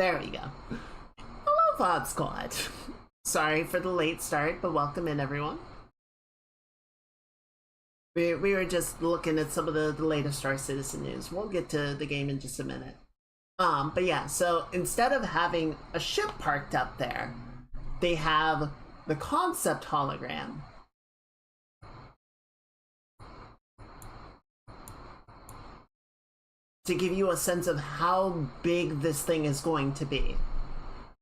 There we go. Hello, VOD Squad. Sorry for the late start, but welcome in, everyone. We were just looking at some of the latest Star Citizen news. We'll get to the game in just a minute. But yeah, so instead of having a ship parked up there, they have the concept hologram. To give you a sense of how big this thing is going to be.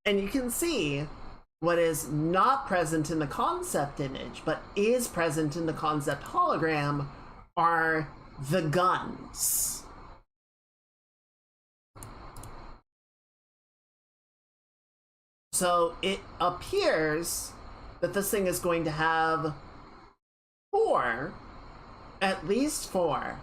And you can see what is not present in the concept image, but is present in the concept hologram, are the guns. So it appears that this thing is going to have at least four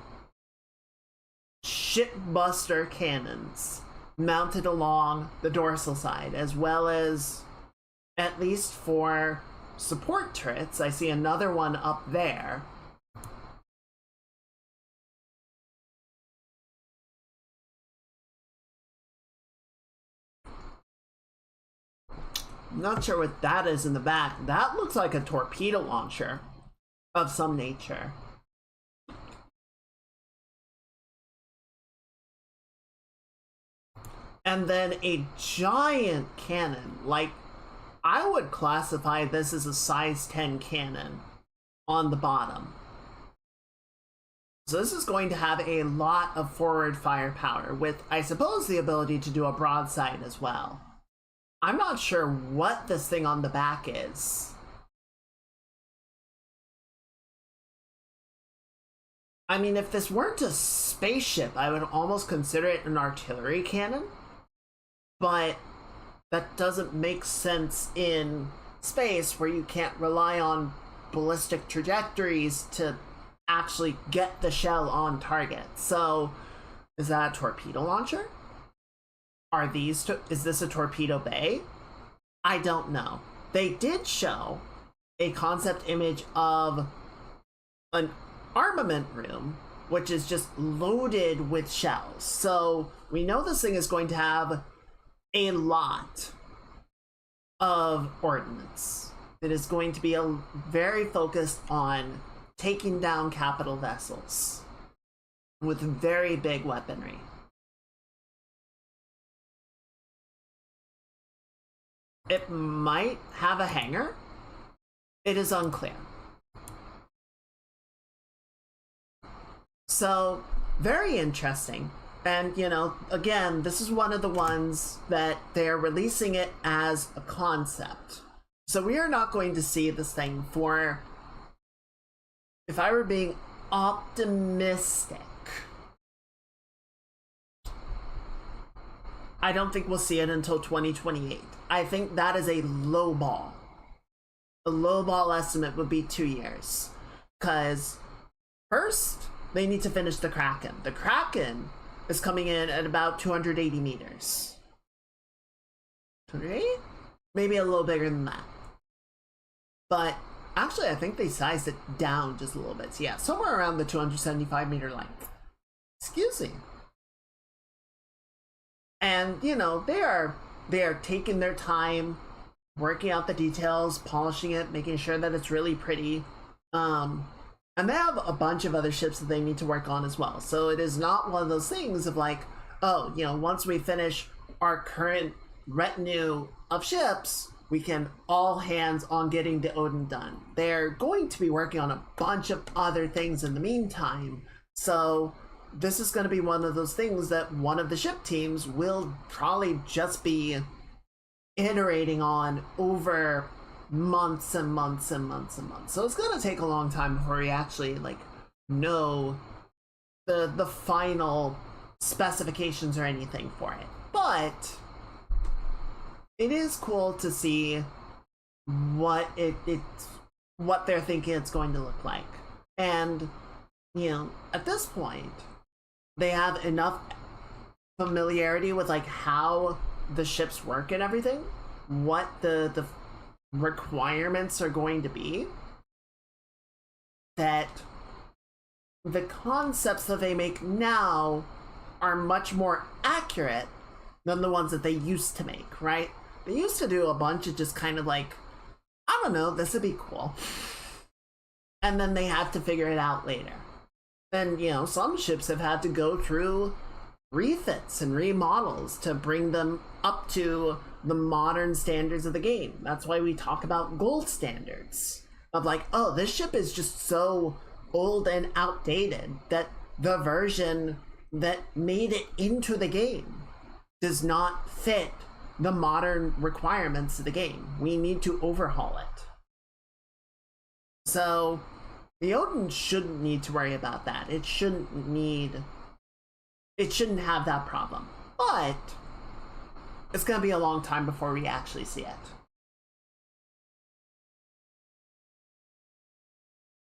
shipbuster cannons mounted along the dorsal side, as well as at least 4 support turrets. I see another one up there. I'm not sure what that is in the back. That looks like a torpedo launcher of some nature. And then a giant cannon, like, I would classify this as a size 10 cannon on the bottom. So this is going to have a lot of forward firepower with, I suppose, the ability to do a broadside as well. I'm not sure what this thing on the back is. I mean, if this weren't a spaceship, I would almost consider it an artillery cannon. But that doesn't make sense in space where you can't rely on ballistic trajectories to actually get the shell on target. So, is that a torpedo launcher? Is this a torpedo bay? I don't know. They did show a concept image of an armament room, which is just loaded with shells. So, we know this thing is going to have a lot of ordnance. It is going to be very focused on taking down capital vessels with very big weaponry. It might have a hangar. It is unclear. So, very interesting. And, you know, again, this is one of the ones that they're releasing it as a concept. So we are not going to see this thing for, if I were being optimistic, I don't think we'll see it until 2028. I think that is a low ball. A low ball estimate would be 2 years. Because first, they need to finish the Kraken. The Kraken is coming in at about 280 meters. 280? Maybe a little bigger than that. But actually, I think they sized it down just a little bit. So yeah, somewhere around the 275 meter length. Excuse me. And, you know, they are taking their time, working out the details, polishing it, making sure that it's really pretty. And they have a bunch of other ships that they need to work on as well. So it is not one of those things of like, oh, you know, once we finish our current retinue of ships, we can all hands on getting the Odin done. They're going to be working on a bunch of other things in the meantime. So this is going to be one of those things that one of the ship teams will probably just be iterating on over months and months and months and months. So it's gonna take a long time before we actually like know the final specifications or anything for it. But it is cool to see what what they're thinking it's going to look like. And you know, at this point, they have enough familiarity with like how the ships work and everything, what the requirements are going to be, that the concepts that they make now are much more accurate than the ones that they used to make, right? They used to do a bunch of just kind of like, I don't know, this would be cool. And then they have to figure it out later. And, you know, some ships have had to go through refits and remodels to bring them up to the modern standards of the game. That's why we talk about gold standards. Of like, oh, this ship is just so old and outdated that the version that made it into the game does not fit the modern requirements of the game. We need to overhaul it. So the Odin shouldn't need to worry about that. It shouldn't have that problem. But it's going to be a long time before we actually see it.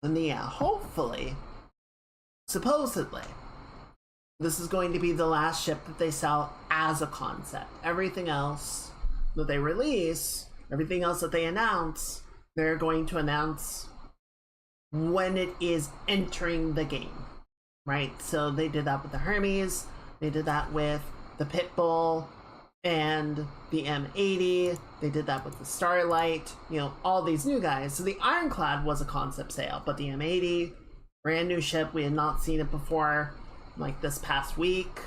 And yeah, hopefully, supposedly, this is going to be the last ship that they sell as a concept. Everything else that they release, everything else that they announce, they're going to announce when it is entering the game, right? So they did that with the Hermes, they did that with the Pitbull and the M80, they did that with the Starlight, you know, all these new guys. So the Ironclad was a concept sale, but the M80, brand new ship, we had not seen it before, like this past week.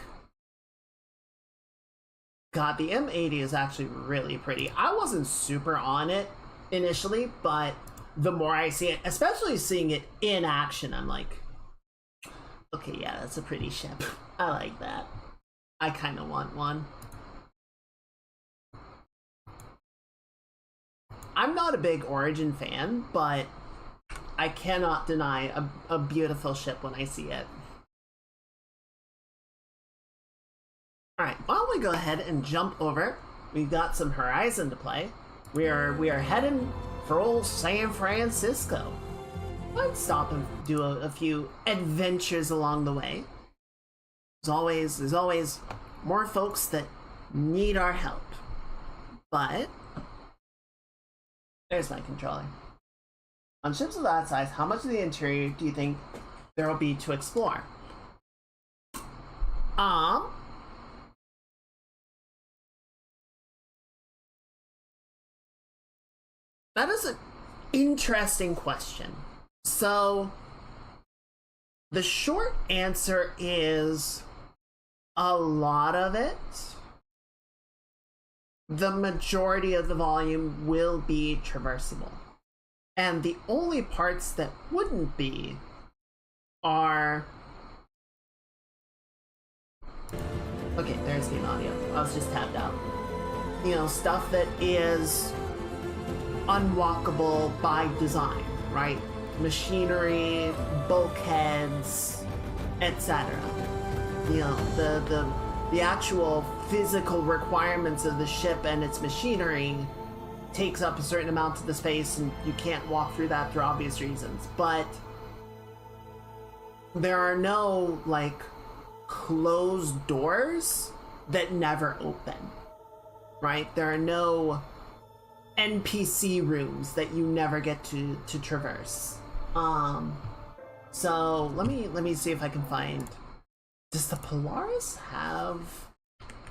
God, the M80 is actually really pretty. I wasn't super on it initially, but the more I see it, especially seeing it in action, I'm like, okay, yeah, that's a pretty ship. I like that. I kind of want one. I'm not a big Origin fan, but I cannot deny a beautiful ship when I see it. Alright, why don't we go ahead and jump over. We've got some Horizon to play. We are heading for old San Francisco. Let's stop and do a few adventures along the way. There's always more folks that need our help. But there's my controller. On ships of that size, how much of the interior do you think there will be to explore? That is an interesting question. So, the short answer is a lot of it. The majority of the volume will be traversable. And the only parts that wouldn't be are... Okay, there's game audio. I was just tapped out. You know, stuff that is unwalkable by design, right? Machinery, bulkheads, etc. You know, the actual physical requirements of the ship and its machinery takes up a certain amount of the space, and you can't walk through that for obvious reasons. But there are no, like, closed doors that never open, right? There are no NPC rooms that you never get to traverse. So let me see if I can find. Does the Polaris have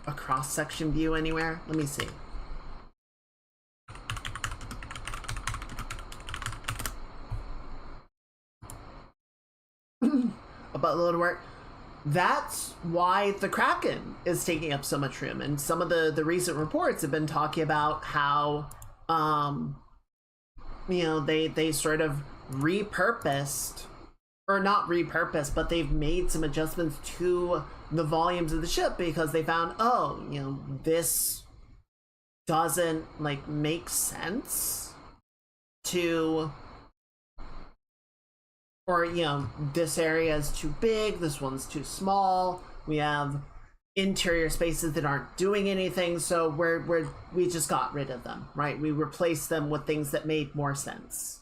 a cross-section view anywhere? Let me see. A buttload of work. That's why the Kraken is taking up so much room, and some of the recent reports have been talking about how you know, they sort of repurposed, or not repurposed, but they've made some adjustments to the volumes of the ship because they found, oh, you know, this doesn't like make sense to, or, you know, this area is too big, this one's too small, we have interior spaces that aren't doing anything, so we just got rid of them, right? We replaced them with things that made more sense.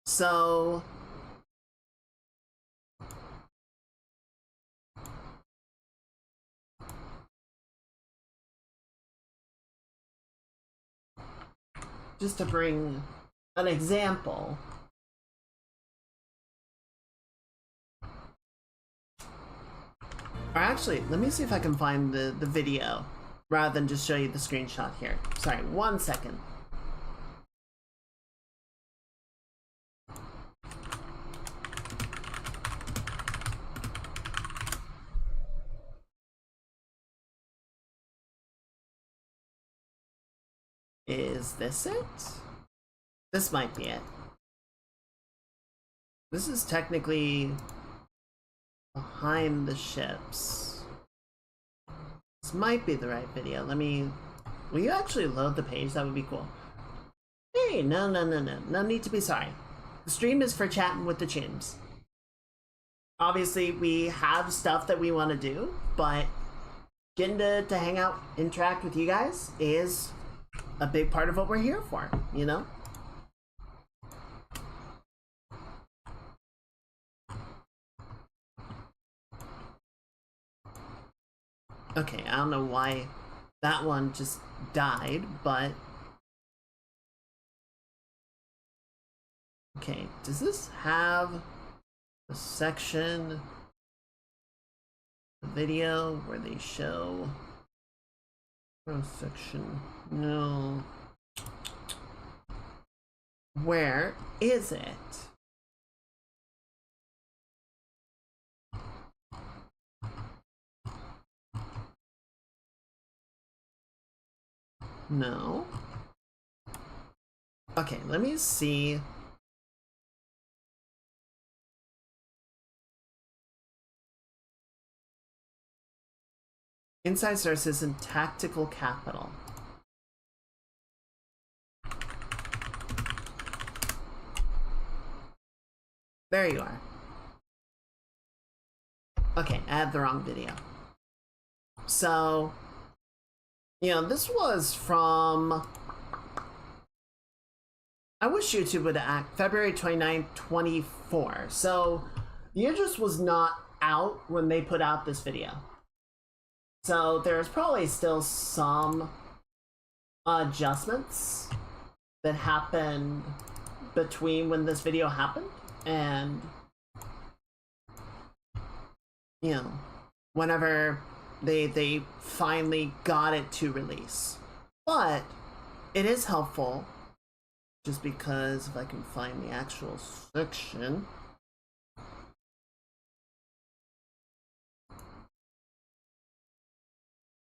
So just to bring an example. Or actually, let me see if I can find the video rather than just show you the screenshot here. Sorry, 1 second. Is this it? This might be it. This is technically behind the ships. This might be the right video. Will you actually load the page? That would be cool. Hey, no. No need to be sorry. The stream is for chatting with the chins. Obviously, we have stuff that we want to do, but getting to hang out, interact with you guys is a big part of what we're here for, you know? Okay, I don't know why that one just died, but... Okay, does this have a section, a video where they show cross section? No. Where is it? No. Okay, let me see. Inside sources and tactical capital. There you are. Okay, I had the wrong video. So, you know, this was from... I wish YouTube would act February 29, 24. So, the Idris was not out when they put out this video. So, there's probably still some adjustments that happened between when this video happened and, you know, whenever they finally got it to release. But it is helpful, just because if I can find the actual section.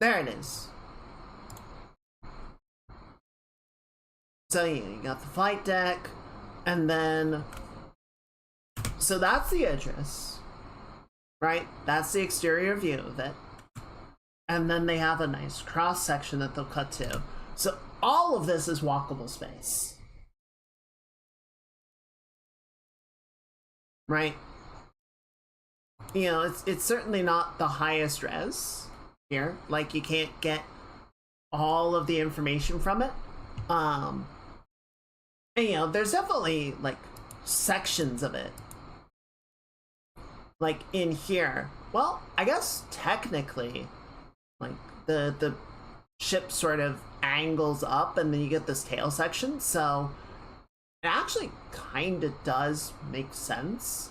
There it is. So you got the flight deck, and then, so that's the Idris, right? That's the exterior view of it. And then they have a nice cross section that they'll cut to. So all of this is walkable space. Right? You know, it's certainly not the highest res here. Like, you can't get all of the information from it. And, you know, there's definitely, like, sections of it. Like, in here. Well, I guess technically, like, the ship sort of angles up and then you get this tail section, so it actually kind of does make sense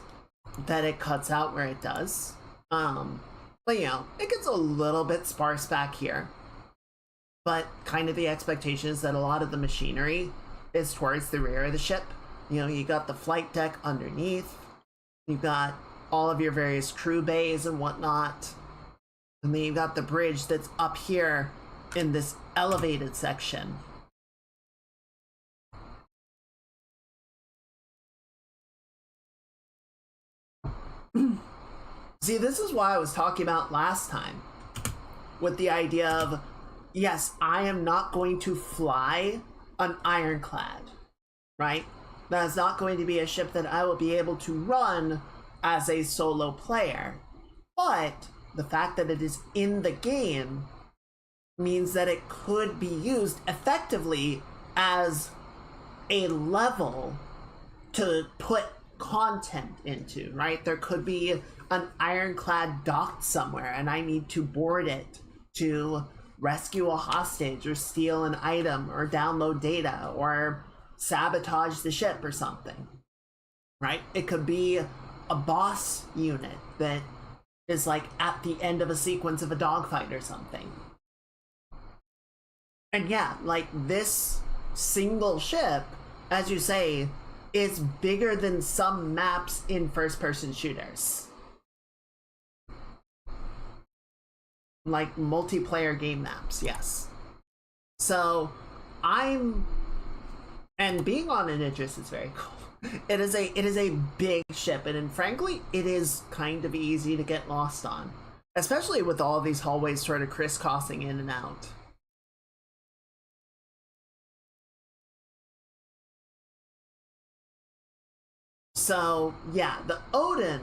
that it cuts out where it does. But you know, it gets a little bit sparse back here, but kind of the expectation is that a lot of the machinery is towards the rear of the ship. You know, you got the flight deck underneath, you've got all of your various crew bays and whatnot, and then you've got the bridge that's up here in this elevated section. See, this is why I was talking about last time, with the idea of, yes, I am not going to fly an ironclad, right? That is not going to be a ship that I will be able to run as a solo player. But the fact that it is in the game means that it could be used effectively as a level to put content into, right? There could be an ironclad docked somewhere and I need to board it to rescue a hostage or steal an item or download data or sabotage the ship or something, right? It could be a boss unit that is like at the end of a sequence of a dogfight or something. And yeah, like this single ship, as you say, is bigger than some maps in first-person shooters. Like multiplayer game maps, yes. So and being on an Idris is very cool. It is a big ship, and frankly, it is kind of easy to get lost on, especially with all these hallways sort of crisscrossing in and out. So yeah, the Odin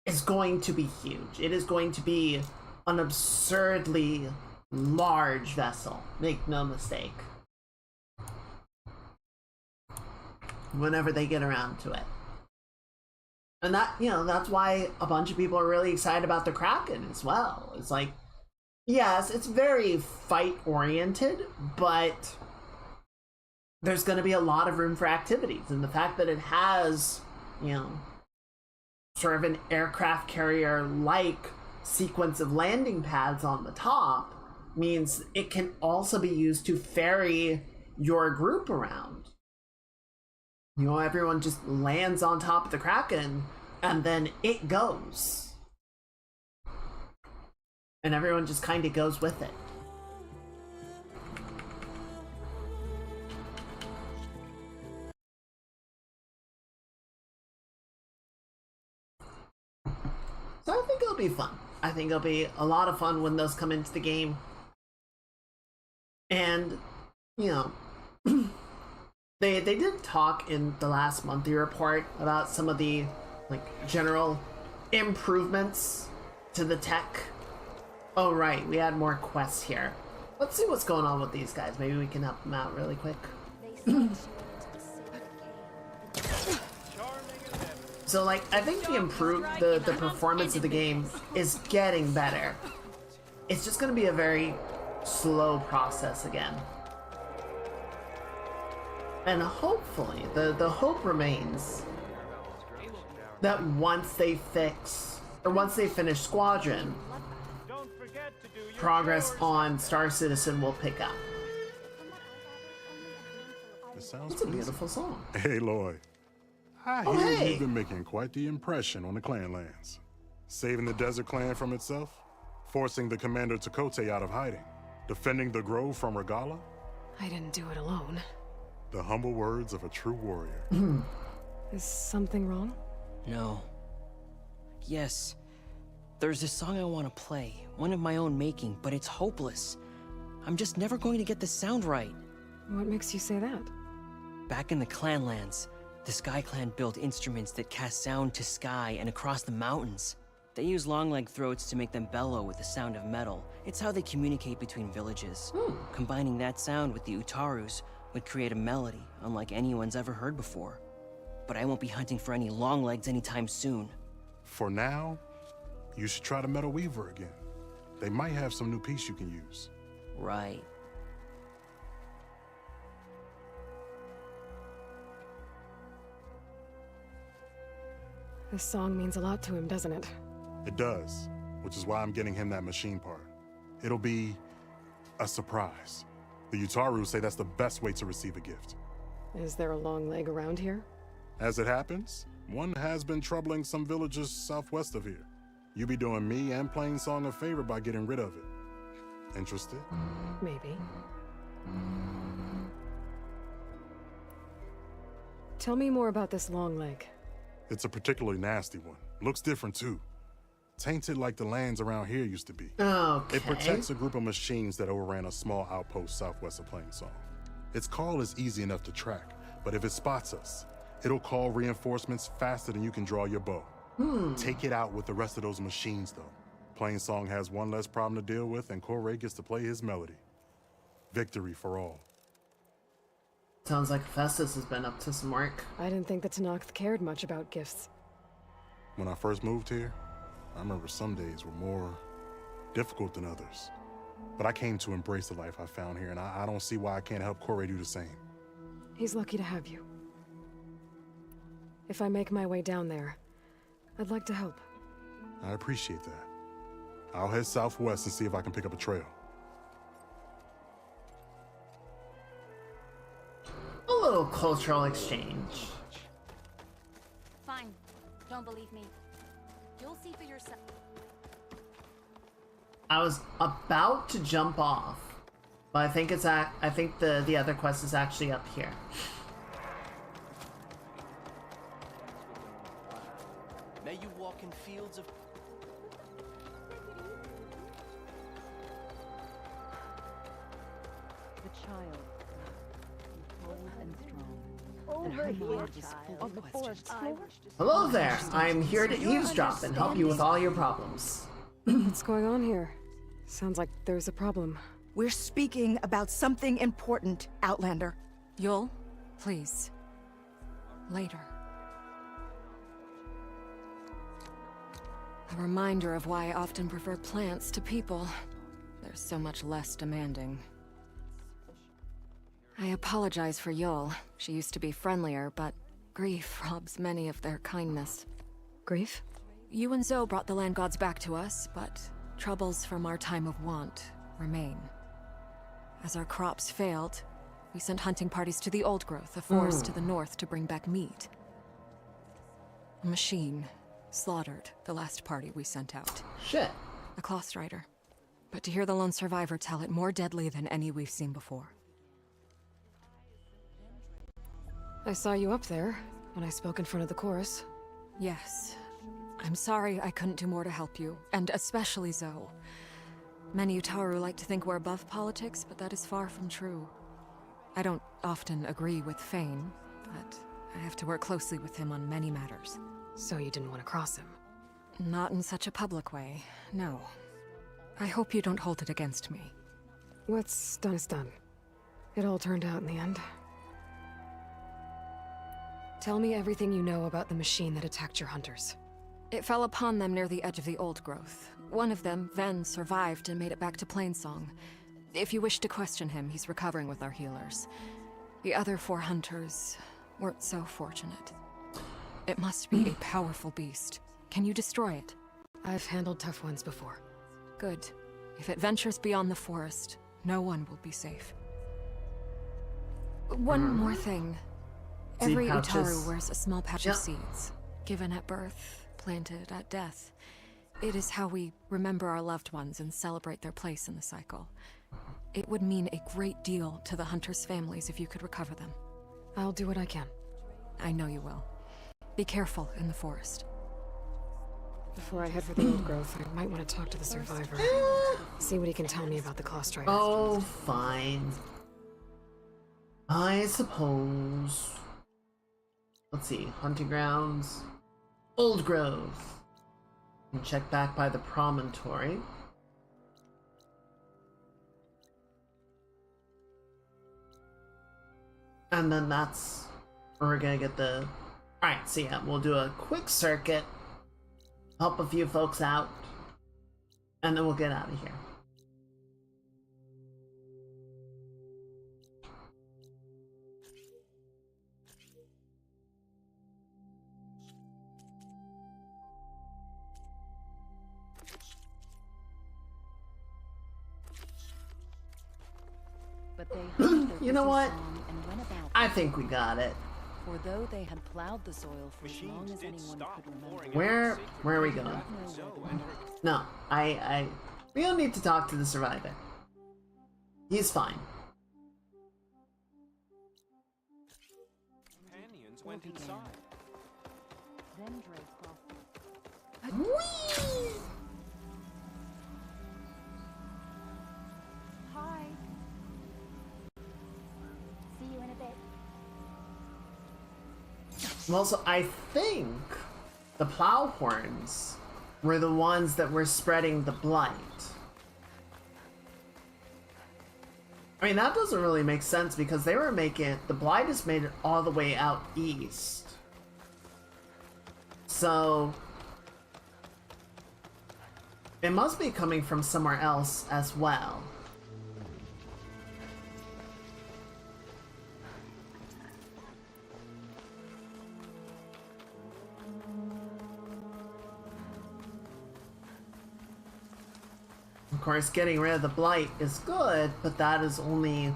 is going to be huge. It is going to be an absurdly large vessel, make no mistake, whenever they get around to it. And that, you know, that's why a bunch of people are really excited about the Kraken as well. It's like, yes, it's very fight oriented, but there's going to be a lot of room for activities. And the fact that it has, you know, sort of an aircraft carrier like sequence of landing pads on the top means it can also be used to ferry your group around. You know, everyone just lands on top of the Kraken and then it goes. And everyone just kind of goes with it. So I think it'll be fun. I think it'll be a lot of fun when those come into the game. And, you know, they did talk in the last monthly report about some of the like general improvements to the tech. Oh right, we had more quests here. Let's see what's going on with these guys. Maybe we can help them out really quick. So like, I think the performance of the game is getting better. It's just gonna be a very slow process again. And hopefully, the hope remains that once they finish Squadron, progress on Star Citizen will pick up. It's a beautiful song. Hey, Lloyd. I hear you've been making quite the impression on the clan lands. Saving the desert clan from itself, forcing the commander Takote out of hiding, defending the grove from Regala. I didn't do it alone. The humble words of a true warrior. Is something wrong? No. Yes. There's this song I want to play, one of my own making, but it's hopeless. I'm just never going to get the sound right. What makes you say that? Back in the Clanlands, the Sky Clan built instruments that cast sound to sky and across the mountains. They use long-leg throats to make them bellow with the sound of metal. It's how they communicate between villages. Combining that sound with the Utarus would create a melody unlike anyone's ever heard before. But I won't be hunting for any long legs anytime soon. For now, you should try the Metal Weaver again. They might have some new piece you can use. Right. This song means a lot to him, doesn't it? It does, which is why I'm getting him that machine part. It'll be a surprise. The Utaru say that's the best way to receive a gift. Is there a long leg around here? As it happens, one has been troubling some villagers southwest of here. You be doing me and Plainsong a favor by getting rid of it. Interested? Maybe. Tell me more about this long leg. It's a particularly nasty one. Looks different too. Tainted like the lands around here used to be. Okay. It protects a group of machines that overran a small outpost southwest of Plainsong. Its call is easy enough to track, but if it spots us, it'll call reinforcements faster than you can draw your bow. Take it out with the rest of those machines though. Plainsong has one less problem to deal with and Corey gets to play his melody. Victory for all. Sounds like Festus has been up to some work. I didn't think the Tenakth cared much about gifts. When I first moved here, I remember some days were more difficult than others. But I came to embrace the life I found here, and I don't see why I can't help Corey do the same. He's lucky to have you. If I make my way down there, I'd like to help. I appreciate that. I'll head southwest and see if I can pick up a trail. A little cultural exchange. Fine. Don't believe me. You'll see for yourself. I was about to jump off, but I think the other quest is actually up here. May you walk in fields of... The child, bold and strong. Over here, child. The forest floor. Hello there. I'm here to eavesdrop and help you with all your problems. What's going on here? Sounds like there's a problem. We're speaking about something important, Outlander. Yul, please. Later. A reminder of why I often prefer plants to people. They're so much less demanding. I apologize for Yul. She used to be friendlier, but grief robs many of their kindness. Grief? You and Zoe brought the land gods back to us, but troubles from our time of want remain. As our crops failed, we sent hunting parties to the Old Growth, a forest to the north, to bring back meat. A machine slaughtered the last party we sent out. Shit. A cloth strider. But to hear the lone survivor tell it, more deadly than any we've seen before. I saw you up there when I spoke in front of the chorus. Yes. I'm sorry I couldn't do more to help you, and especially Zoe. Many Utaru like to think we're above politics, but that is far from true. I don't often agree with Fane, but I have to work closely with him on many matters. So you didn't want to cross him? Not in such a public way, no. I hope you don't hold it against me. What's done is done. It all turned out in the end. Tell me everything you know about the machine that attacked your hunters. It fell upon them near the edge of the Old Growth. One of them, Ven, survived and made it back to Plainsong. If you wish to question him, he's recovering with our healers. The other 4 hunters weren't so fortunate. It must be a powerful beast. Can you destroy it? I've handled tough ones before. Good. If it ventures beyond the forest, no one will be safe. One more thing. Seed Every pouches. Utaru wears a small pouch of Yep. seeds, given at birth, planted at death. It is how we remember our loved ones and celebrate their place in the cycle. It would mean a great deal to the hunters' families if you could recover them. I'll do what I can. I know you will. Be careful in the forest. Before I head for the Old Growth, I might want to talk to the survivor. See what he can tell me about the Claw Strider. Oh, fine. I suppose. Let's see. Hunting grounds. Old Growth. And check back by the promontory. And then that's where we're gonna get the... Alright, so yeah, we'll do a quick circuit. Help a few folks out. And then we'll get out of here. But they hummed their You know busy what? song and went about I think we got it. For though they had plowed the soil for as long as anyone could remember, Where are we going? No, we don't need to talk to the survivor. He's fine. Companions went inside. then Dre crossed. Whee! Hi. See you in a bit. Well, so I think the plowhorns were the ones that were spreading the blight. I mean, that doesn't really make sense because they were making... The blight has made it all the way out east. So... It must be coming from somewhere else as well. Of course, getting rid of the blight is good, but that is only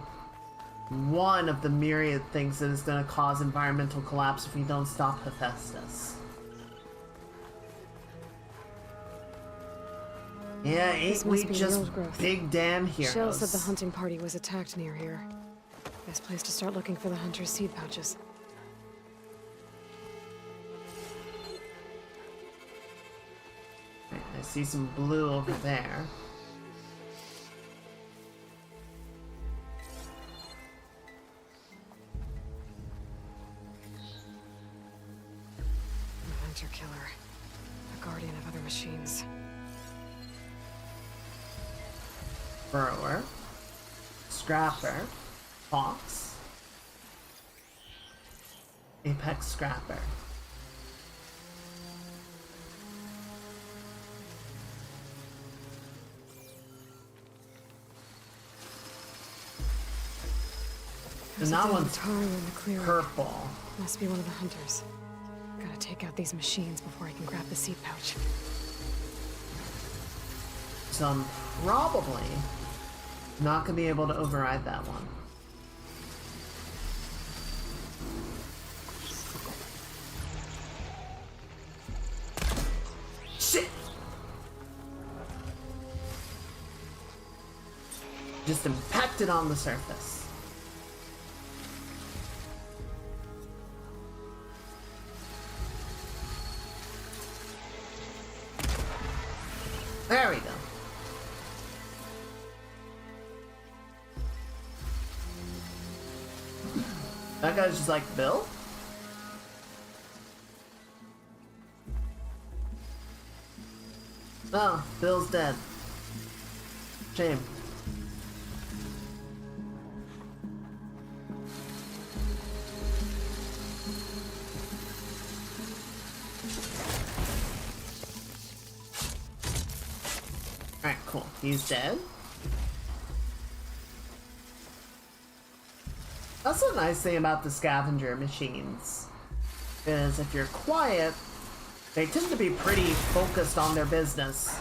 one of the myriad things that is going to cause environmental collapse if we don't stop Hephaestus. Yeah, ain't we just big damn heroes. Shell said the hunting party was attacked near here. Best place to start looking for the hunter's seed pouches. Right, I see some blue over there. The hunter killer. A guardian of other machines. Burrower, Scrapper, Fox, Apex Scrapper. And that one's purple. Must be one of the hunters. Gotta take out these machines before I can grab the seed pouch. So I'm probably not gonna be able to override that one. Shit! Just impacted on the surface. There we go. That guy's just like, Bill? Oh, Bill's dead. Shame. Alright, cool. He's dead. That's the nice thing about the scavenger machines, is if you're quiet, they tend to be pretty focused on their business.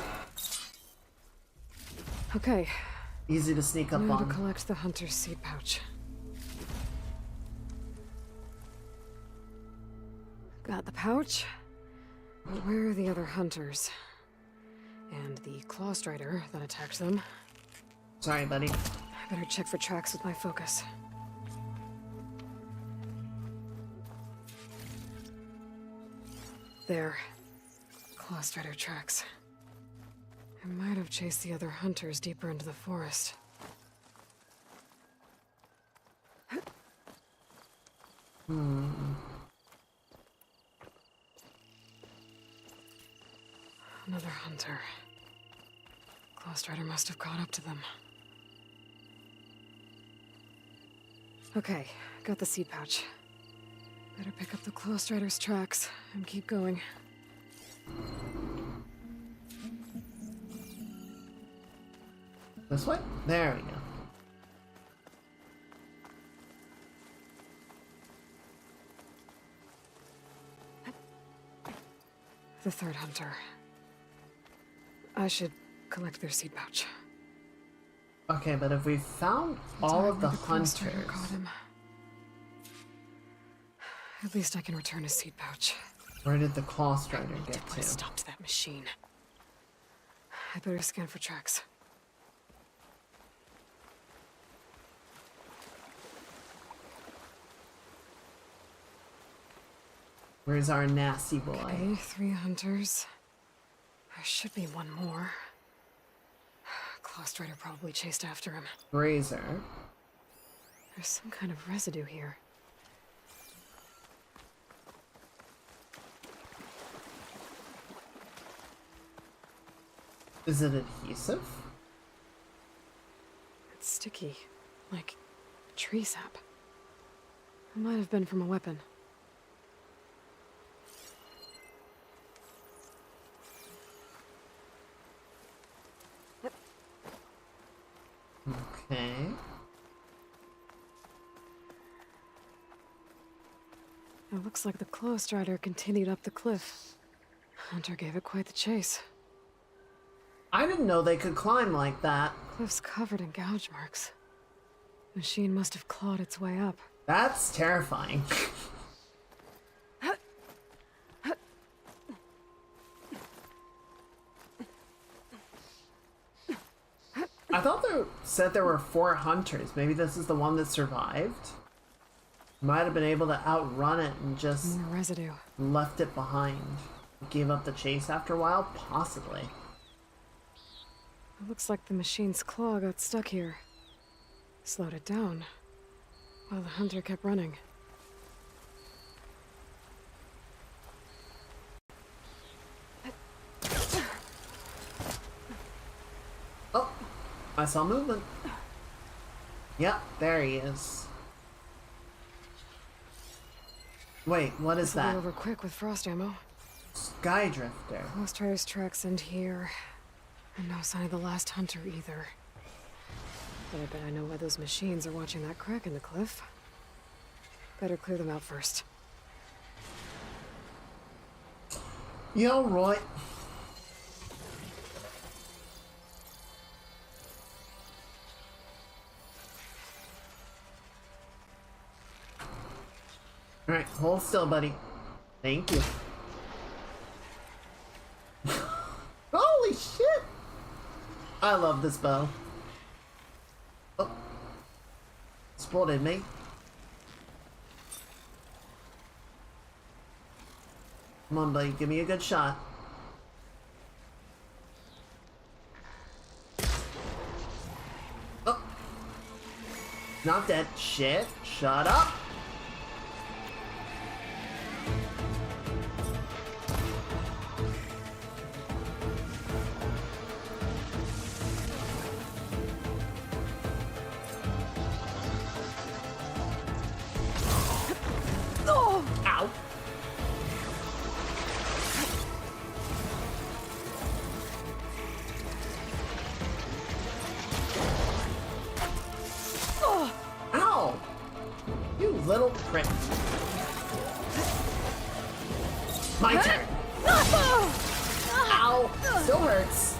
Okay. Easy to sneak up Now to on. collect the hunter's seed pouch. Got the pouch. But where are the other hunters? And the claw strider that attacked them. Sorry, buddy. I better check for tracks with my focus. There. Claw strider tracks. I might have chased the other hunters deeper into the forest. Another hunter. Claw strider must have caught up to them. Okay, got the seed pouch. Better pick up the claw strider's tracks and keep going. This way? There we go. The third hunter. I should collect their seed pouch. Okay, but if we found all of the claw strider hunters... caught him. At least I can return his seed pouch. Where did the claw strider get Put a to? stop to that machine. I better scan for tracks. Where's our nasty boy? Okay, 3 hunters. There should be one more. Claw strider probably chased after him. Razor. There's some kind of residue here. Is it adhesive? It's sticky, like tree sap. It might have been from a weapon. Okay. It looks like the Claw Strider continued up the cliff. Hunter gave it quite the chase. I didn't know they could climb like that. Cliff's covered in gouge marks. Machine must have clawed its way up. That's terrifying. I thought they said there were 4 hunters. Maybe this is the one that survived. Might have been able to outrun it and just More residue. left it behind. Gave up the chase after a while? Possibly. It looks like the machine's claw got stuck here. Slowed it down, while the hunter kept running. Oh, I saw movement. Yep, there he is. Wait, what is This'll be that? over quick with frost ammo. Sky Drifter. Claw Strider's tracks end here. And no sign of the last hunter either. But I bet I know why those machines are watching that crack in the cliff. Better clear them out first. Yo, Roy. Alright, hold still, buddy. Thank you. Holy shit! I love this bow. Oh. Spotted me. Come on, buddy, give me a good shot. Oh. Not dead. Shit. Shut up. Ow. Ow! You little prick. My turn. Ow! Still hurts.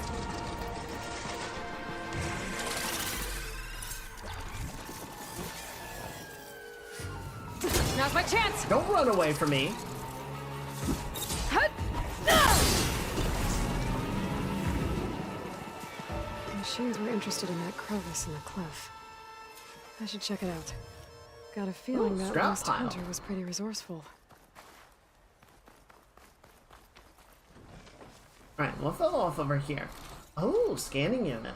Now's my chance! Don't run away from me. The machines were interested in that crevice in the cliff. I should check it out. Got a feeling that scrap last pile. hunter was pretty resourceful. Alright, we'll fill off over here. Oh, scanning unit.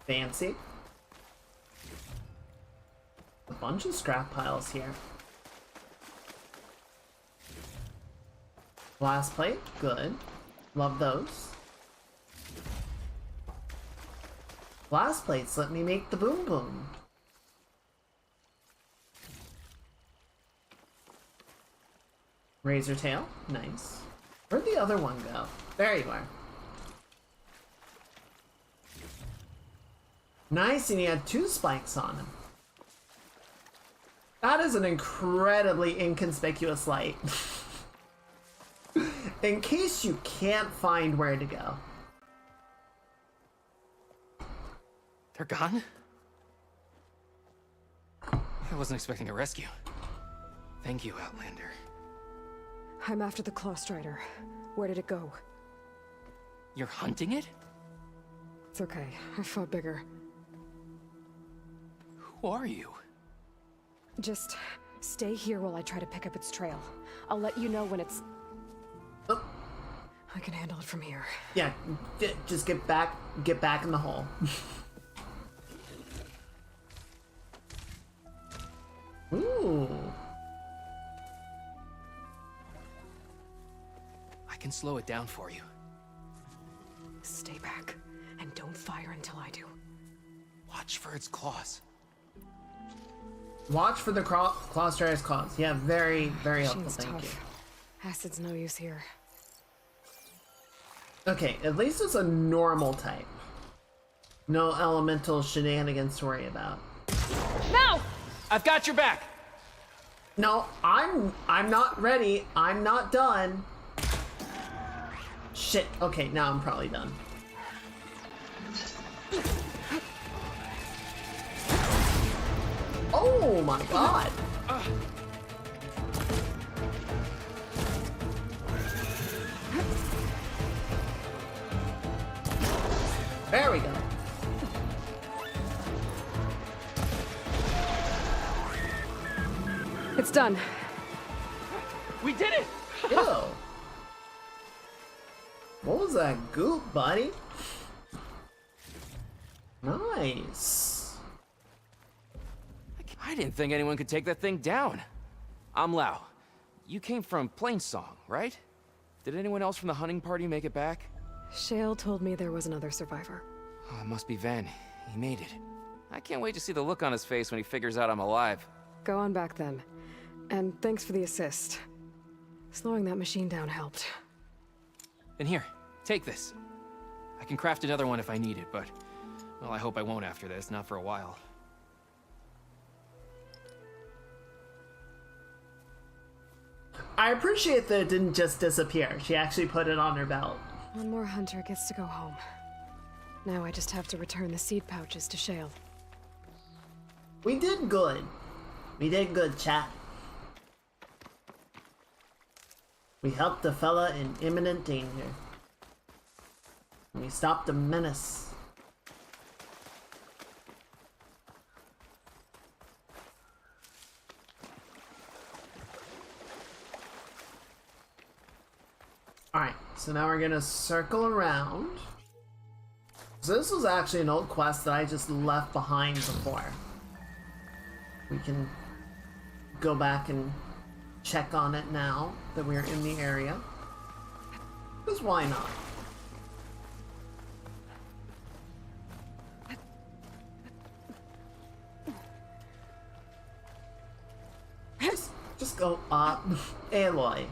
Fancy. A bunch of scrap piles here. Glass plate, good. Love those. Glass plates let me make the boom boom. Razor tail, nice. Where'd the other one go? There you are. Nice, and he had 2 spikes on him. That is an incredibly inconspicuous light. In case you can't find where to go. They're gone? I wasn't expecting a rescue. Thank you, Outlander. I'm after the Claw Strider. Where did it go? You're hunting it? It's okay. I fought bigger. Who are you? Just stay here while I try to pick up its trail. I'll let you know when it's... Oh. I can handle it from here. Yeah, just get back in the hole. Ooh. I can slow it down for you. Stay back, and don't fire until I do. Watch for its claws. Watch for the Claw Strider's claws. Yeah, very, very helpful, Machine's thank tough. Acid's no use here. you. Okay, at least it's a normal type. No elemental shenanigans to worry about. No! I've got your back. No, I'm not ready. I'm not done. Shit. Okay, now I'm probably done. Oh my god. There we go. It's done. We did it! Ew. What was that goop, buddy? Nice. I didn't think anyone could take that thing down. I'm Lau. You came from Plainsong, right? Did anyone else from the hunting party make it back? Shale told me there was another survivor. Oh, it must be Ven. He made it. I can't wait to see the look on his face when he figures out I'm alive. Go on back then. And thanks for the assist. Slowing that machine down helped. And here, take this. I can craft another one if I need it, but... well, I hope I won't after this, not for a while. I appreciate that it didn't just disappear. She actually put it on her belt. One more hunter gets to go home. Now I just have to return the seed pouches to Shale. We did good. We did good, chat. We helped a fella in imminent danger. We stopped a menace. Alright, so now we're gonna circle around. So this was actually an old quest that I just left behind before. We can go back and check on it now that we're in the area. Because why not? Just go up. Aloy,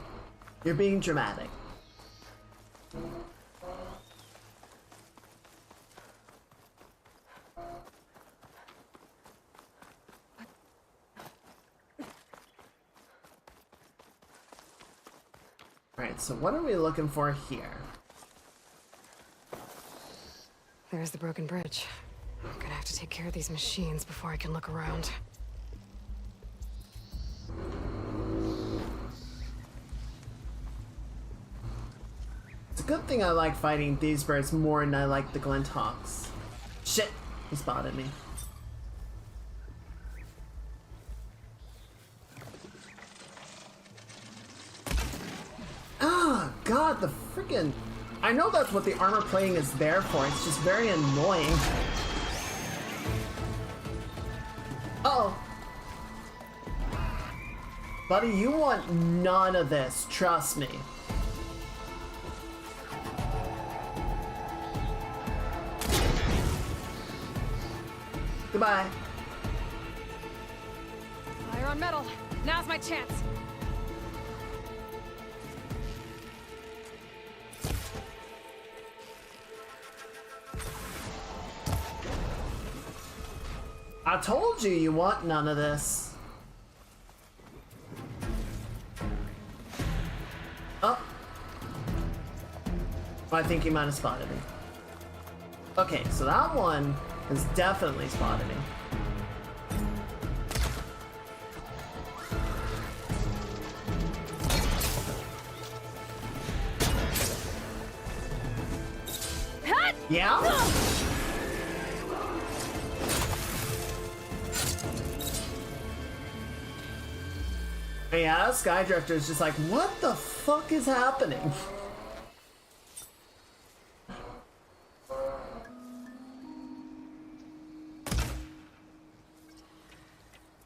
you're being dramatic. Alright, so what are we looking for here? There's the broken bridge. I'm gonna have to take care of these machines before I can look around. It's a good thing I like fighting these birds more than I like the Glinthawks. Shit! He spotted me. Ah, God, the freaking... I know that's what the armor plating is there for, it's just very annoying. Uh-oh. Buddy, you want none of this, trust me. Goodbye. Fire on metal. Now's my chance. I told you you want none of this. Oh. I think he might have spotted me. Okay, so that one has definitely spotted me. Yeah? Yeah, Skydrifter is just like, what the fuck is happening?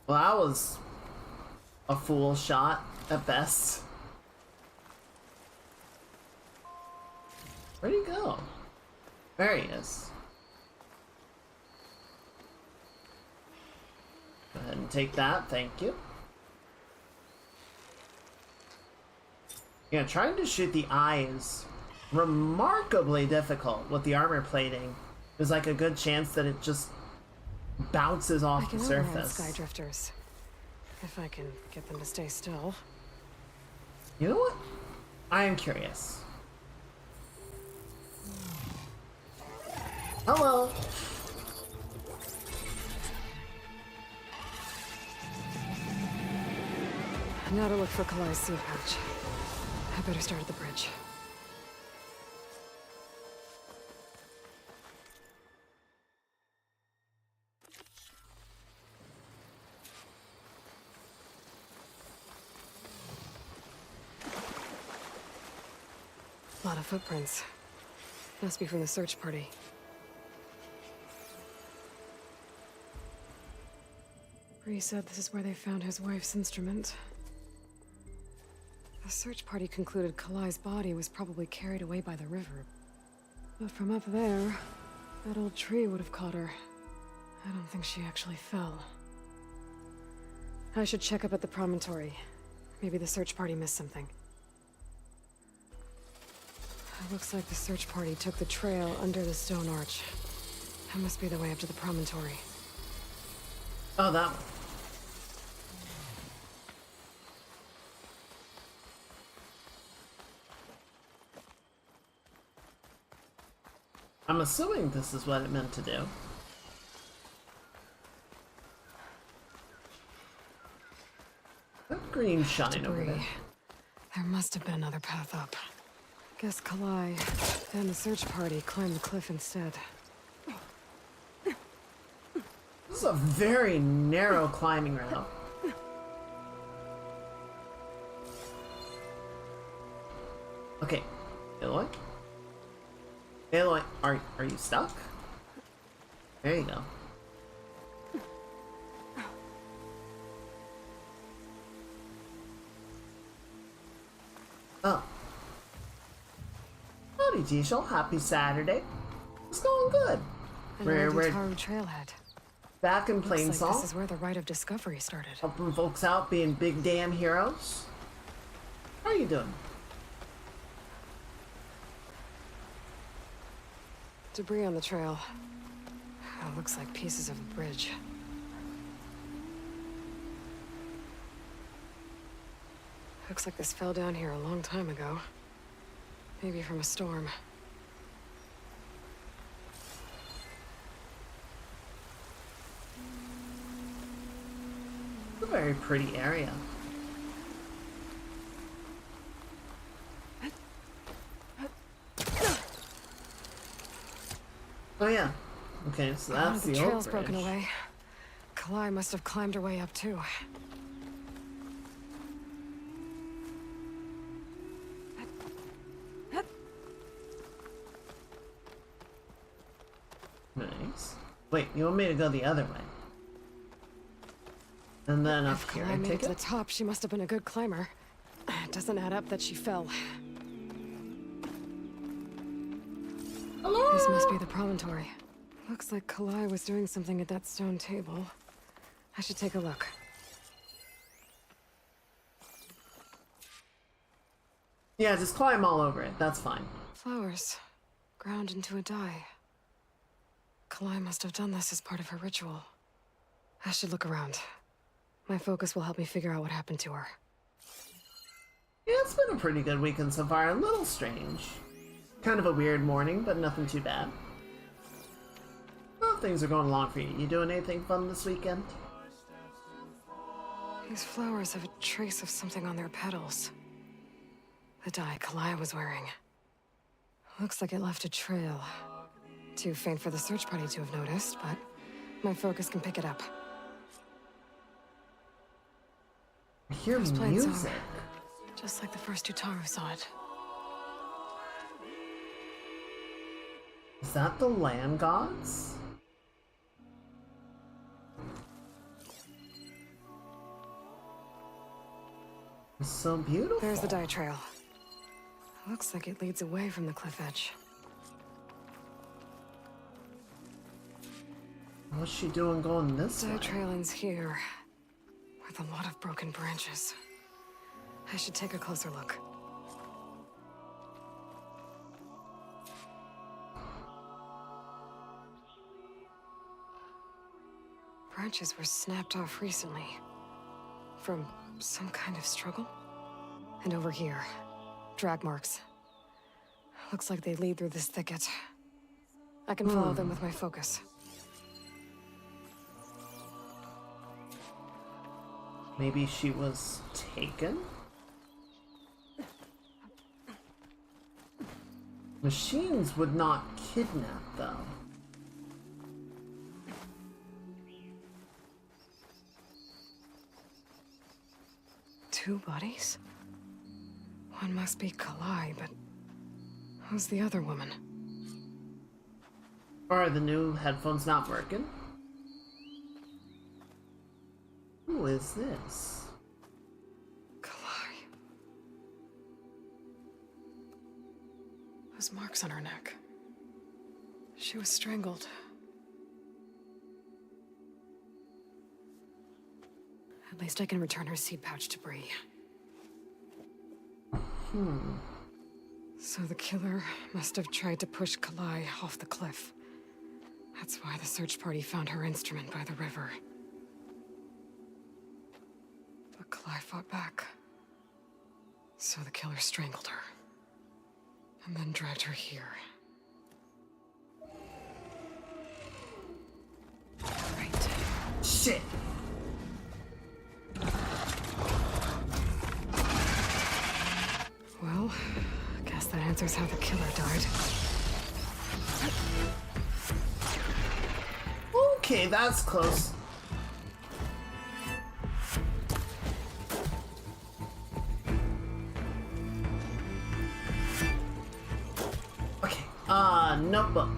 Well, that was a fool shot at best. Where'd he go? There he is. Go ahead and take that, thank you. Yeah, trying to shoot the eye is remarkably difficult with the armor plating. there's like a good chance that it just bounces I off can the override surface. sky drifters. If I can get them to stay still. You know what? I am curious. Hello. Now to look for Kalai's seed pouch. I better start at the bridge. A lot of footprints. Must be from the search party. Bree said this is where they found his wife's instrument. The search party concluded Kalai's body was probably carried away by the river. But from up there, that old tree would have caught her. I don't think she actually fell. I should check up at the promontory. Maybe the search party missed something. It looks like the search party took the trail under the stone arch. That must be the way up to the promontory. Oh, that one. I'm assuming this is what it meant to do. That green shine over there. There must have been another path up. Guess Kalai and the search party climbed the cliff instead. This is a very narrow climbing route. Okay, Aloy? Aloy, are you stuck? There you go. Oh. Howdy, Jishal. Happy Saturday. It's going good. We're Taru trailhead. back in Looks Plain like Song. this is where the Rite of Discovery started. Helping folks out, being big damn heroes. How are you doing? Debris on the trail. Oh, looks like pieces of a bridge. Looks like this fell down here a long time ago. Maybe from a storm. It's a very pretty area. Oh yeah. Okay, so that's the the old trail's broken bridge. away. Kalai must have climbed her way up too. Nice. Wait, you want me to go the other way? And then up If here, Kalai I made it take to the it? top, she must have been a good climber. It doesn't add up that she fell. Hello? This must be the promontory. Looks like Kalai was doing something at that stone table. I should take a look. Yeah, just climb all over it. That's fine. Flowers. Ground into a dye. Kalai must have done this as part of her ritual. I should look around. My focus will help me figure out what happened to her. Yeah, it's been a pretty good weekend so far. A little strange. Kind of a weird morning, but nothing too bad. Well, things are going along for you. You doing anything fun this weekend? These flowers have a trace of something on their petals. The dye Kalai was wearing. Looks like it left a trail. Too faint for the search party to have noticed, but my focus can pick it up. I hear Who's playing song? music. Just like the first Utaru saw it. Is that the land gods? It's so beautiful. There's the dye trail. Looks like it leads away from the cliff edge. What's she doing going this Dye way? trail ends here, with a lot of broken branches. I should take a closer look. branches were snapped off recently. From some kind of struggle? And over here, drag marks. Looks like they lead through this thicket. I can follow them with my focus. Maybe she was taken? Machines would not kidnap, though. Two bodies? One must be Kalai, but who's the other woman? Are the new headphones not working? Who is this? Kalai. Those marks on her neck. She was strangled. At least I can return her seed pouch to Bree. So the killer must have tried to push Kalai off the cliff. That's why the search party found her instrument by the river. But Kalai fought back. So the killer strangled her. And then dragged her here. Right. Shit! Well, guess that answers how the killer died. Okay, that's close. Okay, notebook.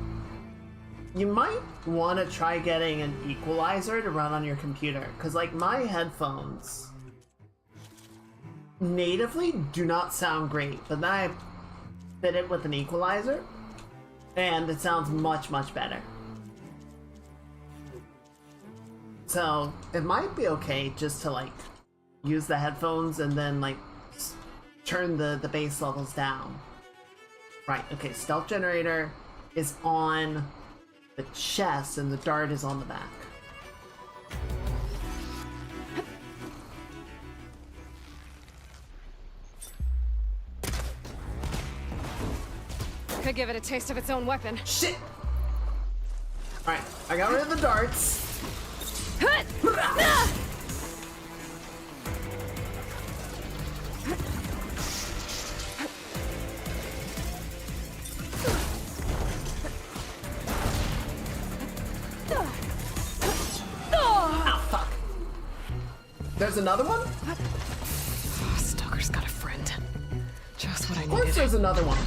You might want to try getting an equalizer to run on your computer, because like my headphones natively do not sound great, but then I fit it with an equalizer and it sounds much, much better. So it might be okay just to like use the headphones and then like turn the bass levels down. Right, okay, stealth generator is on the chest and the dart is on the back. Could give it a taste of its own weapon. Shit! Alright, I got rid of the darts. Oh, fuck. There's another one? Oh, Stalker's got a friend. Just what I Of needed. course there's another one.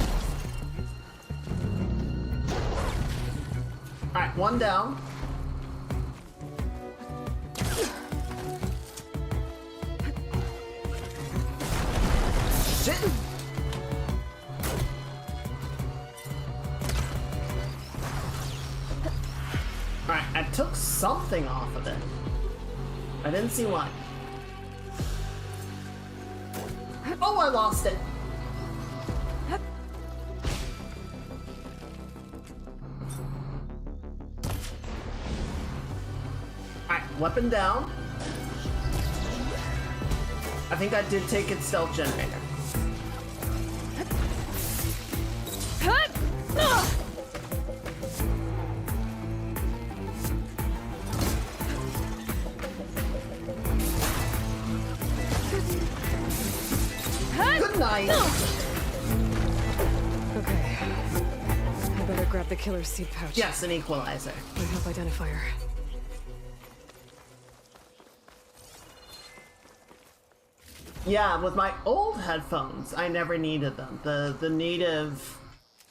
Alright, one down. Shit! Alright, I took something off of it. I didn't see what. Oh, I lost it! Alright, weapon down. I think I did take its stealth generator. Good night. Okay. I better grab the killer's seed pouch. Yes, an equalizer. My help identifier. Yeah, with my old headphones, I never needed them. The native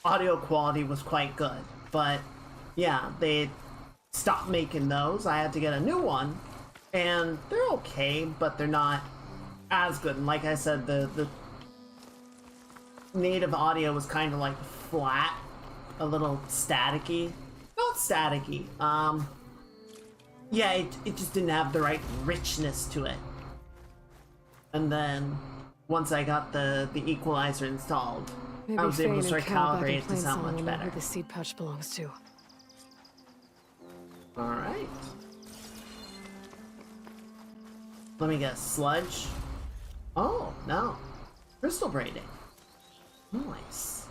audio quality was quite good, but yeah, they stopped making those. I had to get a new one, and they're okay, but they're not as good. And like I said, the native audio was kind of like flat, a little staticky. Not staticky. Yeah, it just didn't have the right richness to it. And then once I got the equalizer installed, Maybe I was able to Fane start and Cal back in calibrating it to sound Plainsong much will know better. who the seed pouch belongs to. All right. Let me guess. Sludge? Oh, no. Crystal braiding. Nice.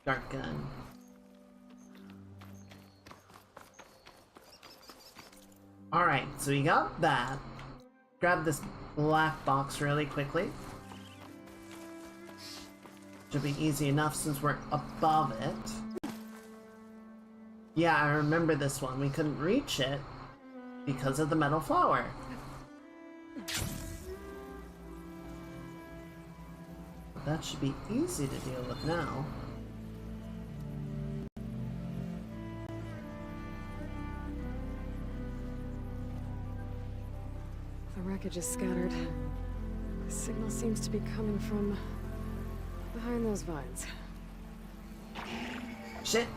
Dark gun. Alright, so we got that. Grab this black box really quickly. Should be easy enough since we're above it. Yeah, I remember this one. We couldn't reach it because of the metal flower. But that should be easy to deal with now. The wreckage is scattered. The signal seems to be coming from behind those vines. Shit.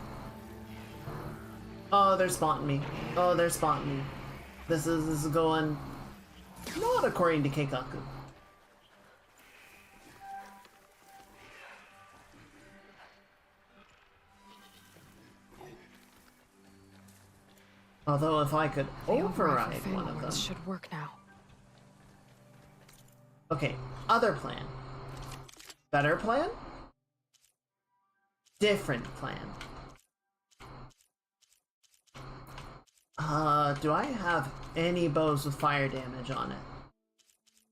Oh, they're spotting me. Oh, they're spotting me. This is going not according to Keikaku. Although if I could override one of them. Should work now. Okay, other plan. Better plan? Different plan. Do I have any bows with fire damage on it?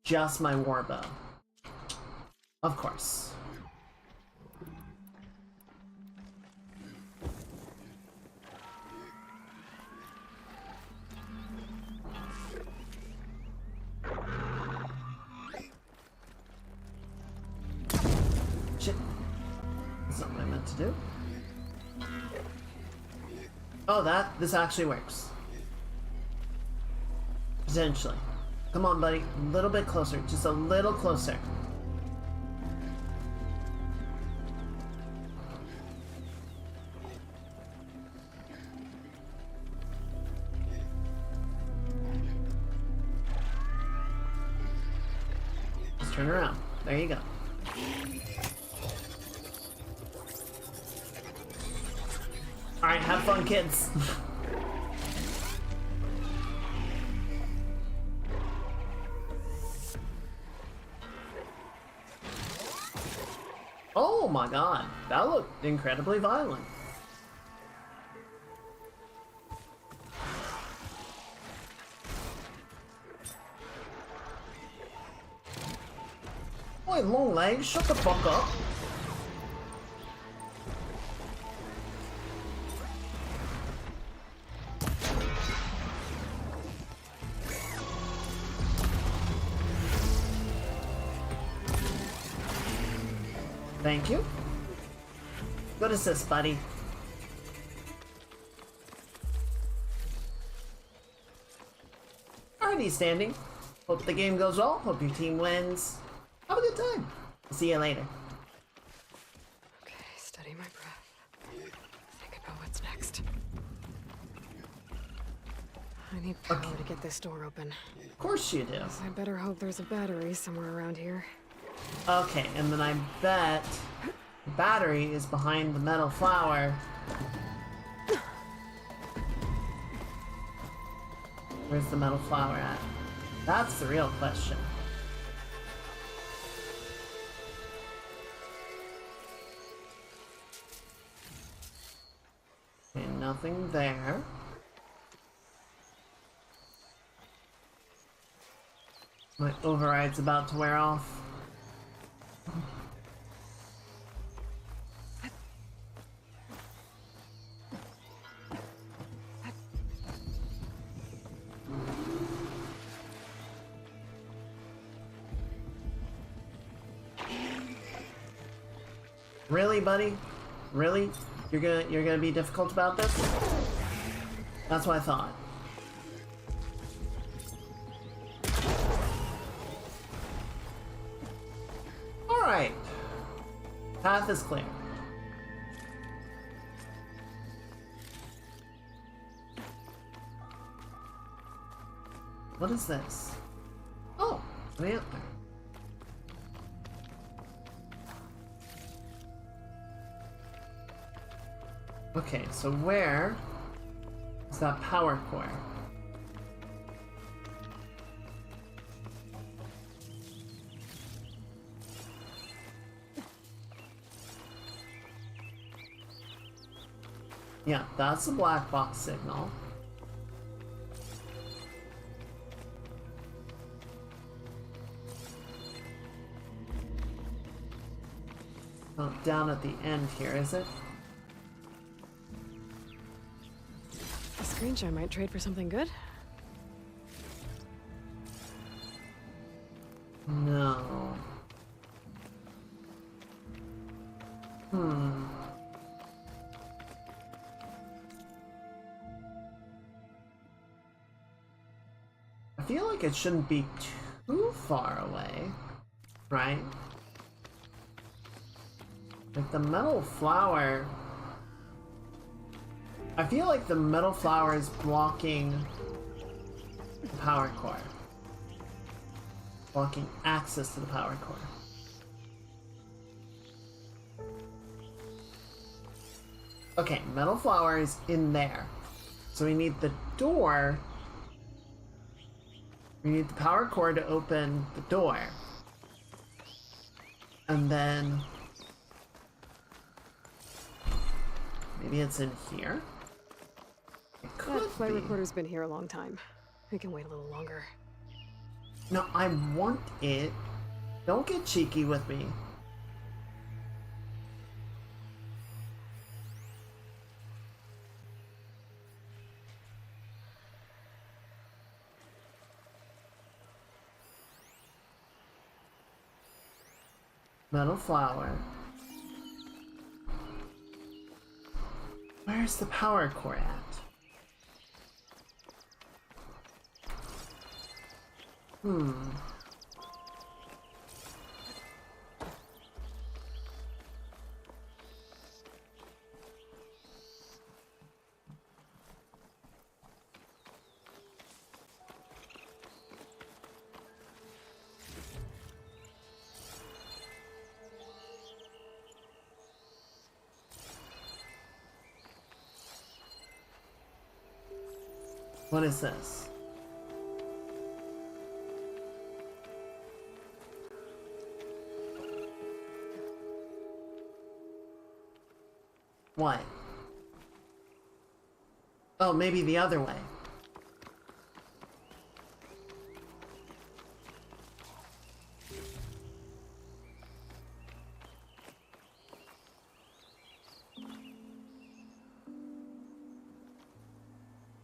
Just my war bow. Of course. Shit. That's not what I meant to do. Oh, this actually works. Potentially. Come on, buddy. A little bit closer. Just a little closer. Just turn around. There you go. Alright, have fun, kids. Oh my god, that looked incredibly violent. Boy, long legs, shut the fuck up. Thank you. Good assist, buddy. Alrighty, standing. Hope the game goes well. Hope your team wins. Have a good time. See you later. Okay, steady my breath. Think about what's next. I need power to get this door open. Of course you do. I better hope there's a battery somewhere around here. Okay, and then I bet the battery is behind the metal flower. Where's the metal flower at? That's the real question. Okay, nothing there. My override's about to wear off. Really, buddy? Really? You're gonna be difficult about this? That's what I thought. Alright. Path is clear. What is this? Oh, an antler. Okay, so where is that power core? Yeah, that's a black box signal. Oh, down at the end here, is it? A screenshot might trade for something good. No. I feel like it shouldn't be too far away, right? Like the metal flower... I feel like the metal flower is blocking the power core. Blocking access to the power core. Okay, metal flower is in there. So we need the door. We need the power core to open the door. And then... maybe it's in here? It could That flight be. recorder's been here a long time. We can wait a little longer. No, I want it. Don't get cheeky with me. Metal flower. Where's the power core at? What is this? What? Oh, maybe the other way.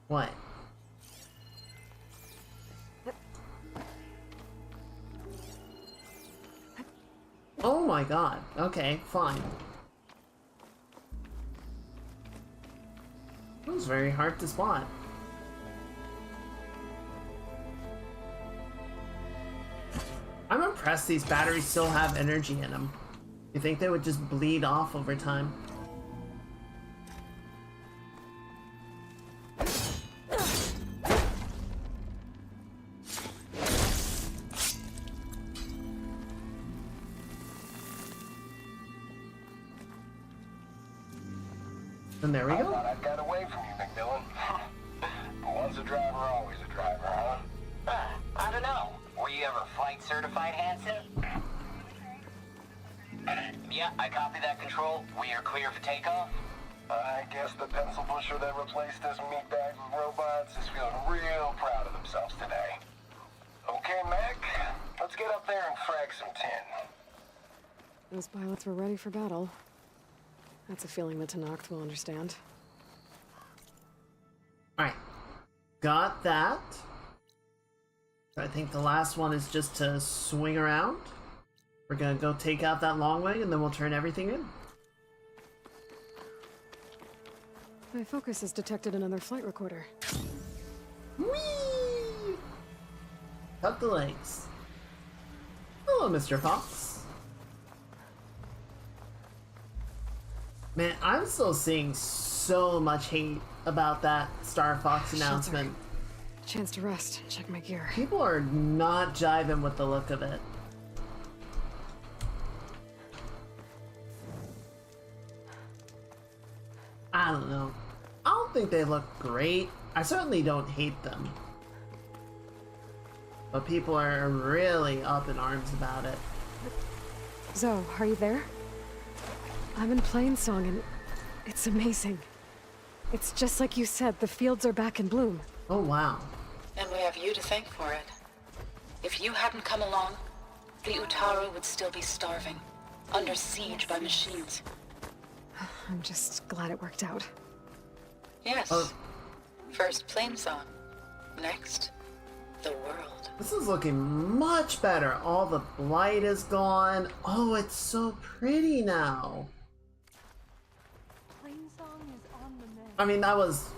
What? Oh my god. Okay, fine. It was very hard to spot. I'm impressed these batteries still have energy in them. You think they would just bleed off over time? And there we I go. thought I'd got away from you, McMillan. But once a driver, always a driver, huh? I don't know. Were you ever flight certified, Hanson? Yeah, I copy that, Control. We are clear for takeoff. I guess the pencil pusher that replaced us meatbags with robots is feeling real proud of themselves today. Okay, Mac, let's get up there and frag some tin. Those pilots were ready for battle. That's a feeling that Tanacht will understand. Alright. Got that. I think the last one is just to swing around. We're gonna go take out that long way and then we'll turn everything in. My focus has detected another flight recorder. Whee! Cut the legs. Hello, Mr. Fox. Man, I'm still seeing so much hate about that Star Fox announcement. Shelter. Chance to rest. Check my gear. People are not jiving with the look of it. I don't know. I don't think they look great. I certainly don't hate them. But people are really up in arms about it. Zoe, are you there? I'm in Plainsong and it's amazing. It's just like you said, the fields are back in bloom. Oh, wow. And we have you to thank for it. If you hadn't come along, the Utaru would still be starving, under siege by machines. I'm just glad it worked out. Yes. First Plainsong. Next, the world. This is looking much better. All the blight is gone. Oh, it's so pretty now. I mean, that was,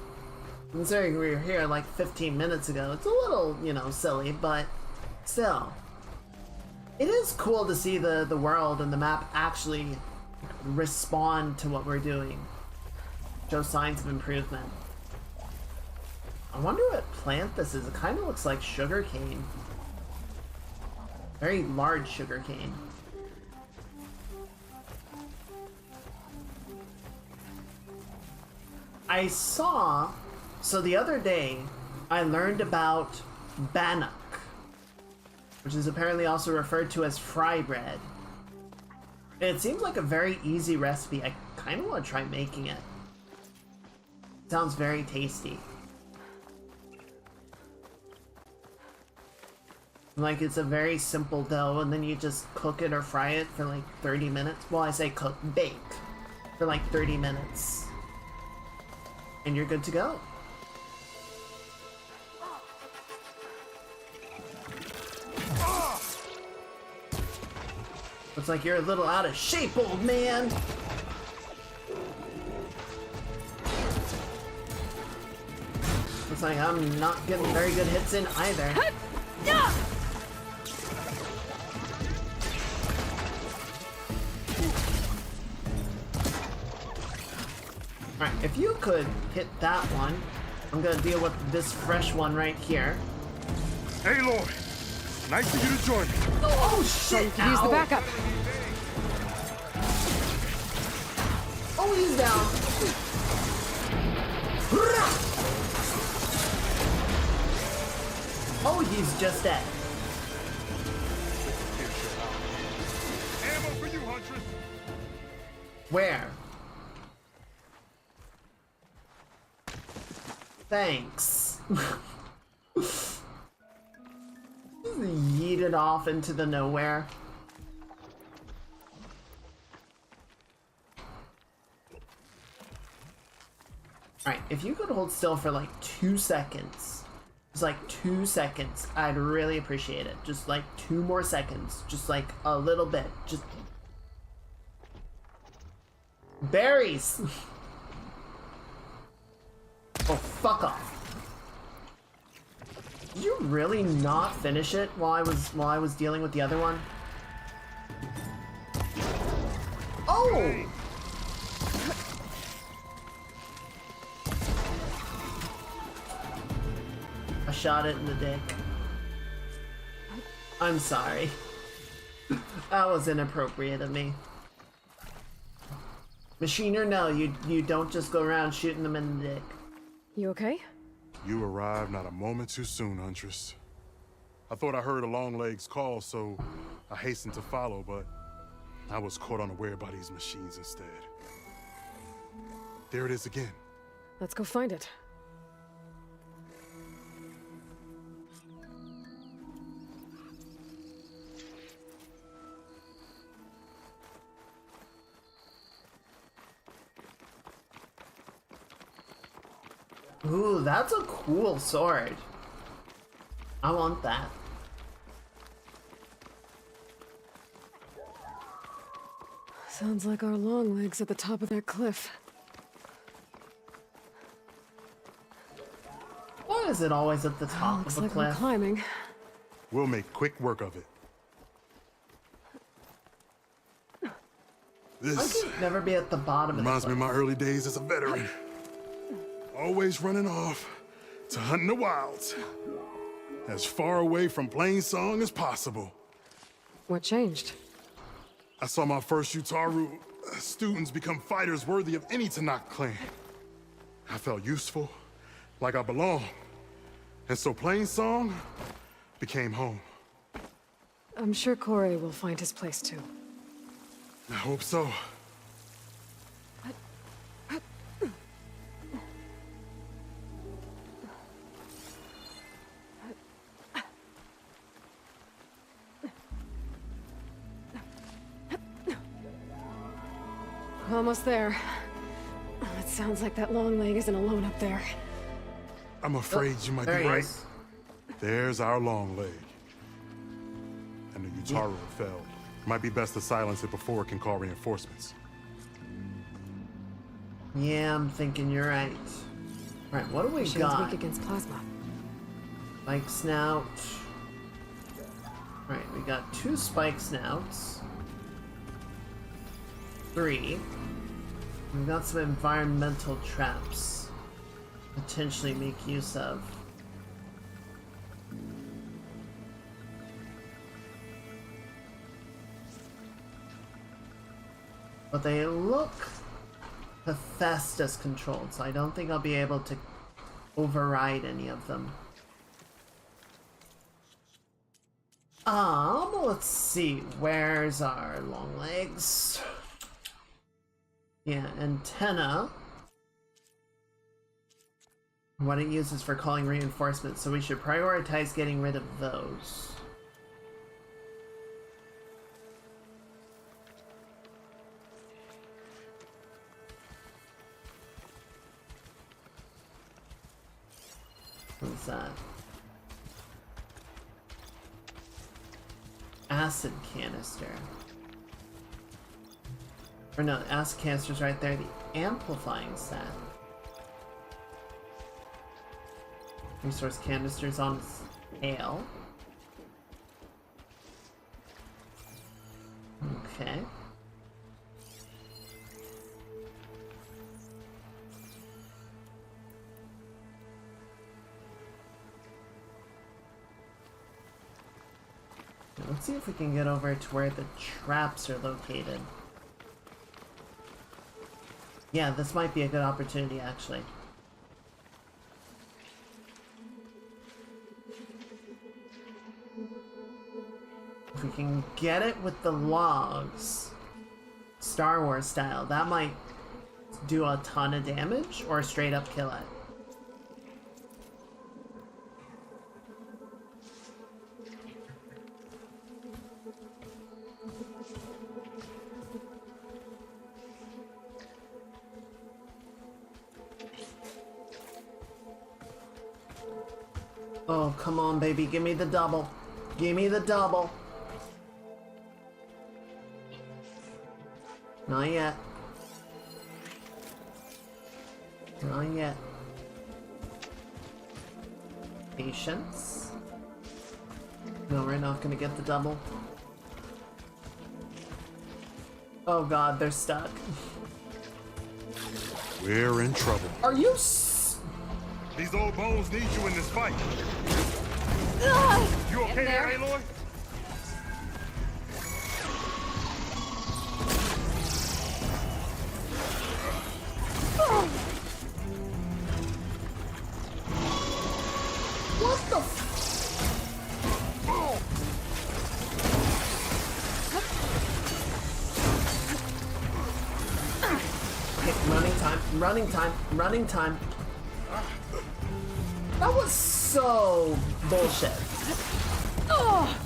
considering we were here like 15 minutes ago, it's a little, you know, silly, but still. It is cool to see the world and the map actually respond to what we're doing. Show signs of improvement. I wonder what plant this is. It kind of looks like sugarcane. Very large sugarcane. I saw, so the other day, I learned about bannock, which is apparently also referred to as fry bread. It seems like a very easy recipe. I kind of want to try making it. Sounds very tasty. Like, it's a very simple dough, and then you just cook it or fry it for like 30 minutes. Well, I say cook, bake for like 30 minutes. And you're good to go. Looks like you're a little out of shape, old man. Looks like I'm not getting very good hits in either. Alright, if you could hit that one, I'm gonna deal with this fresh one right here. Hey, Lord. Nice of you to join me. Oh, shit! Use the backup. Oh, he's down. Oh, he's just dead. Ammo for you, Huntress. Where? Thanks. Just yeet it off into the nowhere. Alright, if you could hold still for like 2 seconds, just like 2 seconds, I'd really appreciate it. Just like 2 more seconds, just like a little bit, just... Berries! Oh, fuck off. Did you really not finish it while I was dealing with the other one? Oh! I shot it in the dick. I'm sorry. That was inappropriate of me. Machiner, no, you don't just go around shooting them in the dick. You okay? You arrived not a moment too soon, Huntress. I thought I heard a Longlegs call, so I hastened to follow, but I was caught unaware by these machines instead. There it is again. Let's go find it. Ooh, that's a cool sword. I want that. Sounds like our long legs at the top of that cliff. Why is it always at the top Looks of the like cliff? we're climbing. We'll make quick work of it. I This could never be at the bottom of the reminds me cliff. of my early days as a veteran. Always running off to hunt in the wilds. As far away from Plainsong as possible. What changed? I saw my first Utaru students become fighters worthy of any Tanakh clan. I felt useful, like I belonged. And so Plain Song became home. I'm sure Corey will find his place too. I hope so. Almost there. It sounds like that long leg isn't alone up there. I'm afraid you might be right. There's our long leg. And the Utaro fell. Might be best to silence it before it can call reinforcements. Yeah, I'm thinking you're right. Right, what do we Shield's got? weak against plasma. Spike snout. Right, we got 2 spike snouts. 3. We've got some environmental traps. Potentially make use of. But they look Hephaestus controlled, so I don't think I'll be able to override any of them. Let's see, where's our long legs? Yeah, antenna. What it uses for calling reinforcements, so we should prioritize getting rid of those. What's that? Acid canister. Or no, acid canister's right there. The amplifying set. Resource canisters on scale. Okay. Let's see if we can get over to where the traps are located. Yeah, this might be a good opportunity, actually. If we can get it with the logs, Star Wars style, that might do a ton of damage or straight up kill it. Oh, come on, baby. Give me the double. Give me the double. Not yet. Not yet. Patience. No, we're not gonna get the double. Oh god, they're stuck. We're in trouble. Are you These old bones need you in this fight. You okay there, Aloy? What the Okay, running time, running time, running time. That was so bullshit. Oh.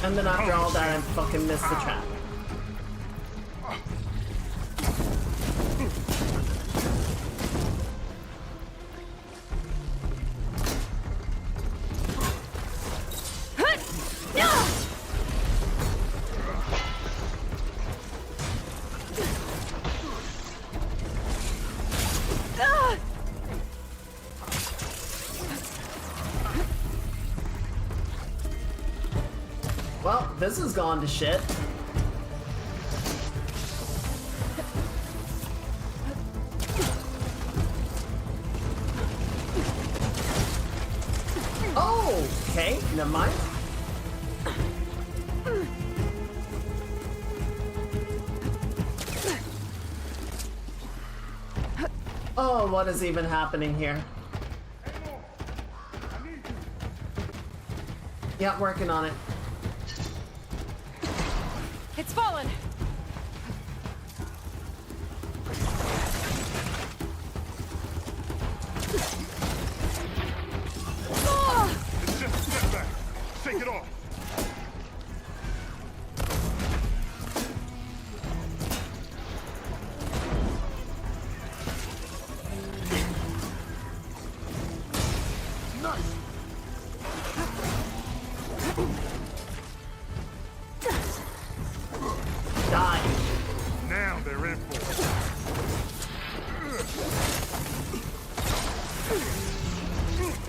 And then after all that, I fucking missed the trap. Well, this has gone to shit. Oh! Okay, never mind. Oh, what is even happening here? Yeah, working on it. It's fallen! It's just a step back. Shake it off. Nice. Die. Now they're in for it.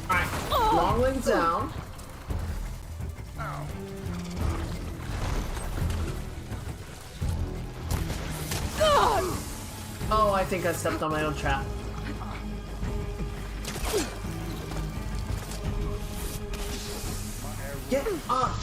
Alright, long one's down. Oh, I think I stepped on my own trap. Get up!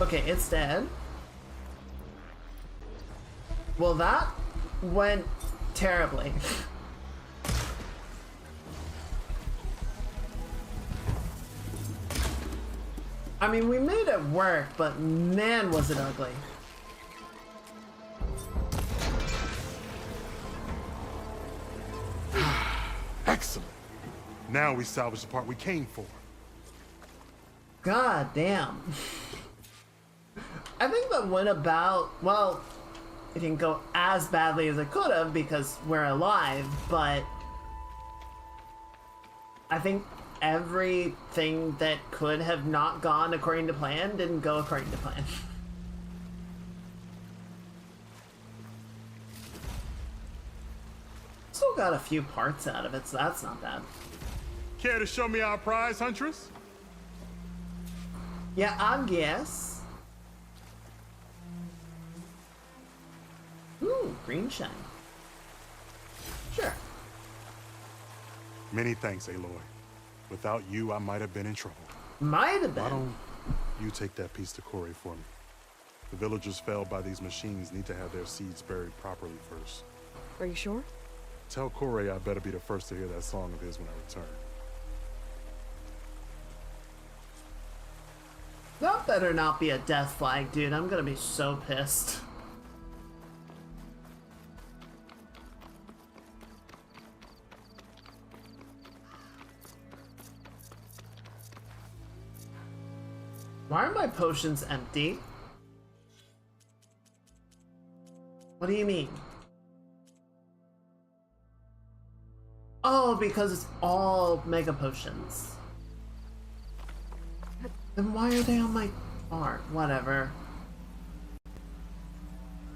Okay, it's dead. Well, that went terribly. I mean, we made it work, but man, was it ugly. Excellent. Now we salvage the part we came for. God damn. I think that went about, well, it didn't go as badly as it could have because we're alive, but I think everything that could have not gone according to plan didn't go according to plan. Still got a few parts out of it, so that's not bad. Care to show me our prize, Huntress? Yeah, I guess. Ooh, green shine. Sure. Many thanks, Aloy. Without you, I might have been in trouble. Might have been. Why don't you take that piece to Corey for me? The villagers felled by these machines need to have their seeds buried properly first. Are you sure? Tell Corey I better be the first to hear that song of his when I return. That better not be a death flag, dude. I'm gonna be so pissed. Why are my potions empty? What do you mean? Oh, because it's all mega potions. Then why are they on my bar? Whatever.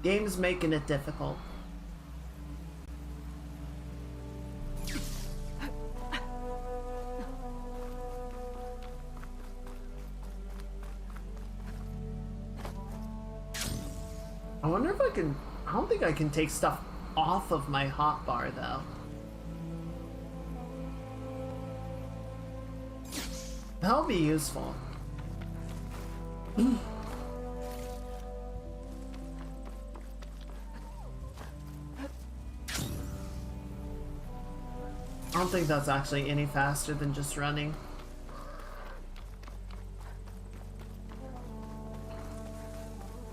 Game's making it difficult. I wonder if I can... I don't think I can take stuff off of my hotbar, though. That'll be useful. I don't think that's actually any faster than just running.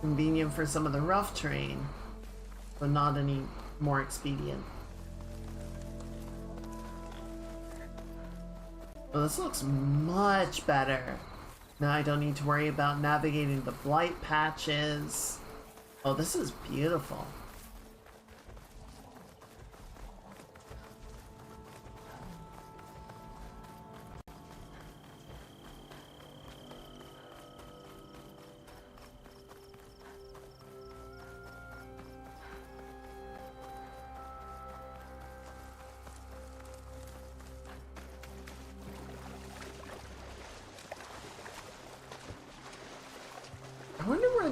Convenient for some of the rough terrain, but not any more expedient. Well, this looks much better. Now I don't need to worry about navigating the blight patches. Oh, this is beautiful.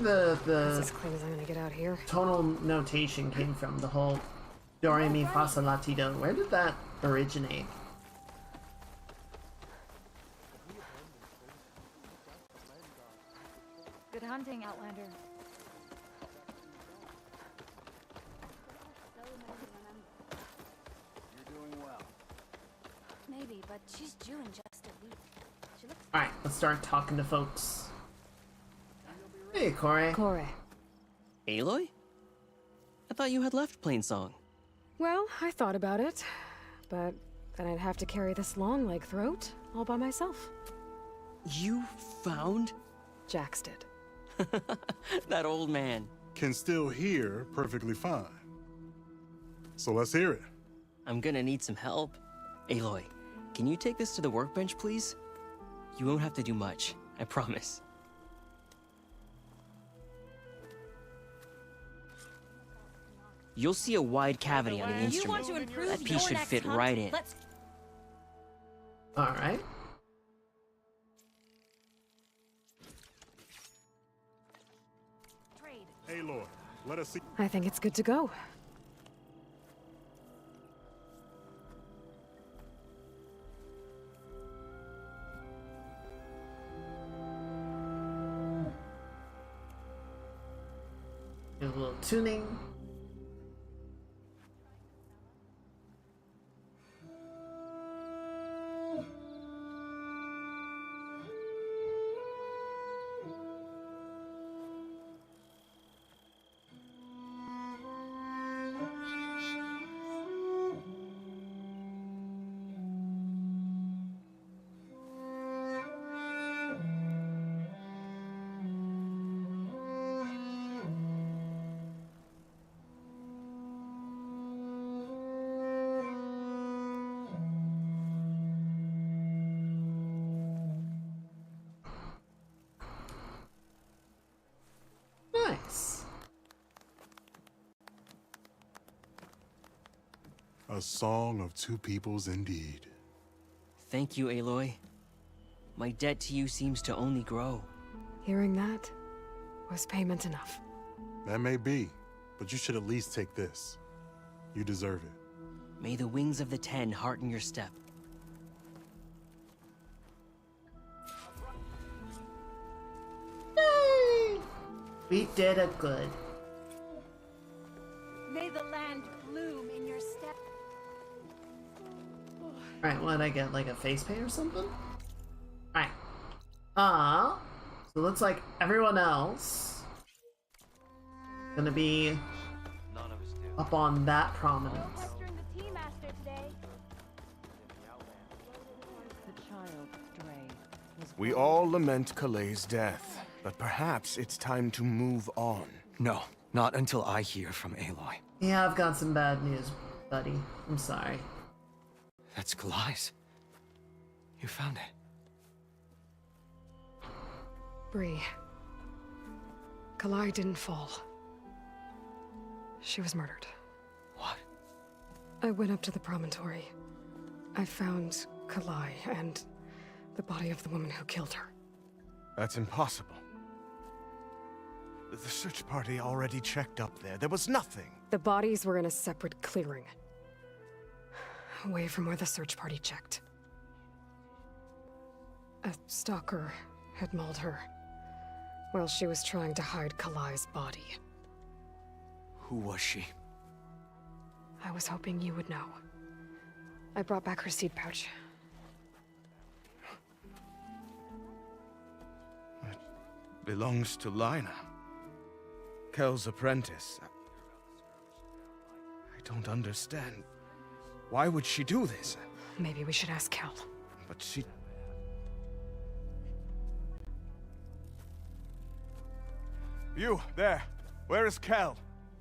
That's the as clean as I'm gonna get out here. tonal notation came from, the whole do re mi fa sol la ti do. Where did that originate? Good hunting, Outlander. You're doing well. Maybe, but she's due in just a week. She looks. Alright, let's start talking to folks. Hey, Corey. Corey. Aloy? I thought you had left Plainsong. Well, I thought about it, but then I'd have to carry this long leg throat all by myself. You found? Jax did. That old man. Can still hear perfectly fine. So let's hear it. I'm gonna need some help. Aloy, can you take this to the workbench, please? You won't have to do much, I promise. You'll see a wide cavity on the instrument. That piece should fit right in. Alright. Aloy, let us see. I think it's good to go. Do a little tuning. Nice. A song of two peoples indeed. Thank you, Aloy. My debt to you seems to only grow. Hearing that was payment enough. That may be, but you should at least take this. You deserve it. May the wings of the Ten hearten your step. Yay! We did it good. May the land bloom in your step. Alright, what did I get? Like a face paint or something? Alright. So it looks like everyone else gonna be up on that prominence. Pestering the tea master today. The child, Dre, was We all lament Kaleigh's death, but perhaps it's time to move on. No, not until I hear from Aloy. Yeah, I've got some bad news, buddy. I'm sorry. That's Kaleigh's. You found it. Bree. Kalai didn't fall. She was murdered. What? I went up to the promontory. I found Kalai and the body of the woman who killed her. That's impossible. The search party already checked up there. There was nothing. The bodies were in a separate clearing. Away from where the search party checked. A stalker had mauled her while she was trying to hide Kalai's body. Who was she? I was hoping you would know. I brought back her seed pouch. It belongs to Lina. Kel's apprentice. I don't understand. Why would she do this? Maybe we should ask Kel. But she... You, there. Where is Kel?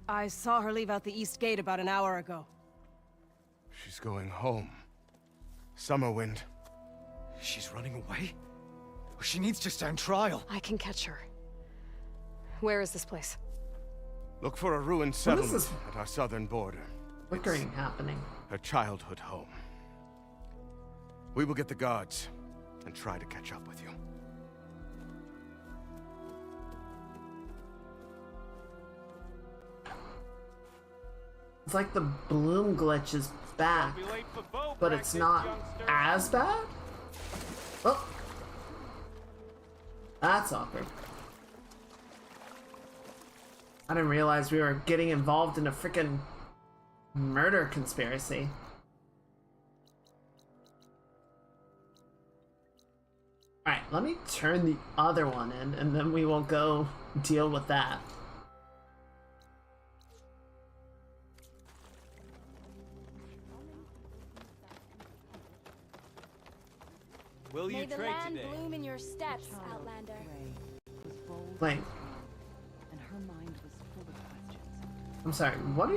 I saw her leave out the east gate about an hour ago. She's going home. Summerwind. She's running away? She needs to stand trial. I can catch her. Where is this place? Look for a ruined settlement at our southern border. Flickering happening. Her childhood home. We will get the guards and try to catch up with you. It's like the bloom glitch is back, but it's not as bad? Oh. That's awkward. I didn't realize we were getting involved in a freaking murder conspiracy. Alright, let me turn the other one in, and then we will go deal with that. Will you May the trade land today? bloom in your steps, Outlander. Wait. And her mind was full of questions. I'm sorry, what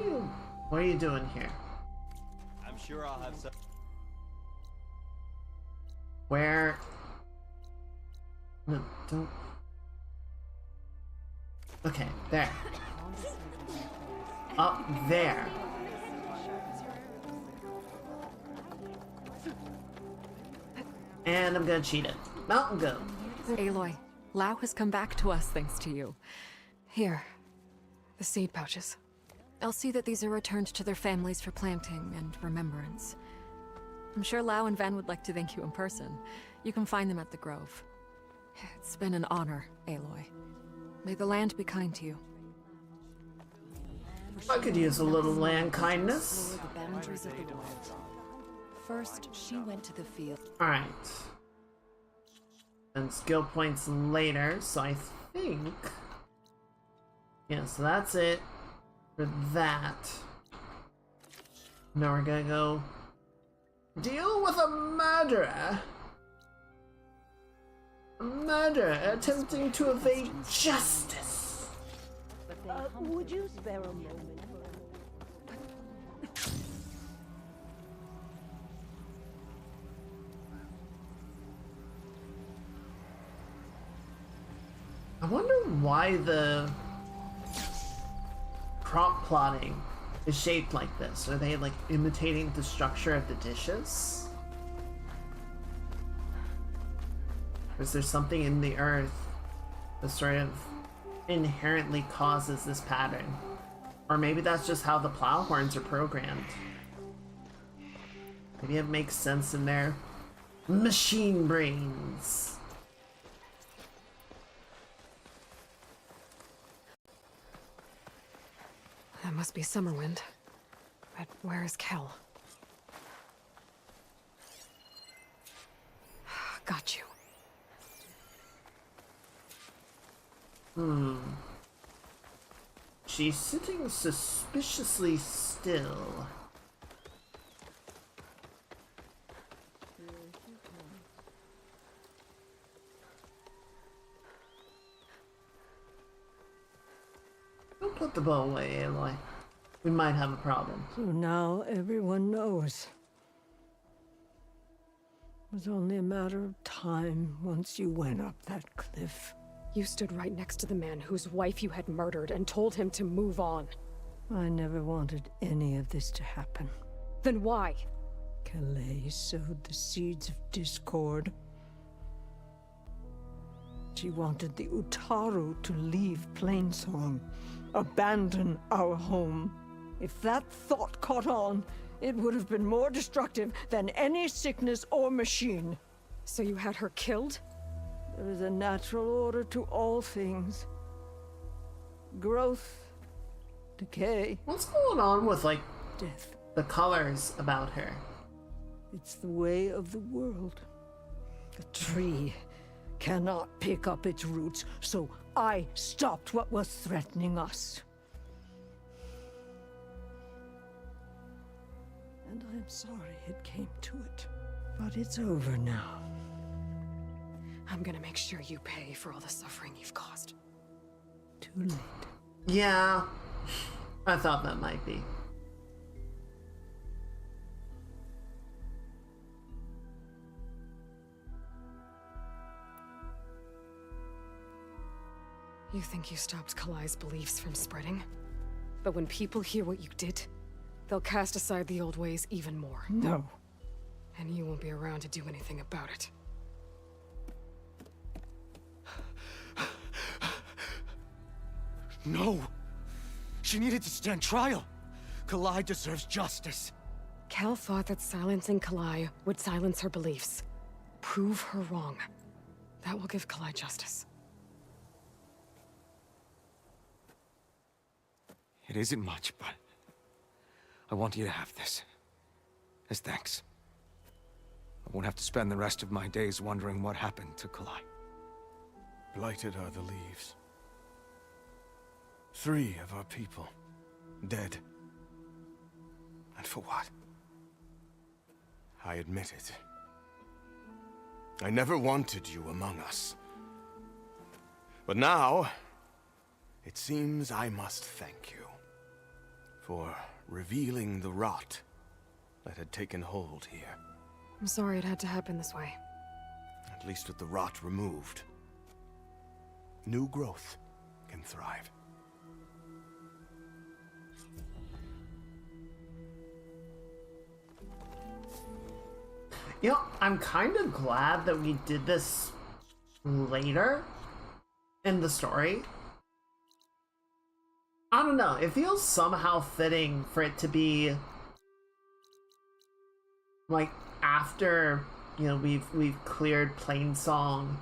are you doing here? I'm sure I'll have some. Where? No, don't. Okay, there. Up there. And I'm gonna cheat it. Mountain go. Aloy, Lao has come back to us thanks to you. Here. The seed pouches. I'll see that these are returned to their families for planting and remembrance. I'm sure Lao and Van would like to thank you in person. You can find them at the Grove. It's been an honor, Aloy. May the land be kind to you. I could use a little land kindness. The boundaries of the world. First, she went to the field. Alright. And skill points later, so I think... Yeah, so that's it for that. Now we're gonna go deal with a murderer. A murderer attempting to evade justice. Would you spare a moment? I wonder why the crop plotting is shaped like this. Are they like imitating the structure of the dishes? Or is there something in the earth that sort of inherently causes this pattern? Or maybe that's just how the plow horns are programmed. Maybe it makes sense in their machine brains. That must be Summerwind. But where is Kel? Got you. She's sitting suspiciously still. Don't put the bow away, Aloy. We might have a problem. So now everyone knows. It was only a matter of time once you went up that cliff. You stood right next to the man whose wife you had murdered and told him to move on. I never wanted any of this to happen. Then why? Calais sowed the seeds of discord. She wanted the Utaru to leave Plainsong, abandon our home. If that thought caught on, it would have been more destructive than any sickness or machine. So you had her killed? There is a natural order to all things. Growth, decay. What's going on with, like, death? The colors about her? It's the way of the world. The tree cannot pick up its roots, so I stopped what was threatening us. And I'm sorry it came to it. But it's over now. I'm gonna make sure you pay for all the suffering you've caused. Too late. Yeah, I thought that might be. You think you stopped Kalai's beliefs from spreading? But when people hear what you did, they'll cast aside the old ways even more. No. And you won't be around to do anything about it. No! She needed to stand trial! Kalai deserves justice. Kel thought that silencing Kalai would silence her beliefs. Prove her wrong. That will give Kalai justice. It isn't much, but I want you to have this. As thanks. I won't have to spend the rest of my days wondering what happened to Kalai. Blighted are the leaves. 3 of our people, dead. And for what? I admit it. I never wanted you among us. But now, it seems I must thank you for revealing the rot that had taken hold here. I'm sorry it had to happen this way. At least with the rot removed, new growth can thrive. You know, I'm kind of glad that we did this later in the story. I don't know, it feels somehow fitting for it to be like after, you know, we've cleared Plainsong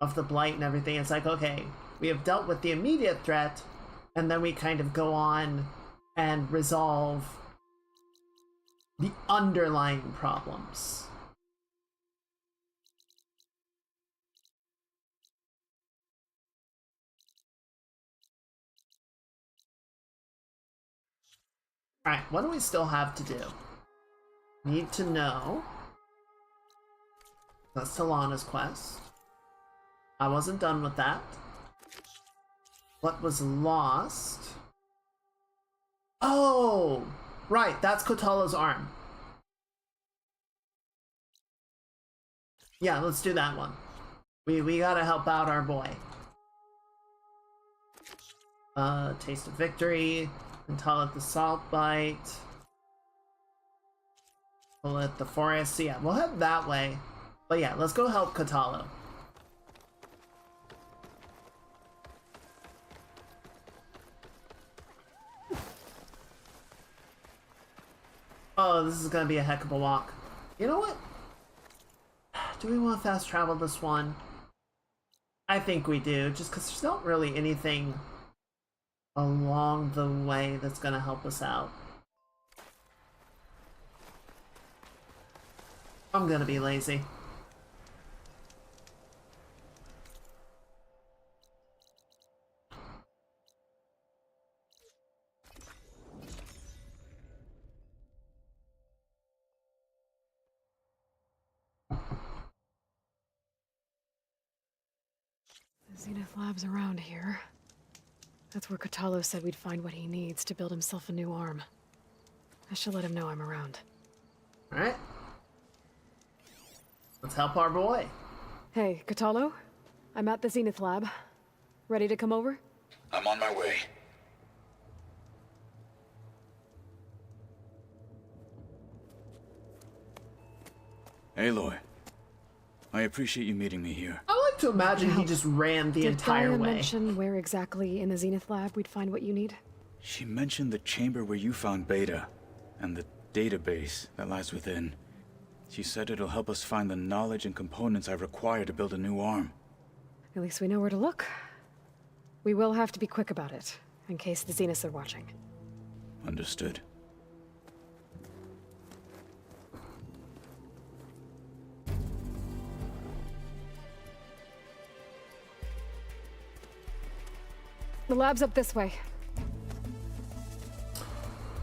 of the blight and everything. It's like, okay, we have dealt with the immediate threat, and then we kind of go on and resolve the underlying problems. Alright, what do we still have to do? Need to know. That's Talana's quest. I wasn't done with that. What was lost? Oh! Right, that's Kotalo's arm. Yeah, let's do that one. We gotta help out our boy. Taste of Victory. Until the Salt Bite. We'll hit the forest. So yeah, we'll head that way. But yeah, let's go help Kotalo. Oh, this is gonna be a heck of a walk. You know what? Do we want to fast travel this one? I think we do, just because there's not really anything along the way that's gonna help us out. I'm gonna be lazy. The Zenith Lab's around here. That's where Kotalo said we'd find what he needs to build himself a new arm. I should let him know I'm around. Alright. Let's help our boy. Hey, Kotalo? I'm at the Zenith Lab. Ready to come over? I'm on my way. Aloy, I appreciate you meeting me here. I like to imagine he just ran the entire Did Gaia way. mention where exactly in the Zenith Lab we'd find what you need? She mentioned the chamber where you found Beta, and the database that lies within. She said it'll help us find the knowledge and components I require to build a new arm. At least we know where to look. We will have to be quick about it, in case the Zeniths are watching. Understood. The lab's up this way.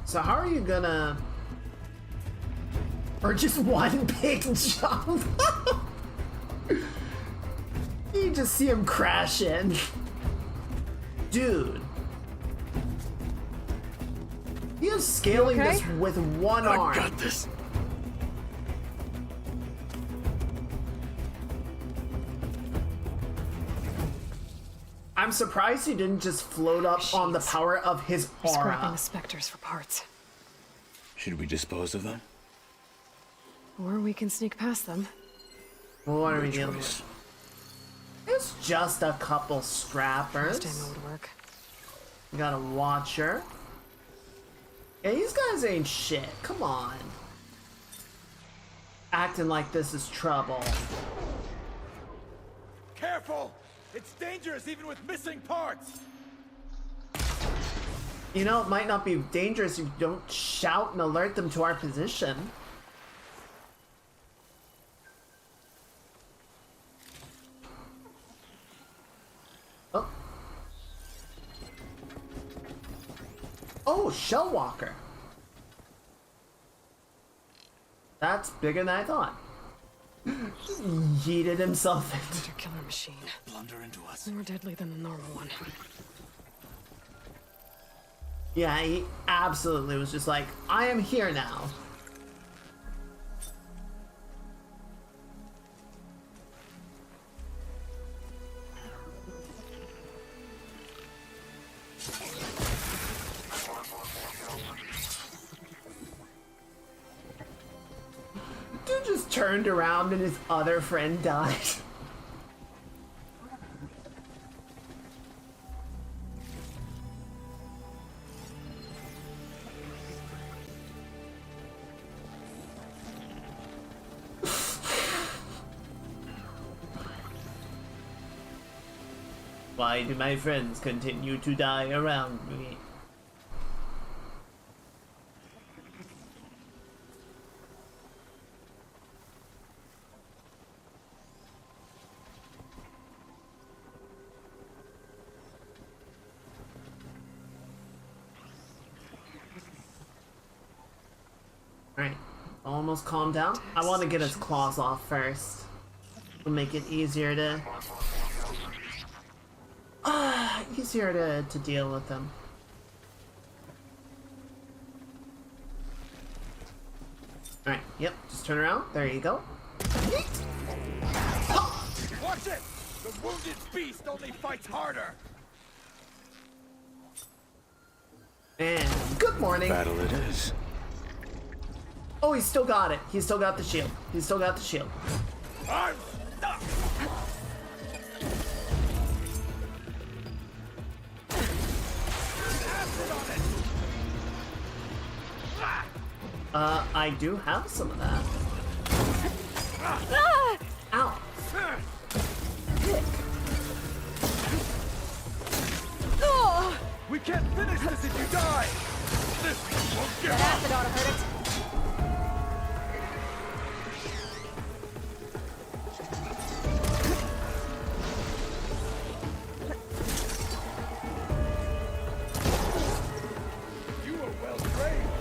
So how are you gonna... Or just one big jump? You just see him crash in. Dude. He is scaling okay? this with one arm. I got this. I'm surprised he didn't just float up on the power of his Scrapping aura. the specters for parts. Should we dispose of them? Or we can sneak past them. What are we Your dealing choice. with? It's just a couple scrappers. First ammo would work. We got a watcher. Yeah, these guys ain't shit. Come on. Acting like this is trouble. Careful! It's dangerous even with missing parts! You know, it might not be dangerous if you don't shout and alert them to our position. Oh. Oh, Shell Walker. That's bigger than I thought. Just yeeted himself into killer machine. Blunder into us. More deadly than the normal one. Yeah, he absolutely was just like, I am here now. Dude just turned around and his other friend died. Why do my friends continue to die around me? Alright, almost calm down. I want to get his claws off first. It'll make it easier to... easier to deal with them. Alright, yep, just turn around. There you go. Watch it! The wounded beast only fights harder! And good morning. Battle it is. Oh, he's still got it. He's still got the shield. He's still got the shield. I'm stuck! I do have some of that. Ow. We can't finish this if you die! This won't give up! Acid ought to hurt it. You are well trained!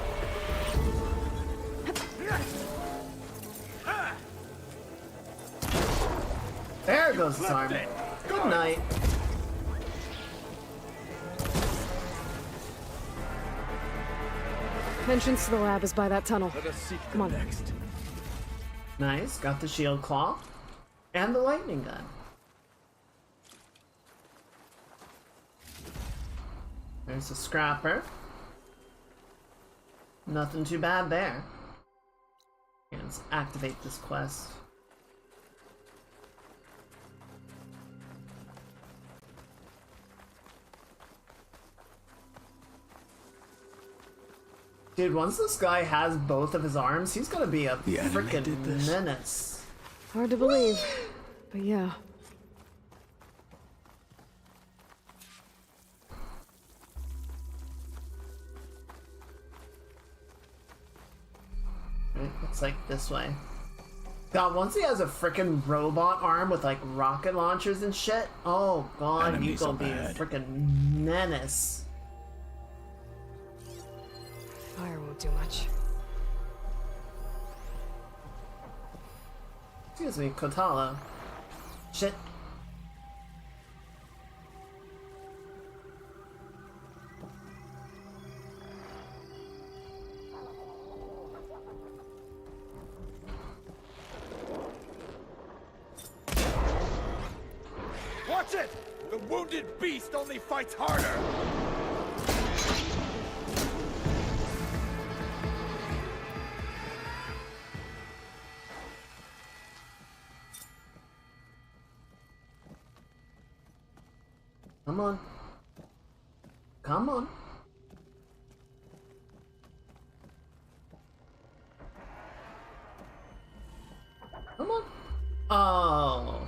There goes his arm. Good night. Entrance to the lab is by that tunnel. Let us seek Come on. next. Nice. Got the shield claw. And the lightning gun. There's a scrapper. Nothing too bad there. Okay, let's activate this quest. Dude, once this guy has both of his arms, he's gonna be a freaking menace. Hard to believe, but yeah. Looks like this way. God, once he has a freaking robot arm with like rocket launchers and shit, oh god, Enemies he's gonna be a ahead. freaking menace. Fire won't do much. Excuse me, Kotala. Shit. Watch it! The wounded beast only fights harder! Come on. Come on. Oh.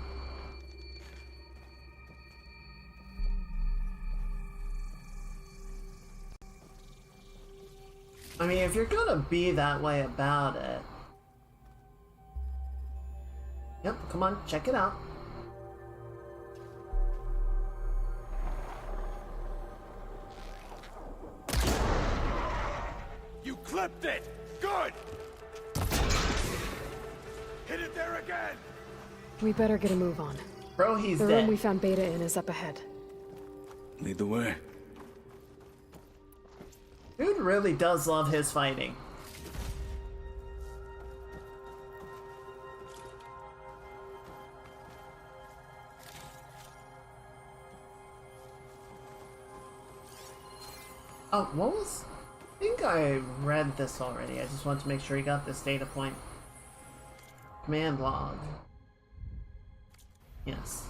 I mean, if you're gonna be that way about it. Yep, come on, check it out. You clipped it! Good! Hit it there again! We better get a move on. Bro, he's the dead. room we found Beta in is up ahead. Lead the way. Dude really does love his fighting. Oh, what was... I think I read this already. I just want to make sure he got this data point. Command log. Yes.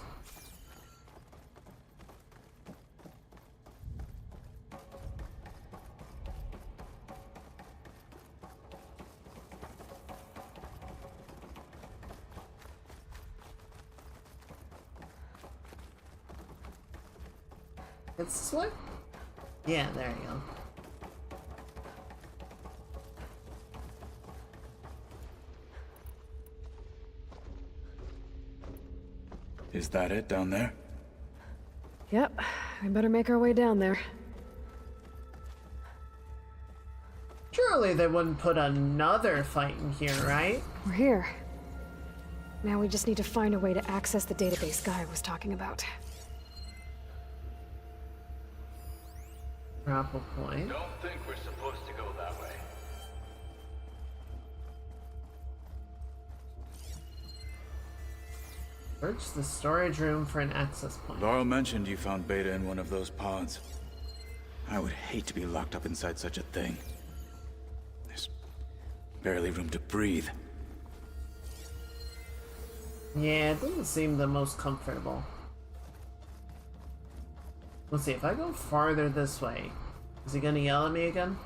It's this way? Yeah, there you go. Is that it down there? Yep, we better make our way down there. Surely they wouldn't put another fight in here, right? We're here. Now we just need to find a way to access the database Guy was talking about. Grapple point. Don't think we're supposed to go that way. Search the storage room for an access point. Laurel mentioned you found Beta in one of those pods. I would hate to be locked up inside such a thing. There's barely room to breathe. Yeah, it doesn't seem the most comfortable. Let's see, if I go farther this way, is he gonna yell at me again?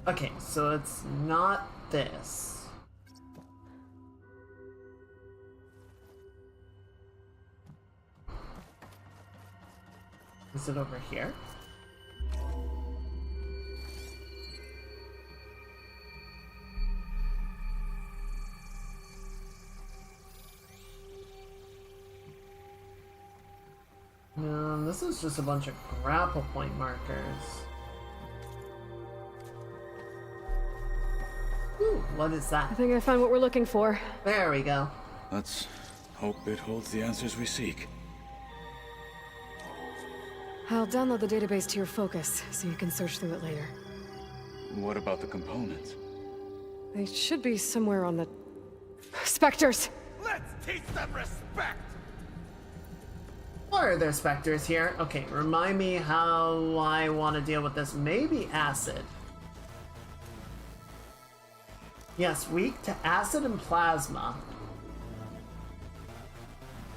Okay, so it's not this. Is it over here? No, this is just a bunch of grapple point markers. Ooh, what is that? I think I found what we're looking for. There we go. Let's hope it holds the answers we seek. I'll download the database to your Focus, so you can search through it later. What about the components? They should be somewhere on the... Spectres! Let's teach them respect! Why are there specters here? Okay, remind me how I want to deal with this. Maybe acid. Yes, weak to acid and plasma.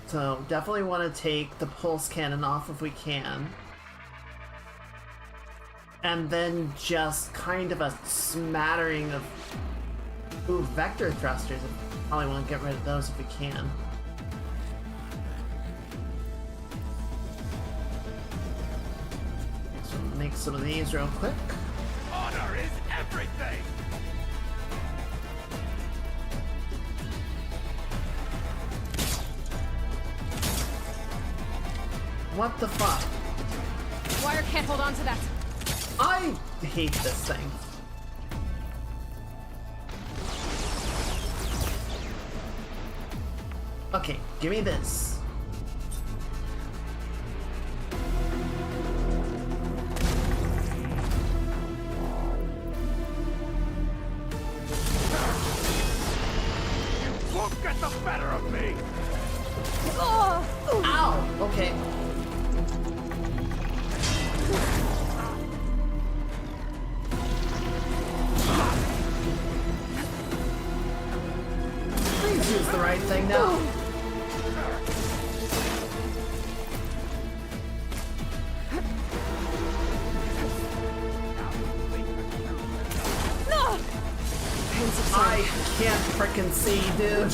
So definitely want to take the pulse cannon off if we can. And then just kind of a smattering of... Ooh, vector thrusters. Probably want to get rid of those if we can. So make some of these real quick. Honor is everything! What the fuck? Wire can't hold on to that. I hate this thing. Okay, give me this. You won't get the better of me! Oh! Ow! Okay. Please use the right thing now. I can't frickin' see, dude.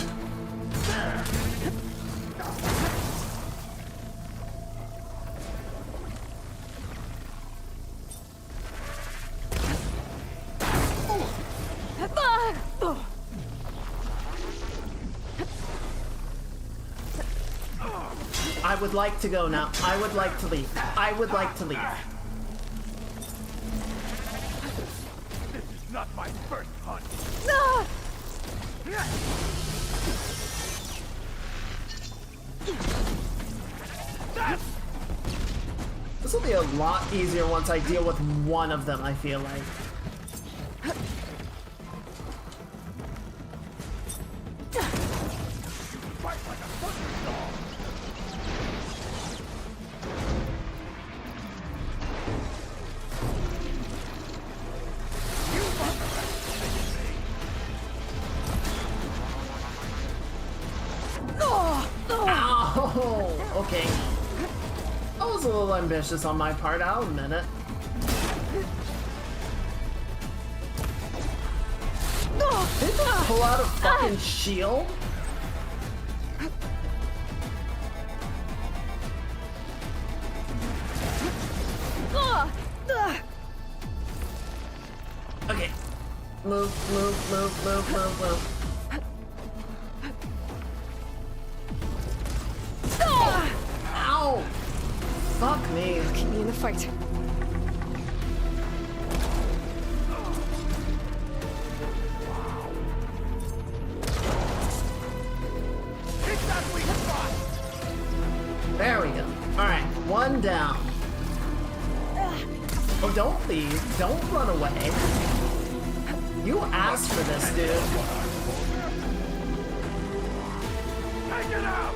I would like to go now. I would like to leave. I would like to leave. This is not my first hunt. This will be a lot easier once I deal with one of them, I feel like. Oh, okay. That was a little ambitious on my part, I'll admit it. Did they just pull out a fucking shield? Okay. Move, move, move, move, move, move. Ow! Fuck me. Keep me in the fight. There we go. Alright, one down. Oh, don't leave. Don't run away. You asked for this, dude. Take it out!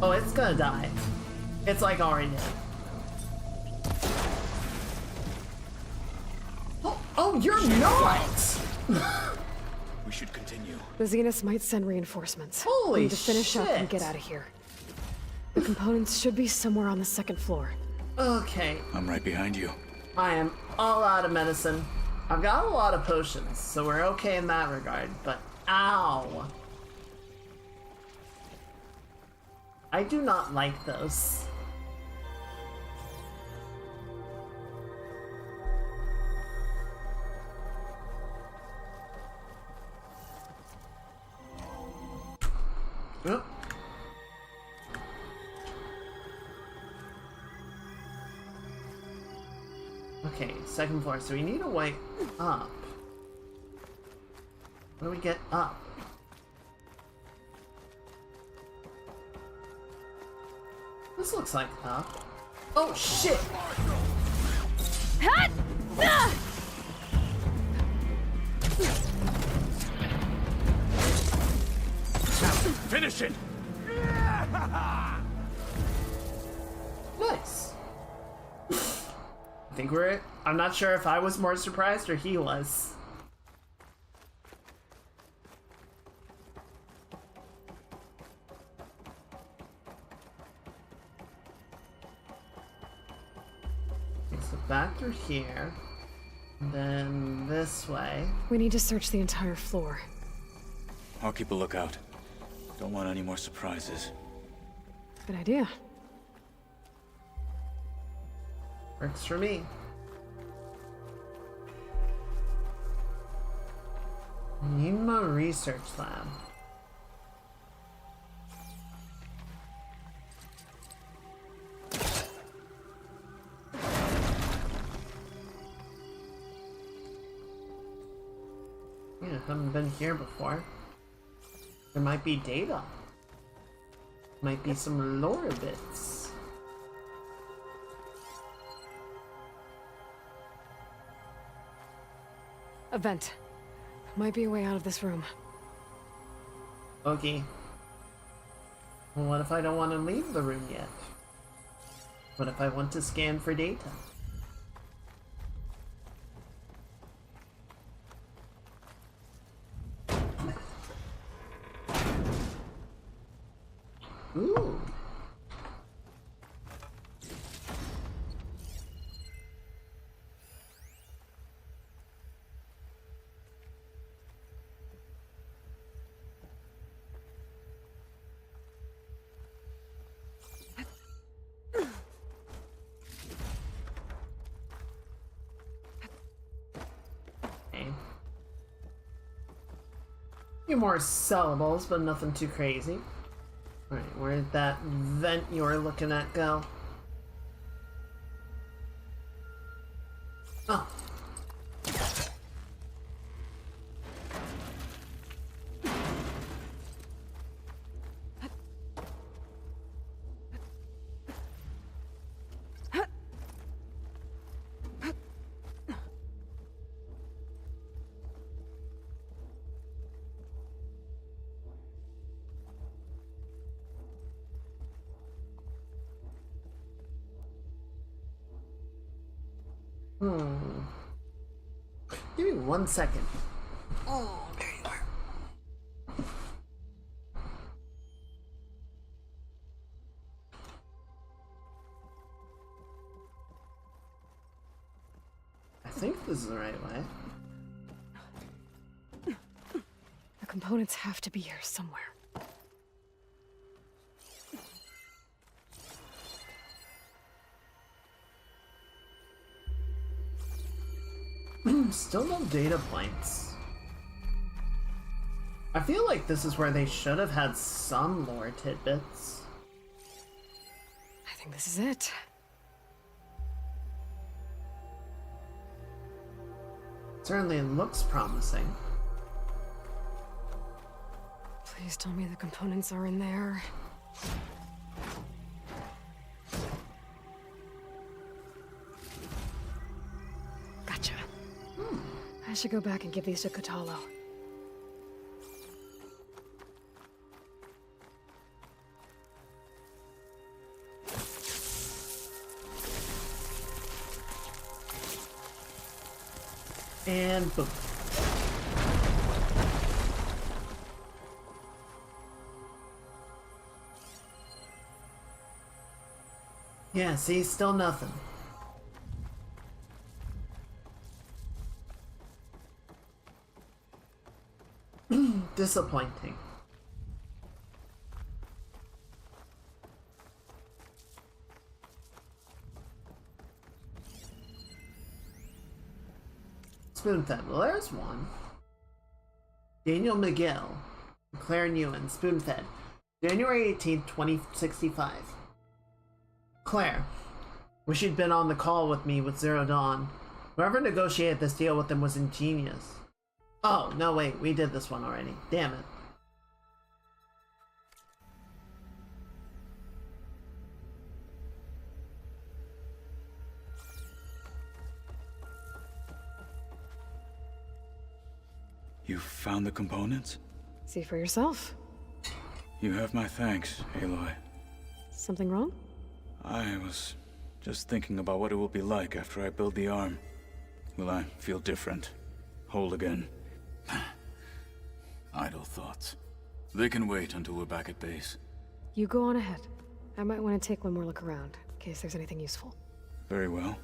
Oh, it's gonna die. It's like already dead. Oh, you're not! We should continue. The Zeniths might send reinforcements. Holy we need to finish up and shit. get out of here. The components should be somewhere on the second floor. Okay. I'm right behind you. I am all out of medicine. I've got a lot of potions, so we're okay in that regard, but ow! I do not like those. Oop. Okay, second floor, so we need a way up. Where do we get up? This looks like up. Oh shit! Finish it! Nice. I think I'm not sure if I was more surprised or he was. So back through here, and then this way. We need to search the entire floor. I'll keep a lookout. Don't want any more surprises. Good idea. Works for me. Need my research lab. Yeah, haven't been here before. There might be data. Might be some lore bits. A vent. Might be a way out of this room. Okay. Well, what if I don't want to leave the room yet? What if I want to scan for data? Ooh. Few more syllables, but nothing too crazy. Alright, where did that vent you were looking at go? Oh. Give me 1 second. Oh, there you are. I think this is the right way. The components have to be here somewhere. Still no data points. I feel like this is where they should have had some lore tidbits. I think this is it. Certainly looks promising. Please tell me the components are in there. Gotcha. I should go back and give these to Kotalo. And boom. Yeah, see, still nothing. Disappointing. Spoonfed. Well, there's one. Daniel McGill, Claire Newen, Spoonfed, January 18th, 2065. Claire, wish you'd been on the call with me with Zero Dawn. Whoever negotiated this deal with them was ingenious. Oh, no wait, we did this one already. Damn it. You found the components? See for yourself. You have my thanks, Aloy. Something wrong? I was just thinking about what it will be like after I build the arm. Will I feel different? Whole again? Idle thoughts. They can wait until we're back at base. You go on ahead. I might want to take one more look around, in case there's anything useful. Very well.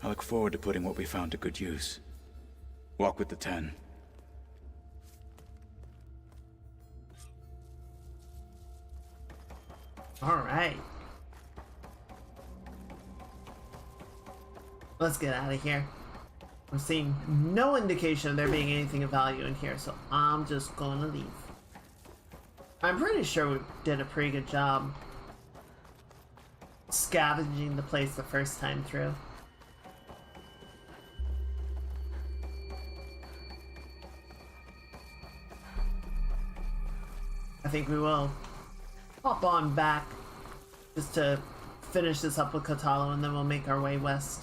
I look forward to putting what we found to good use. Walk with the 10. Alright. Let's get out of here. I'm seeing no indication of there being anything of value in here, so I'm just gonna leave. I'm pretty sure we did a pretty good job scavenging the place the first time through. I think we will hop on back just to finish this up with Kotalo, and then we'll make our way west.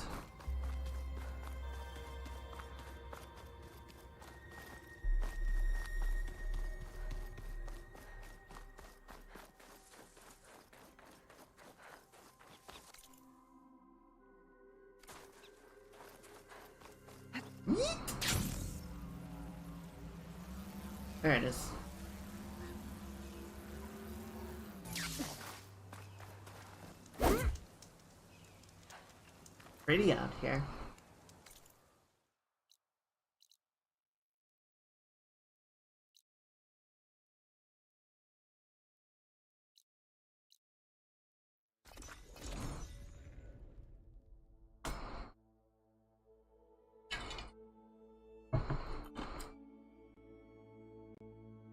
There it is. pretty out here.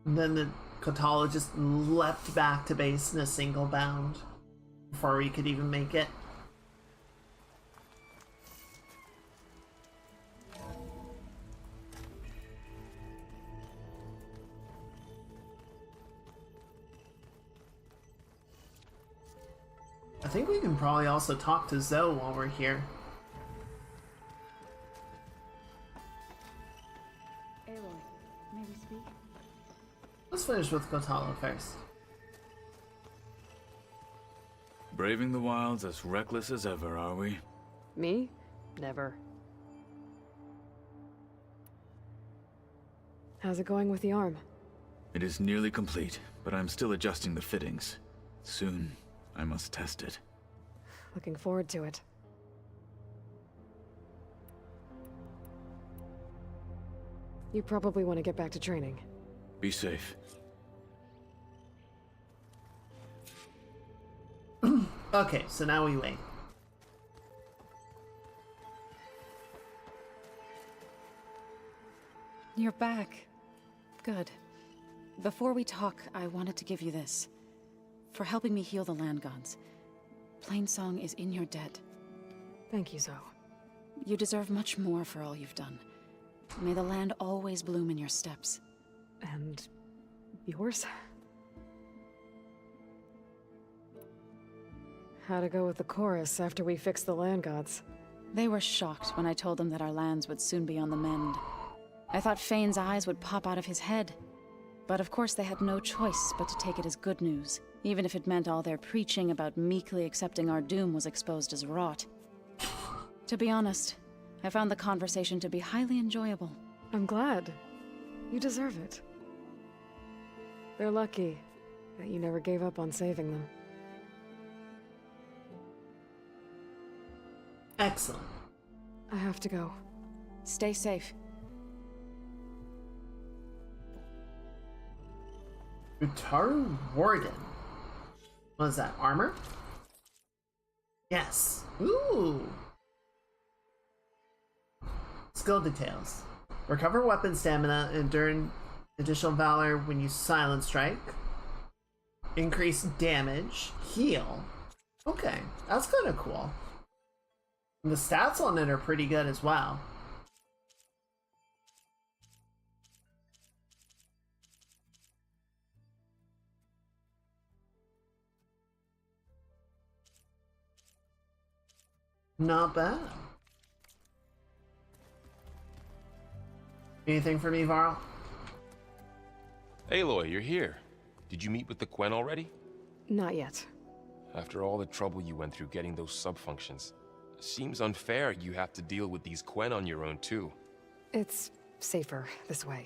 And then the Kotala just leapt back to base in a single bound before we could even make it. I think we can probably also talk to Zoe while we're here. Aloy, may we speak? Let's finish with Kotala first. Braving the wilds as reckless as ever, are we? Me? Never. How's it going with the arm? It is nearly complete, but I'm still adjusting the fittings. Soon, I must test it. Looking forward to it. You probably want to get back to training. Be safe. Okay, so now we wait. You're back. Good. Before we talk, I wanted to give you this. For helping me heal the land gods. Plainsong is in your debt. Thank you, Zoe. You deserve much more for all you've done. May the land always bloom in your steps. And yours? How'd it go with the chorus after we fixed the land gods? They were shocked when I told them that our lands would soon be on the mend. I thought Fane's eyes would pop out of his head. But of course they had no choice but to take it as good news, even if it meant all their preaching about meekly accepting our doom was exposed as rot. To be honest, I found the conversation to be highly enjoyable. I'm glad. You deserve it. They're lucky that you never gave up on saving them. Excellent. I have to go. Stay safe. Utaru Warden. What is that? Armor? Yes. Ooh. Skill details. Recover weapon stamina and during additional valor when you silent strike. Increase damage. Heal. Okay, that's kind of cool. And the stats on it are pretty good as well. Not bad. Anything for me, Varl? Aloy, you're here. Did you meet with the Quen already? Not yet. After all the trouble you went through getting those sub-functions, seems unfair you have to deal with these Quen on your own too. It's safer this way.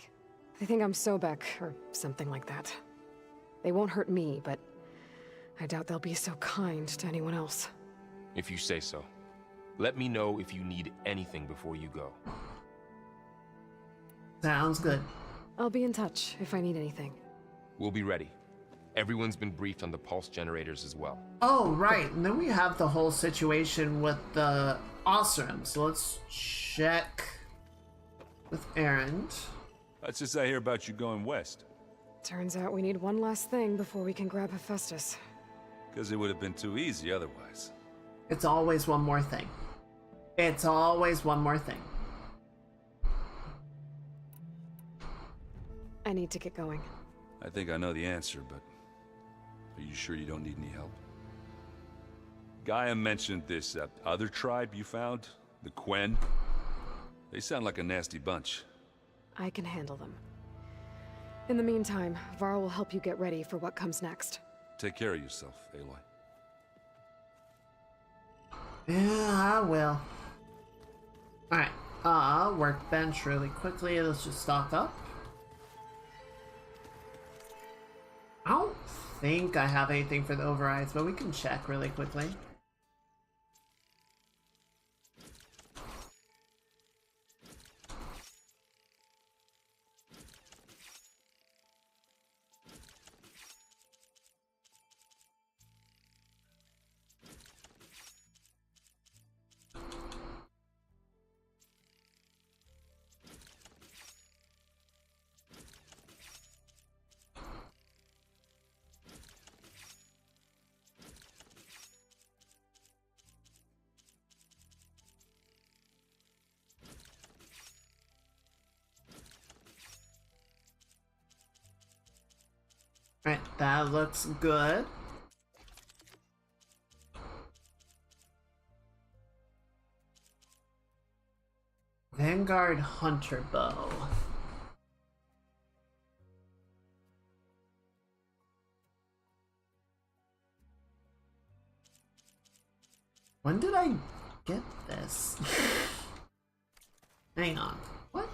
They think I'm Sobek, or something like that. They won't hurt me, but I doubt they'll be so kind to anyone else. If you say so. Let me know if you need anything before you go. Sounds good. I'll be in touch if I need anything. We'll be ready. Everyone's been briefed on the pulse generators as well. Oh, right. And then we have the whole situation with the Osram. So let's check with Erend. That's just I hear about you going west. Turns out we need one last thing before we can grab Hephaestus. Because it would have been too easy otherwise. It's always one more thing. It's always one more thing. I need to get going. I think I know the answer, but are you sure you don't need any help? Gaia mentioned this other tribe you found, the Quen. They sound like a nasty bunch. I can handle them. In the meantime, Varl will help you get ready for what comes next. Take care of yourself, Aloy. Yeah, I will. Alright, workbench really quickly. Let's just stock up. I don't think I have anything for the overrides, but we can check really quickly. Right, that looks good. Vanguard Hunter Bow. When did I get this? Hang on. What?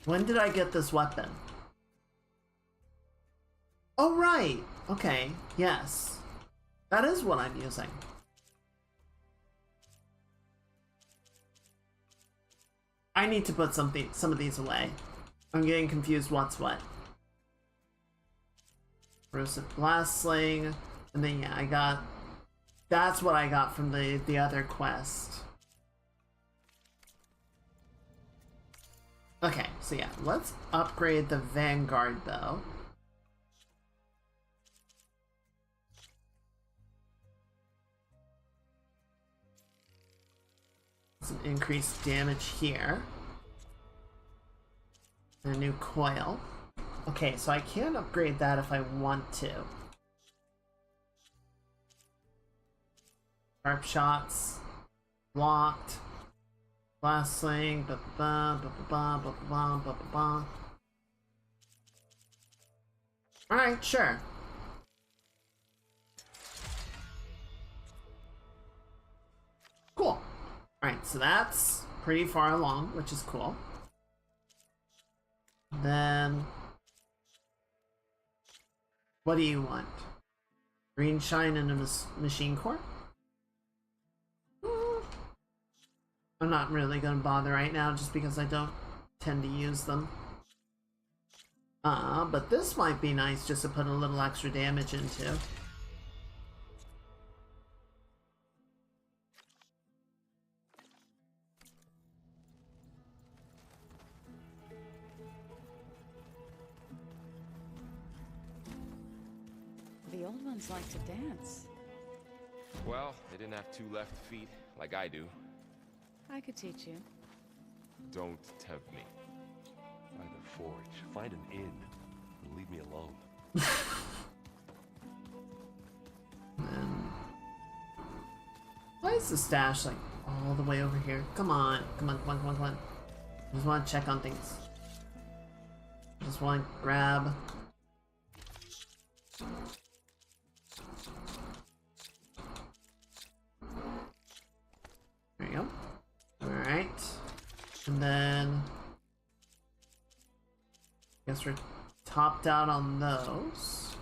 When did I get this weapon? Oh, right. Okay. Yes. That is what I'm using. I need to put some of these away. I'm getting confused what's what. Corrosive Blast Sling. And then, yeah, I got... That's what I got from the other quest. Okay, so yeah, let's upgrade the Vanguard Bow. Some increased damage here. And a new coil. Okay, so I can upgrade that if I want to. Sharp shots. Blocked. Blast sling. Ba ba ba ba ba ba ba ba ba. Alright, sure. Cool. Alright, so that's pretty far along, which is cool. Then... what do you want? Green shine and a machine core? I'm not really gonna bother right now just because I don't tend to use them. But this might be nice just to put a little extra damage into. The old ones like to dance. Well, they didn't have two left feet like I do. I could teach you. Don't tempt me. Find a forge, find an inn, and leave me alone. Why is the stash like all the way over here? Come on, come on, come on, come on, come on. I just want to check on things. I just want to grab. There you go. Alright. And then... guess we're topped out on those.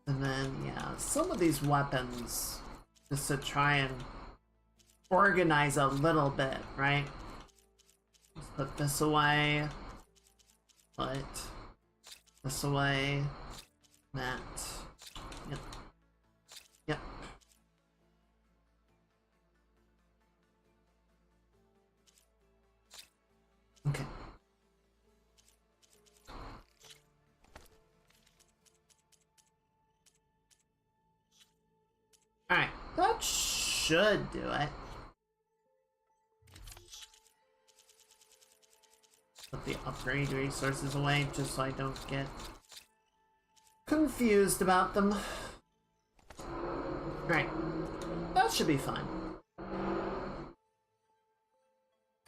And then, yeah, some of these weapons, just to try and organize a little bit, right? Let's put this away. Put this away. That. Yep. Yep. Okay. Alright, that should do it. Put the upgrade resources away just so I don't get confused about them. Alright, that should be fine.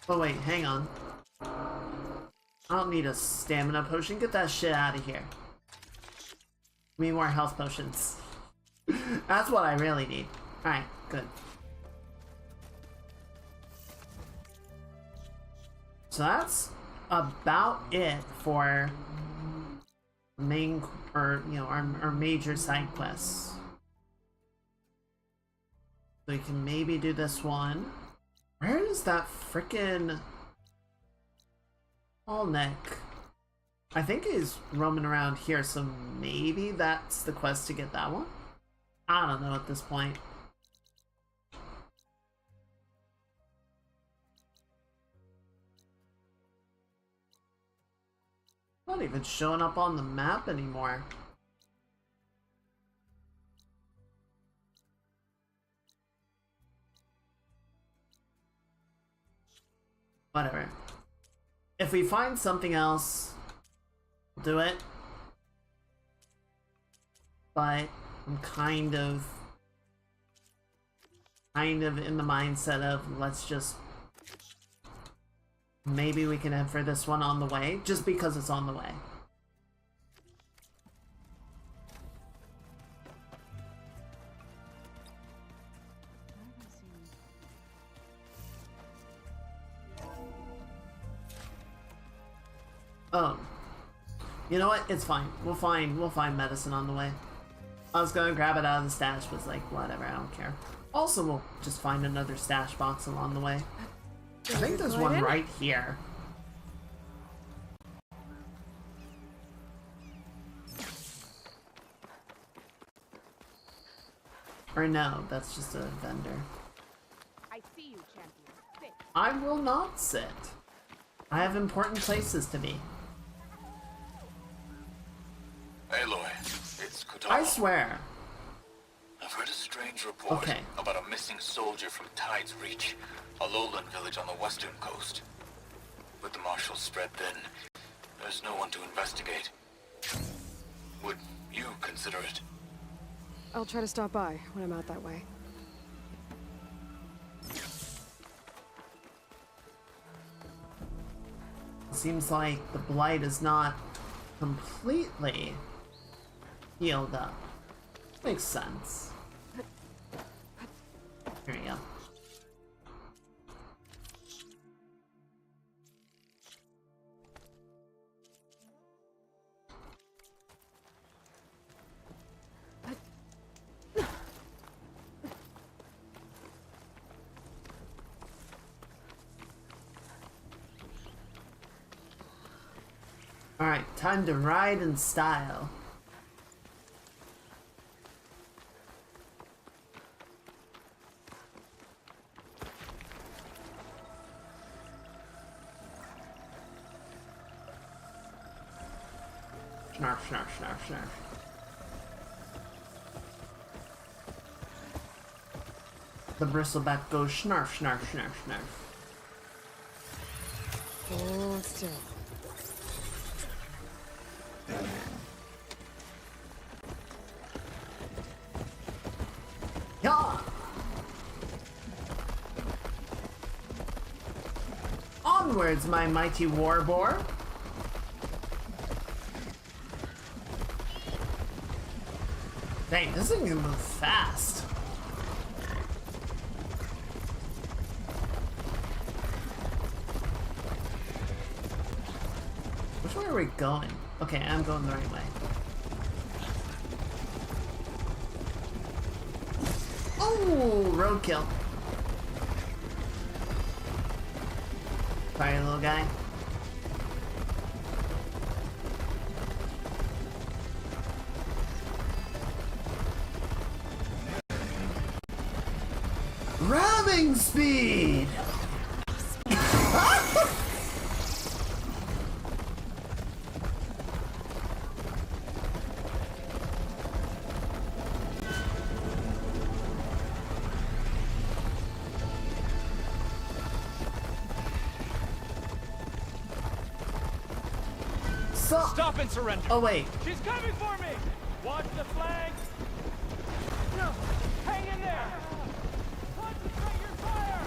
Oh wait, hang on. I don't need a stamina potion. Get that shit out of here. Give me more health potions. That's what I really need. Alright, good. So that's about it for main, or you know, our major side quests. So we can maybe do this one. Where is that frickin' Allneck? I think he's roaming around here, so maybe that's the quest to get that one? I don't know at this point. Not even showing up on the map anymore. Whatever. If we find something else, we'll do it. But I'm kind of in the mindset of let's just maybe we can head for this one on the way, just because it's on the way. Oh, you know what? It's fine. We'll find medicine on the way. I was gonna grab it out of the stash, but it's like whatever. I don't care. Also, we'll just find another stash box along the way. I think there's one right here. Or no, that's just a vendor. I see you, champion. Sit. I will not sit. I have important places to be. Aloy, it's Kutama. I swear. I've heard a strange report about a missing soldier from Tide's Reach, a lowland village on the western coast. With the marshals spread thin, there's no one to investigate. Would you consider it? I'll try to stop by when I'm out that way. Seems like the blight is not completely healed up. Makes sense. Here we go. Alright, time to ride in style. Snarf, snarf, snarf, snarf. The bristleback goes snarf, snarf, snarf, snarf. Oh, still. Yeah. Onwards, my mighty war boar. Dang, this thing can move fast. Which way are we going? Okay, I'm going the right way. Oh, roadkill. Sorry, little guy. Ramming speed! Stop and surrender. Oh, wait. She's coming for me! Watch the flank! No! Hang in there! Concentrate your fire!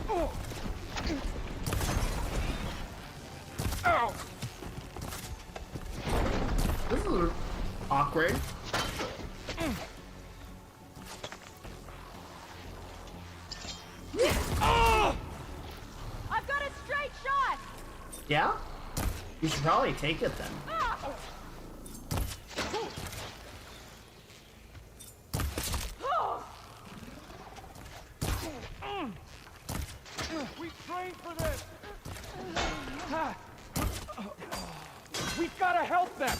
Oh! Ow! This is a little awkward. Oh! I've got a straight shot! Yeah? You should probably take it then. We trained for this! We've got to help them!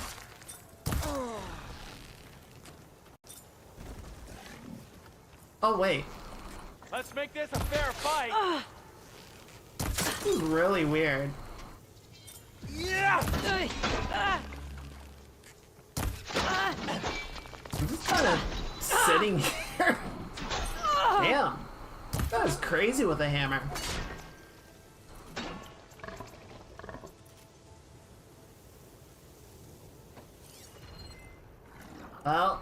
Oh, wait. Let's make this a fair fight! This is really weird. Yeah! I'm just kind of sitting here. Damn. That is crazy with a hammer. Well,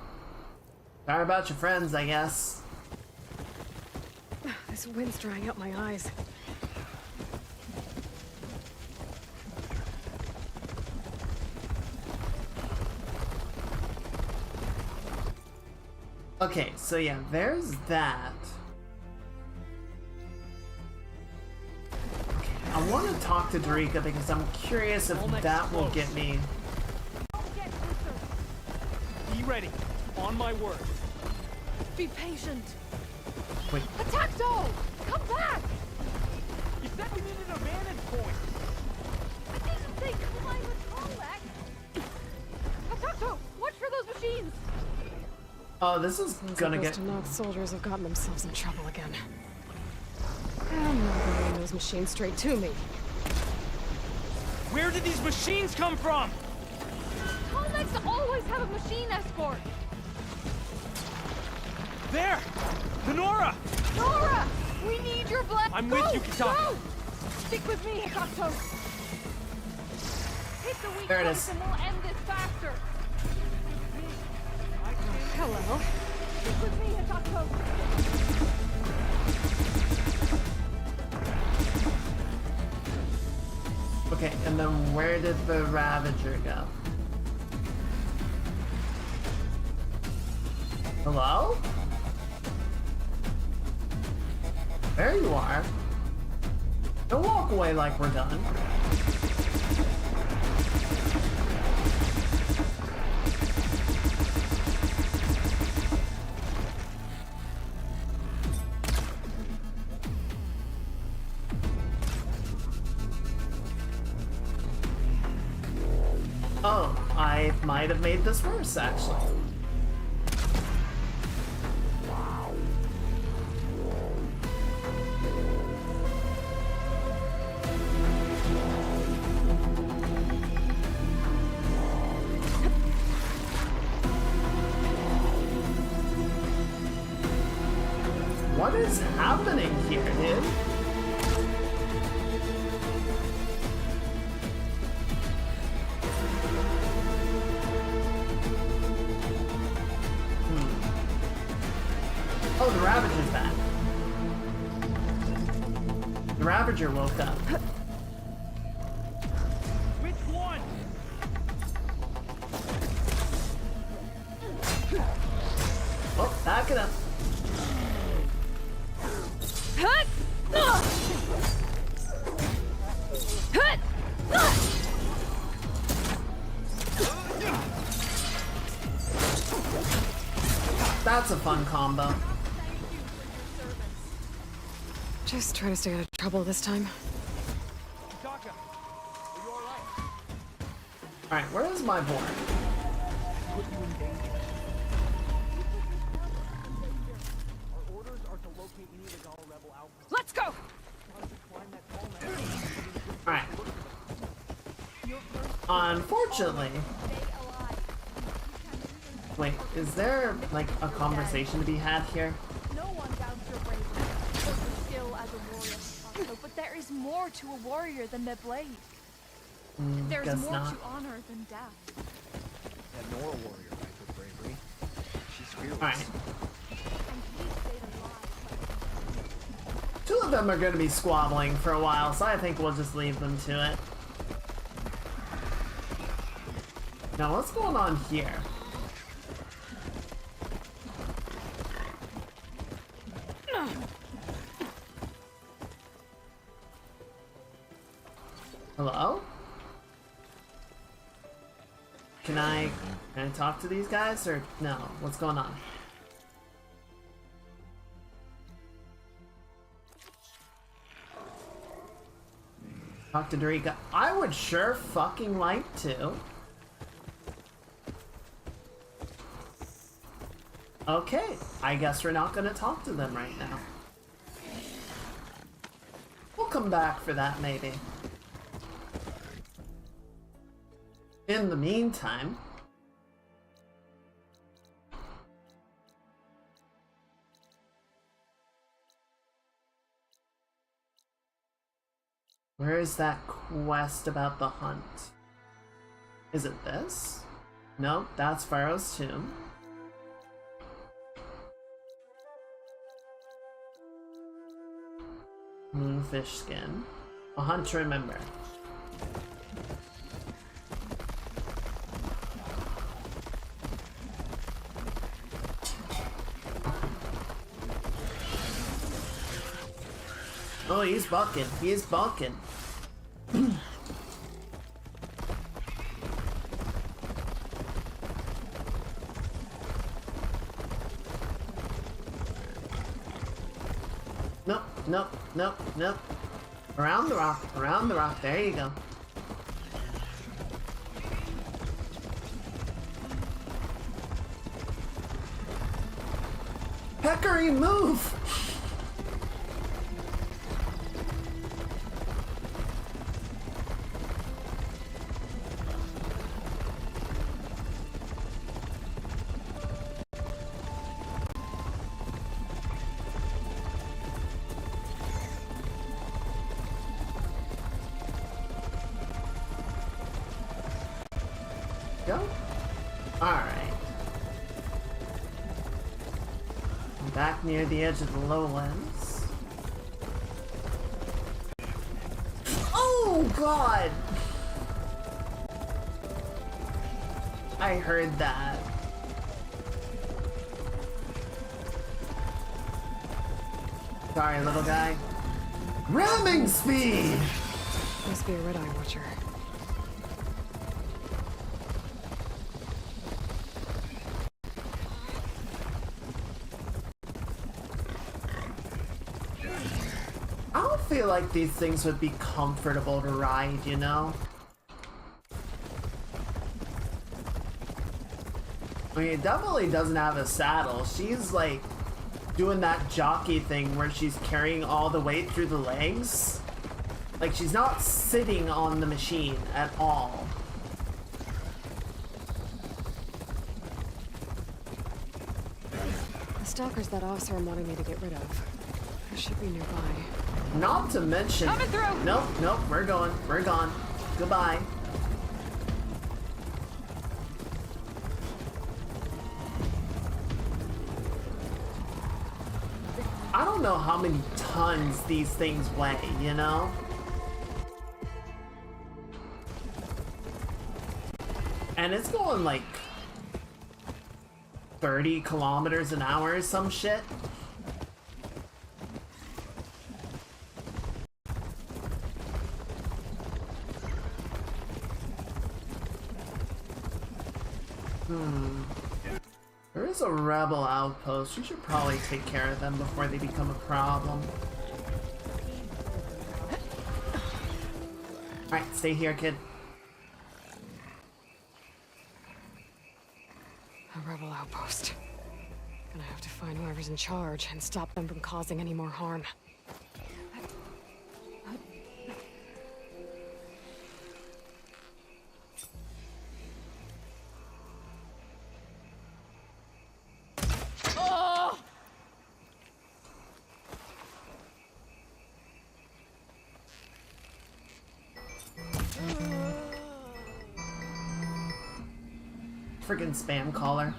sorry about your friends, I guess. This wind's drying out my eyes. Okay, so yeah, there's that. Okay, I want to talk to Darika because I'm curious if that will get me. Be ready. On my word. Be patient. Wait. Attack Dole! Come back! You said we needed a vantage point. I didn't say climb a Tolex. Attack Dole! Watch for those machines! Oh, this is gonna get. To knock soldiers have gotten themselves in trouble again. I'm not gonna bring those machines straight to me. Where did these machines come from? Tolex always have a machine escort. There! The Nora! Nora! We need your blast! I'm with you, Kitaka! Go! Stick with me, Hikato! Hit the weak There it points is. and we'll end this faster! Hello. Stick with me, Hikato! Okay, and then where did the Ravager go? Hello? There you are. Don't walk away like we're done. Oh, I might have made this worse, actually. What is happening here, dude? Oh, the Ravager's back. The Ravager woke up. Which one? Oh, back it up. That's a fun combo. Just try to stay out of trouble this time. Kitaka, are you alright? Alright, where is my board? Put you in danger. Our orders are to locate any illegal rebel outposts. Let's go! Alright. Unfortunately. Wait, is there, like, a conversation to be had here? No one doubts your bravery or your skill as a warrior, Hikato, but there is more to a warrior than the blade. There is guess more not. to honor than death. That Nora warrior died with bravery. She's fearless. Alright. Two of them are going to be squabbling for a while, so I think we'll just leave them to it. Now, what's going on here? Hello? Can I talk to these guys, or no? What's going on? Talk to Darika. I would sure fucking like to. Okay, I guess we're not gonna talk to them right now. We'll come back for that, maybe. In the meantime... Where is that quest about the hunt? Is it this? Nope, that's Pharaoh's tomb. Moonfish skin. A hunt to remember. Oh, he's bucking. He is bucking. Nope, nope, nope, nope. Around the rock, there you go. Peccary, move! Go. Alright. I'm back near the edge of the lowlands. Oh god! I heard that. Sorry, little guy. Ramming speed! Must be a red-eye watcher. I don't feel like these things would be comfortable to ride, you know? I mean, it definitely doesn't have a saddle. She's like doing that jockey thing where she's carrying all the weight through the legs. Like she's not sitting on the machine at all. The stalkers that Oseram wanted me to get rid of. There should be nearby. Not to mention... Coming through! Nope, nope, we're going. We're gone. Goodbye. I don't know how many tons these things weigh, you know? And it's going like 30 kilometers an hour or some shit. There is a rebel outpost. We should probably take care of them before they become a problem. Alright, stay here, kid. A rebel outpost. Gonna have to find whoever's in charge and stop them from causing any more harm. Friggin' spam caller.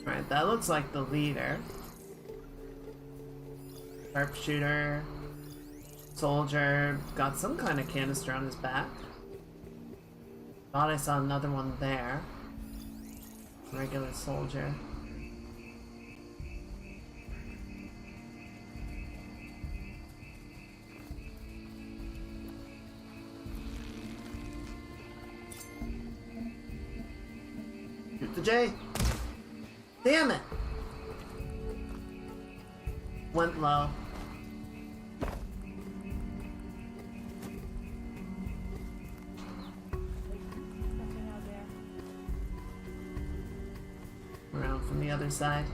Alright, that looks like the leader. Sharpshooter. Soldier. Got some kind of canister on his back. Thought I saw another one there. Regular soldier. Shoot the J. Damn it! Went low. Around from the other side.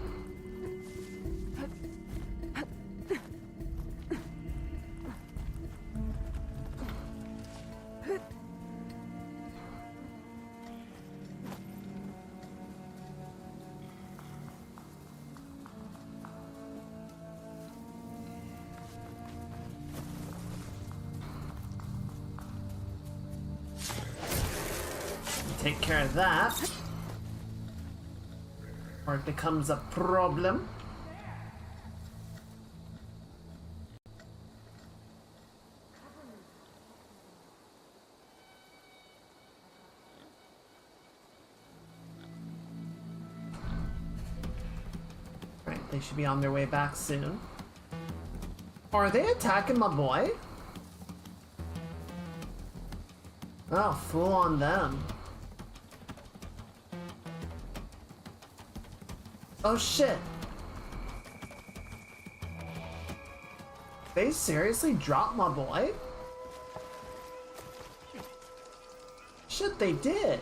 take care of that. Or it becomes a problem. Right, they should be on their way back soon. Are they attacking my boy? Oh, fool on them. Oh shit. They seriously dropped my boy? Shit, they did.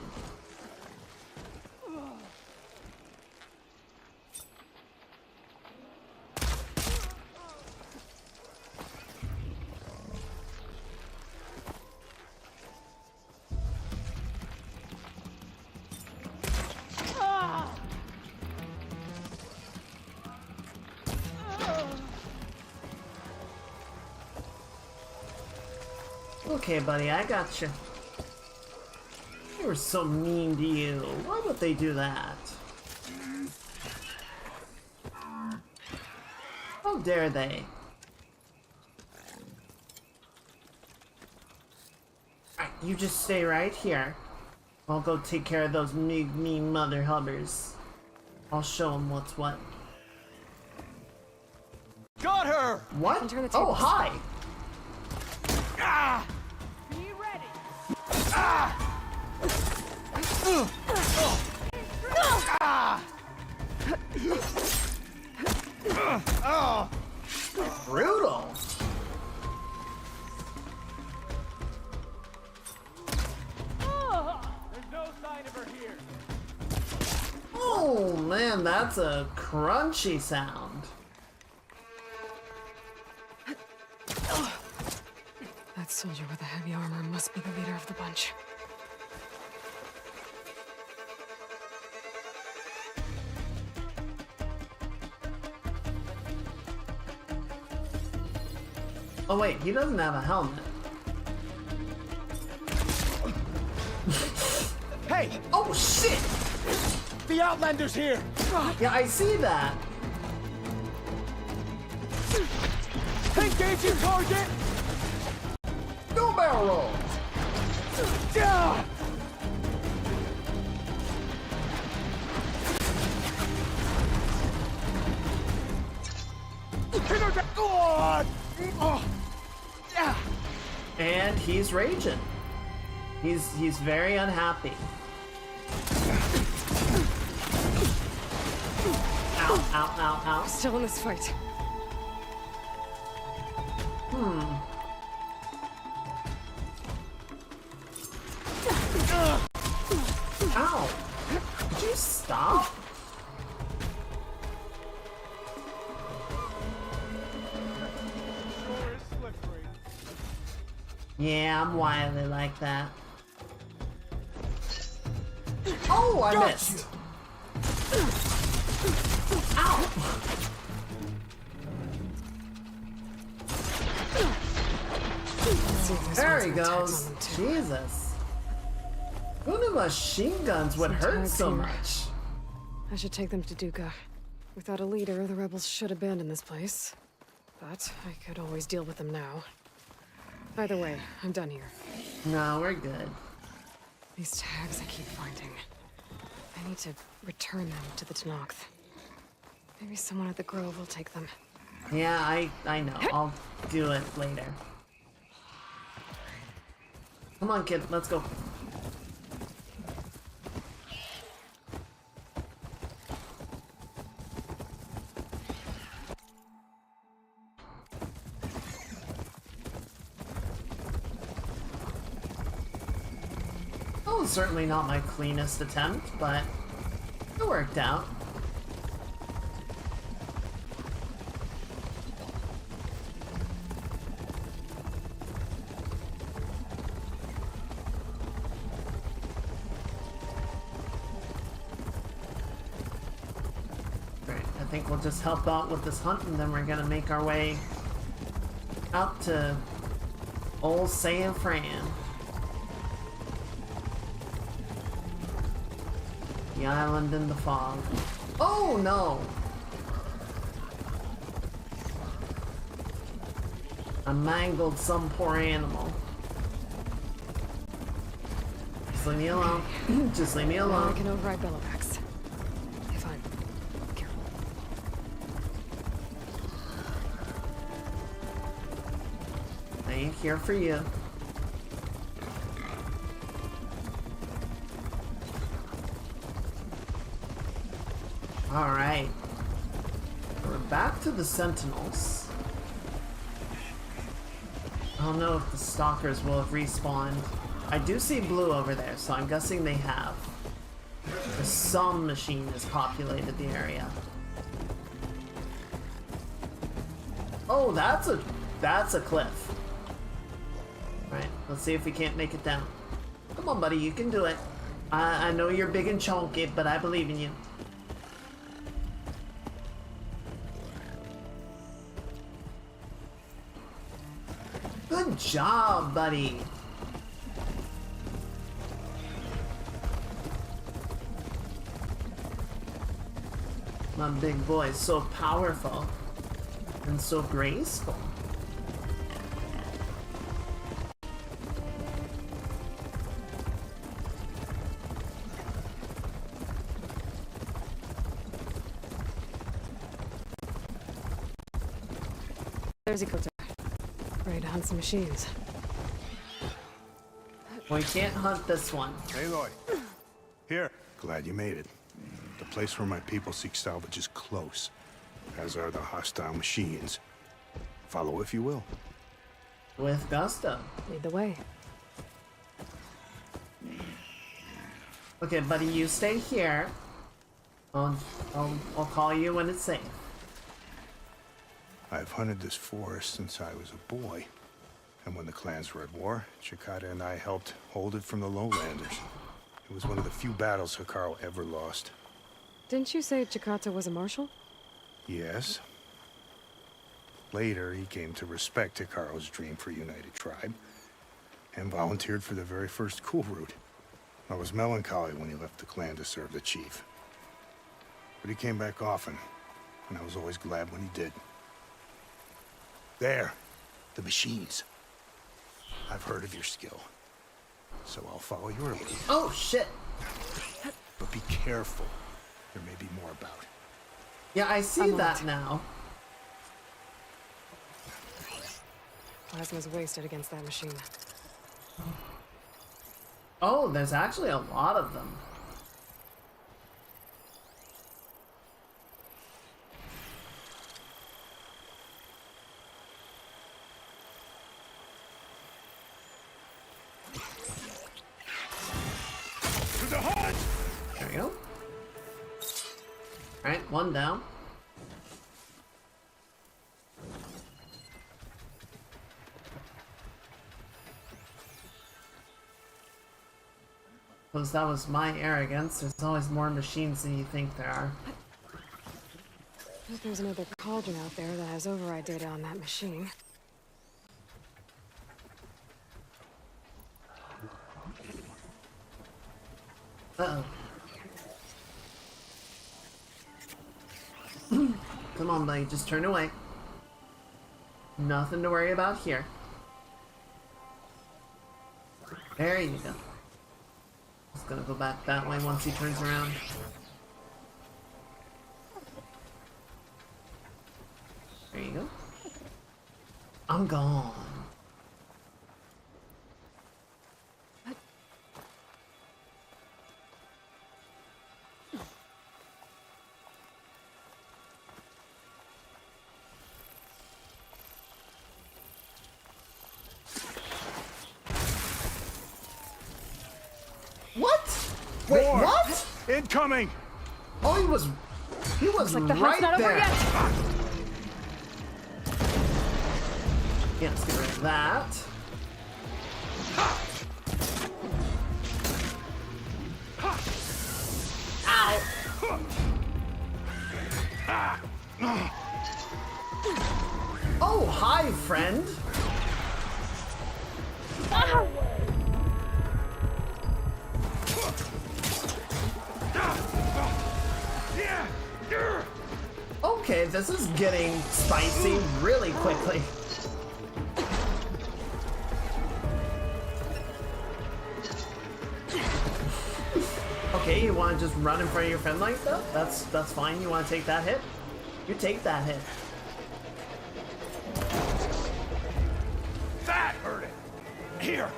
Okay, buddy, I got you. They were so mean to you. Why would they do that? How dare they? Alright, you just stay right here. I'll go take care of those mean mother hubbers. I'll show them what's what. Got her! What? Oh, hi! Ah! Be ready! Ah! Ah! Brutal! There's no sign of her here. Oh man, that's a crunchy sound. That soldier with the heavy armor must be the leader of the bunch. Oh wait, he doesn't have a helmet. Hey! Oh shit! The Outlander's here! Yeah, I see that. Engaging target! No barrel roll! Yeah! And he's raging. He's very unhappy. Ow, ow, ow, ow. Still in this fight. Ow! Could you stop? Yeah, I'm wily like that. Oh, I missed! Ow! There he goes. Jesus. Who knew machine guns would hurt so much? I should take them to Duca. Without a leader, the rebels should abandon this place. But I could always deal with them now. Either way, I'm done here. No, we're good. These tags I keep finding. I need to return them to the Tenokth. Maybe someone at the Grove will take them. Yeah, I know. I'll do it later. Come on, kid. Let's go. That was certainly not my cleanest attempt, but it worked out. I think we'll just help out with this hunt, and then we're gonna make our way out to old San Fran. The island in the fog. Oh no! I mangled some poor animal. Just leave me alone. Just leave me alone. I can override Billowbacks. Okay, fine. Careful. I ain't here for you. Alright. We're back to the Sentinels. I don't know if the Stalkers will have respawned. I do see blue over there, so I'm guessing they have. Some machine has populated the area. Oh, that's a cliff. Alright, let's see if we can't make it down. Come on, buddy, you can do it. I know you're big and chunky, but I believe in you. Good job, buddy. My big boy is so powerful and so graceful. There's Ikotar. Ready to hunt some machines. We can't hunt this one. Aloy. Here. Glad you made it. The place where my people seek salvage is close, as are the hostile machines. Follow if you will. With gusto. Lead the way. Okay, buddy, you stay here. I'll call you when it's safe. I've hunted this forest since I was a boy. And when the clans were at war, Chikata and I helped hold it from the lowlanders. It was one of the few battles Hikaru ever lost. Didn't you say Chikata was a marshal? Yes. Later, he came to respect Hikaru's dream for a united tribe, and volunteered for the very first cool route. I was melancholy when he left the clan to serve the chief. But he came back often, and I was always glad when he did. There, the machines. I've heard of your skill, so I'll follow your lead. Oh, shit. But be careful. There may be more about. Yeah, I see that now. Plasma's wasted against that machine. Oh, there's actually a lot of them. There you go. Alright, one down. Because that was my arrogance. There's always more machines than you think there are. I bet there's another cauldron out there that has override data on that machine. Uh-oh. Come on, buddy, just turn away. Nothing to worry about here. There you go. Just gonna go back that way once he turns around. There you go. I'm gone. What? Wait, More. what? Incoming! Oh, he was like the hunt's right not over there. yet. Yeah, let's get rid of that. Ow! Oh, hi, friend. this is getting spicy really quickly. Okay, you want to just run in front of your friend like that? That's fine. You want to take that hit? You take that hit. That hurt it. Here,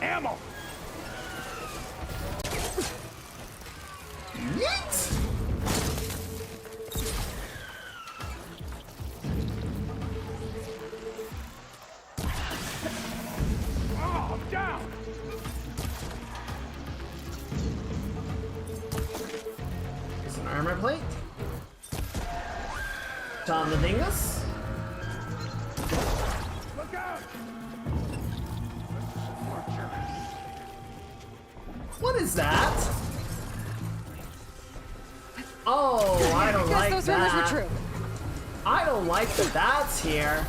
ammo. Yeet! Oh, I'm down. There's an armor plate. Tom the dingus. Look out! What is that? Oh, I don't like those rumors were that. true. I don't like that that's here.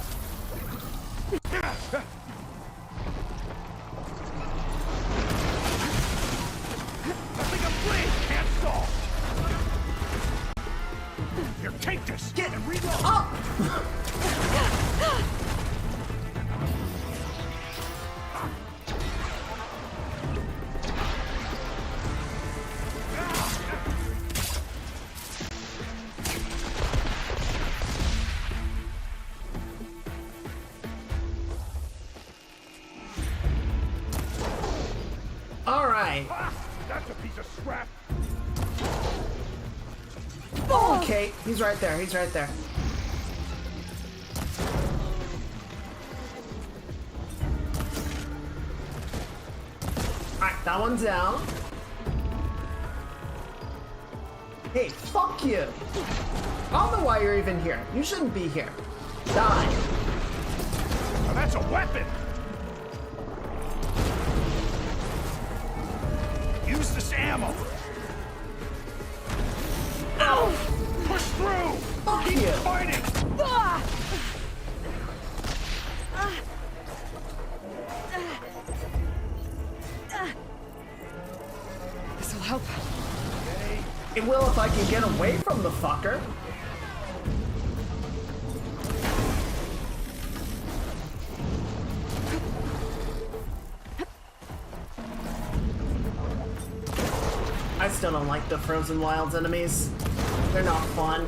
Nothing a blade can't solve. Here, take this. Get and reload. Oh! All right. Ah, that's a piece of scrap. Okay, he's right there. He's right there. Alright, that one's down. Hey, fuck you. I don't know why you're even here. You shouldn't be here. Die. Now that's a weapon. Use this ammo. Ow! Push through. Fuck Keep you. fighting. This'll help. It will if I can get away from the fucker. I still don't like the Frozen Wilds enemies. They're not fun.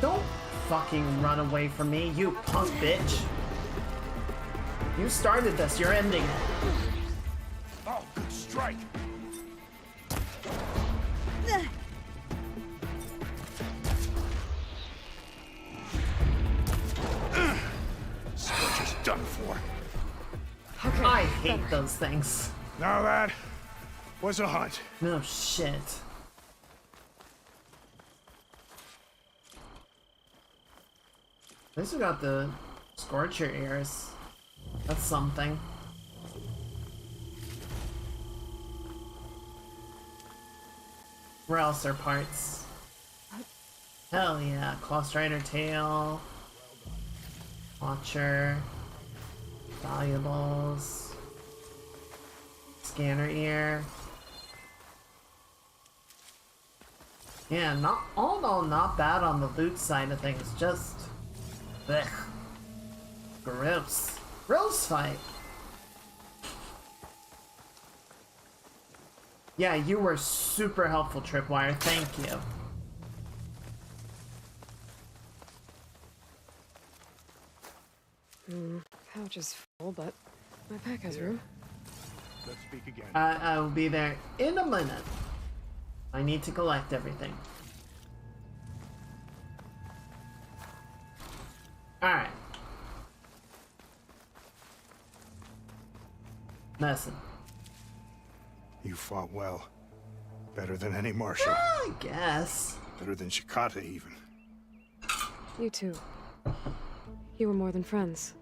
Don't fucking run away from me, you punk bitch. You started this, you're ending it. Oh, good strike. Scorcher's done for. Okay. I hate those things. Now that was a hunt. No shit. At least we got the Scorcher ears. That's something. Where else are parts? Hell yeah, Claw Strider tail. Watcher. Valuables. Scanner ear. Yeah, not all in all, not bad on the loot side of things, just blech. Gross. Gross fight. Yeah, you were super helpful, Tripwire. Thank you. Pouch is full, but my pack has room. Let's speak again. I will be there in a minute. I need to collect everything. Alright. Medicine. You fought well. Better than any marshal. I guess. Better than Shikata, even. You too. You were more than friends.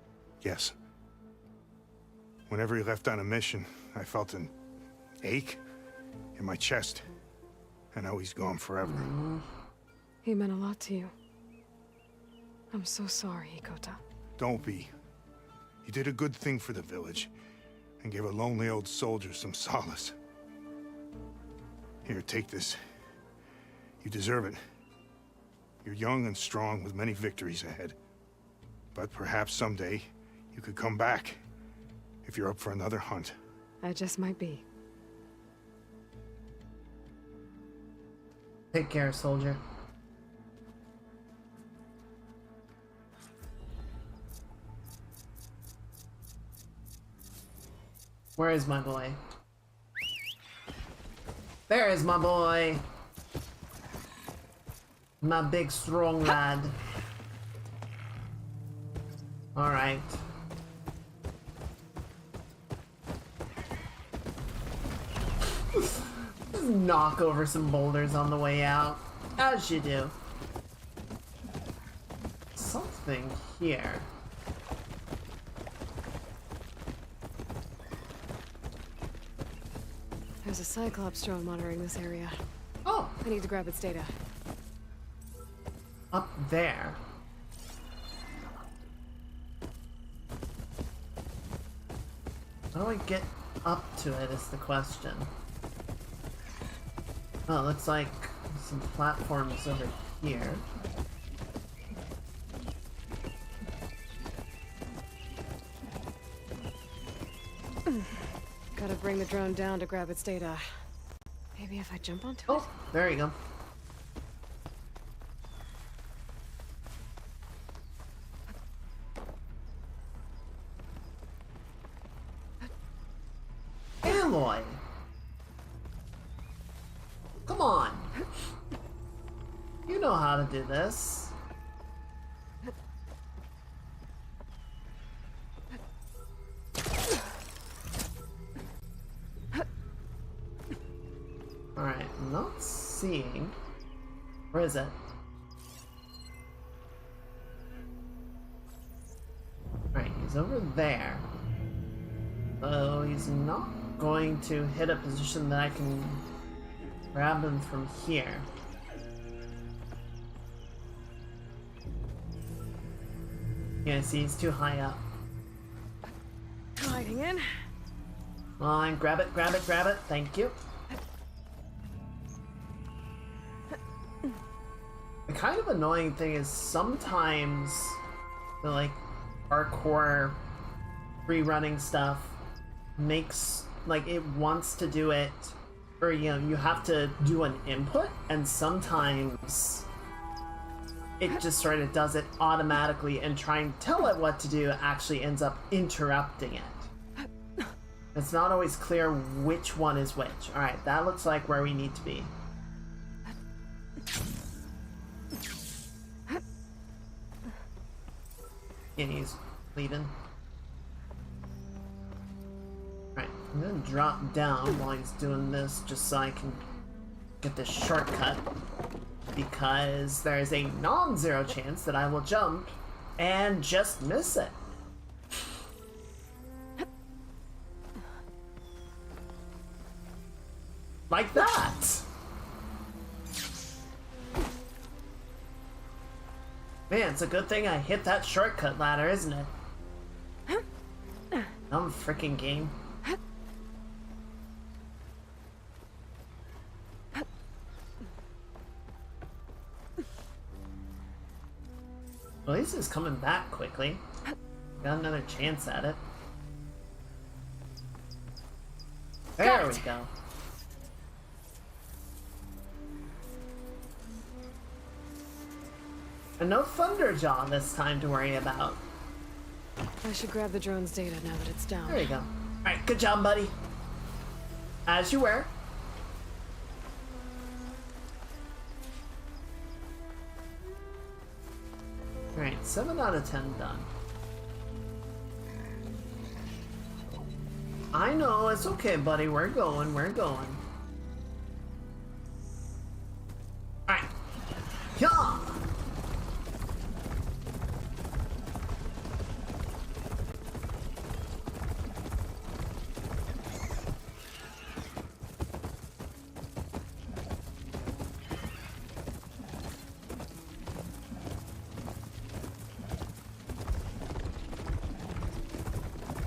Yes. Whenever he left on a mission, I felt an ache in my chest. I know he's gone forever. He meant a lot to you. I'm so sorry, Hikota. Don't be. You did a good thing for the village, and gave a lonely old soldier some solace. Here, take this. You deserve it. You're young and strong with many victories ahead. But perhaps someday, you could come back, if you're up for another hunt. I just might be. Take care, soldier. Where is my boy? There is my boy! My big strong lad. Alright. Just knock over some boulders on the way out. As you do. Something here. There's a Cyclops drone monitoring this area. Oh! I need to grab its data. Up there. How do I get up to it is the question. Oh, looks like some platforms over here. Gotta bring the drone down to grab its data. Maybe if I jump onto it? Oh, there you go. Aloy! Come on! You know how to do this. Alright, I'm not seeing. Where is it? Alright, he's over there. So he's not going to hit a position that I can grab him from here. Yeah, see, he's too high up. Gliding in. Come on, grab it, grab it, grab it. Thank you. The kind of annoying thing is sometimes the like parkour free-running stuff makes like it wants to do it, or you know, you have to do an input, and sometimes it just sort of does it automatically, and trying to tell it what to do actually ends up interrupting it. It's not always clear which one is which. Alright, that looks like where we need to be. And he's leaving. Alright, I'm gonna drop down while he's doing this just so I can get this shortcut. Because there's a non-zero chance that I will jump and just miss it. Like that! Man, it's a good thing I hit that shortcut ladder, isn't it? Dumb freaking game. Well, at least it's coming back quickly. Got another chance at it. There we go. And no Thunderjaw this time to worry about. I should grab the drone's data now that it's down. There you go. Alright, good job, buddy. As you were. Alright, 7 out of 10 done. I know, it's okay, buddy. We're going, we're going. Alright. Yeah!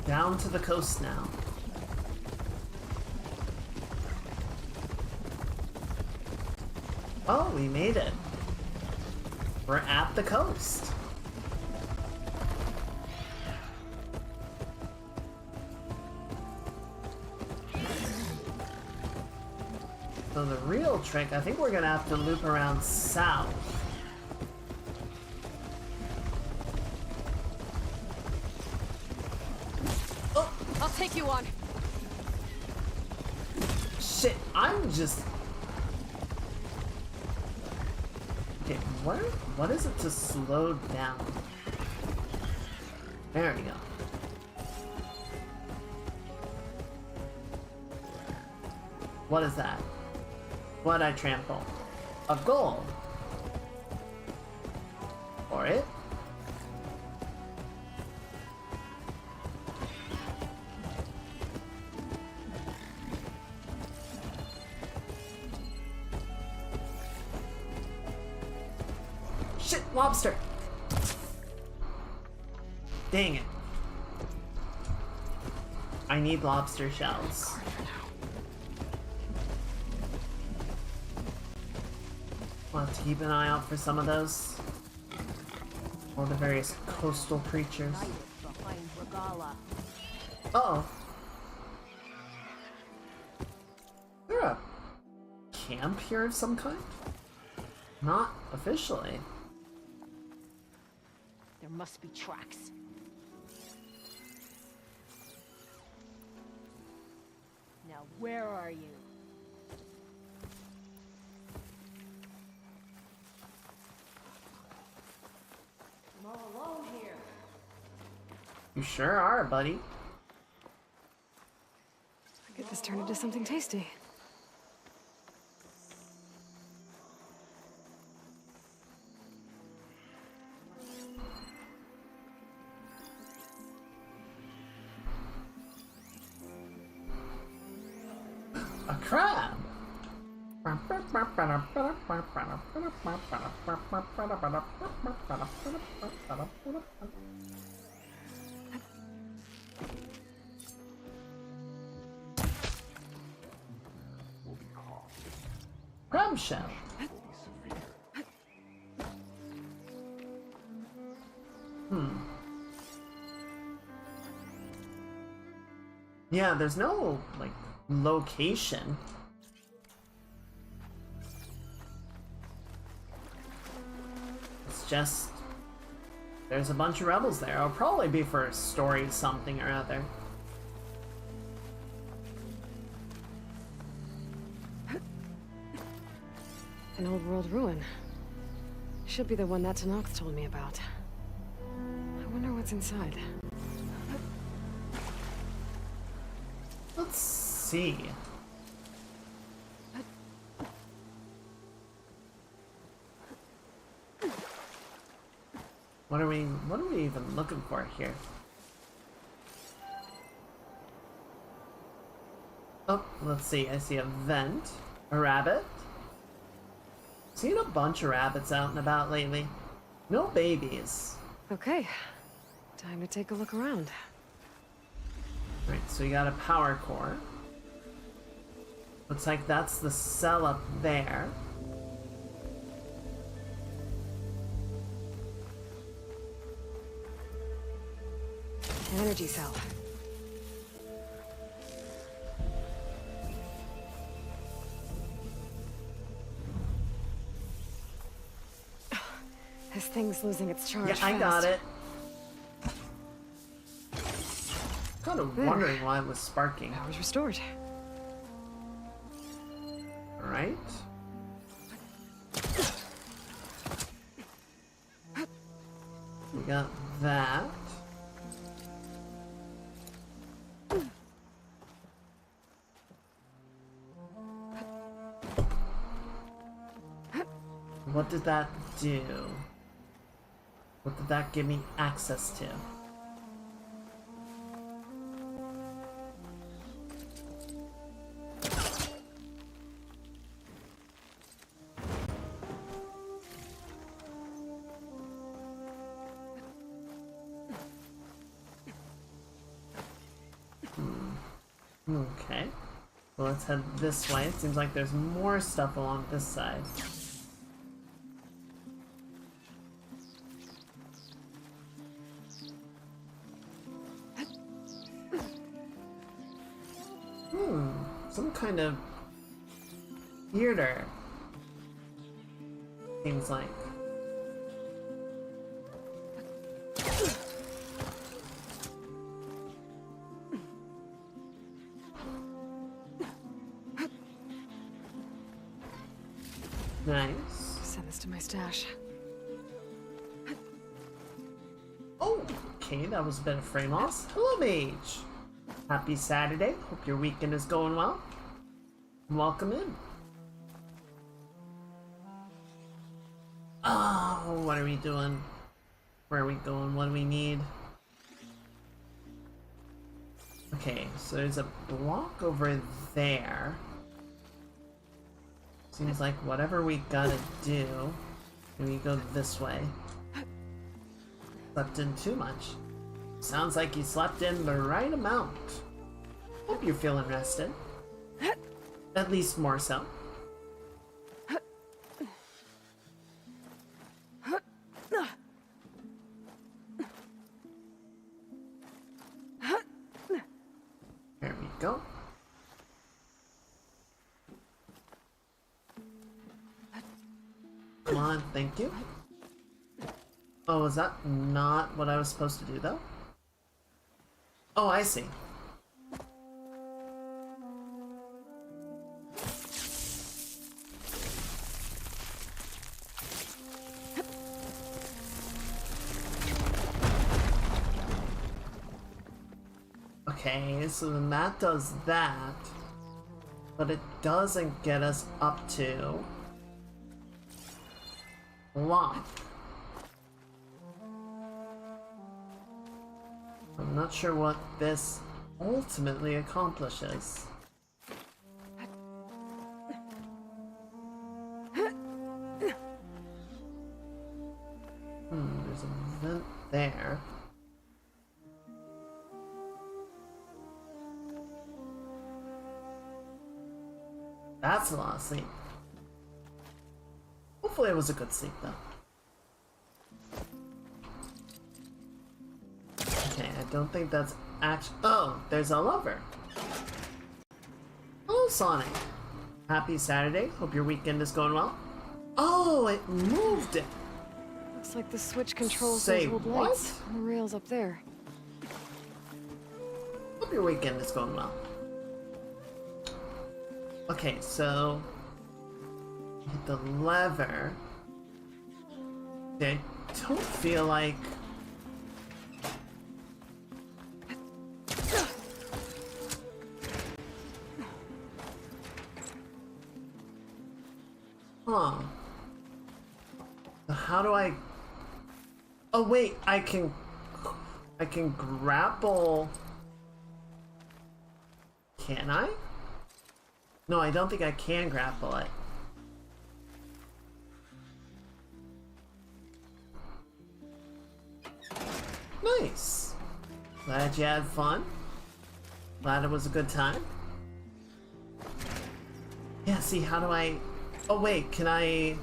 Down to the coast now. Oh, we made it. We're at the coast. So the real trick, I think we're gonna have to loop around south. I'll take you on. Shit, I'm just... Okay, what is it to slow down? There we go. What is that? What'd I trample? A goal. Or it? Shit, lobster! Dang it. I need lobster shells. We'll have to keep an eye out for some of those. All the various coastal creatures. Uh-oh. Is there a camp here of some kind? Not officially. There must be tracks. Now, where are you? I'm all alone here. You sure are, buddy. Get this turned into something tasty. A crab! Crab shell. Yeah, there's no, like, location. It's just... there's a bunch of rebels there. It'll probably be for a story something or other. An old world ruin. Should be the one that Tanox told me about. I wonder what's inside. Let's see. What are we even looking for here? Oh, let's see. I see a vent. A rabbit. Seen a bunch of rabbits out and about lately. No babies. Okay. Time to take a look around. Right, so we got a power core. Looks like that's the cell up there. An energy cell. This thing's losing its charge. Yeah, I got it. Kind of wondering why it was sparking. Power's restored. Alright. We got that. what did that do? What did that give me access to? Okay. Well, let's head this way. It seems like there's more stuff along this side. Some kind of theater. Seems like. Nice. Send this to my stash. Oh, okay, that was a bit of frame loss. Hello, Mage. Happy Saturday. Hope your weekend is going well. Welcome in. Oh, what are we doing? Where are we going? What do we need? Okay, so there's a block over there. Seems like whatever we gotta do, and we go this way. Slept in too much. Sounds like you slept in the right amount. Hope you're feeling rested. At least more so. There we go. Come on, thank you. Oh, is that not what I was supposed to do, though? Oh, I see. Okay, so then that does that, but it doesn't get us up to lock. I'm not sure what this ultimately accomplishes. There's a vent there. That's a lot of sleep. Hopefully it was a good sleep, though. Okay, I don't think that's actually... Oh, there's a lever. Hello, Sonic. Happy Saturday. Hope your weekend is going well. Oh, it moved it. Looks like the switch controls Say those old what? lights on the rails up there. Hope your weekend is going well. Okay, so... hit the lever. I don't feel like... Huh. So how do I... Oh wait, I can grapple... Can I? No, I don't think I can grapple it. Nice. Glad you had fun. Glad it was a good time. Yeah, see, how do I... Oh, wait, can I...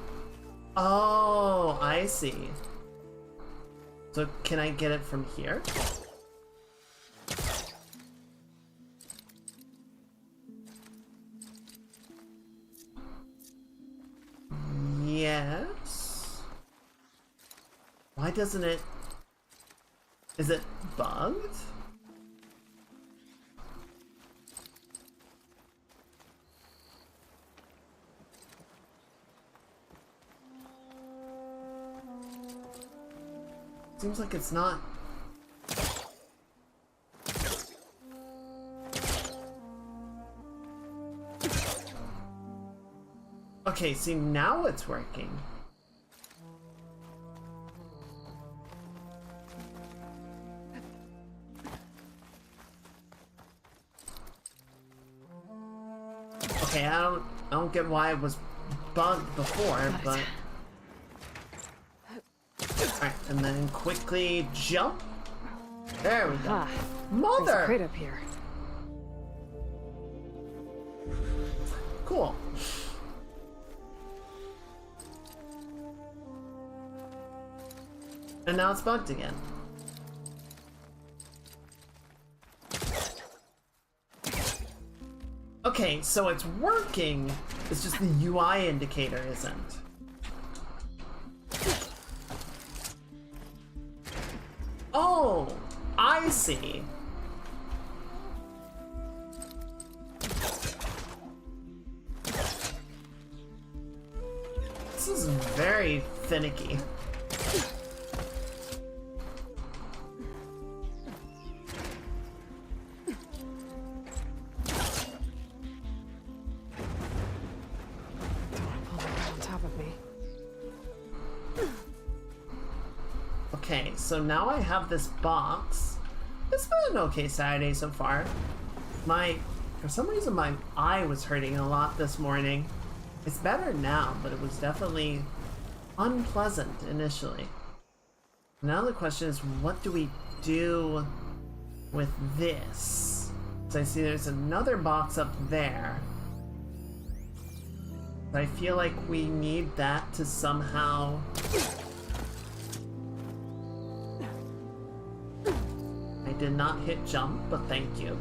Oh, I see. So, can I get it from here? Yes. Why doesn't it... Is it bugged? Seems like it's not. Okay, see, now it's working. Okay, I don't get why it was bugged before, but alright, and then quickly jump. There we go. Mother! There's a crate up here. Cool. And now it's bugged again. Okay, so it's working. It's just the UI indicator isn't. Oh, I see. This is very finicky. Okay, so now I have this box. It's been an okay Saturday so far. For some reason my eye was hurting a lot this morning. It's better now, but it was definitely unpleasant initially. Now the question is, what do we do with this? So I see there's another box up there. I feel like we need that to somehow... I did not hit jump, but thank you.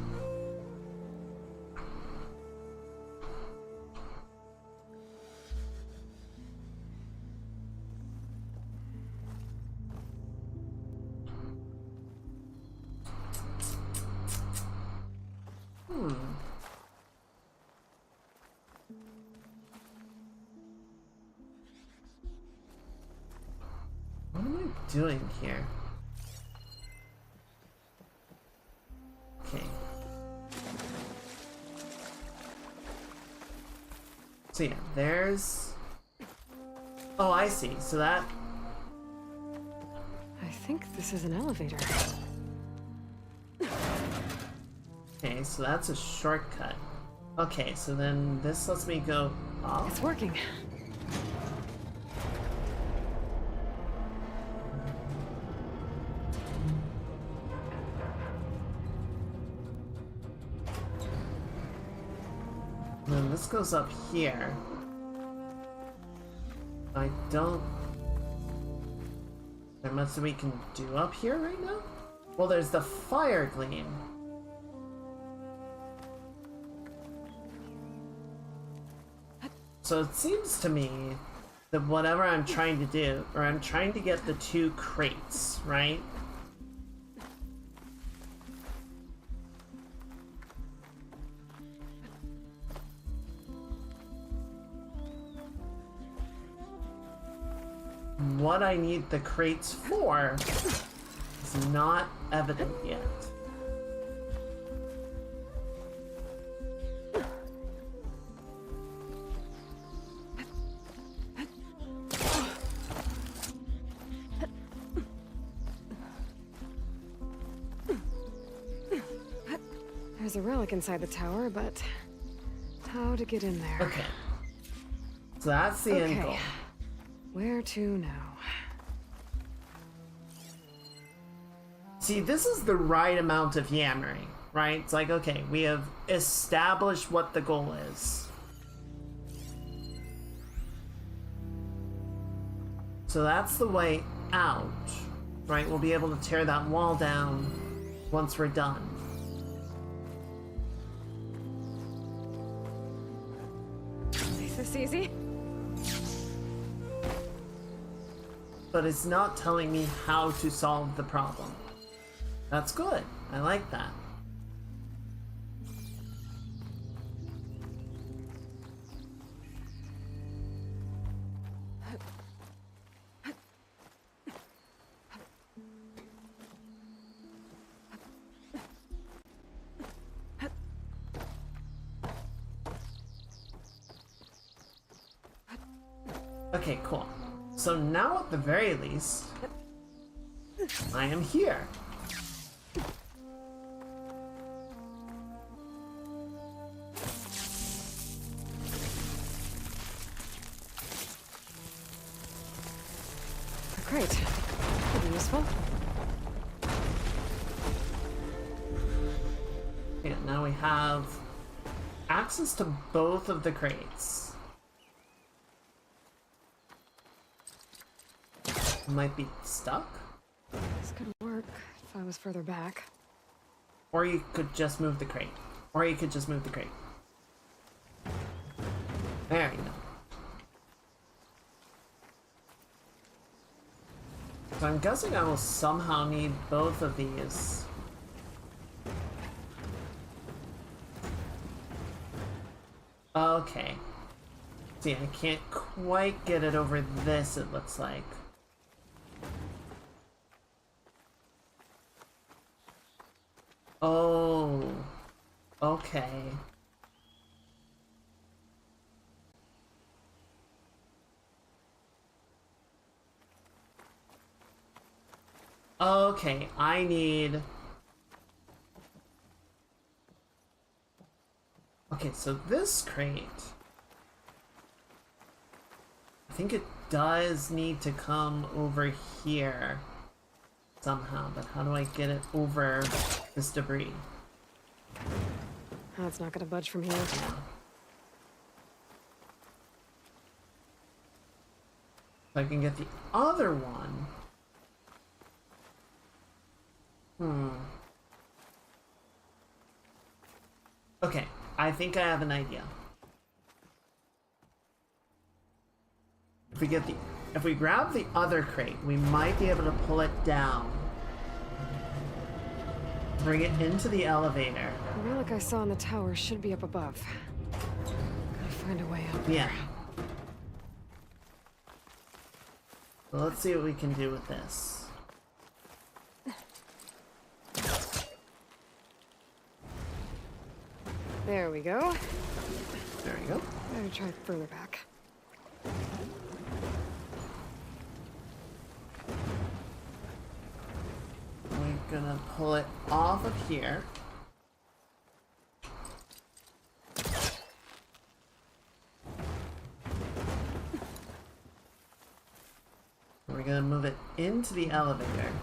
What am I doing here? Okay. So yeah, there's... Oh, I see. So that... I think this is an elevator. Okay, so that's a shortcut. Okay, so then this lets me go up. It's working. And then this goes up here. I don't... There much that we can do up here right now? Well, there's the fire gleam. So it seems to me that whatever I'm trying to do, or I'm trying to get the 2 crates, right? What I need the crates for is not evident yet. There's a relic inside the tower, but how to get in there? Okay. So that's the end goal. Where to now? See, this is the right amount of yammering, right? It's like, okay, we have established what the goal is. So that's the way out, right? We'll be able to tear that wall down once we're done. Is this easy? But it's not telling me how to solve the problem. That's good. I like that. Okay, cool. So now at the very least, I am here. Yeah, now we have access to both of the crates. Might be stuck. This could work if I was further back. Or you could just move the crate. Or you could just move the crate. There you go. So I'm guessing I will somehow need both of these. Okay. See, I can't quite get it over this, it looks like. Oh. Okay. Okay, I need... Okay, so this crate... I think it does need to come over here somehow, but how do I get it over this debris? Oh, it's not gonna budge from here. So I can get the other one. Okay, I think I have an idea. If we grab the other crate, we might be able to pull it down. Bring it into the elevator. The relic I saw in the tower should be up above. Gotta find a way up there. Yeah. Well, let's see what we can do with this. There we go. There we go. Better try further back. We're gonna pull it off of here. We're gonna move it into the elevator.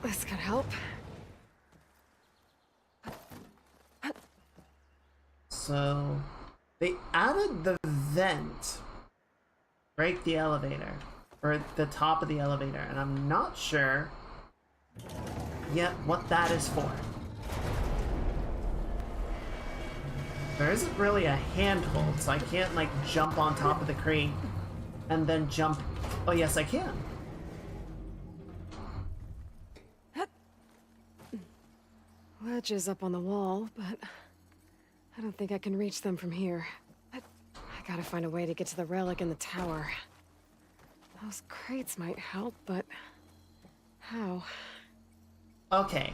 This could help. So, they added the vent, right? The elevator, or at the top of the elevator, and I'm not sure yet what that is for. There isn't really a handhold, so I can't like jump on top of the crate and then jump. Oh yes, I can. Ledges up on the wall, but I don't think I can reach them from here. I gotta find a way to get to the relic in the tower. Those crates might help, but how? Okay.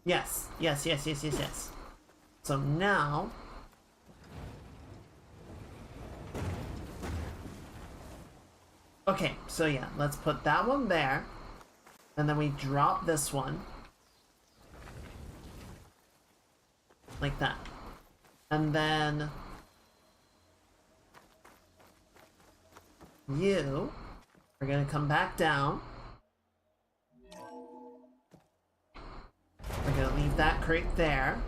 Yes. So now... Okay, so yeah, let's put that one there. And then we drop this one. Like that. And then... you are gonna come back down. We're gonna leave that crate there.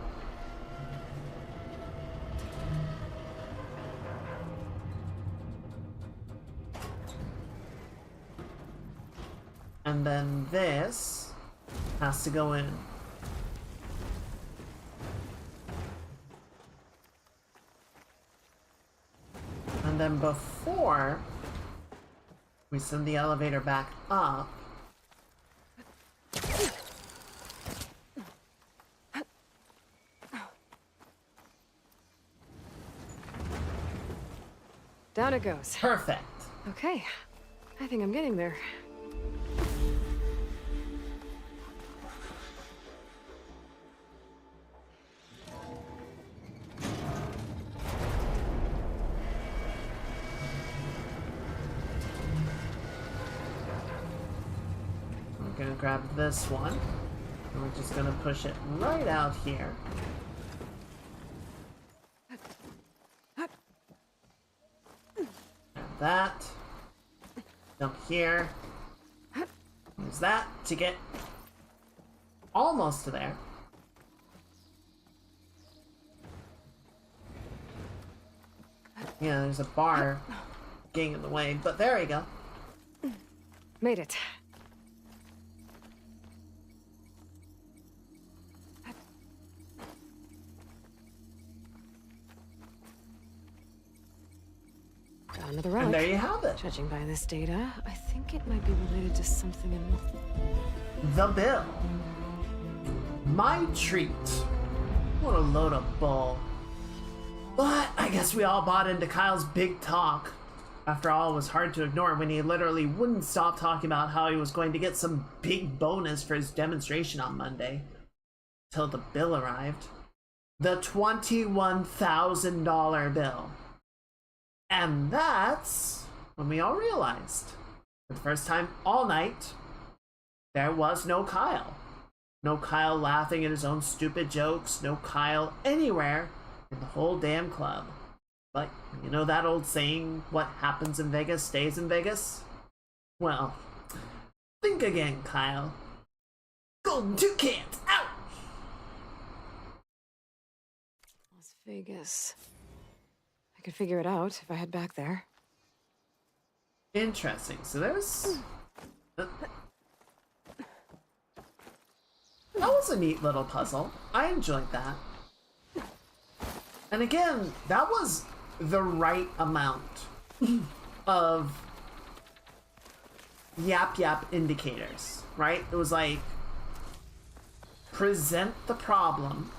And then this has to go in. And then before we send the elevator back up, down it goes. Perfect. Okay, I think I'm getting there. I'm gonna grab this one, and we're just gonna push it right out here. Grab that. Jump here. Use that to get almost to there. Yeah, there's a bar getting in the way, but there we go. Made it. Found another relic. And there you have it. Judging by this data, I think it might be related to something in the bill. My treat. What a load of bull. But I guess we all bought into Kyle's big talk. After all, it was hard to ignore when he literally wouldn't stop talking about how he was going to get some big bonus for his demonstration on Monday. Till the bill arrived. The $21,000 bill. And that's when we all realized, for the first time all night, there was no Kyle. No Kyle laughing at his own stupid jokes. No Kyle anywhere in the whole damn club. But you know that old saying, what happens in Vegas stays in Vegas? Well, think again, Kyle. Golden toucans, out! Las Vegas. I could figure it out if I head back there. Interesting. So there's... that was a neat little puzzle. I enjoyed that. And again, that was the right amount of yap yap indicators, right? It was like, present the problem,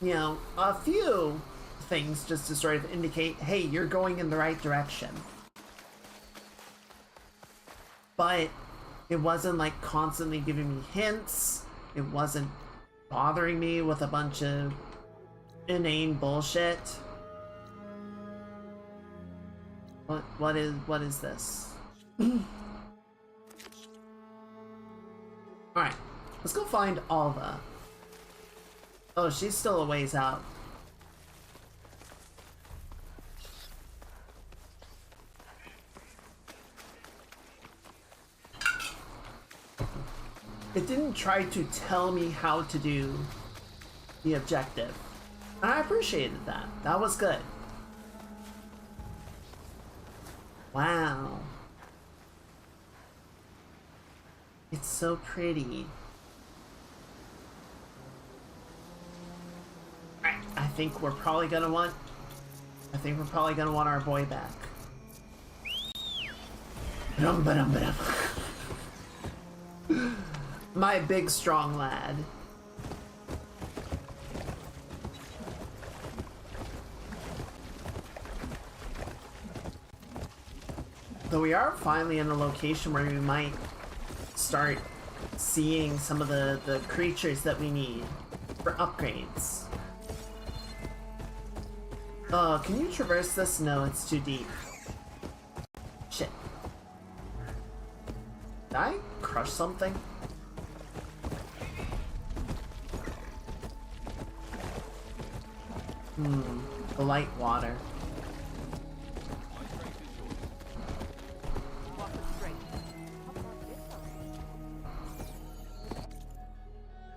you know, a few things just to sort of indicate, hey, you're going in the right direction. But it wasn't like constantly giving me hints. It wasn't bothering me with a bunch of inane bullshit. What is this? Alright, let's go find Alva. Oh, she's still a ways out. It didn't try to tell me how to do the objective. And I appreciated that. That was good. Wow. It's so pretty. I think we're probably gonna want our boy back. Ba-dum. My big strong lad. Though we are finally in a location where we might start seeing some of the creatures that we need for upgrades. Can you traverse this? No, it's too deep. Shit. Did I crush something? The light water.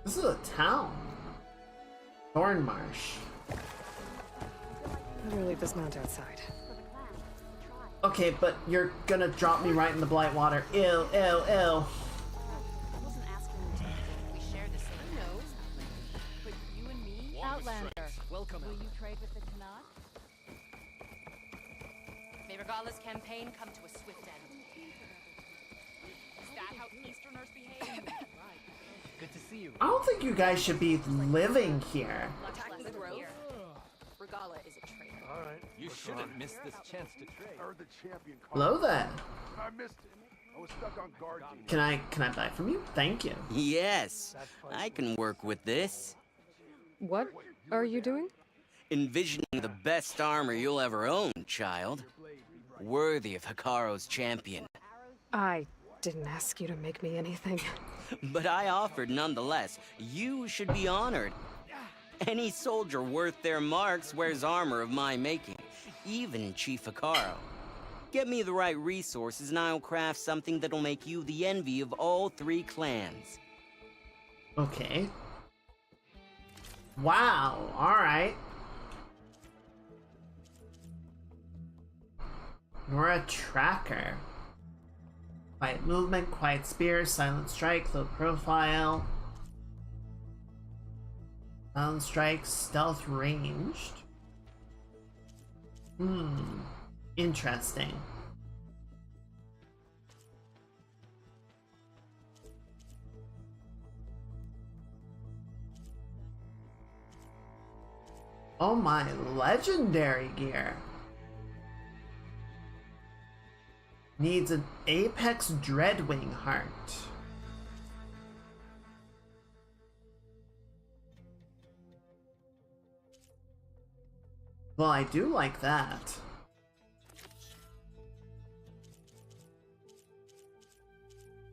This is a town. Thornmarsh. Better leave this mount outside. Okay, but you're gonna drop me right in the blight water. Ew, ew, ew. Outlander, welcome. Will you trade with the Tanakh? May Regala's campaign come to a swift end. Is that how Easterners behave? Good to see you. I don't think you guys should be living here. Attacking the grove? Regala is a traitor. All right. You shouldn't miss this chance to trade. The champion Hello there. I missed it. I was stuck on guard. Can I buy from you? Thank you. Yes, I can work with this. What are you doing? Envisioning the best armor you'll ever own, child. Worthy of Hikaru's champion. I didn't ask you to make me anything. But I offered nonetheless. You should be honored. Any soldier worth their marks wears armor of my making, even Chief Hikaru. Get me the right resources and I'll craft something that'll make you the envy of all 3 clans. Okay. Wow, alright. Nora Tracker. Quiet movement, quiet spear, silent strike, low profile. Silent strike, stealth ranged. Interesting. Oh my, legendary gear. Needs an Apex Dreadwing heart. Well, I do like that.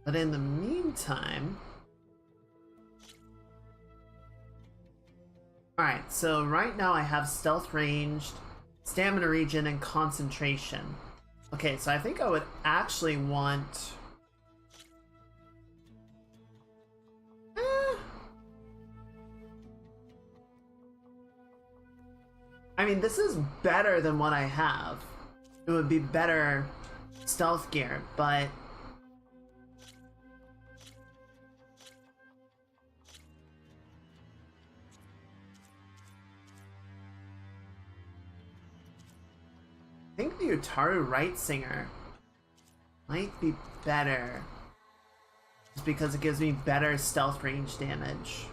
But in the meantime... Alright, so right now I have stealth ranged, stamina regen, and concentration. Okay, so I think I would actually want... I mean, this is better than what I have. It would be better stealth gear, but... I think the Utaru Right Singer might be better. Just because it gives me better stealth range damage.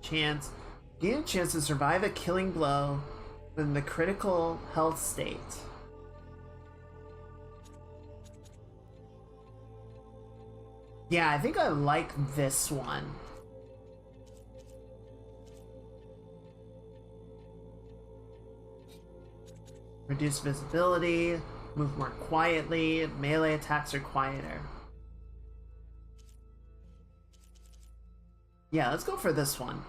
Gain a chance to survive a killing blow in the critical health state. Yeah, I think I like this one. Reduce visibility, move more quietly, melee attacks are quieter. Yeah, let's go for this one.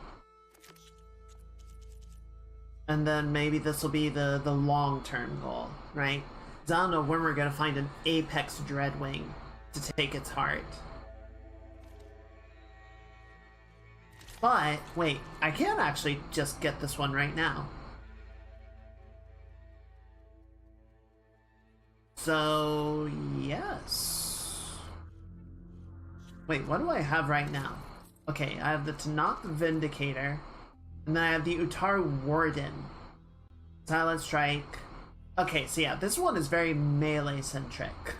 And then maybe this will be the long-term goal, right? 'Cause I don't know when we're gonna find an Apex Dreadwing to take its heart. But, wait, I can actually just get this one right now. So, yes. Wait, what do I have right now? Okay, I have the Tanakh Vindicator, and then I have the Utaru Warden. Silent Strike. Okay, so yeah, this one is very melee-centric.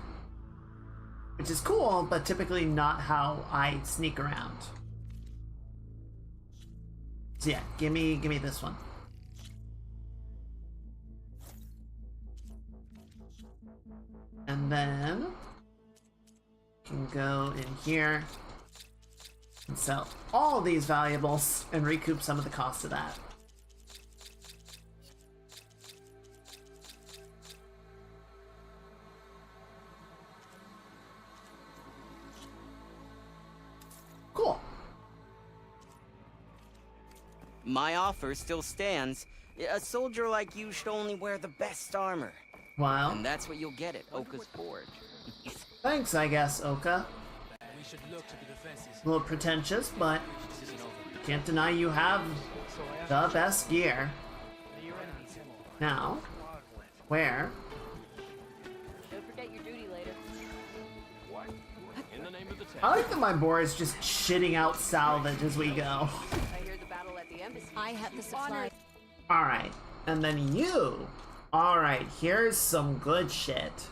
Which is cool, but typically not how I sneak around. So yeah, give me this one. And then can go in here and sell all these valuables and recoup some of the cost of that. Cool. My offer still stands. A soldier like you should only wear the best armor. Wow. And that's what you'll get at Oka's Forge. Thanks, I guess, Oka. We should look to the defenses. A little pretentious, but can't deny you have the best gear. Now, where? Don't forget your duty later. What? In the name of the town. I like that my boy is just shitting out salvage as we go. I hear the battle at the embassy. I have the supply. Alright, and then you. Alright, here's some good shit.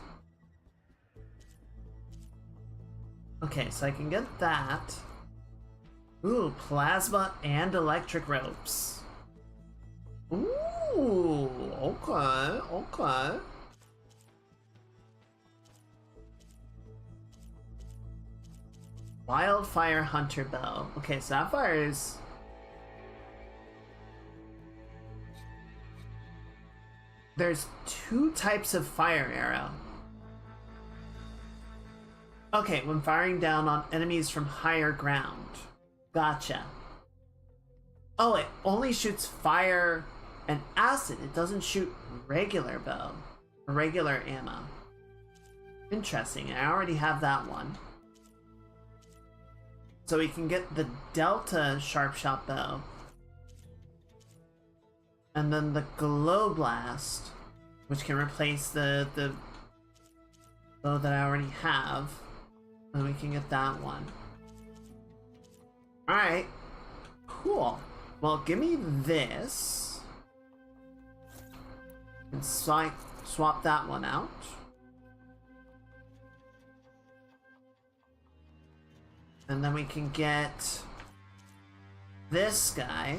Okay, so I can get that. Ooh, plasma and electric ropes. Ooh, okay. Wildfire Hunter Bow. Okay, Sapphire's... There's 2 types of fire arrow. Okay, when firing down on enemies from higher ground. Gotcha. Oh, it only shoots fire and acid. It doesn't shoot regular bow, or regular ammo. Interesting, I already have that one. So we can get the Delta Sharp Shot bow. And then the Glow Blast, which can replace the bow that I already have. And we can get that one. Alright. Cool. Well, give me this. And swap that one out. And then we can get this guy.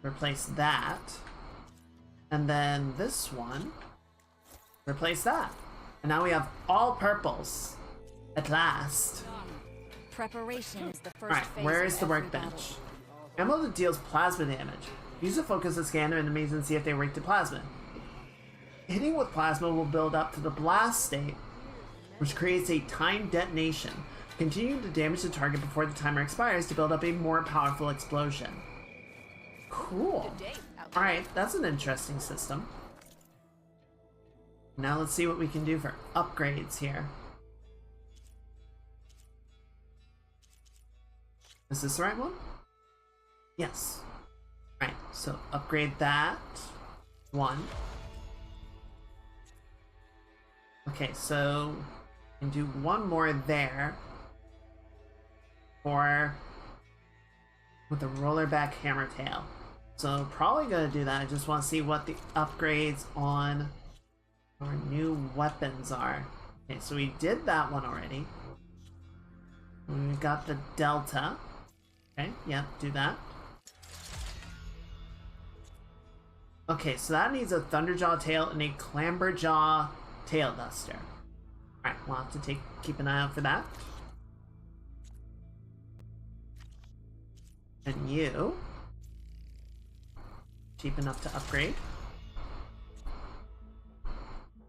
Replace that. And then this one. Replace that. And now we have all purples. At last. Preparation is the first phase. Alright, where is the every workbench? battle. Ammo that deals plasma damage. Use a focus to scan their enemies and see if they react to plasma. Hitting with plasma will build up to the blast state, which creates a timed detonation. Continue to damage the target before the timer expires to build up a more powerful explosion. Cool. Alright, that's an interesting system. Now let's see what we can do for upgrades here. Is this the right one? Yes. Right, so upgrade that. One. Okay, so we can do one more there. Or with a rollerback hammer tail. So probably gonna do that. I just want to see what the upgrades on our new weapons are. Okay, so we did that one already. We got the Delta. Okay, yeah, do that. Okay, so that needs a Thunderjaw tail and a Clamberjaw tail duster. Alright, we'll have to keep an eye out for that. And you. Cheap enough to upgrade.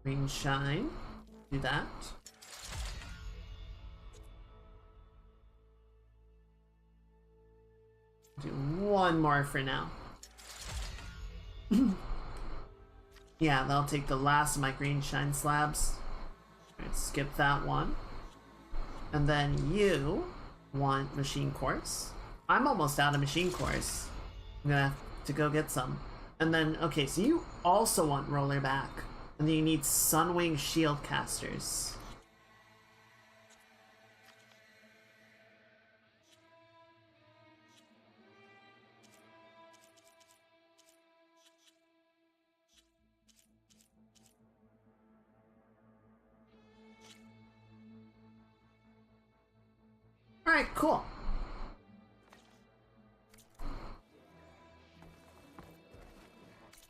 Green Shine. Do that. Do one more for now. Yeah, that'll take the last of my Green Shine slabs. Alright, skip that one. And then you want Machine Course. I'm almost out of Machine Course. I'm gonna have to go get some. And then, okay, so you also want Rollerback. And then you need Sunwing Shield Casters. Alright, cool.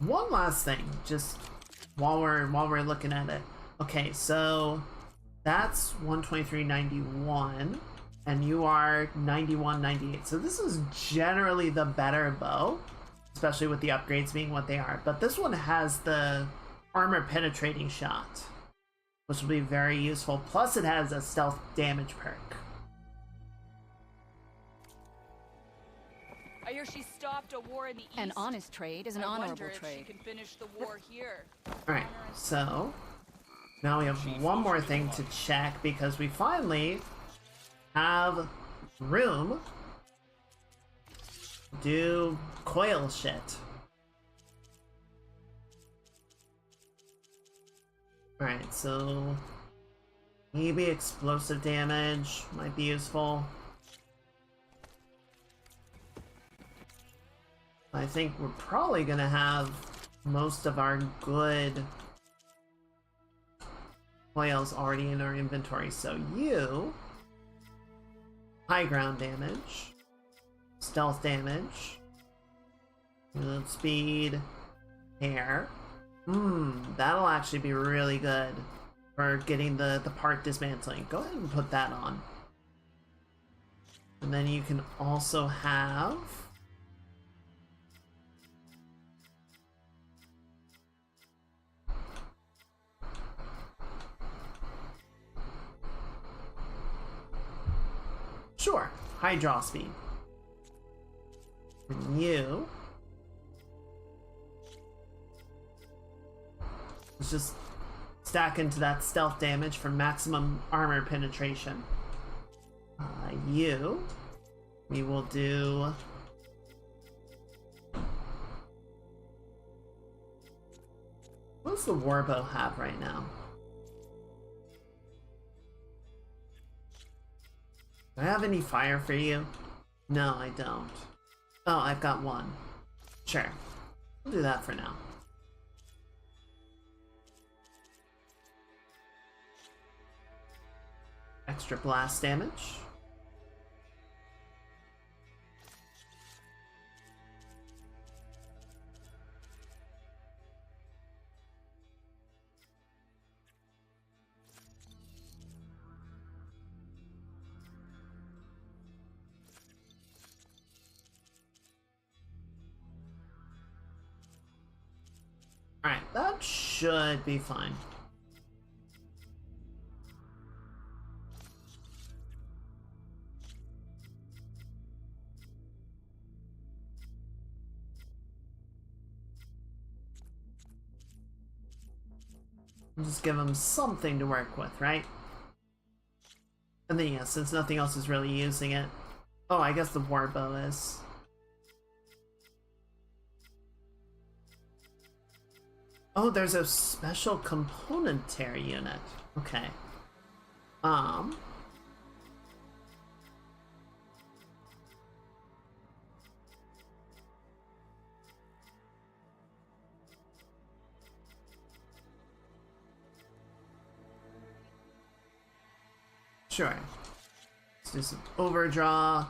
One last thing, just while we're looking at it. Okay, so that's 123.91, and you are 91.98. So this is generally the better bow, especially with the upgrades being what they are. But this one has the armor penetrating shot, which will be very useful. Plus, it has a stealth damage perk. I hear she stopped a war in the east. An honest trade is an honorable trade. She can finish the war here. Alright, so now we have one more thing to check because we finally have room to do coil shit. Alright, so maybe explosive damage might be useful. I think we're probably gonna have most of our good coils already in our inventory. So you, high ground damage, stealth damage, move speed, hair. That'll actually be really good for getting the part dismantling. Go ahead and put that on. And then you can also have high draw speed. And you Let's just stack into that stealth damage for maximum armor penetration. We will do... What does the warbow have right now? Do I have any fire for you? No, I don't. Oh, I've got one. Sure. We'll do that for now. Extra blast damage. Alright, that should be fine. Just give them something to work with, right? And then, yeah, since nothing else is really using it. Oh, I guess the warbow is. Oh, there's a special componentary unit. Okay. Sure. Let's do some overdraw,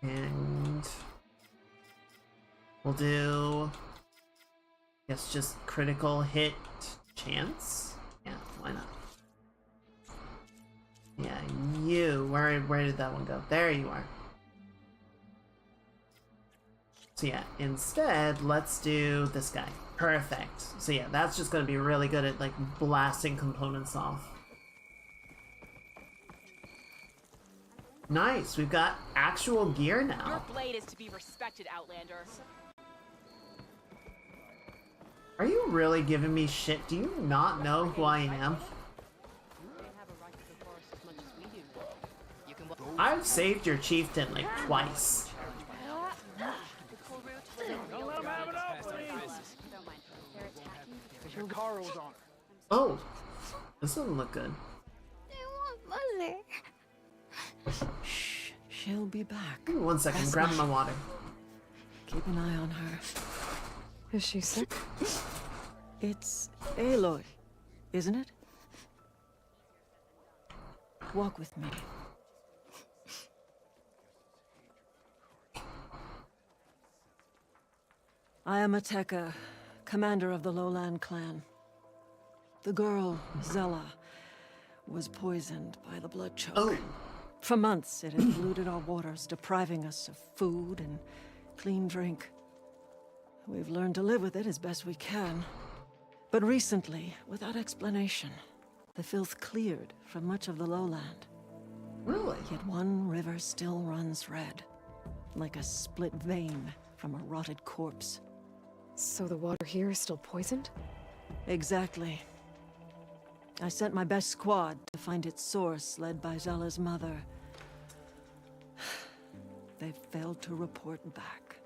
and we'll do, I guess, just critical hit chance. Yeah, why not? Yeah, you. Where did that one go? There you are. So yeah, instead, let's do this guy. Perfect. So yeah, that's just gonna be really good at like blasting components off. Nice, we've got actual gear now. Your blade is to be respected, Outlander. Are you really giving me shit? Do you not know who I am? I've saved your chieftain like twice. Oh, this doesn't look good. Mother. Shh, she'll be back. Ooh, 1 second, grab my water. Keep an eye on her. Is she sick? It's Aloy, isn't it? Walk with me. I am Ateka, commander of the Lowland clan. The girl, Zella, was poisoned by the blood choke. Oh. For months, it had polluted our waters, depriving us of food and clean drink. We've learned to live with it as best we can. But recently, without explanation, the filth cleared from much of the lowland. Really? Yet one river still runs red, like a split vein from a rotted corpse. So the water here is still poisoned? Exactly. I sent my best squad to find its source, led by Zella's mother. They failed to report back.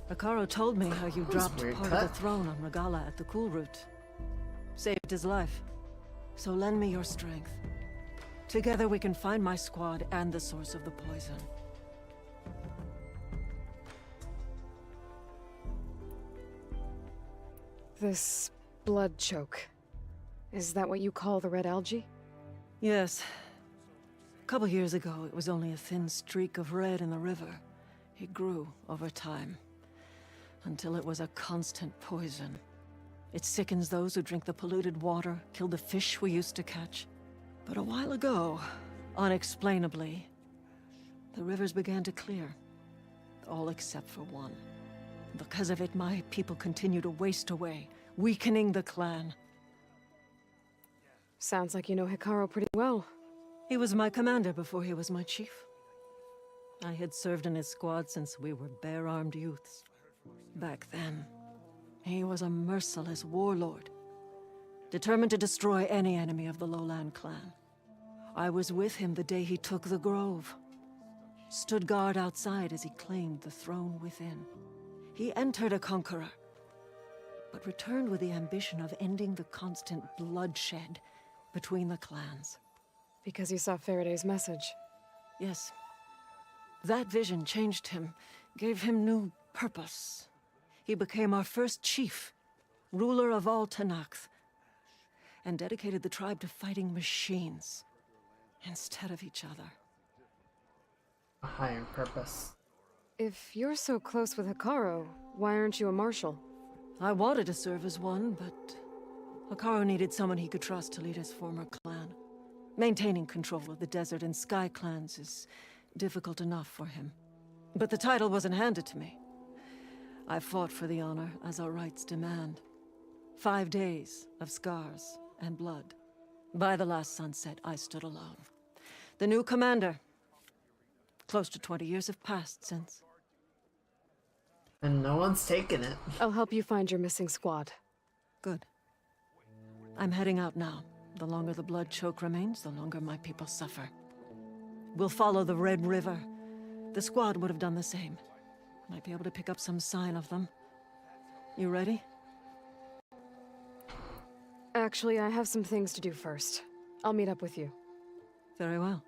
Akaro told me how you dropped part of the throne on Regala at the Cool Route. Saved his life. So lend me your strength. Together we can find my squad and the source of the poison. This blood choke. Is that what you call the red algae? Yes. A couple years ago, it was only a thin streak of red in the river. It grew over time, until it was a constant poison. It sickens those who drink the polluted water, kill the fish we used to catch. But a while ago, unexplainably, the rivers began to clear. All except for one. Because of it, my people continue to waste away, weakening the clan. Sounds like you know Hikaru pretty well. He was my commander before he was my chief. I had served in his squad since we were bare-armed youths. Back then, he was a merciless warlord, determined to destroy any enemy of the Lowland clan. I was with him the day he took the grove. Stood guard outside as he claimed the throne within. He entered a conqueror, but returned with the ambition of ending the constant bloodshed between the clans. Because you saw Faraday's message? Yes. That vision changed him, gave him new purpose. He became our first chief, ruler of all Tenakth, and dedicated the tribe to fighting machines instead of each other. A higher purpose. If you're so close with Hikaru, why aren't you a marshal? I wanted to serve as one, but Hikaru needed someone he could trust to lead his former clan. Maintaining control of the desert and sky clans is difficult enough for him. But the title wasn't handed to me. I fought for the honor as our rights demand. 5 days of scars and blood. By the last sunset, I stood alone. The new commander. Close to 20 years have passed since. And no one's taken it. I'll help you find your missing squad. Good. I'm heading out now. The longer the blood choke remains, the longer my people suffer. We'll follow the Red River. The squad would have done the same. Might be able to pick up some sign of them. You ready? Actually, I have some things to do first. I'll meet up with you. Very well.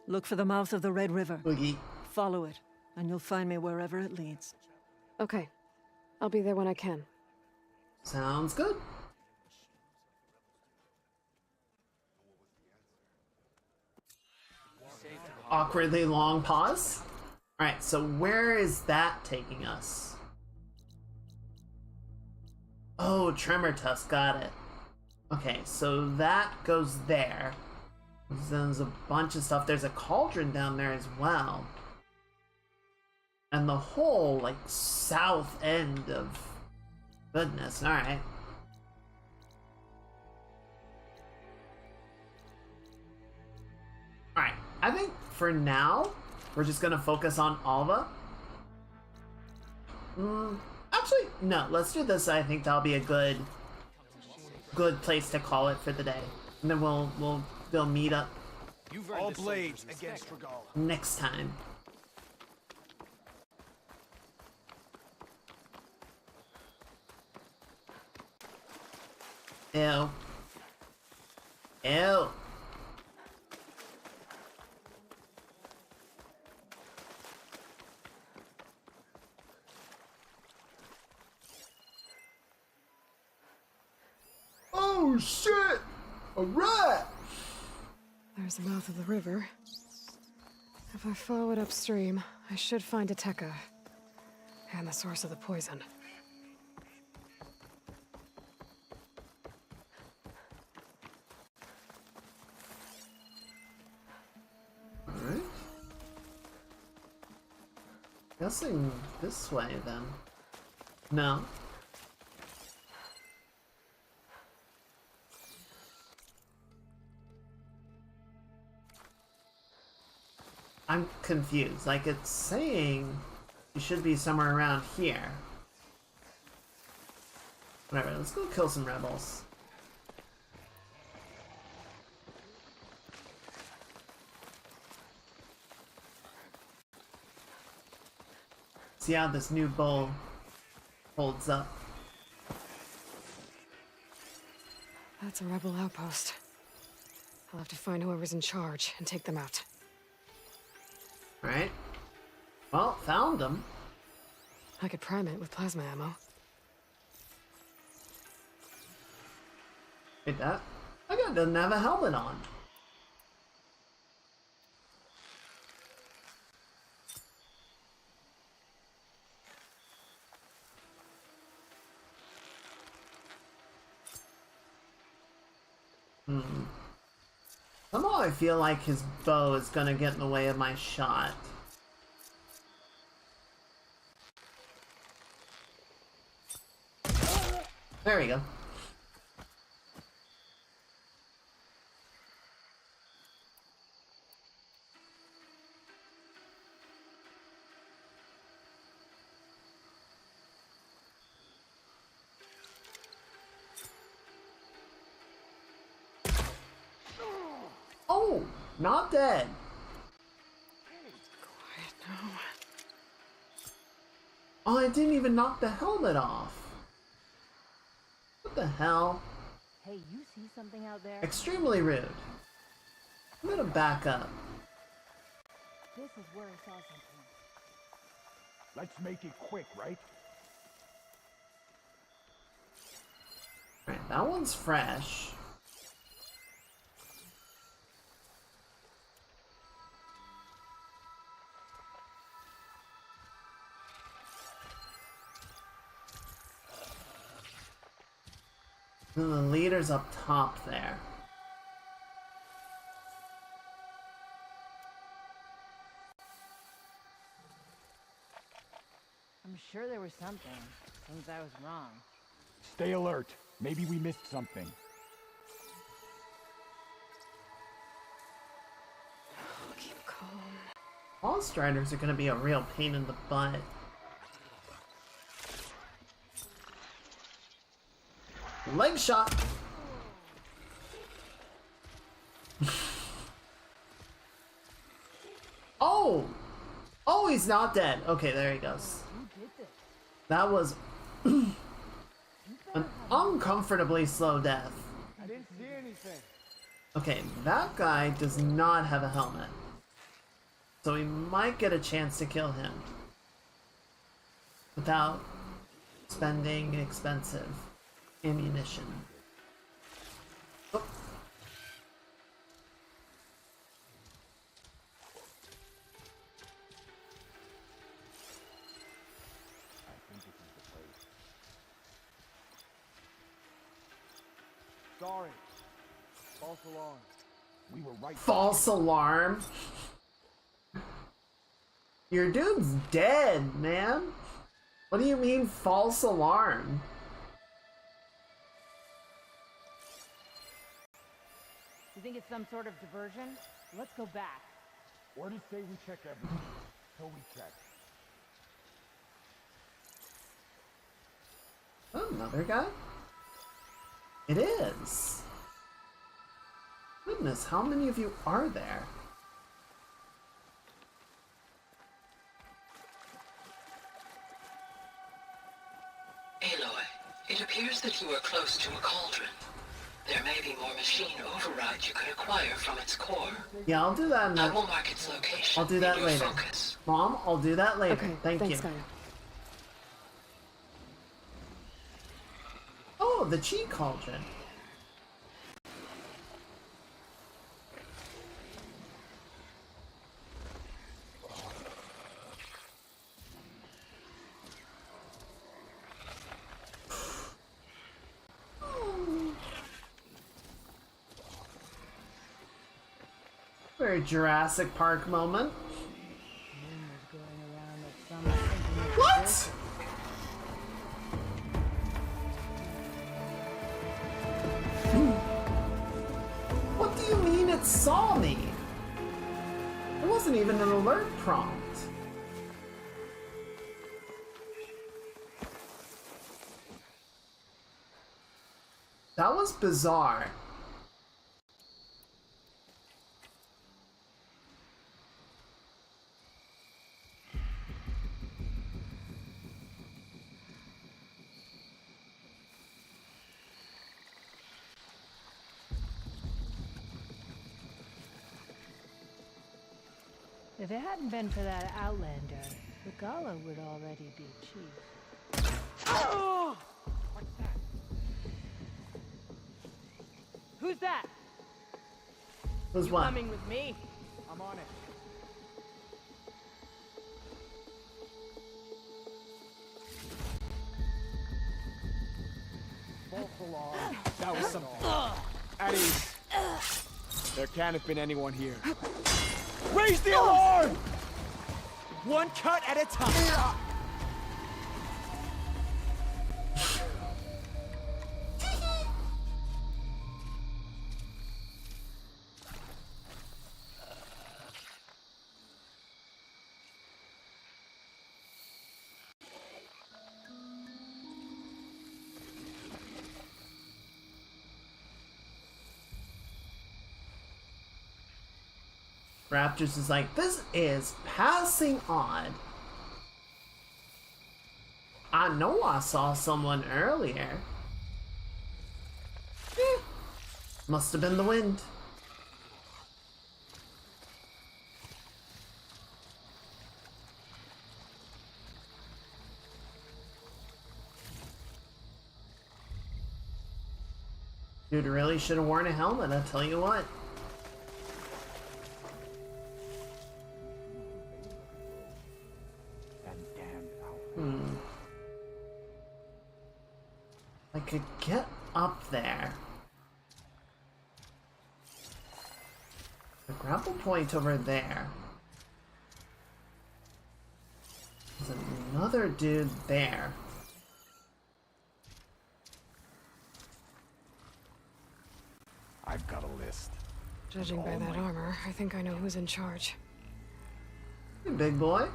Look for the mouth of the Red River. Boogie. Follow it, and you'll find me wherever it leads. Okay. I'll be there when I can. Sounds good. Awkwardly long pause. Alright, so where is that taking us? Oh, Tremor Tusk, got it. Okay, so that goes there. There's a bunch of stuff. There's a cauldron down there as well. And the whole, like, south end of... Goodness, alright. Alright, I think for now, we're just gonna focus on Alva. Actually, no, let's do this. I think that'll be a good place to call it for the day. And then we'll meet up All blades against Regal. next time. Ew. Ew. Oh shit! A rat! There's the mouth of the river. If I follow it upstream, I should find a Tekka. And the source of the poison. Alright. Guessing this way then. No. I'm confused. Like, it's saying you should be somewhere around here. Whatever, let's go kill some rebels. See how this new bow holds up. That's a rebel outpost. I'll have to find whoever's in charge and take them out. Alright. Well, found them. I could prime it with plasma ammo. Wait, that guy doesn't have a helmet on. Somehow I feel like his bow is gonna get in the way of my shot. There we go. Not dead. Quiet now. Oh, I didn't even knock the helmet off. What the hell? Hey, you see something out there? Extremely rude. I'm gonna back up. This is where I saw something. Let's make it quick, right? Alright, that one's fresh. And the leader's up top there. I'm sure there was something, since I was wrong. Stay alert. Maybe we missed something. Keep calm. All striders are gonna be a real pain in the butt. Leg shot! Oh! Oh, he's not dead. Okay, there he goes. That was an uncomfortably slow death. I didn't see anything. Okay, that guy does not have a helmet. So we might get a chance to kill him without spending expensive ammunition. Oh. Sorry. False alarm. We were right. False alarm? Your dude's dead, man. What do you mean false alarm? You think it's some sort of diversion? Let's go back. Orders say we check everything. So we check. Oh, another guy? It is. Goodness, how many of you are there? Aloy, it appears that you are close to a cauldron. There may be more machine override you could acquire from its core. Yeah, I'll do that. I will mark its location. I'll do that in your later. Focus. Mom, I'll do that later. Okay, Thanks you. Skylar. Oh, the cheat cauldron. Very Jurassic Park moment. What? What do you mean it saw me? It wasn't even an alert prompt. That was bizarre. If it hadn't been for that Outlander, Regala would already be chief. Oh! What's that? Who's that? Who's You what? coming with me? I'm on it. False alarm. That was something. At ease. There can't have been anyone here. Raise the alarm! One cut at a time. Raptors is like, this is passing on. I know I saw someone earlier. Must have been the wind. Dude really should have worn a helmet, I'll tell you what. I could get up there. The grapple point over there. There's another dude there. I've got a list. Judging by that armor, I think I know who's in charge. Hey, big boy.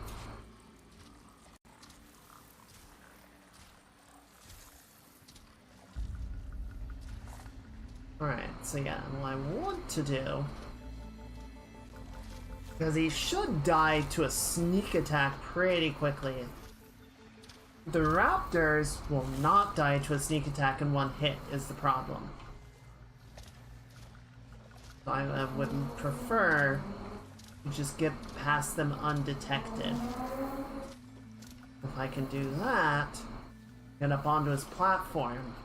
Alright, so yeah, what I want to do... because he should die to a sneak attack pretty quickly. The Raptors will not die to a sneak attack in one hit, is the problem. So I would prefer to just get past them undetected. If I can do that, get up onto his platform,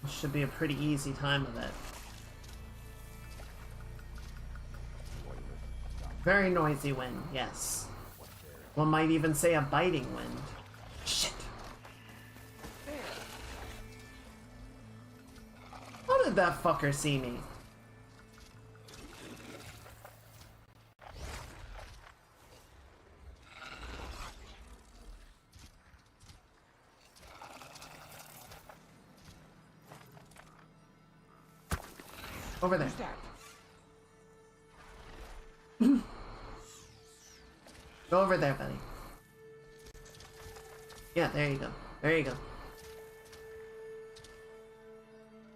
it should be a pretty easy time of it. Very noisy wind, yes. One might even say a biting wind. Shit. How did that fucker see me? Over there. Go over there, buddy. Yeah, there you go. There you go.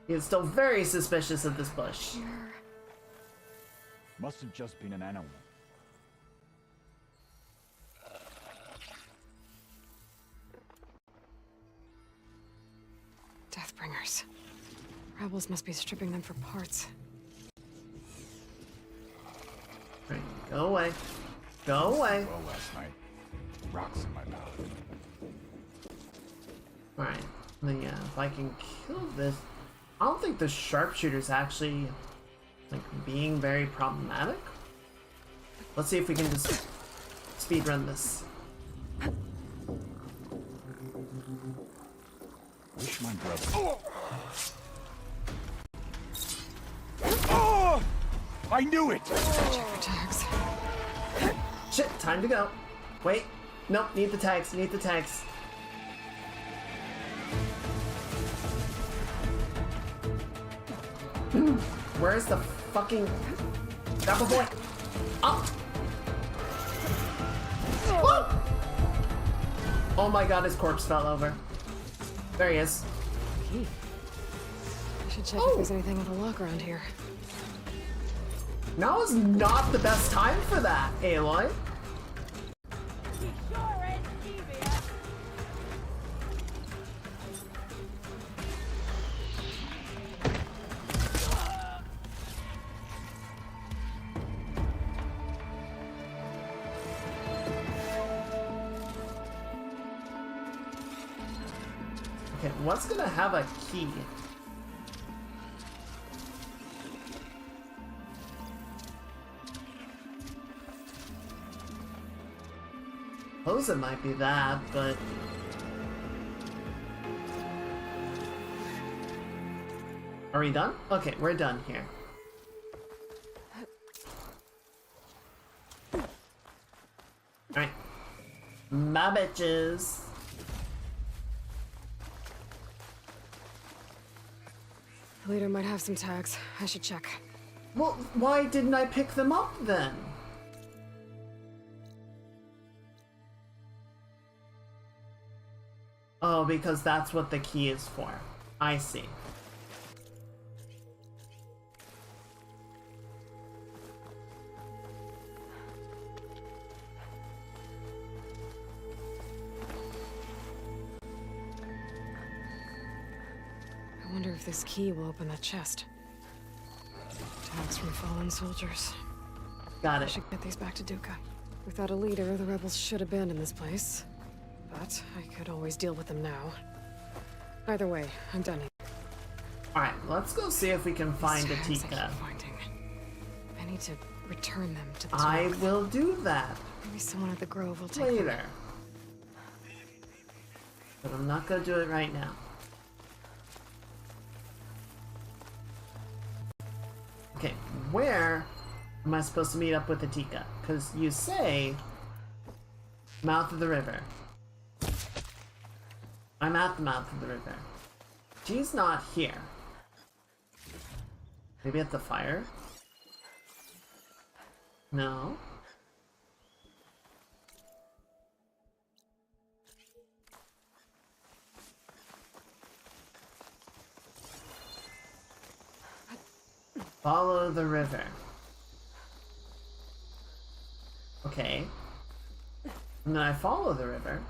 He is still very suspicious of this bush. Must have just been an animal. Deathbringers. Rebels must be stripping them for parts. Right, go away. Go away. Well, last night, rocks in my mouth. Alright, then yeah, if I can kill this... I don't think the sharpshooter's actually, like, being very problematic. Let's see if we can just speedrun this. Wish my brother... Oh! I knew it! Check for tags. Shit, time to go. Wait, nope, need the tags, need the tags. Where's the fucking grapple point? Up! Oh! Oh my god, his corpse fell over. There he is. Key. I should check if there's anything in the lock around here. Now is not the best time for that, Aloy. Okay, what's gonna have a key? Suppose it might be that, but... Are we done? Okay, we're done here. Alright. My bitches. The leader might have some tags. I should check. Well, why didn't I pick them up then? Oh, because that's what the key is for. I see. if this key will open that chest. Tags from fallen soldiers. Got I it. should get these back to Duca. Without a leader, the rebels should abandon this place. But I could always deal with them now. Either way, I'm done here. Alright, let's go see if we can find a These tags I Tika. keep finding. I need to return them to the I tomb. will do that Maybe someone at the Grove will take them. later. But I'm not gonna do it right now. Okay, where am I supposed to meet up with the Tika? Because you say mouth of the river. I'm at the mouth of the river. She's not here. Maybe at the fire? No. Follow the river. Okay. And then I follow the river.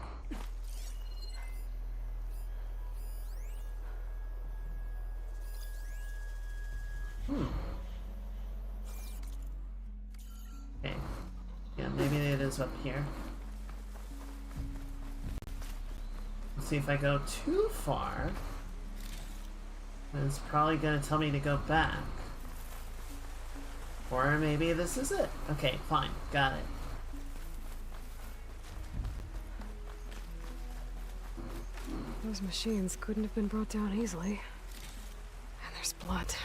Okay. Yeah, maybe it is up here. Let's see if I go too far. It's probably gonna tell me to go back. Or maybe this is it. Okay, fine. Got it. Those machines couldn't have been brought down easily. And there's blood.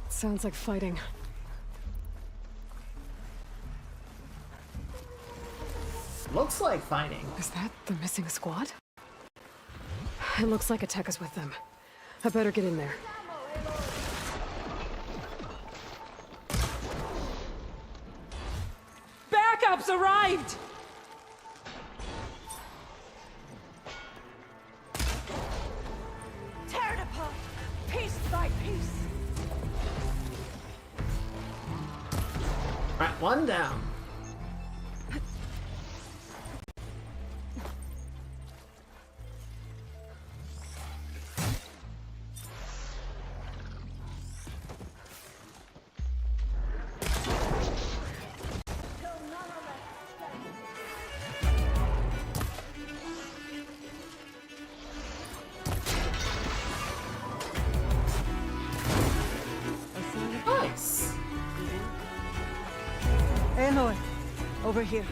Sounds like fighting. Looks like fighting. Is that the missing squad? It looks like Ateka's with them. I better get in there. Backups arrived! Tear it apart, piece by piece. Alright, one down. Nice. Aloy, over here.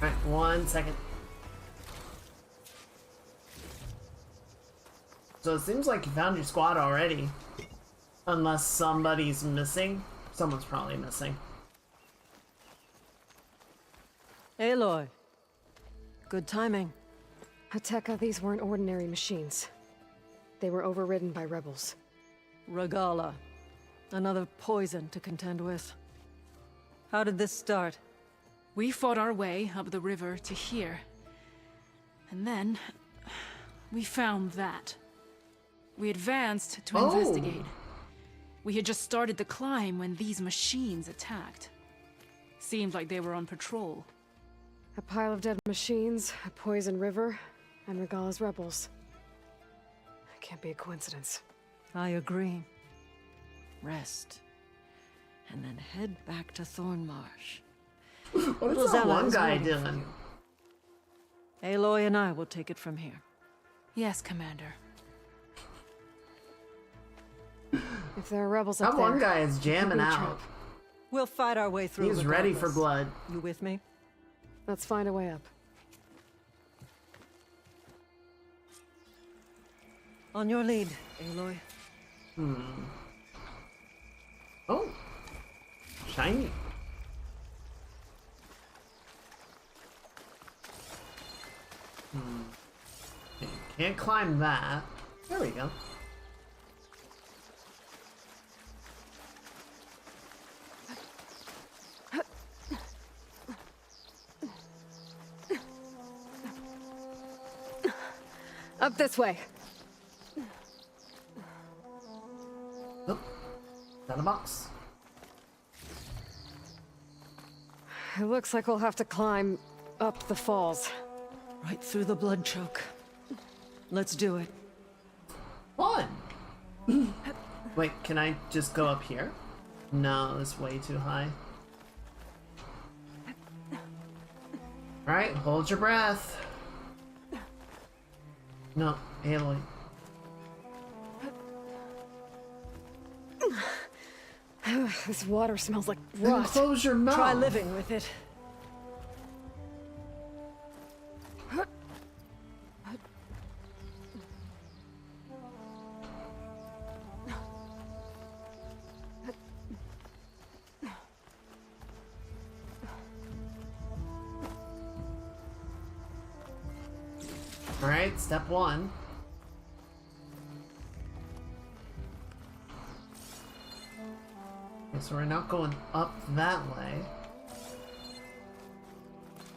Alright, 1 second. So it seems like you found your squad already. Unless somebody's missing. Someone's probably missing. Aloy. Good timing. Ateka, these weren't ordinary machines. They were overridden by rebels. Regala. Another poison to contend with. How did this start? We fought our way up the river to here. And then... we found that. We advanced to investigate. We had just started the climb when these machines attacked. Seemed like they were on patrol. A pile of dead machines, a poison river, and Regala's rebels. It can't be a coincidence. I agree. Rest. And then head back to Thornmarsh. What is that one guy doing? Aloy and I will take it from here. Yes, Commander. If there are rebels up That there, one guy is it could jamming be a out. trap. We'll fight our way through. He's ready for regardless. blood. You with me? Let's find a way up. On your lead, Aloy. Oh. Shiny. Okay, can't climb that. There we go. Up this way. Oh, got a box. It looks like we'll have to climb up the falls. Right through the blood choke. Let's do it. Fun! Wait, can I just go up here? No, it's way too high. Alright, hold your breath. No, Aloy. This water smells like Then rot. close your mouth. Try living with it. Alright, step one. Okay, so we're not going up that way.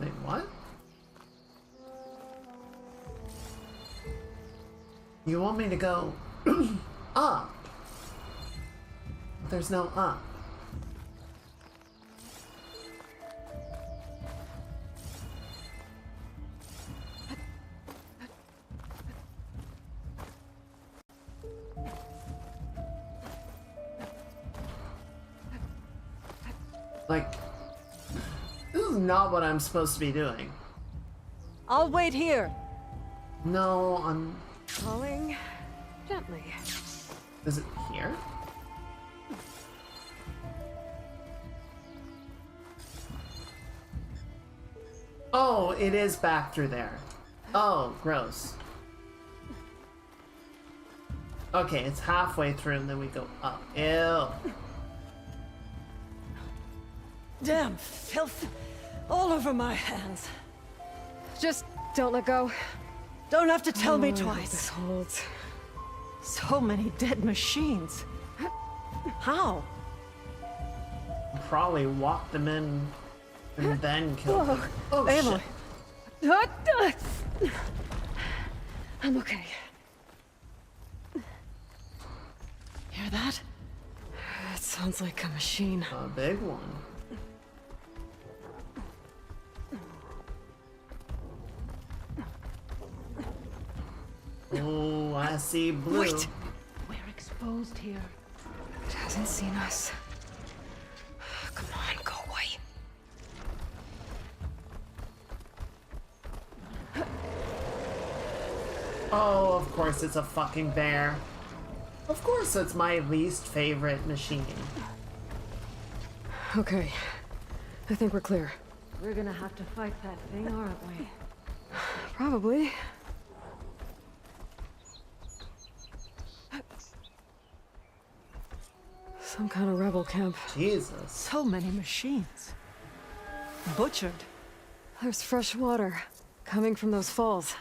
Wait, what? You want me to go up? There's no up. Like, this is not what I'm supposed to be doing. I'll wait here. No, I'm... Falling gently. Is it here? Oh, it is back through there. Oh, gross. Okay, it's halfway through and then we go up. Ew. Damn filth all over my hands. Just don't let go. Don't have to tell me I hope twice. This holds. So many dead machines. How? Probably walk them in and then kill them. Oh, Aloy. shit. I'm okay. Hear that? It sounds like a machine. A big one. Oh, I see blue. Wait! We're exposed here. It hasn't seen us. Come on, go away. Oh, of course it's a fucking bear. Of course it's my least favorite machine. Okay. I think we're clear. We're gonna have to fight that thing, aren't we? Probably. Some kind of rebel camp. Jesus. So many machines. Butchered. There's fresh water coming from those falls.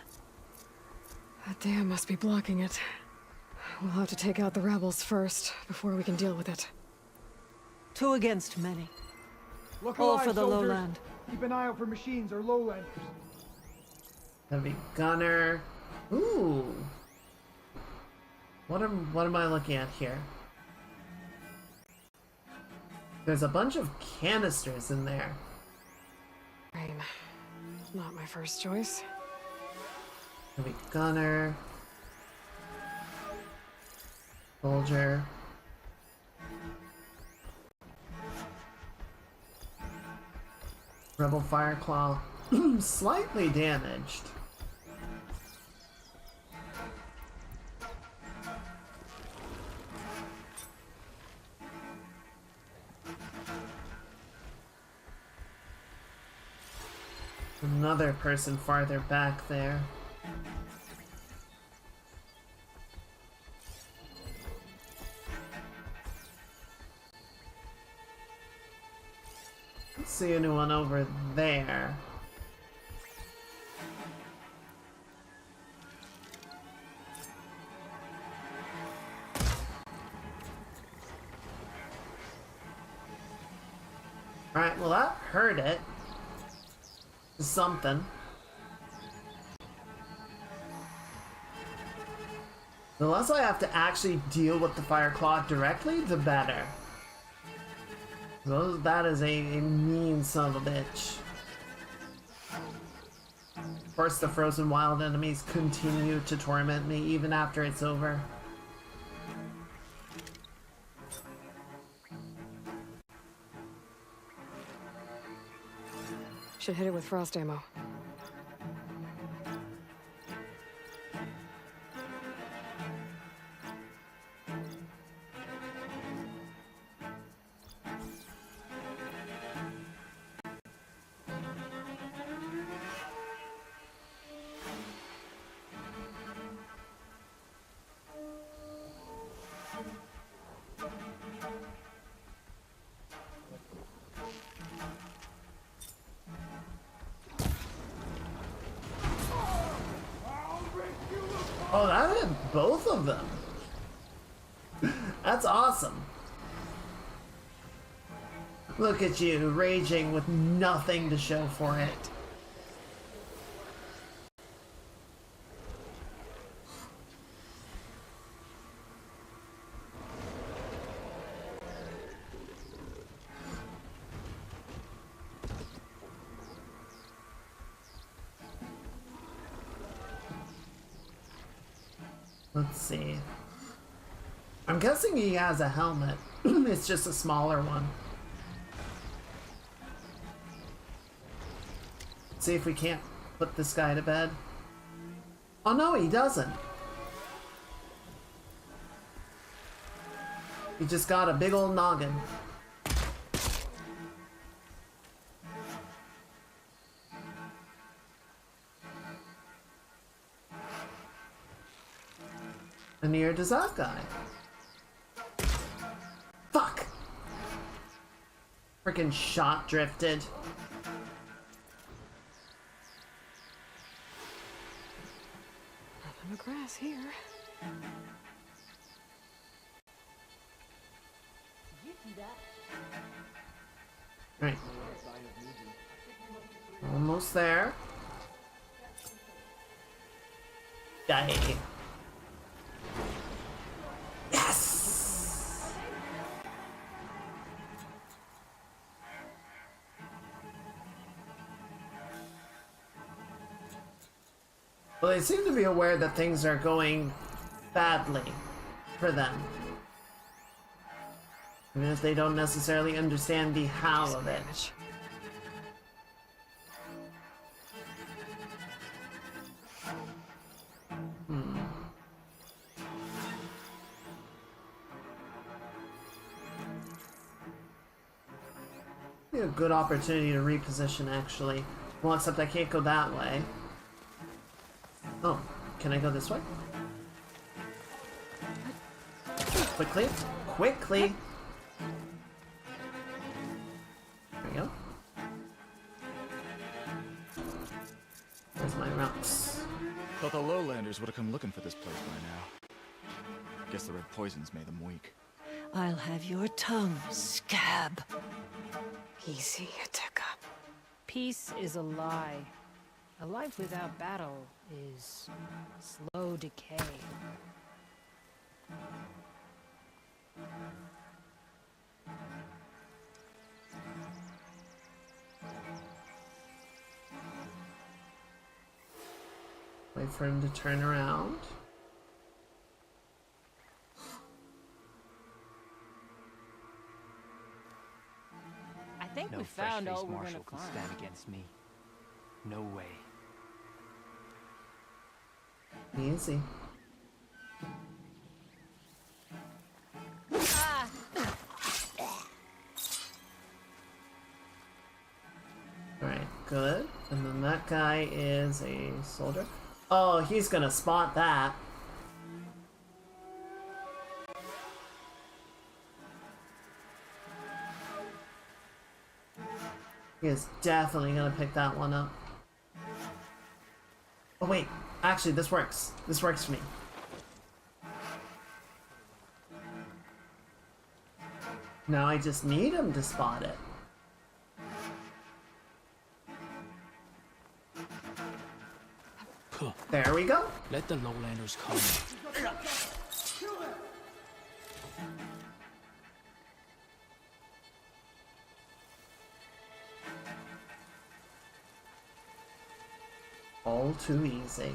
That dam must be blocking it. We'll have to take out the rebels first before we can deal with it. 2 against many. Look All alive, for the soldiers. lowland. Keep an eye out for machines or lowlanders. Heavy gunner. Ooh. What am I looking at here? There's a bunch of canisters in there. Rain. Not my first choice. Heavy gunner. Soldier. Rebel Fireclaw. Slightly damaged. Another person farther back there. Let's see anyone over there. Alright, well that hurt it. Something. The less I have to actually deal with the Fireclaw directly, the better. Well, that is a mean son of a bitch. Of course, the frozen wild enemies continue to torment me even after it's over. Should hit it with frost ammo. Oh, that hit both of them. That's awesome. Look at you, raging with nothing to show for it. Let's see. I'm guessing he has a helmet. It's just a smaller one. Let's see if we can't put this guy to bed. Oh no, he doesn't. He just got a big old noggin. And neither does that guy. Fuck! Freaking shot drifted. Nothing but grass here. Right. Almost there. Yay. Yes! Well, they seem to be aware that things are going badly for them. Even if they don't necessarily understand the how of it. A good opportunity to reposition, actually. Well, except I can't go that way. Oh, can I go this way? Quickly. Quickly! There we go. There's my rocks. Thought the lowlanders would have come looking for this place by now. Guess the red poisons made them weak. I'll have your tongue, scab. Easy, Attica. Peace is a lie. A life without battle is slow decay. Wait for him to turn around. I think no we found all fresh-faced we're gonna marshal can climb. stand against me. No way. Easy. Alright, good. And then that guy is a soldier. Oh, he's gonna spot that. He is definitely gonna pick that one up. Oh wait, actually this works. This works for me. Now I just need him to spot it. There we go. Let the lowlanders come. All too easy.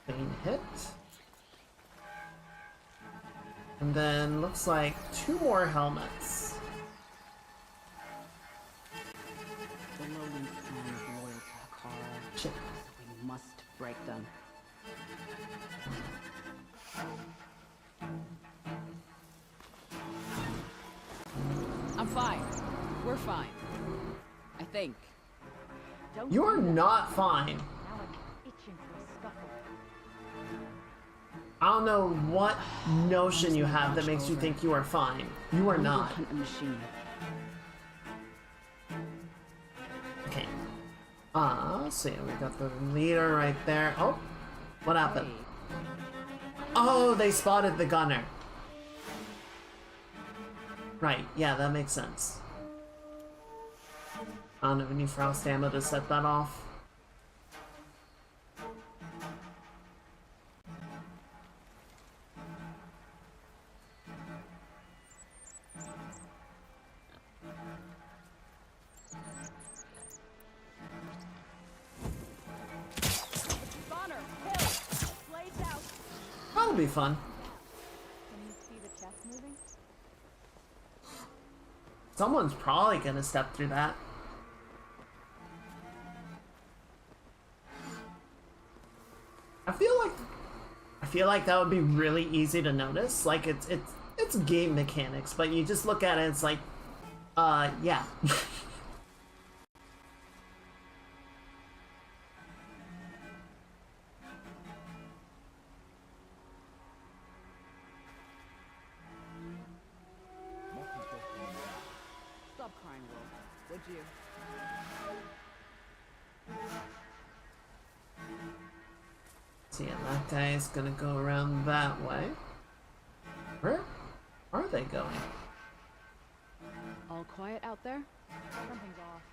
Clean hit. And then looks like 2 more helmets. The Lowland clan is loyal to Hekara. Shit. We must break them. I'm fine. We're fine. I think. You're not fine. Now I'm itching for a scuffle. I don't know what notion you have that makes you think you are fine. You are not. A machine. Okay. So yeah, we got the leader right there. Oh, what happened? Oh, they spotted the gunner. Right, yeah, that makes sense. I don't have any frost ammo to set that off. That'll be fun. Can you see the chest moving? Someone's probably gonna step through that. I feel like that would be really easy to notice. Like it's game mechanics, but you just look at it, it's like, yeah. Stop crying, Will. Would you? So yeah, that guy is gonna go around that way. Where are they going? All quiet out there? Something's off.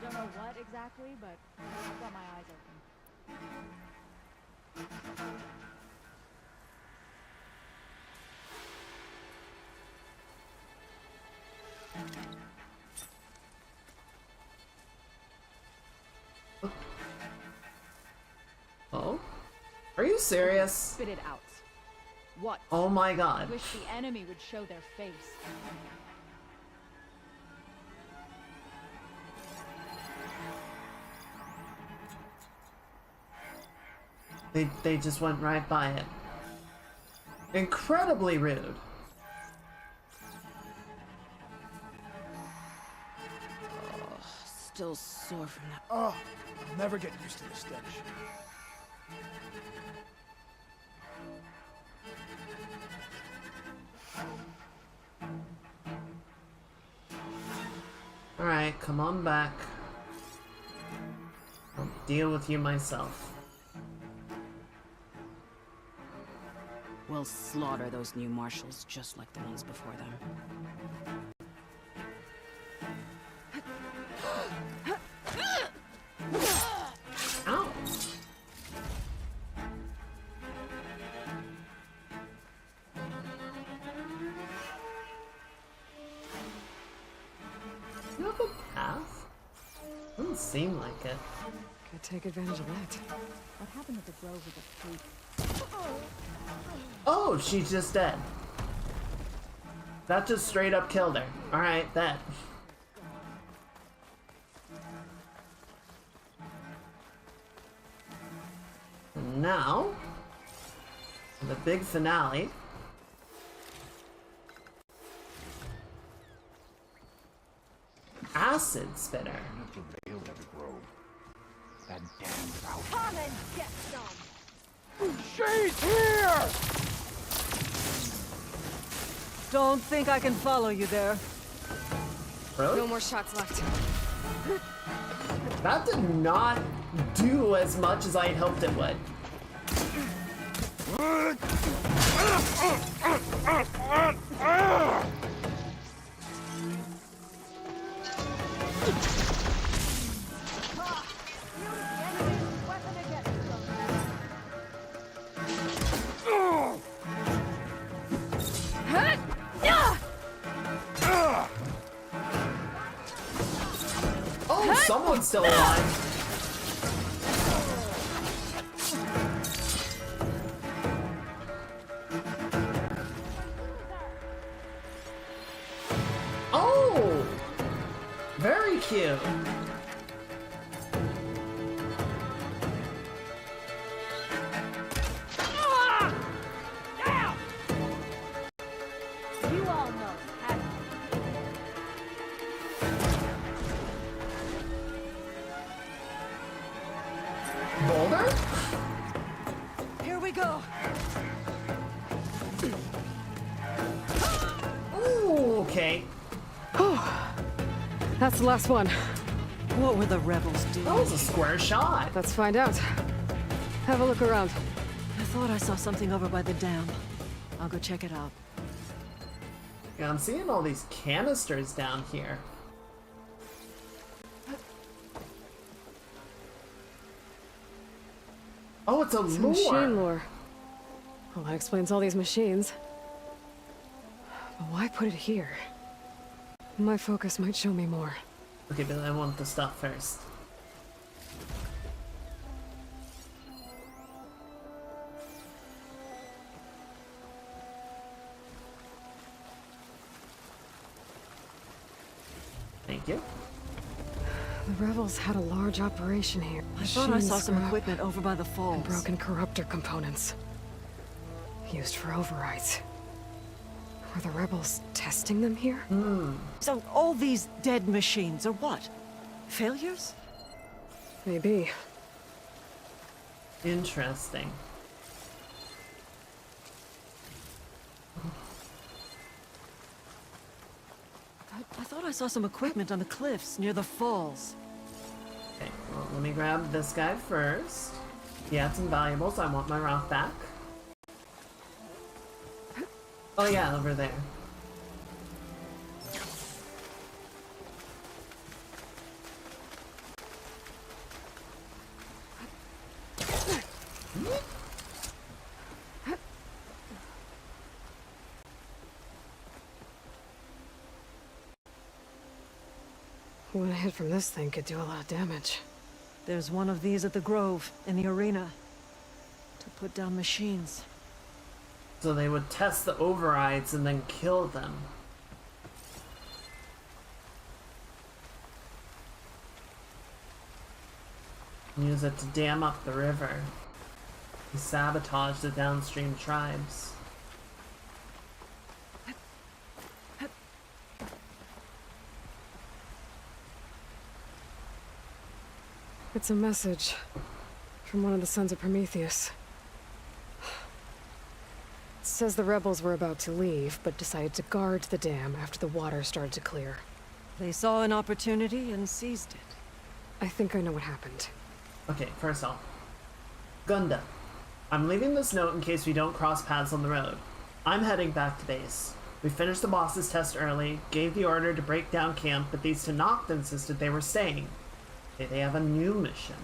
Don't know what exactly, but I've got my eyes open. Oh? Are you serious? Spit it out. What? Oh my god. Wish the enemy would show their face. They just went right by it. Incredibly rude. Still sore from that. Oh, I'll never get used to the stench. Alright, come on back. I'll deal with you myself. We'll slaughter those new marshals just like the ones before them. Ow! You have a path? Doesn't seem like it. Could take advantage of that. What happened at the grove with the freak? Oh, she's just dead. That just straight up killed her. Alright, that. And now, the big finale. Acid Spitter. Prevailed at the grove. That damned route. Come and get some! She's here! Don't think I can follow you there. Really? No more shots left. That did not do as much as I had hoped it would. Use the enemy's weapon again. Oh, someone's still alive. Oh, very cute. You almost had it. Boulder? Here we go. Ooh, okay. That's the last one. What were the rebels doing? That was a square shot. Let's find out. Have a look around. I thought I saw something over by the dam. I'll go check it out. Yeah, I'm seeing all these canisters down here. Oh, it's a Some lure. machine lore. Well, that explains all these machines. But why put it here? My focus might show me more. Okay, but I want the stuff first. Thank you. The rebels had a large operation here. I thought I saw Machine some scrap equipment over by the falls. and broken corruptor components. Used for overrides. Were the rebels testing them here? So all these dead machines are what? Failures? Maybe. Interesting. I thought I saw some equipment on the cliffs near the falls. Okay, well, let me grab this guy first. He had some valuables. I want my rock back. Oh yeah, over there. One hit from this thing could do a lot of damage. There's one of these at the Grove, in the arena. To put down machines. So they would test the overrides and then kill them. Use it to dam up the river. To sabotage the downstream tribes. It's a message from one of the Sons of Prometheus. It says the rebels were about to leave, but decided to guard the dam after the water started to clear. They saw an opportunity and seized it. I think I know what happened. Okay, first off. Gunda. I'm leaving this note in case we don't cross paths on the road. I'm heading back to base. We finished the boss's test early, gave the order to break down camp, but these Tenakth insisted they were staying. Okay, they have a new mission.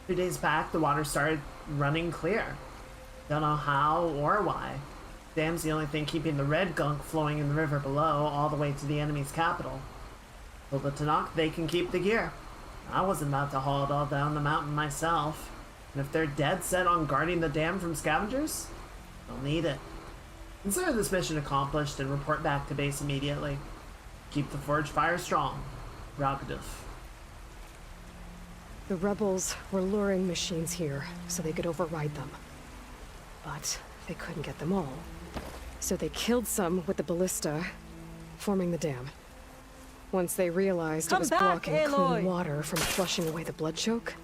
2 days back, the water started running clear. Don't know how or why. Dam's the only thing keeping the red gunk flowing in the river below all the way to the enemy's capital. Well, the Tenakth, they can keep the gear. I wasn't about to haul it all down the mountain myself. And if they're dead set on guarding the dam from scavengers, they'll need it. Consider this mission accomplished and report back to base immediately. Keep the forge fire strong. Rogative. The rebels were luring machines here so they could override them. But they couldn't get them all. So they killed some with the ballista, forming the dam. Once they realized it was blocking clean water from flushing away the blood choke,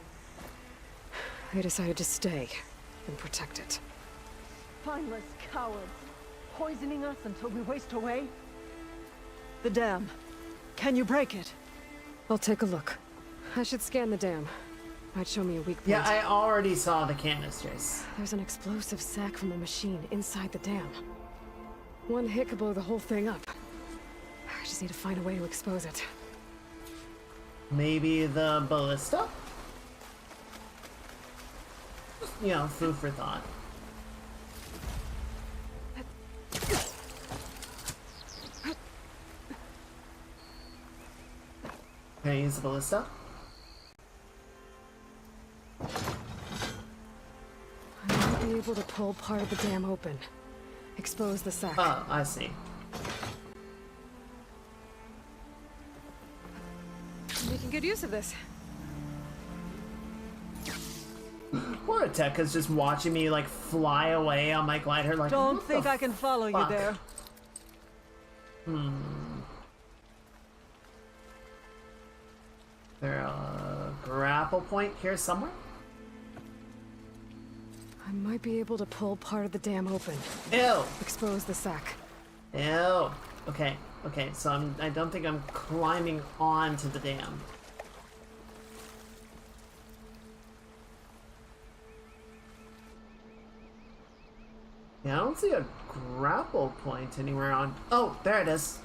they decided to stay and protect it. Spineless cowards. Poisoning us until we waste away? The dam. Can you break it? I'll take a look. I should scan the dam. Might show me a weak point. Yeah, I already saw the canisters. There's an explosive sac from a machine inside the dam. One hit could blow the whole thing up. I just need to find a way to expose it. Maybe the ballista? You know, food for thought. Can I use the ballista? I might be able to pull part of the dam open. Expose the sack. Oh, I see. Making good use of this. Poor Tekka's just watching me like fly away on my glider like, Don't what think the I can follow you fuck? there. There a grapple point here somewhere? I might be able to pull part of the dam open. Ew! Expose the sack. Ew! Okay, okay, so I don't think I'm climbing onto the dam. Yeah, I don't see a grapple point anywhere on... Oh, there it is.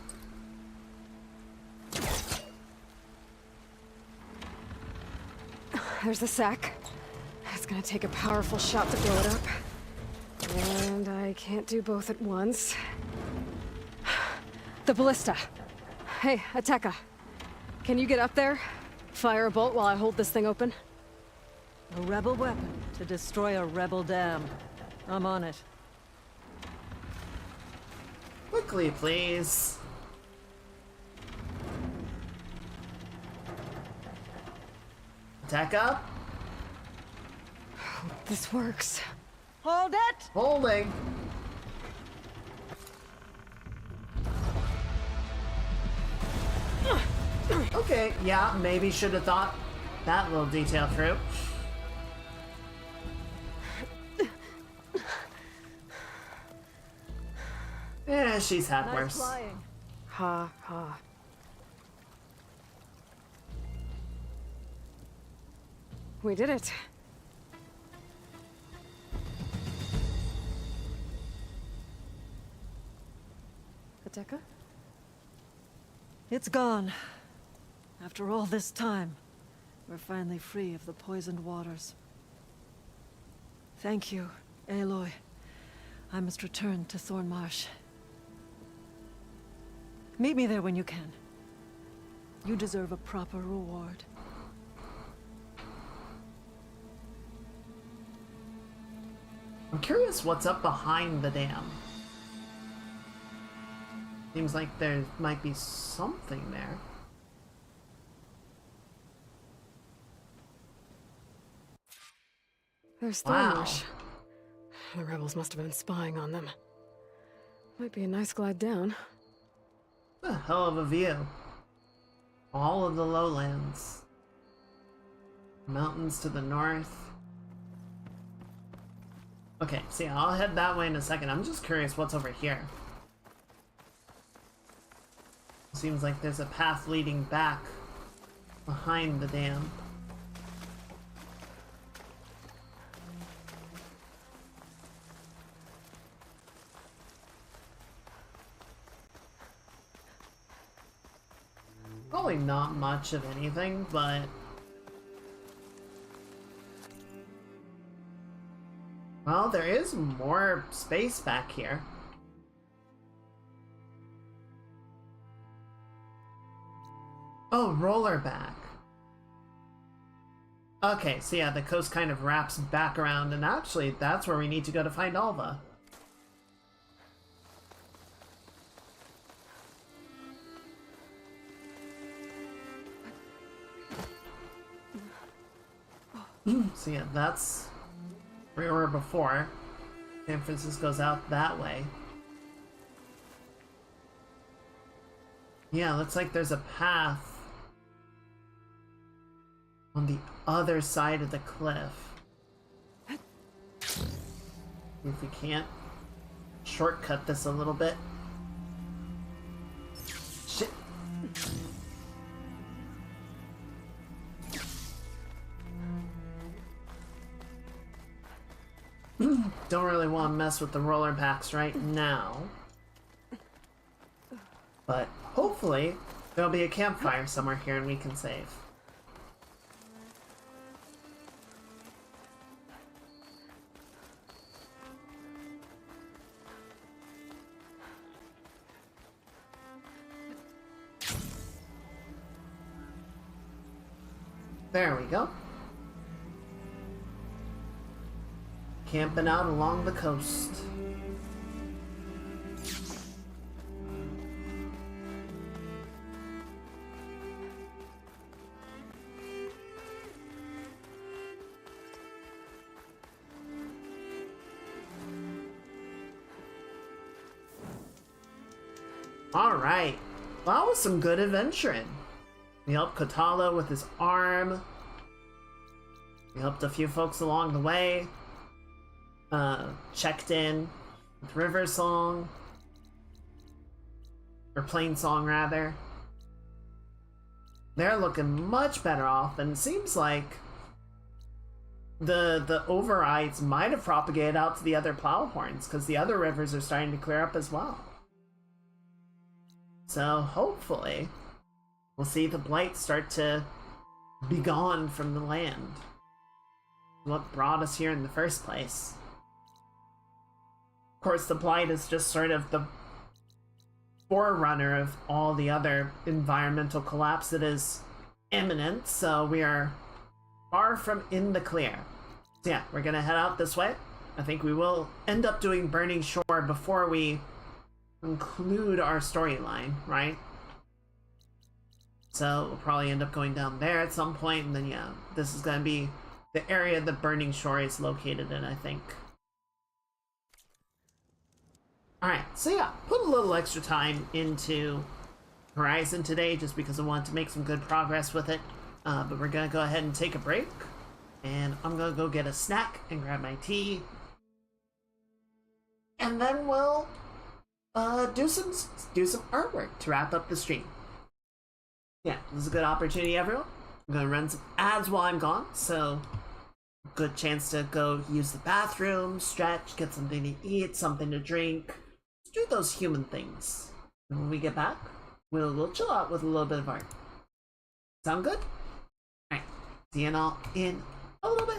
There's the sack. It's gonna take a powerful shot to blow it up. And I can't do both at once. The ballista. Hey, Ateka. Can you get up there? Fire a bolt while I hold this thing open? A rebel weapon to destroy a rebel dam. I'm on it. Quickly, please. Attack up. This works. Hold it! Holding. Okay, yeah, maybe should have thought that little detail through. Yeah, she's had Nice worse. flying. Ha ha. We did it. Ateka? It's gone. After all this time, we're finally free of the poisoned waters. Thank you, Aloy. I must return to Thornmarsh. Meet me there when you can. You deserve a proper reward. I'm curious what's up behind the dam. Seems like there might be something there. There's Wow. Thornmarsh. The rebels must have been spying on them. Might be a nice glide down. A hell of a view. All of the lowlands. Mountains to the north. Okay, see, I'll head that way in a second. I'm just curious what's over here. Seems like there's a path leading back behind the dam. Probably not much of anything, but... Well, there is more space back here. Oh, rollerback. Okay, so yeah, the coast kind of wraps back around, and actually, that's where we need to go to find Alva. So yeah, that's where we were before. San Francisco's out that way. Yeah, looks like there's a path on the other side of the cliff. If we can't shortcut this a little bit. Shit. Don't really want to mess with the roller backs right now. But hopefully there'll be a campfire somewhere here and we can save. There we go. Camping out along the coast. Alright. Well, that was some good adventuring. We helped Kotala with his arm. We helped a few folks along the way. Checked in with River Song. Or Plain Song, rather. They're looking much better off, and it seems like the overrides might have propagated out to the other Plowhorns, because the other rivers are starting to clear up as well. So hopefully we'll see the blight start to be gone from the land. What brought us here in the first place. Of course, the blight is just sort of the forerunner of all the other environmental collapse that is imminent, so we are far from in the clear. So yeah, we're gonna head out this way. I think we will end up doing Burning Shore before we conclude our storyline, right? So we'll probably end up going down there at some point, and then yeah, this is gonna be the area that Burning Shore is located in, I think. Alright, so yeah, put a little extra time into Horizon today just because I wanted to make some good progress with it. But we're gonna go ahead and take a break, and I'm gonna go get a snack and grab my tea, and then we'll do some artwork to wrap up the stream. Yeah, this is a good opportunity, everyone. I'm gonna run some ads while I'm gone, so good chance to go use the bathroom, stretch, get something to eat, something to drink, do those human things. And when we get back, we'll chill out with a little bit of art. Sound good? Alright, see you all in a little bit.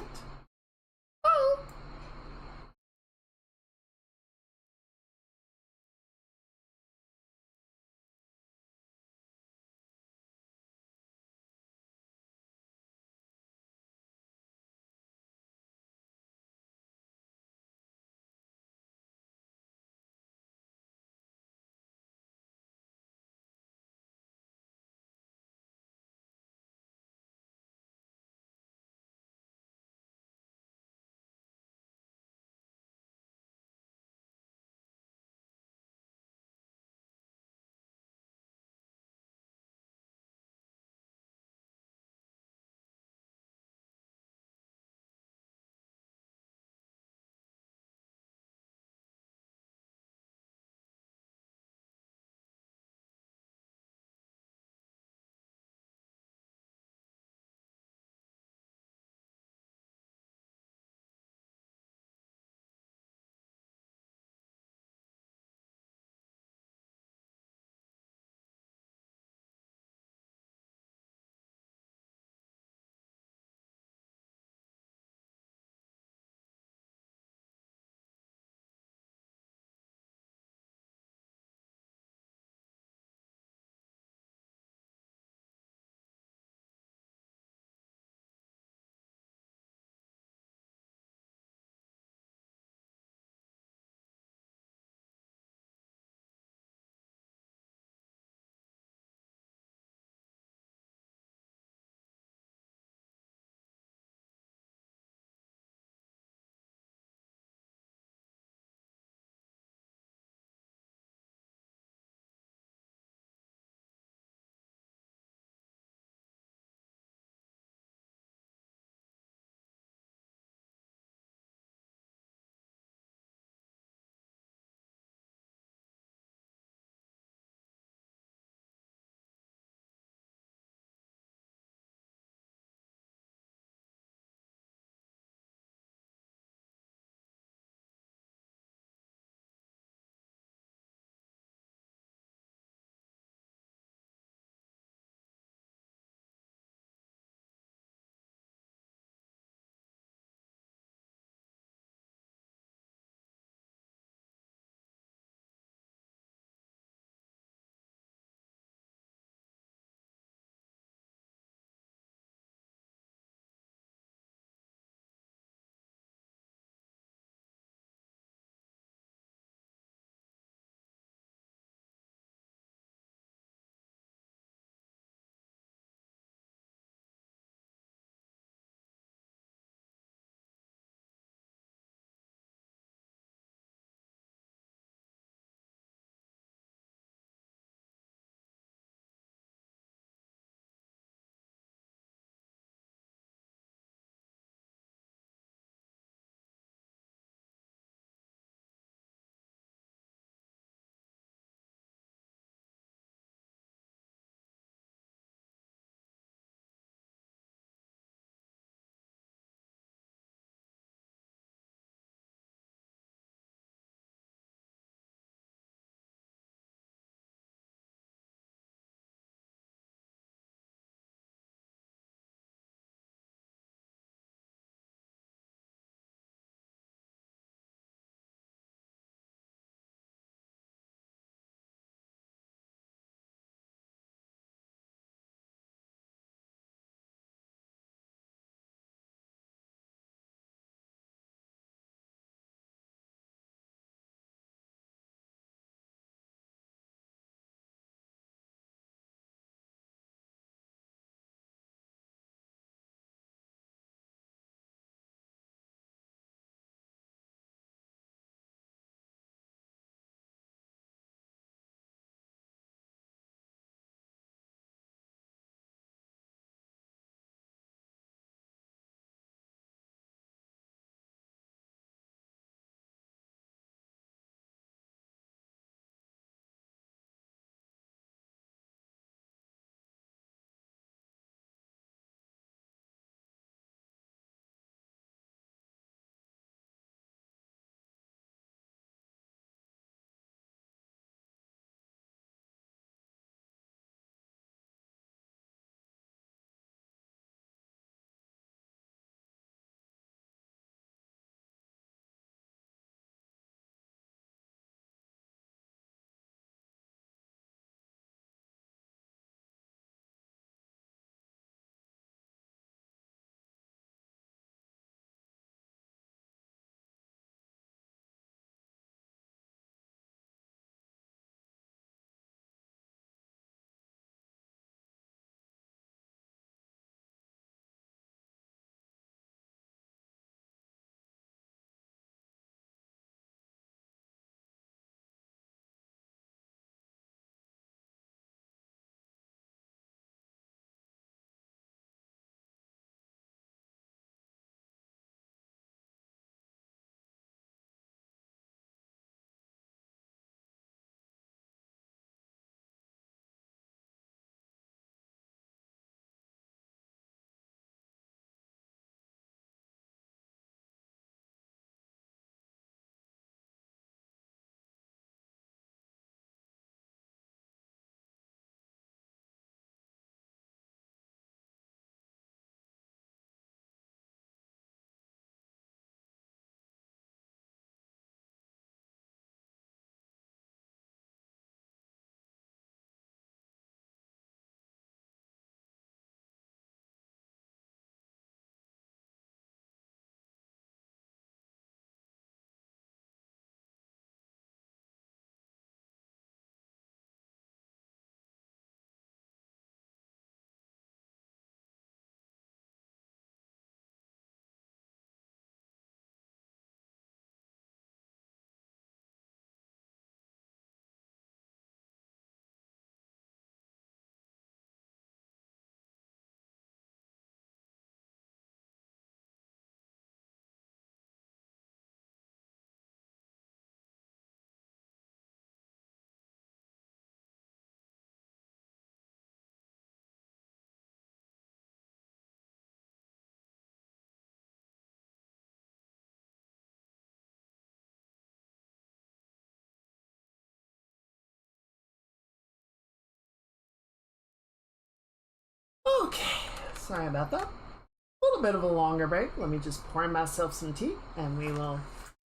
Sorry about that. A little bit of a longer break. Let me just pour myself some tea and we will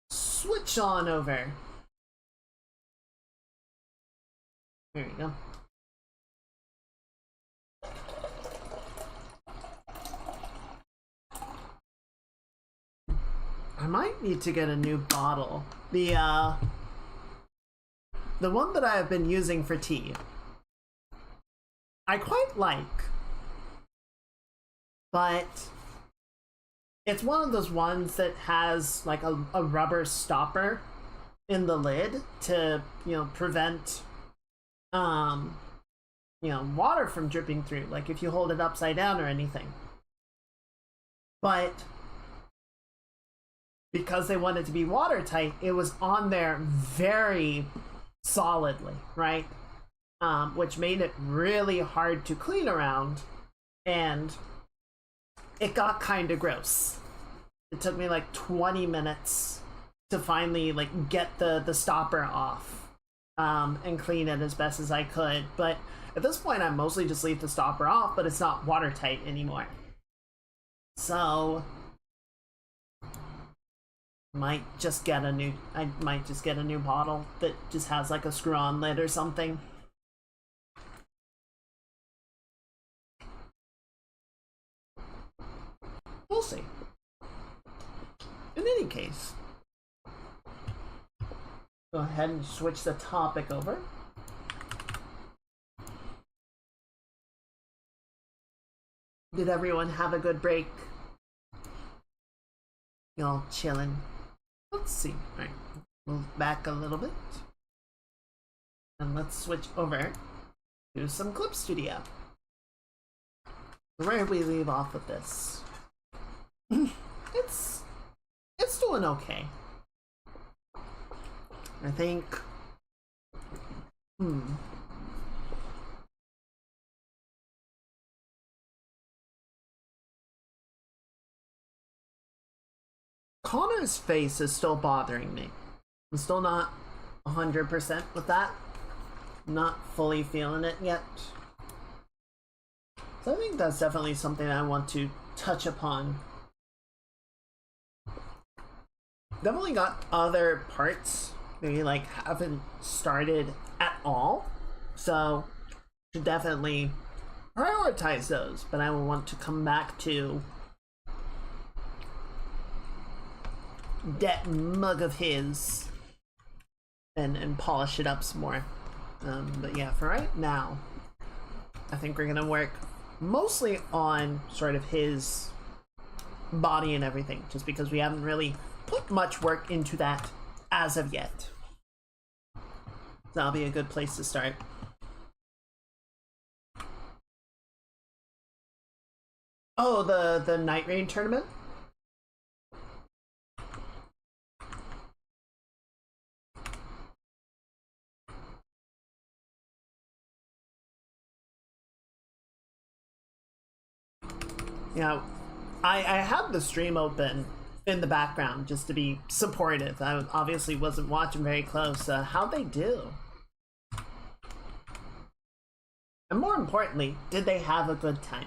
switch on over. There you go. I might need to get a new bottle. The one that I have been using for tea, I quite like, but it's one of those ones that has like a rubber stopper in the lid to, you know, prevent you know, water from dripping through, like if you hold it upside down or anything. But because they wanted to be watertight, it was on there very solidly, right? Which made it really hard to clean around, and it got kind of gross. It took me like 20 minutes to finally like get the stopper off and clean it as best as I could. But at this point, I mostly just leave the stopper off, but it's not watertight anymore. So I might just get a new bottle that just has like a screw-on lid or something. We'll see. In any case, go ahead and switch the topic over. Did everyone have a good break? Y'all chilling? Let's see. Alright, move back a little bit. And let's switch over to some Clip Studio. Where did we leave off with this? It's doing okay. I think. Connor's face is still bothering me. I'm still not 100% with that. Not fully feeling it yet. So I think that's definitely something I want to touch upon. Definitely got other parts maybe like haven't started at all, so should definitely prioritize those, but I will want to come back to that mug of his and polish it up some more. But yeah, for right now I think we're gonna work mostly on sort of his body and everything, just because we haven't really put much work into that as of yet. That'll be a good place to start. Oh, the Night Rain tournament? Yeah, I had the stream open in the background just to be supportive. I obviously wasn't watching very close. How'd they do? And more importantly, did they have a good time?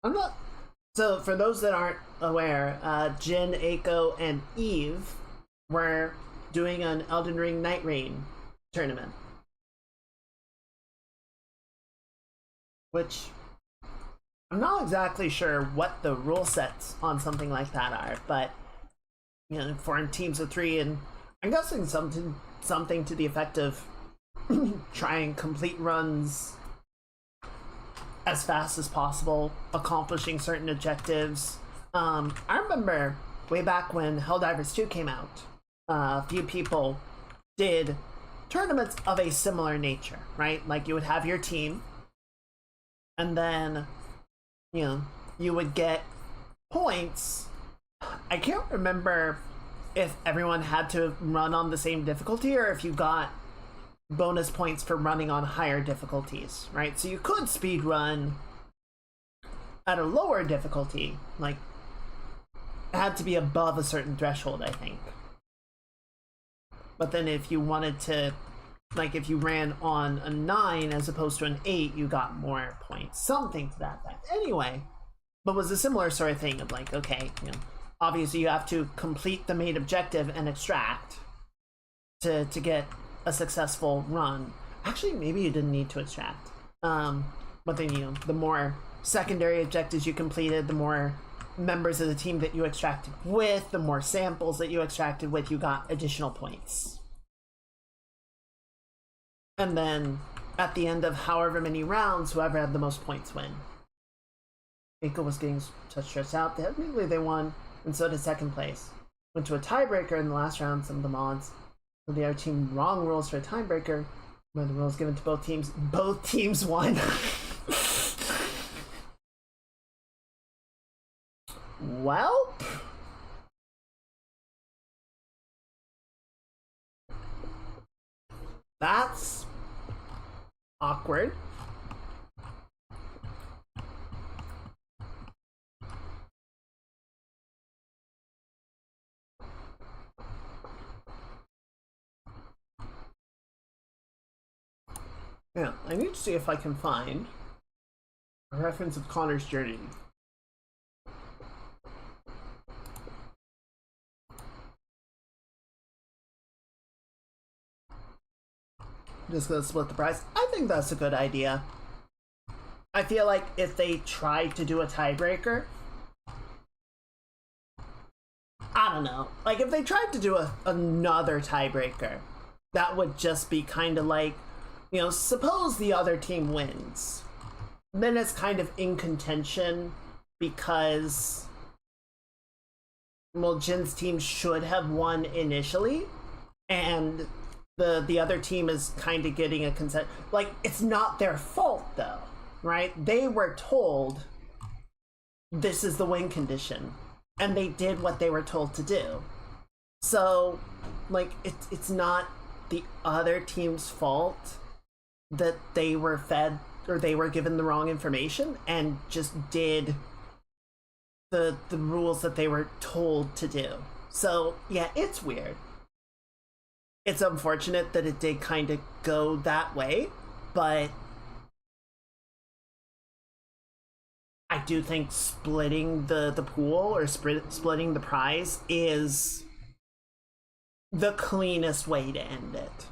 I'm not... So, for those that aren't aware, Jin, Eiko, and Eve were doing an Elden Ring Night Rain tournament. Which, I'm not exactly sure what the rule sets on something like that are, but, you know, for teams of 3, and I'm guessing something to the effect of try and complete runs as fast as possible, accomplishing certain objectives. I remember way back when Helldivers 2 came out, a few people did tournaments of a similar nature, right? Like you would have your team, and then, you know, you would get points. I can't remember if everyone had to run on the same difficulty or if you got bonus points for running on higher difficulties, right? So you could speed run at a lower difficulty, like had to be above a certain threshold, I think. But then if you wanted to, like if you ran on a 9 as opposed to an 8, you got more points. Something to that effect. Anyway, but was a similar sort of thing of like, okay, you know, obviously you have to complete the main objective and extract to get a successful run. Actually, maybe you didn't need to extract. But then, you know, the more secondary objectives you completed, the more members of the team that you extracted with, the more samples that you extracted with, you got additional points. And then at the end of however many rounds, whoever had the most points win. Eiko was getting such stressed out. Technically they won, and so did second place. Went to a tiebreaker in the last round, some of the mods. So the other team wrong rules for a tiebreaker. One of the rules given to both teams. Both teams won. Well, that's awkward. Yeah, I need to see if I can find a reference of Connor's journey. Just gonna split the prize. I think that's a good idea. I feel like if they tried to do a tiebreaker, I don't know. Like if they tried to do another tiebreaker, that would just be kind of like, you know, suppose the other team wins. Then it's kind of in contention because, well, Jin's team should have won initially, and the other team is kind of getting a consent. Like, it's not their fault though, right? They were told this is the win condition, and they did what they were told to do. So, like, it's not the other team's fault that they were fed or they were given the wrong information and just did the rules that they were told to do. So yeah, it's weird. It's unfortunate that it did kind of go that way, but I do think splitting the pool or splitting the prize is the cleanest way to end it.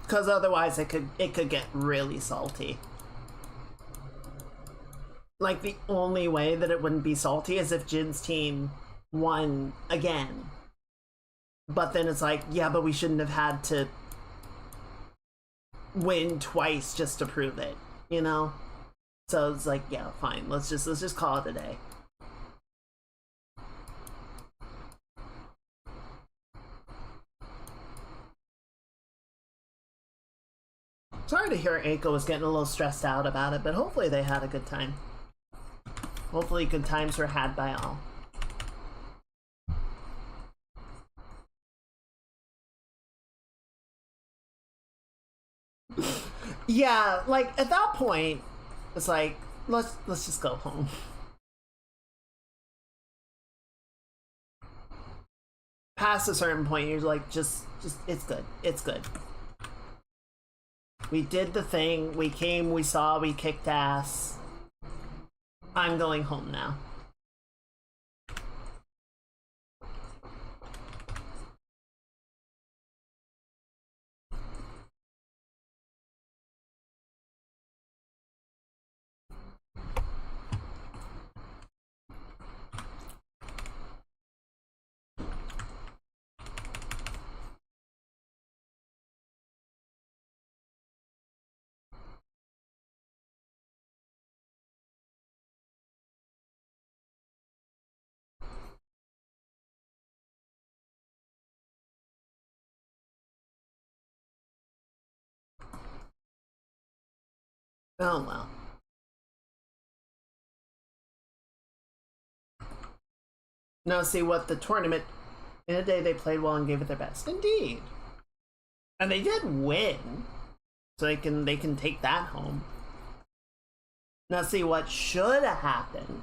Because otherwise it could get really salty. Like, the only way that it wouldn't be salty is if Jin's team won again. But then it's like, yeah, but we shouldn't have had to win twice just to prove it, you know? So it's like, yeah, fine, let's just call it a day. Sorry to hear Eiko was getting a little stressed out about it, but hopefully they had a good time. Hopefully good times were had by all. Yeah, like at that point, it's like, let's just go home. Past a certain point, you're like, just it's good. It's good. We did the thing, we came, we saw, we kicked ass. I'm going home now. Oh well. Now see what the tournament, in a day they played well and gave it their best. Indeed. And they did win. So they can take that home. Now see, what should have happened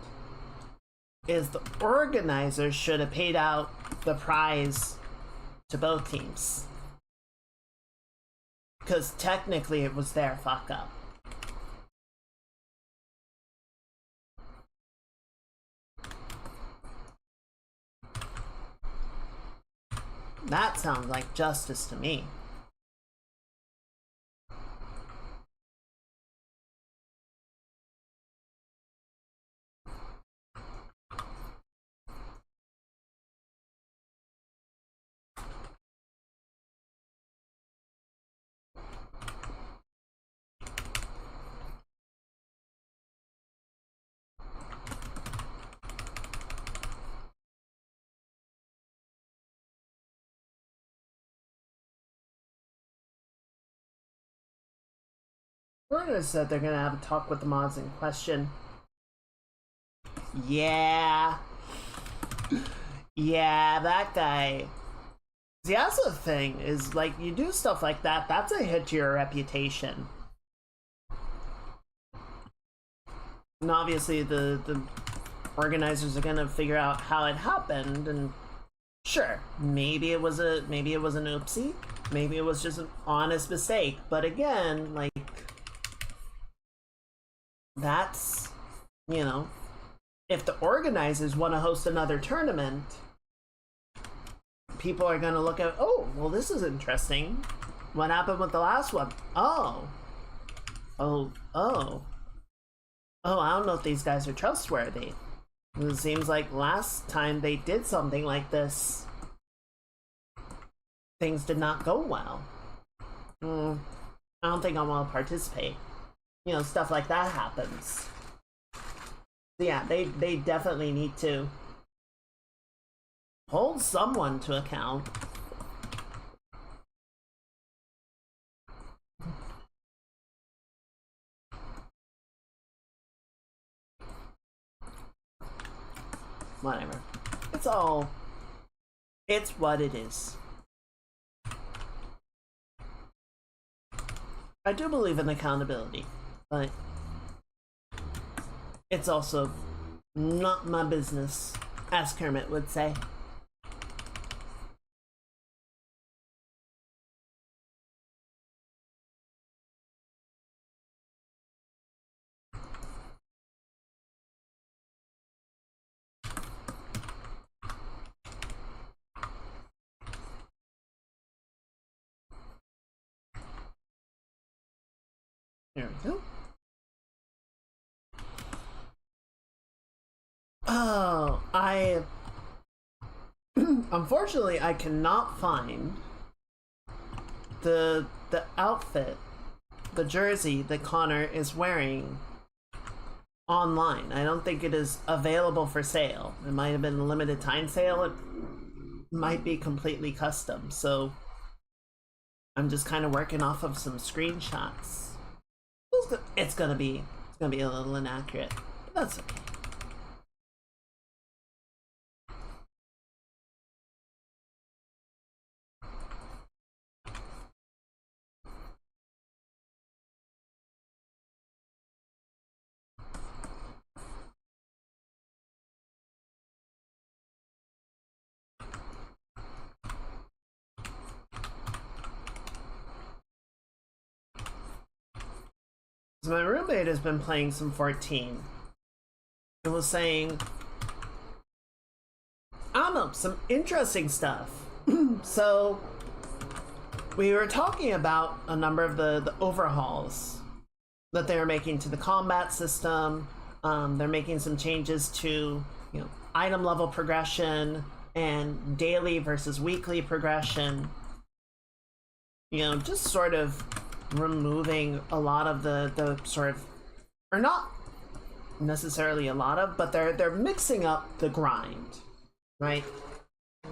is the organizers should have paid out the prize to both teams. Because technically it was their fuck up. That sounds like justice to me. Organizers said they're gonna have a talk with the mods in question. Yeah. Yeah, that guy. See, that's the thing, is like, you do stuff like that, that's a hit to your reputation. And obviously the organizers are gonna figure out how it happened, and sure, maybe it was an oopsie, maybe it was just an honest mistake, but again, like, that's, you know, if the organizers want to host another tournament, people are going to look at, oh, well, this is interesting. What happened with the last one? Oh, I don't know if these guys are trustworthy. It seems like last time they did something like this, things did not go well. I don't think I want to participate. You know, stuff like that happens. Yeah, they definitely need to hold someone to account. Whatever. It's what it is. I do believe in accountability, but it's also not my business, as Kermit would say. There we go. Oh, unfortunately, I cannot find the outfit, the jersey that Connor is wearing online. I don't think it is available for sale. It might have been a limited time sale. It might be completely custom. So I'm just kind of working off of some screenshots. It's gonna be a little inaccurate, but that's okay. So my roommate has been playing some 14 and was saying, I don't know, some interesting stuff. So we were talking about a number of the overhauls that they were making to the combat system. They're making some changes to, you know, item level progression and daily versus weekly progression. You know, just sort of removing a lot of the sort of, or not necessarily a lot of, but they're mixing up the grind, right?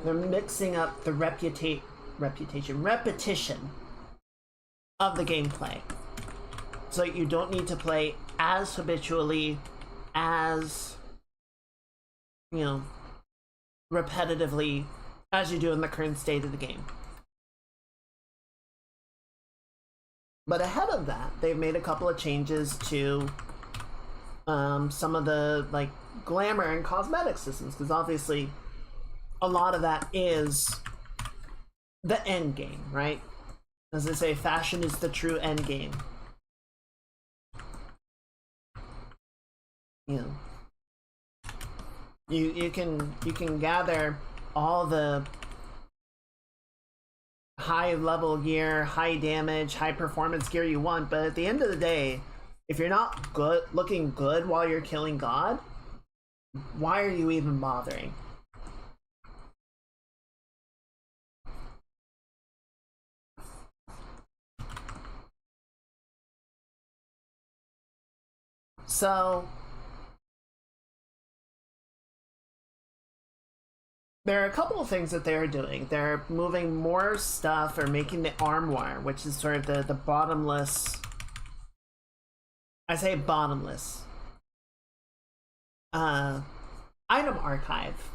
They're mixing up the repetition of the gameplay, so you don't need to play as habitually, as, you know, repetitively as you do in the current state of the game. But ahead of that, they've made a couple of changes to some of the like glamour and cosmetic systems, because obviously a lot of that is the end game, right? As I say, fashion is the true end game. You know, you can gather all the high level gear, high damage, high performance gear you want, but at the end of the day, if you're not looking good while you're killing God, why are you even bothering? So there are a couple of things that they're doing. They're moving more stuff, or making the armoire, which is sort of the bottomless, I say bottomless, item archive,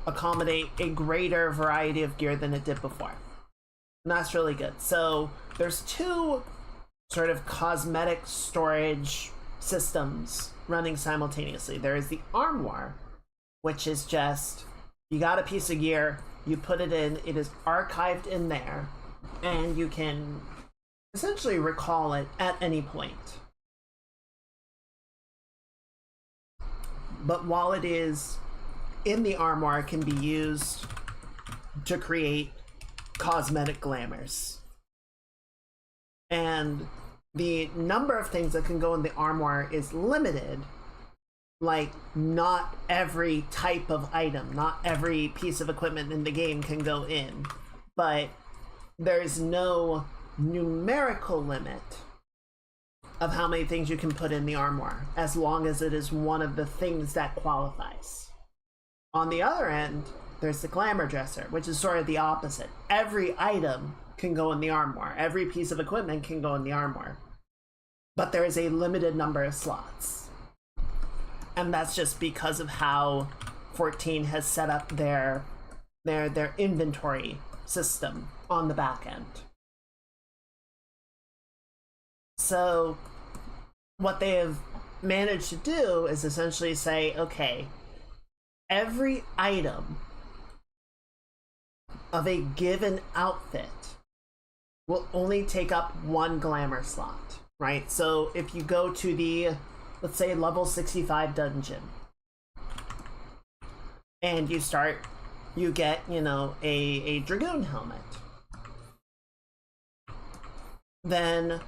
accommodate a greater variety of gear than it did before. And that's really good. So there's two sort of cosmetic storage systems running simultaneously. There is the armoire, which is just, you got a piece of gear, you put it in, it is archived in there, and you can essentially recall it at any point. But while it is in the armoire, it can be used to create cosmetic glamours. And the number of things that can go in the armoire is limited. Like, not every type of item, not every piece of equipment in the game can go in, but there's no numerical limit of how many things you can put in the armoire, as long as it is one of the things that qualifies. On the other end, there's the glamour dresser, which is sort of the opposite. Every item can go in the armoire. Every piece of equipment can go in the armoire. But there is a limited number of slots. And that's just because of how 14 has set up their inventory system on the back end. So what they have managed to do is essentially say, okay, every item of a given outfit will only take up one glamour slot, right? So if you go to the, let's say, level 65 dungeon, and you start, you get, you know, a dragoon helmet. Then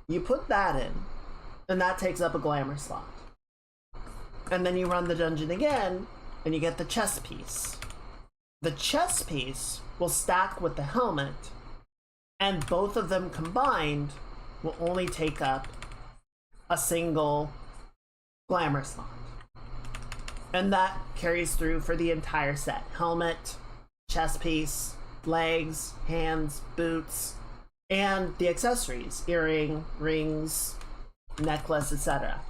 you put that in, and that takes up a glamour slot. And then you run the dungeon again, and you get the chest piece. The chest piece will stack with the helmet, and both of them combined will only take up a single glamour slot. And that carries through for the entire set. Helmet, chest piece, legs, hands, boots, and the accessories, earring, rings, necklace, etc.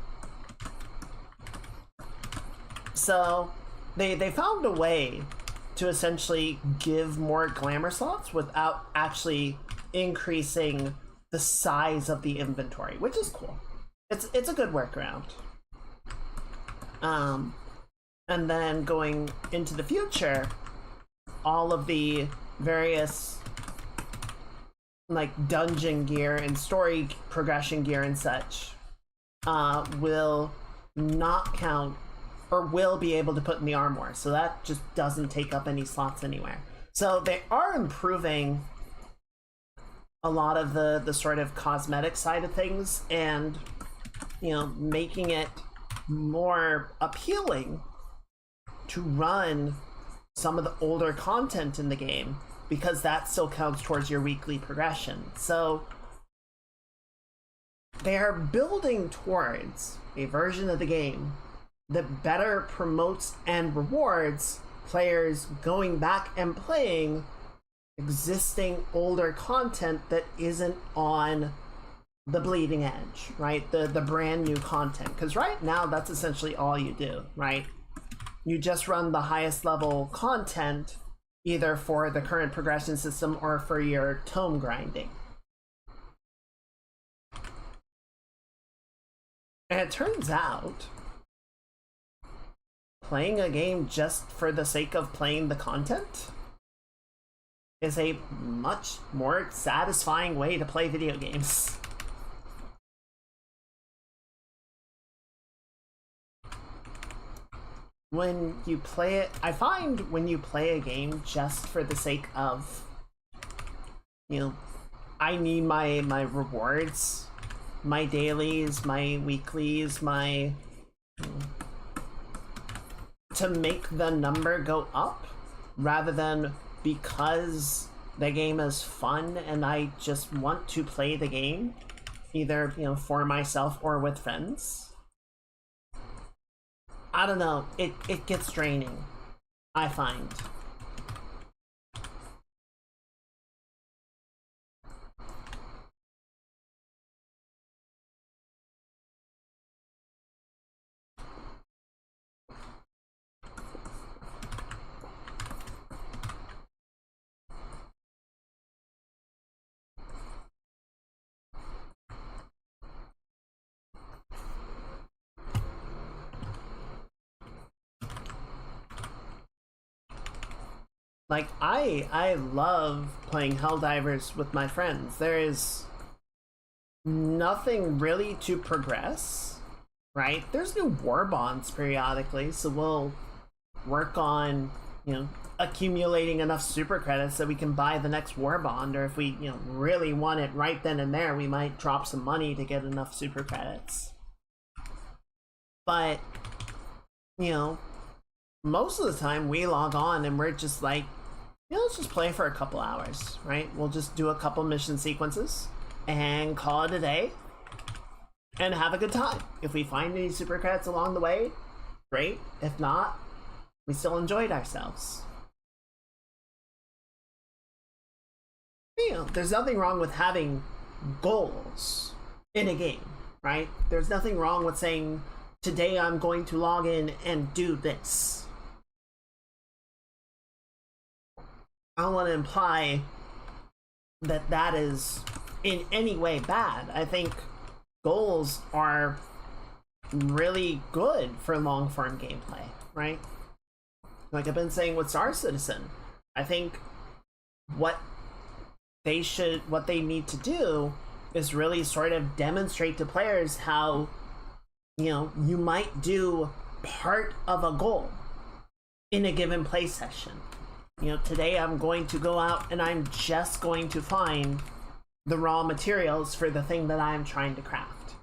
So they found a way to essentially give more glamour slots without actually increasing the size of the inventory, which is cool. It's a good workaround. And then going into the future, all of the various like dungeon gear and story progression gear and such will not count, or will be able to put in the armoire. So that just doesn't take up any slots anywhere. So they are improving a lot of the sort of cosmetic side of things, and, you know, making it more appealing to run some of the older content in the game, because that still counts towards your weekly progression. So they are building towards a version of the game that better promotes and rewards players going back and playing existing older content that isn't on the bleeding edge, right? The brand new content. Because right now, that's essentially all you do, right? You just run the highest level content, either for the current progression system or for your tome grinding. And it turns out, playing a game just for the sake of playing the content is a much more satisfying way to play video games. When you play it, I find when you play a game just for the sake of, you know, I need my rewards, my dailies, my weeklies, my... to make the number go up, rather than because the game is fun and I just want to play the game, either, you know, for myself or with friends. I don't know, it gets draining, I find. Like, I love playing Helldivers with my friends. There is nothing really to progress, right? There's new war bonds periodically, so we'll work on, you know, accumulating enough super credits that we can buy the next war bond, or if we, you know, really want it right then and there, we might drop some money to get enough super credits. But, you know, most of the time we log on and we're just like, you know, let's just play for a couple hours, right? We'll just do a couple mission sequences and call it a day and have a good time. If we find any super credits along the way, great. If not, we still enjoyed ourselves. You know, there's nothing wrong with having goals in a game, right? There's nothing wrong with saying, today I'm going to log in and do this. I don't want to imply that that is in any way bad. I think goals are really good for long-form gameplay, right? Like I've been saying with Star Citizen, I think what they need to do is really sort of demonstrate to players how, you know, you might do part of a goal in a given play session. You know, today I'm going to go out and I'm just going to find the raw materials for the thing that I'm trying to craft.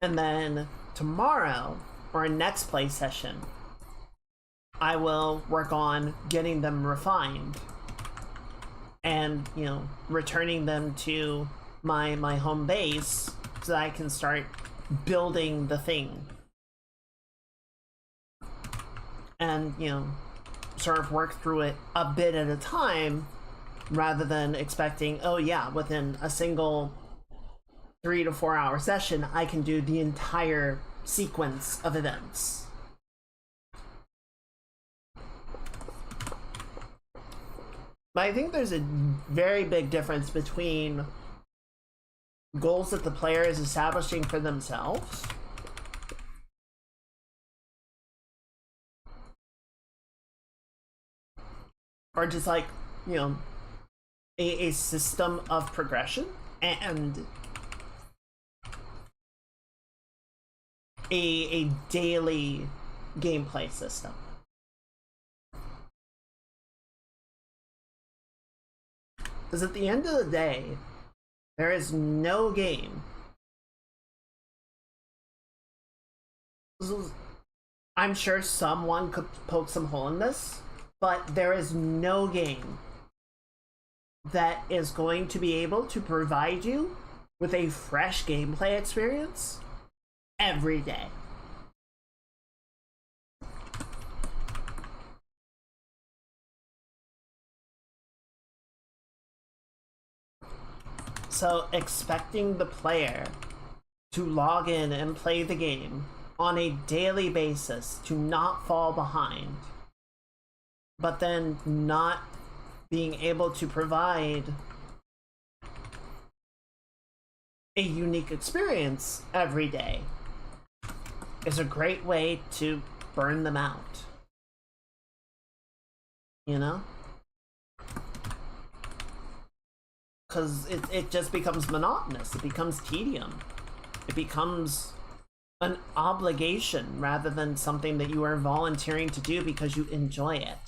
And then tomorrow, or next play session, I will work on getting them refined and, you know, returning them to my home base so that I can start building the thing. And, you know, sort of work through it a bit at a time, rather than expecting, oh yeah, within a single 3 to 4 hour session, I can do the entire sequence of events. But I think there's a very big difference between goals that the player is establishing for themselves or just like, you know, a system of progression and a daily gameplay system. Because at the end of the day, there is no game. I'm sure someone could poke some hole in this, but there is no game that is going to be able to provide you with a fresh gameplay experience every day. So expecting the player to log in and play the game on a daily basis, to not fall behind, but then not being able to provide a unique experience every day, is a great way to burn them out. You know? Because it just becomes monotonous. It becomes tedium. It becomes an obligation rather than something that you are volunteering to do because you enjoy it.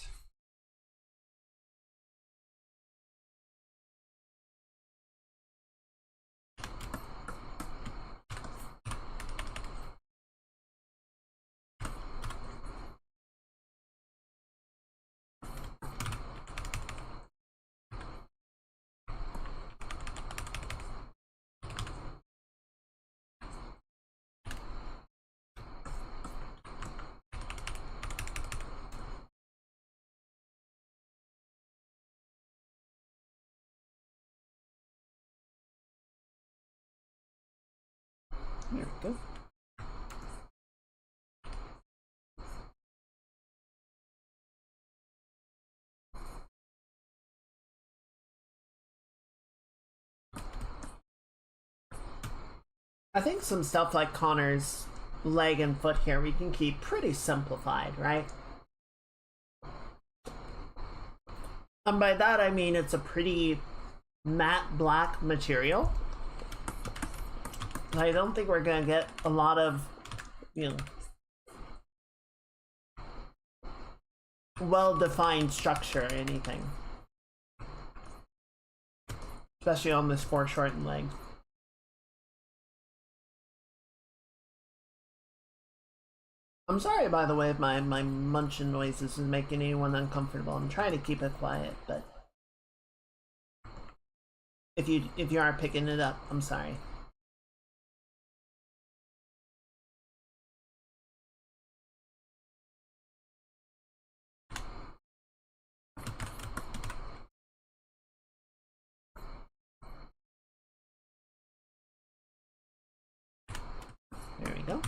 There we go. I think some stuff like Connor's leg and foot here we can keep pretty simplified, right? And by that I mean it's a pretty matte black material. I don't think we're gonna get a lot of, you know, well-defined structure or anything. Especially on this foreshortened leg. I'm sorry, by the way, if my munching noises is making anyone uncomfortable. I'm trying to keep it quiet, but if you are picking it up, I'm sorry. There we go.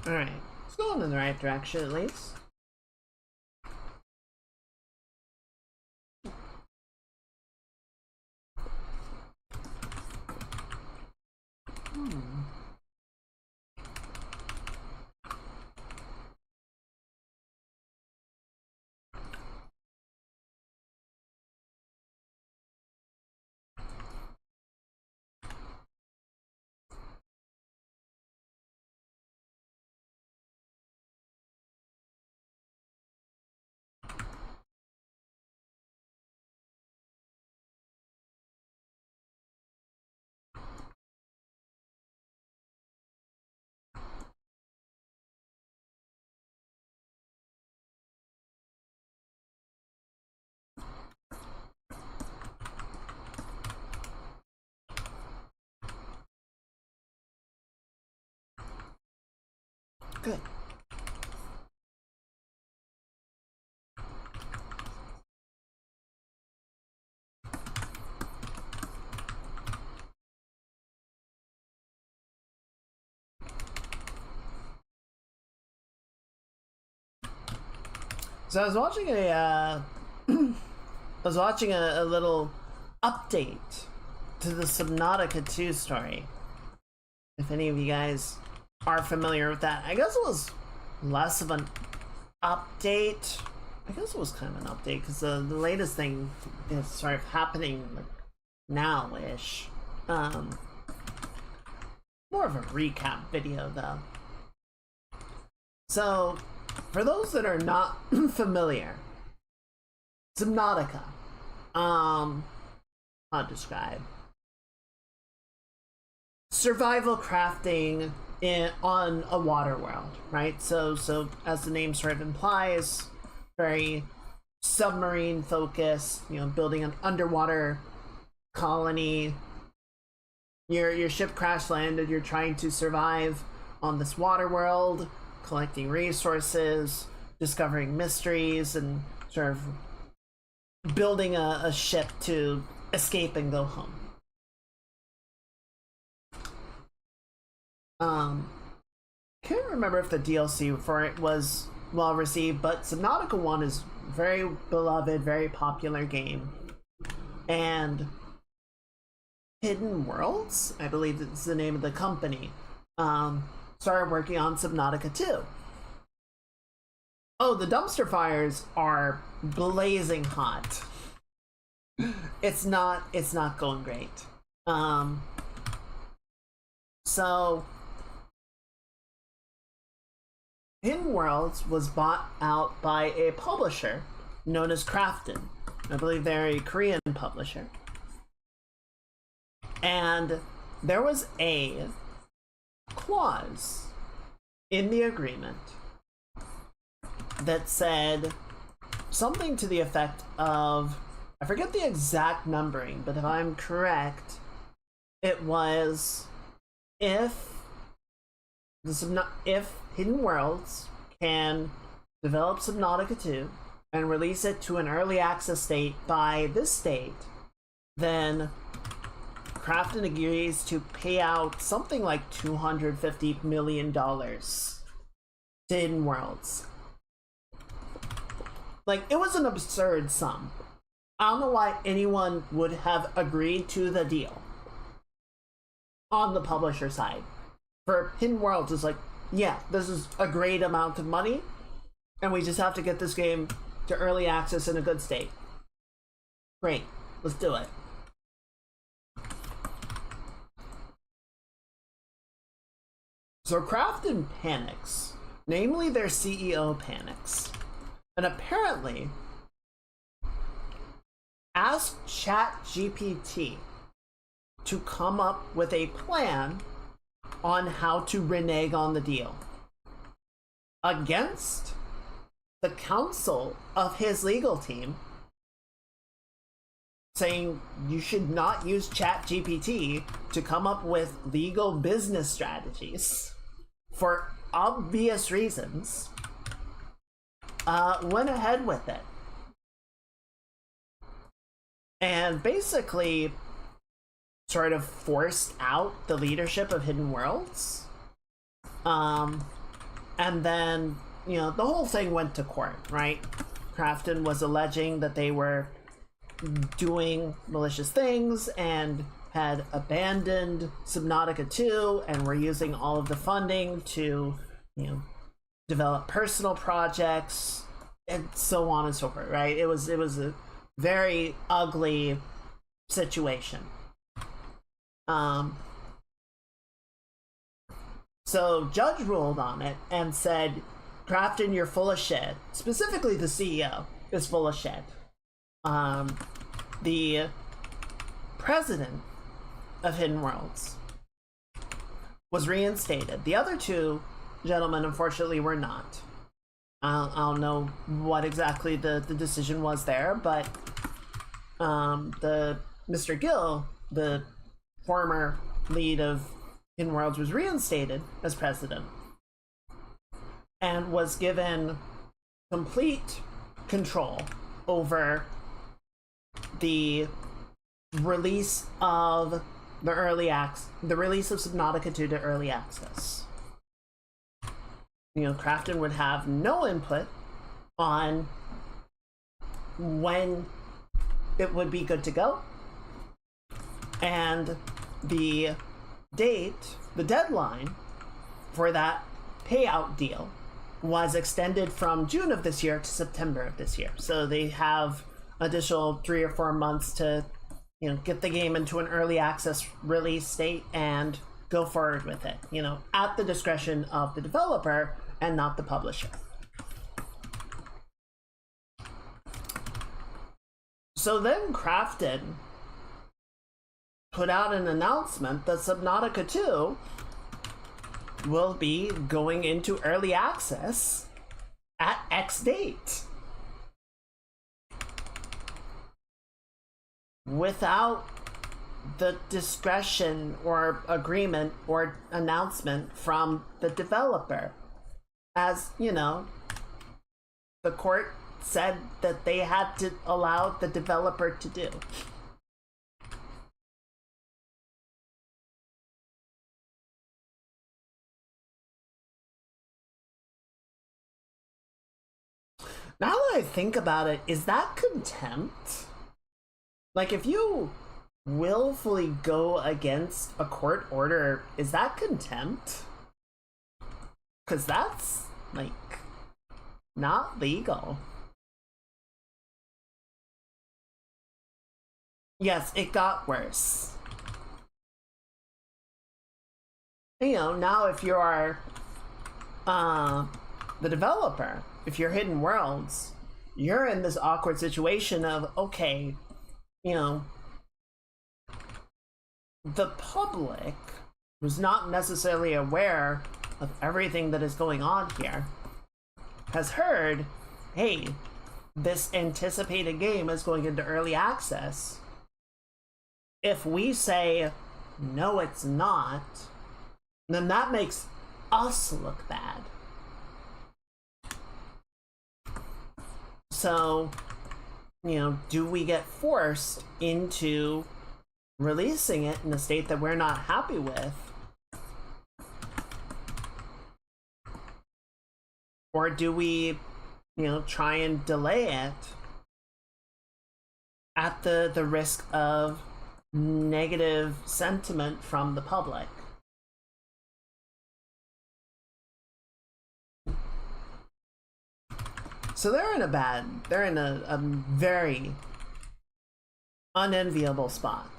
Alright, it's going in the right direction at least. Good. So I was watching a little update to the Subnautica 2 story. If any of you guys are familiar with that. I guess it was less of an update. I guess it was kind of an update because the latest thing is sort of happening like now-ish. More of a recap video though. So, for those that are not familiar, Subnautica how to describe survival crafting on a water world, right? So as the name sort of implies, very submarine focused, you know, building an underwater colony. Your ship crash landed, you're trying to survive on this water world, collecting resources, discovering mysteries, and sort of building a ship to escape and go home. Can't remember if the DLC for it was well received, but Subnautica 1 is very beloved, very popular game. And Hidden Worlds, I believe it's the name of the company, started working on Subnautica 2. Oh, the dumpster fires are blazing hot. It's not going great. So Hidden Worlds was bought out by a publisher known as Krafton. I believe they're a Korean publisher. And there was a clause in the agreement that said something to the effect of, I forget the exact numbering, but if I'm correct, it was if Hidden Worlds can develop Subnautica 2 and release it to an early access state by this date, then Krafton agrees to pay out something like $250 million to Hidden Worlds. Like, it was an absurd sum. I don't know why anyone would have agreed to the deal on the publisher side. For Hidden Worlds, it's like, yeah, this is a great amount of money, and we just have to get this game to early access in a good state. Great, let's do it. So Krafton panics, namely their CEO panics, and apparently asked ChatGPT to come up with a plan on how to renege on the deal against the counsel of his legal team, saying you should not use ChatGPT to come up with legal business strategies for obvious reasons. Went ahead with it and basically sort of forced out the leadership of Hidden Worlds. And then, you know, the whole thing went to court, right? Krafton was alleging that they were doing malicious things and had abandoned Subnautica 2 and were using all of the funding to, you know, develop personal projects and so on and so forth, right? It was a very ugly situation. So judge ruled on it and said, Krafton, you're full of shit. Specifically, the CEO is full of shit. The president of Hidden Worlds was reinstated. The other two gentlemen, unfortunately, were not. I don't know what exactly the decision was there, but the Mr. Gill, the former lead of Hidden Worlds, was reinstated as president and was given complete control over the release of the release of Subnautica 2 to early access. You know, Krafton would have no input on when it would be good to go, and the deadline for that payout deal was extended from June of this year to September of this year. So they have additional 3 or 4 months to, you know, get the game into an early access release state and go forward with it, you know, at the discretion of the developer and not the publisher. So then Crafton put out an announcement that Subnautica 2 will be going into early access at X date. Without the discretion or agreement or announcement from the developer. As, you know, the court said that they had to allow the developer to do. Now that I think about it, is that contempt? Like, if you willfully go against a court order, is that contempt? Because that's, like, not legal. Yes, it got worse. You know, now if you are the developer, if you're Hidden Worlds, you're in this awkward situation of, okay, you know, the public who's not necessarily aware of everything that is going on here has heard, hey, this anticipated game is going into early access. If we say, no, it's not, then that makes us look bad. So, you know, do we get forced into releasing it in a state that we're not happy with? Or do we, you know, try and delay it at the risk of negative sentiment from the public? So they're in a very unenviable spot.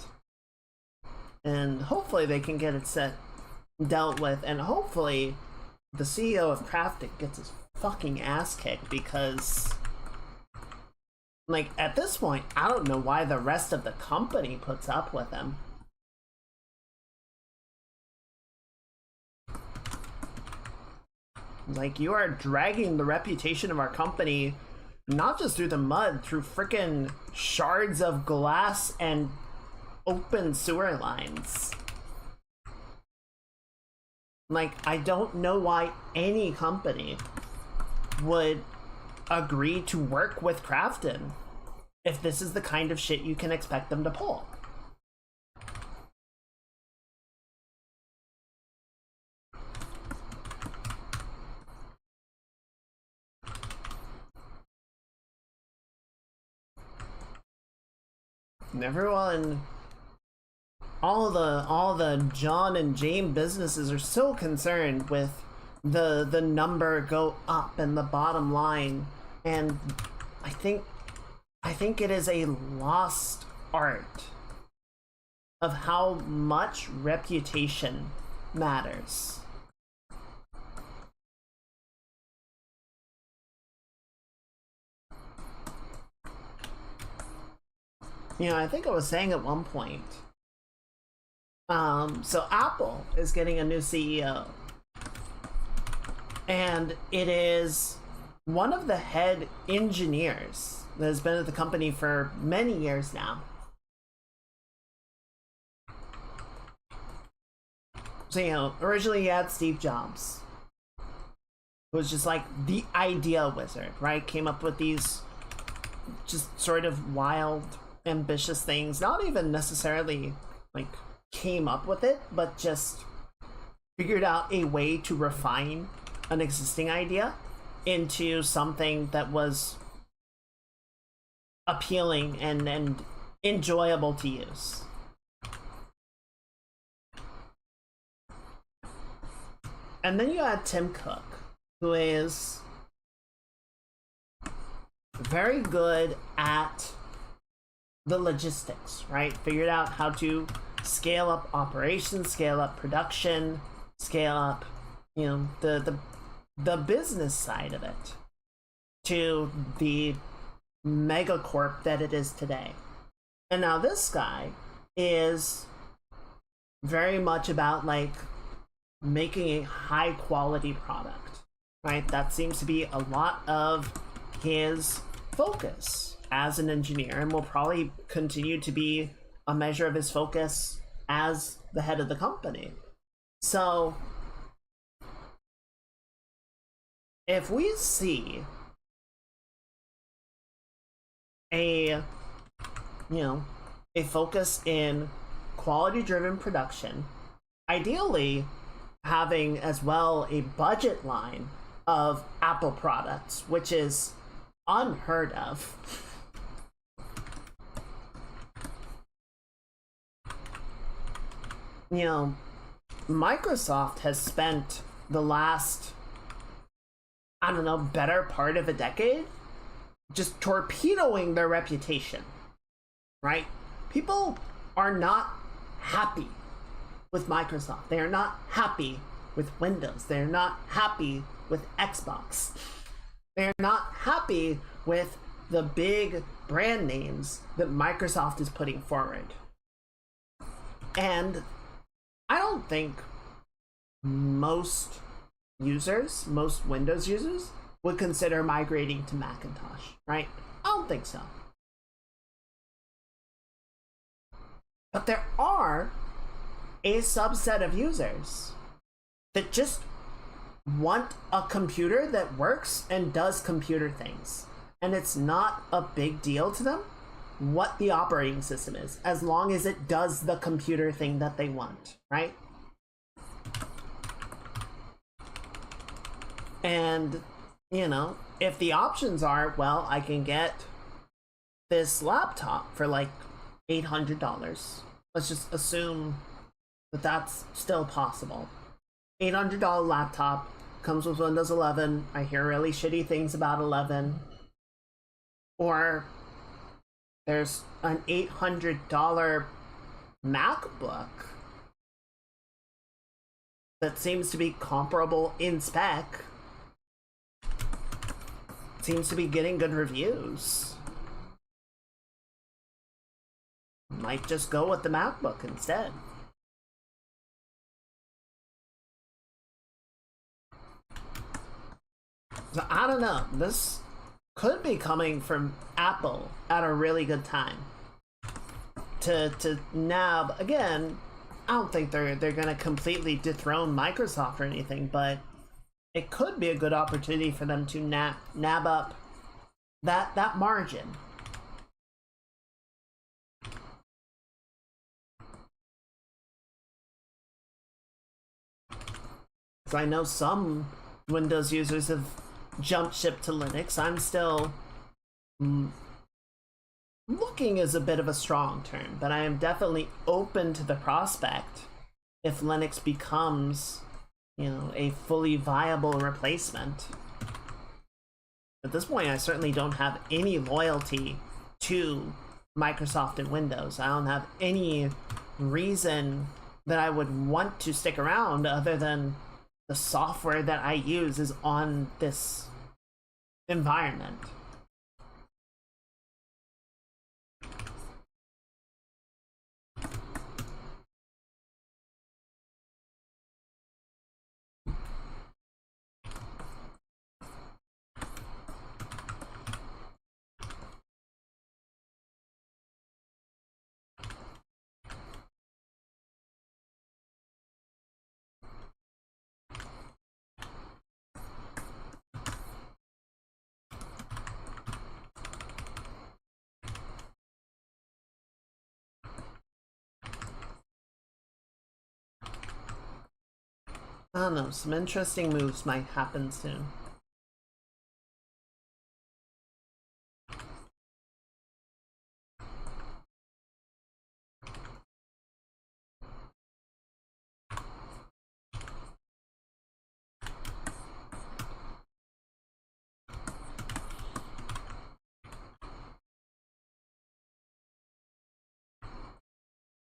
And hopefully they can get it dealt with, and hopefully the CEO of Crafton gets his fucking ass kicked, because, like, at this point, I don't know why the rest of the company puts up with him. Like, you are dragging the reputation of our company not just through the mud, through frickin' shards of glass and open sewer lines. Like, I don't know why any company would agree to work with Crafton if this is the kind of shit you can expect them to pull. And everyone, all the John and Jane businesses are so concerned with the number go up and the bottom line, and I think it is a lost art of how much reputation matters. You know, I think I was saying at one point, so Apple is getting a new CEO, and it is one of the head engineers that has been at the company for many years now. So, you know, originally you had Steve Jobs, who was just like the idea wizard, right? Came up with these just sort of wild, ambitious things, not even necessarily like came up with it, but just figured out a way to refine an existing idea into something that was appealing and enjoyable to use. And then you had Tim Cook, who is very good at the logistics, right? Figured out how to scale up operations, scale up production, scale up, you know, the business side of it to the megacorp that it is today. And now this guy is very much about like making a high quality product, right? That seems to be a lot of his focus as an engineer, and will probably continue to be a measure of his focus as the head of the company. So if we see a focus in quality driven production, ideally having as well a budget line of Apple products, which is unheard of. Microsoft has spent the last, I don't know, better part of a decade just torpedoing their reputation, right? People are not happy with Microsoft. They are not happy with Windows. They're not happy with Xbox. They're not happy with the big brand names that Microsoft is putting forward. And I don't think most Windows users would consider migrating to Macintosh, right? I don't think so. But there are a subset of users that just want a computer that works and does computer things. And it's not a big deal to them what the operating system is, as long as it does the computer thing that they want, right? And, if the options are, well, I can get this laptop for like $800. Let's just assume that that's still possible. $800 laptop, comes with Windows 11. I hear really shitty things about 11. Or there's an $800 MacBook that seems to be comparable in spec. Seems to be getting good reviews. Might just go with the MacBook instead. So I don't know. This could be coming from Apple at a really good time to nab. Again, I don't think they're gonna completely dethrone Microsoft or anything, but it could be a good opportunity for them to nab up that margin. So I know some Windows users have jumped ship to Linux. I'm still looking is a bit of a strong term, but I am definitely open to the prospect if Linux becomes, a fully viable replacement. At this point, I certainly don't have any loyalty to Microsoft and Windows. I don't have any reason that I would want to stick around other than the software that I use is on this environment. I don't know, some interesting moves might happen soon.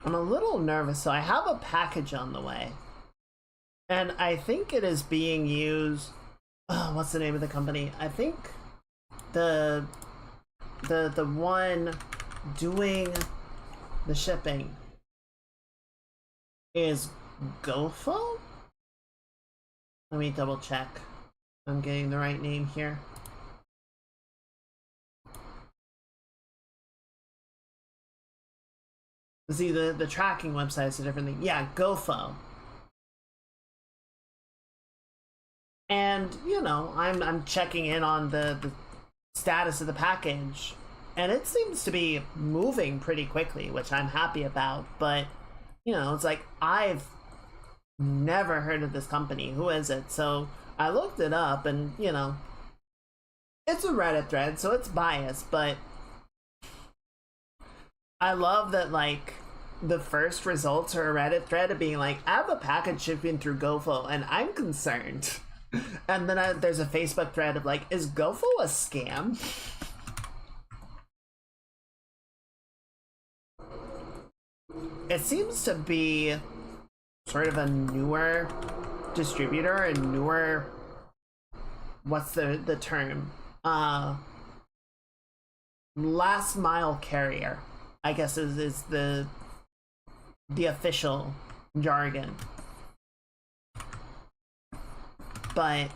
I'm a little nervous, so I have a package on the way. And I think it is being used... what's the name of the company? I think the the one doing the shipping is Gofo? Let me double check. I'm getting the right name here. See, the tracking website is a different thing. Yeah, Gofo. And, you know, I'm checking in on the status of the package, and it seems to be moving pretty quickly, which I'm happy about, but, you know, it's like, I've never heard of this company. Who is it? So I looked it up, and, you know, it's a Reddit thread, so it's biased, but I love that, like, the first results are a Reddit thread of being like, I have a package shipping through Gofo, and I'm concerned. And then there's a Facebook thread of like, is Gofo a scam? It seems to be sort of a newer distributor, a newer, what's the term? Last mile carrier, I guess is the official jargon. But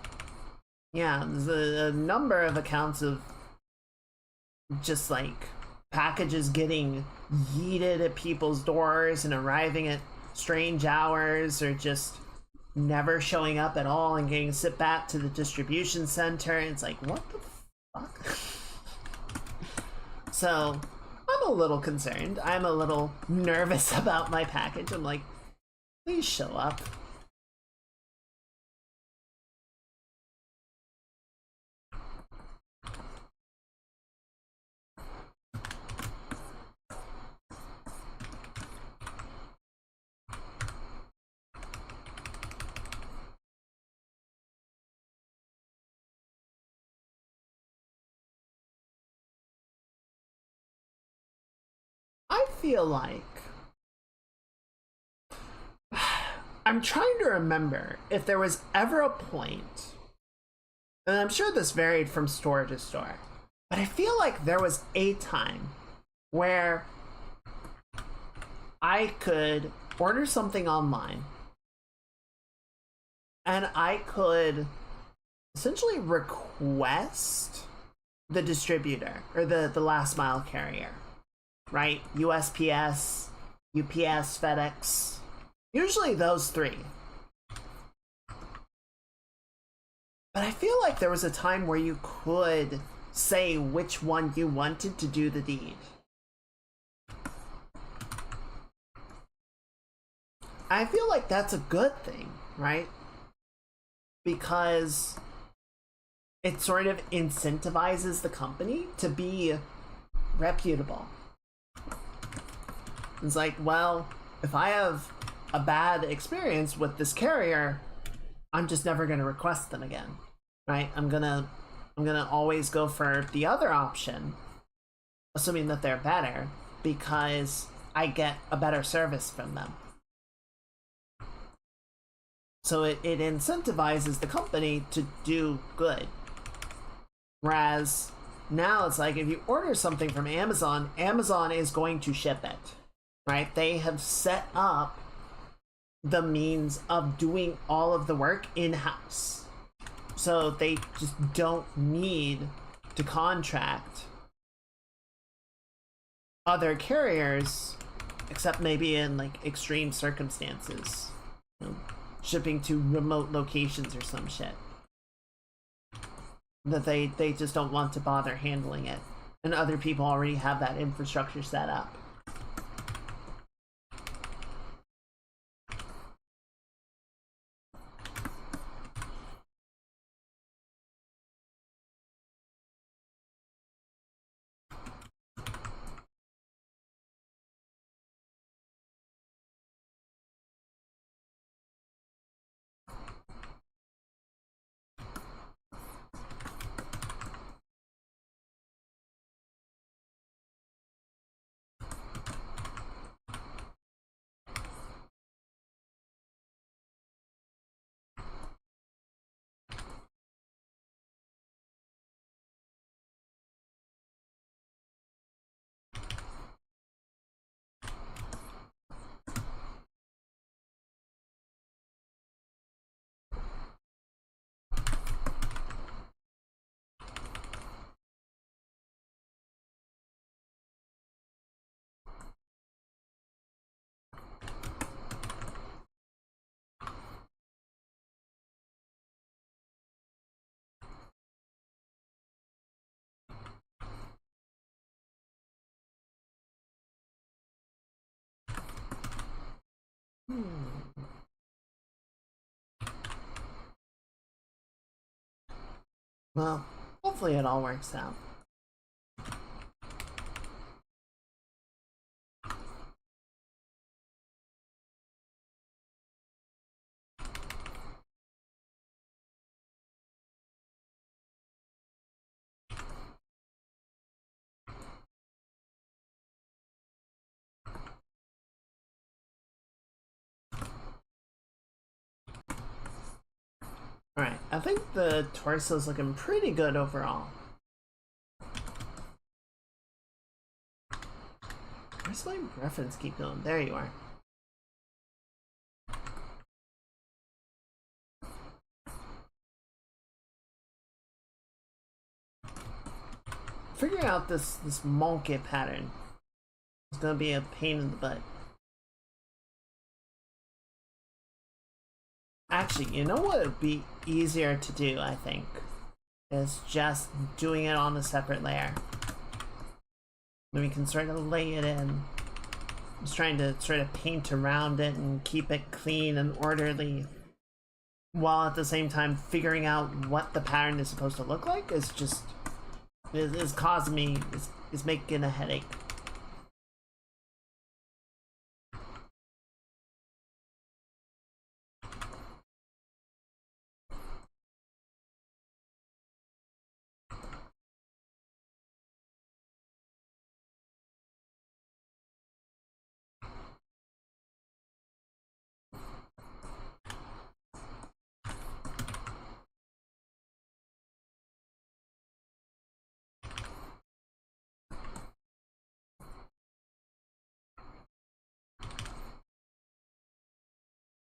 yeah, there's a number of accounts of just like packages getting yeeted at people's doors and arriving at strange hours, or just never showing up at all and getting sent back to the distribution center. And it's like, what the fuck? So I'm a little concerned. I'm a little nervous about my package. I'm like, please show up. I feel like I'm trying to remember if there was ever a point, and I'm sure this varied from store to store, but I feel like there was a time where I could order something online and I could essentially request the distributor or the last mile carrier. Right? USPS, UPS, FedEx. Usually those three. But I feel like there was a time where you could say which one you wanted to do the deed. I feel like that's a good thing, right? Because it sort of incentivizes the company to be reputable. It's like, well, if I have a bad experience with this carrier, I'm just never going to request them again, right? I'm gonna always go for the other option, assuming that they're better, because I get a better service from them. So it incentivizes the company to do good. Whereas now it's like, if you order something from Amazon, Amazon is going to ship it. Right? They have set up the means of doing all of the work in-house. So they just don't need to contract other carriers, except maybe in like extreme circumstances. You know, shipping to remote locations or some shit. That they just don't want to bother handling it. And other people already have that infrastructure set up. Well, hopefully it all works out. Alright, I think the torso's looking pretty good overall. Where's my reference keep going? There you are. Figuring out this monkey pattern is gonna be a pain in the butt. Actually, you know what would be easier to do, I think, is just doing it on a separate layer. Then we can sort of lay it in. I'm just trying to sort of paint around it and keep it clean and orderly, while at the same time figuring out what the pattern is supposed to look like is just is causing me is making a headache.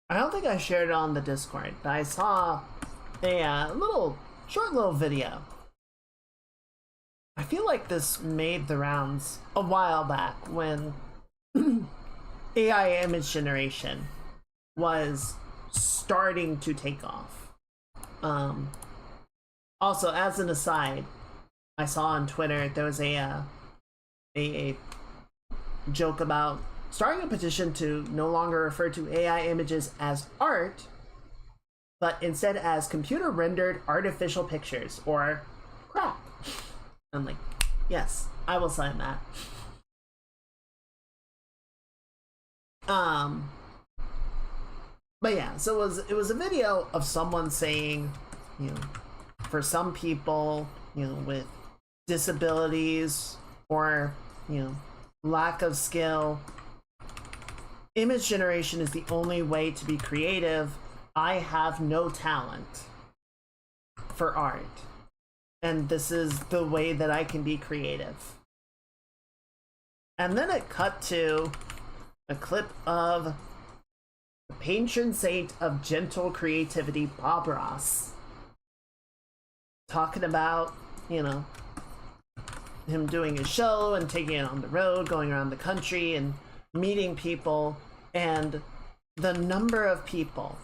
I don't think I shared it on the Discord, but I saw a short little video. I feel like this made the rounds a while back when AI image generation was starting to take off. Also, as an aside, I saw on Twitter there was a joke about starting a petition to no longer refer to AI images as art, but instead as computer rendered artificial pictures or crap. I'm like, yes, I will sign that. But yeah, so it was a video of someone saying, you know, for some people, you know, with disabilities or, you know, lack of skill, image generation is the only way to be creative. I have no talent for art, and this is the way that I can be creative. And then it cut to a clip of the patron saint of gentle creativity, Bob Ross, talking about, you know, him doing his show and taking it on the road, going around the country and meeting people, and the number of people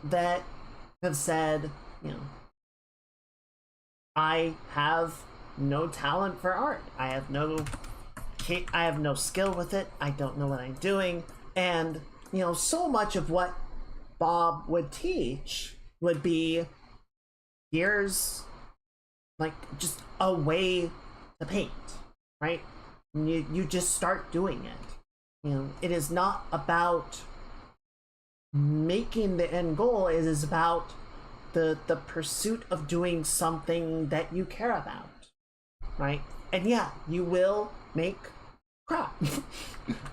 that have said, you know, I have no talent for art. I have no skill with it. I don't know what I'm doing. And, you know, so much of what Bob would teach would be, here's like just a way to paint, right? You just start doing it. You know, it is not about making the end goal. It is about the pursuit of doing something that you care about, right? And yeah, you will make crap,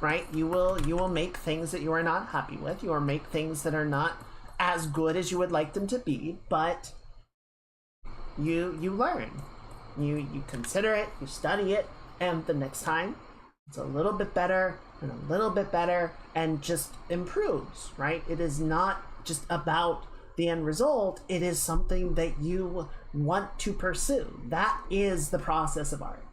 right? You will make things that you are not happy with. You will make things that are not as good as you would like them to be, but you learn. You consider it, you study it, and the next time it's a little bit better and a little bit better and just improves, right? It is not just about the end result. It is something that you want to pursue. That is the process of art.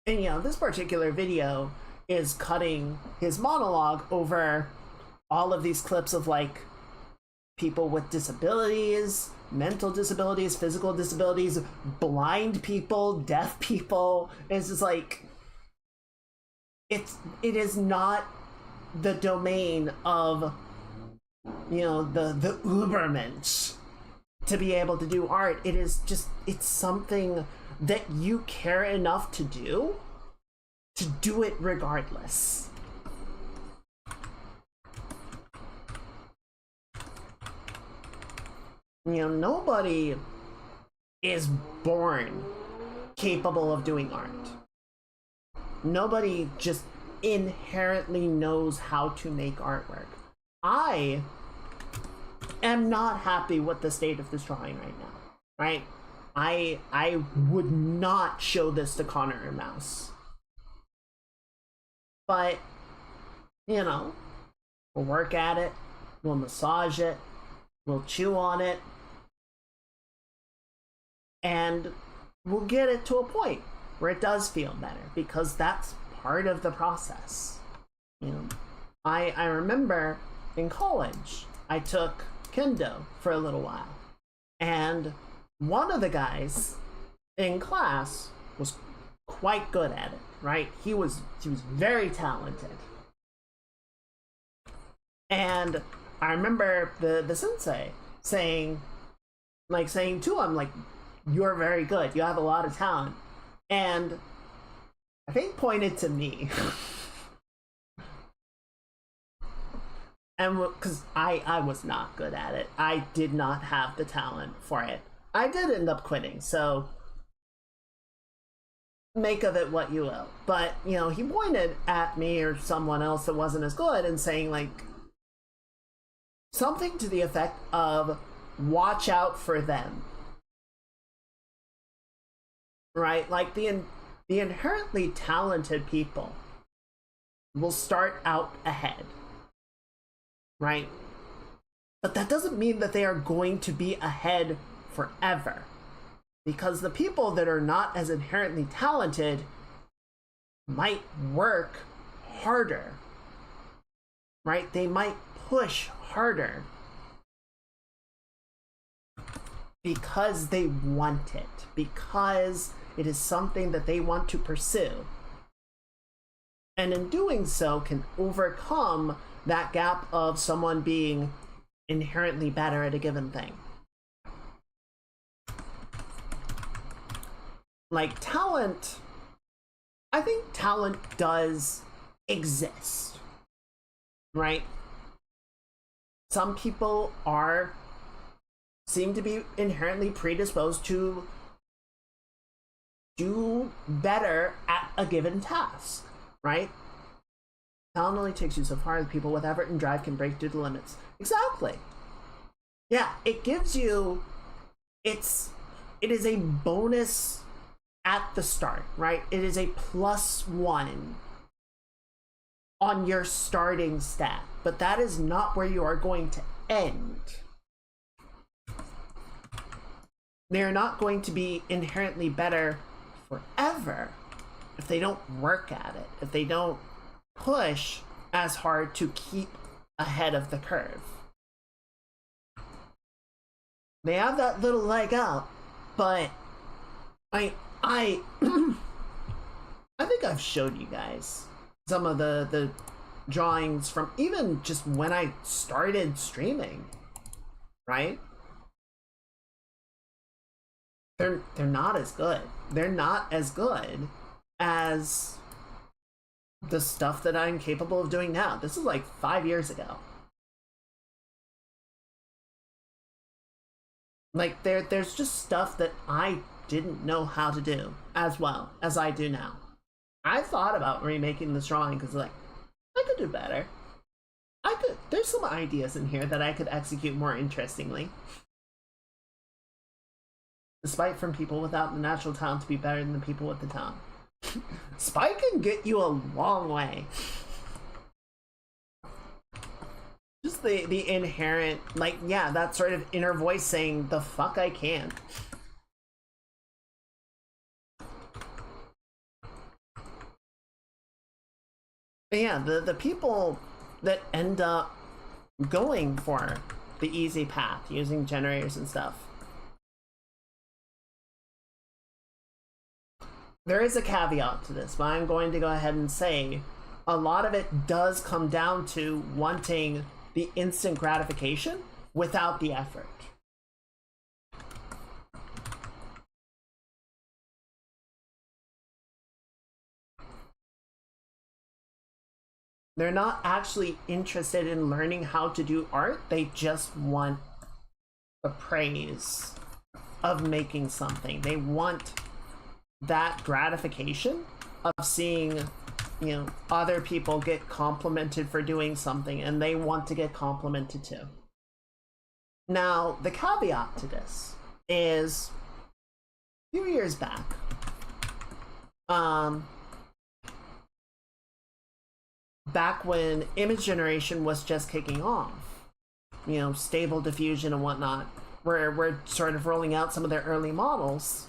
And, you know, this particular video is cutting his monologue over all of these clips of, like, people with disabilities, mental disabilities, physical disabilities, blind people, deaf people. It's just like, it is not the domain of, you know, the Ubermensch to be able to do art. It is just, it's something that you care enough to do it regardless. You know, nobody is born capable of doing art. Nobody just inherently knows how to make artwork. I am not happy with the state of this drawing right now, right? I would not show this to Connor or Mouse. But, you know, we'll work at it, we'll massage it, we'll chew on it, and we'll get it to a point where it does feel better, because that's part of the process. You know, I remember in college, I took kendo for a little while, and one of the guys in class was quite good at it, right? He was very talented. And I remember the sensei saying to him, like, you're very good, you have a lot of talent. And I think pointed to me. And because I was not good at it. I did not have the talent for it. I did end up quitting, so make of it what you will. But, you know, he pointed at me or someone else that wasn't as good and saying, like, something to the effect of, watch out for them. Right? Like, the inherently talented people will start out ahead. Right? But that doesn't mean that they are going to be ahead forever. Because the people that are not as inherently talented might work harder. Right? They might push harder because they want it, because it is something that they want to pursue. And in doing so can overcome that gap of someone being inherently better at a given thing. Like, talent, I think talent does exist, right? Some people seem to be inherently predisposed to do better at a given task, right? Talent only takes you so far. The people with effort and drive can break through the limits. Exactly. Yeah, it gives you, it is a bonus at the start, right? It is a +1 on your starting stat, but that is not where you are going to end. They're not going to be inherently better forever if they don't work at it, if they don't push as hard to keep ahead of the curve. They have that little leg up, but I think I've showed you guys some of the drawings from even just when I started streaming, right? They're not as good. They're not as good as the stuff that I'm capable of doing now. This is like 5 years ago. Like, there's just stuff that I didn't know how to do as well as I do now. I thought about remaking this drawing because, like, I could do better. There's some ideas in here that I could execute more interestingly. Despite from people without the natural talent to be better than the people with the talent. Spike can get you a long way. Just the inherent, like, yeah, that sort of inner voice saying, the fuck I can. But yeah, the people that end up going for the easy path, using generators and stuff, there is a caveat to this, but I'm going to go ahead and say a lot of it does come down to wanting the instant gratification without the effort. They're not actually interested in learning how to do art. They just want the praise of making something. They want that gratification of seeing, you know, other people get complimented for doing something, and they want to get complimented too. Now, the caveat to this is a few years back, back when image generation was just kicking off, you know, stable diffusion and whatnot, where we're sort of rolling out some of their early models,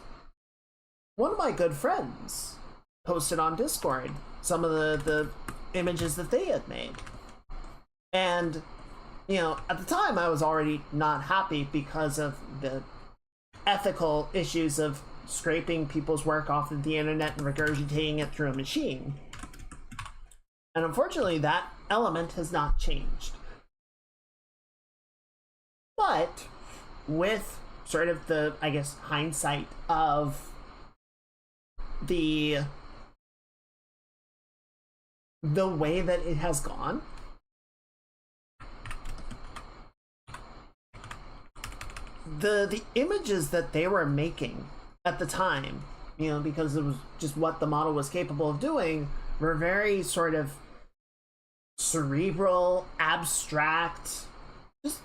one of my good friends posted on Discord some of the images that they had made. And, you know, at the time I was already not happy because of the ethical issues of scraping people's work off of the internet and regurgitating it through a machine. And unfortunately, that element has not changed. But with sort of the, I guess, hindsight of the way that it has gone, the images that they were making at the time, you know, because it was just what the model was capable of doing, were very sort of cerebral, abstract, just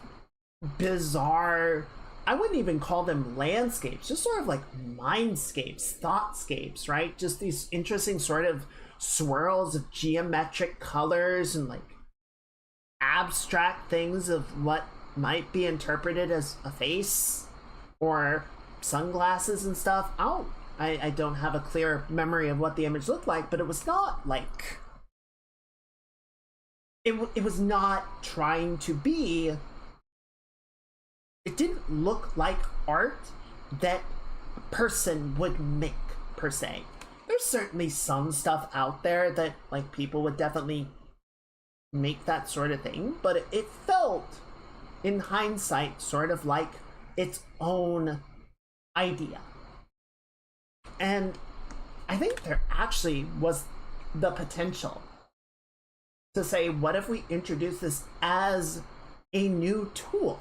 bizarre. I wouldn't even call them landscapes, just sort of like mindscapes, thoughtscapes, right? Just these interesting sort of swirls of geometric colors and like abstract things of what might be interpreted as a face or sunglasses and stuff. I don't have a clear memory of what the image looked like, but it was not like, it was not trying to be, it didn't look like art that a person would make, per se. There's certainly some stuff out there that like people would definitely make that sort of thing, but it felt, in hindsight, sort of like its own idea. And I think there actually was the potential to say, what if we introduce this as a new tool?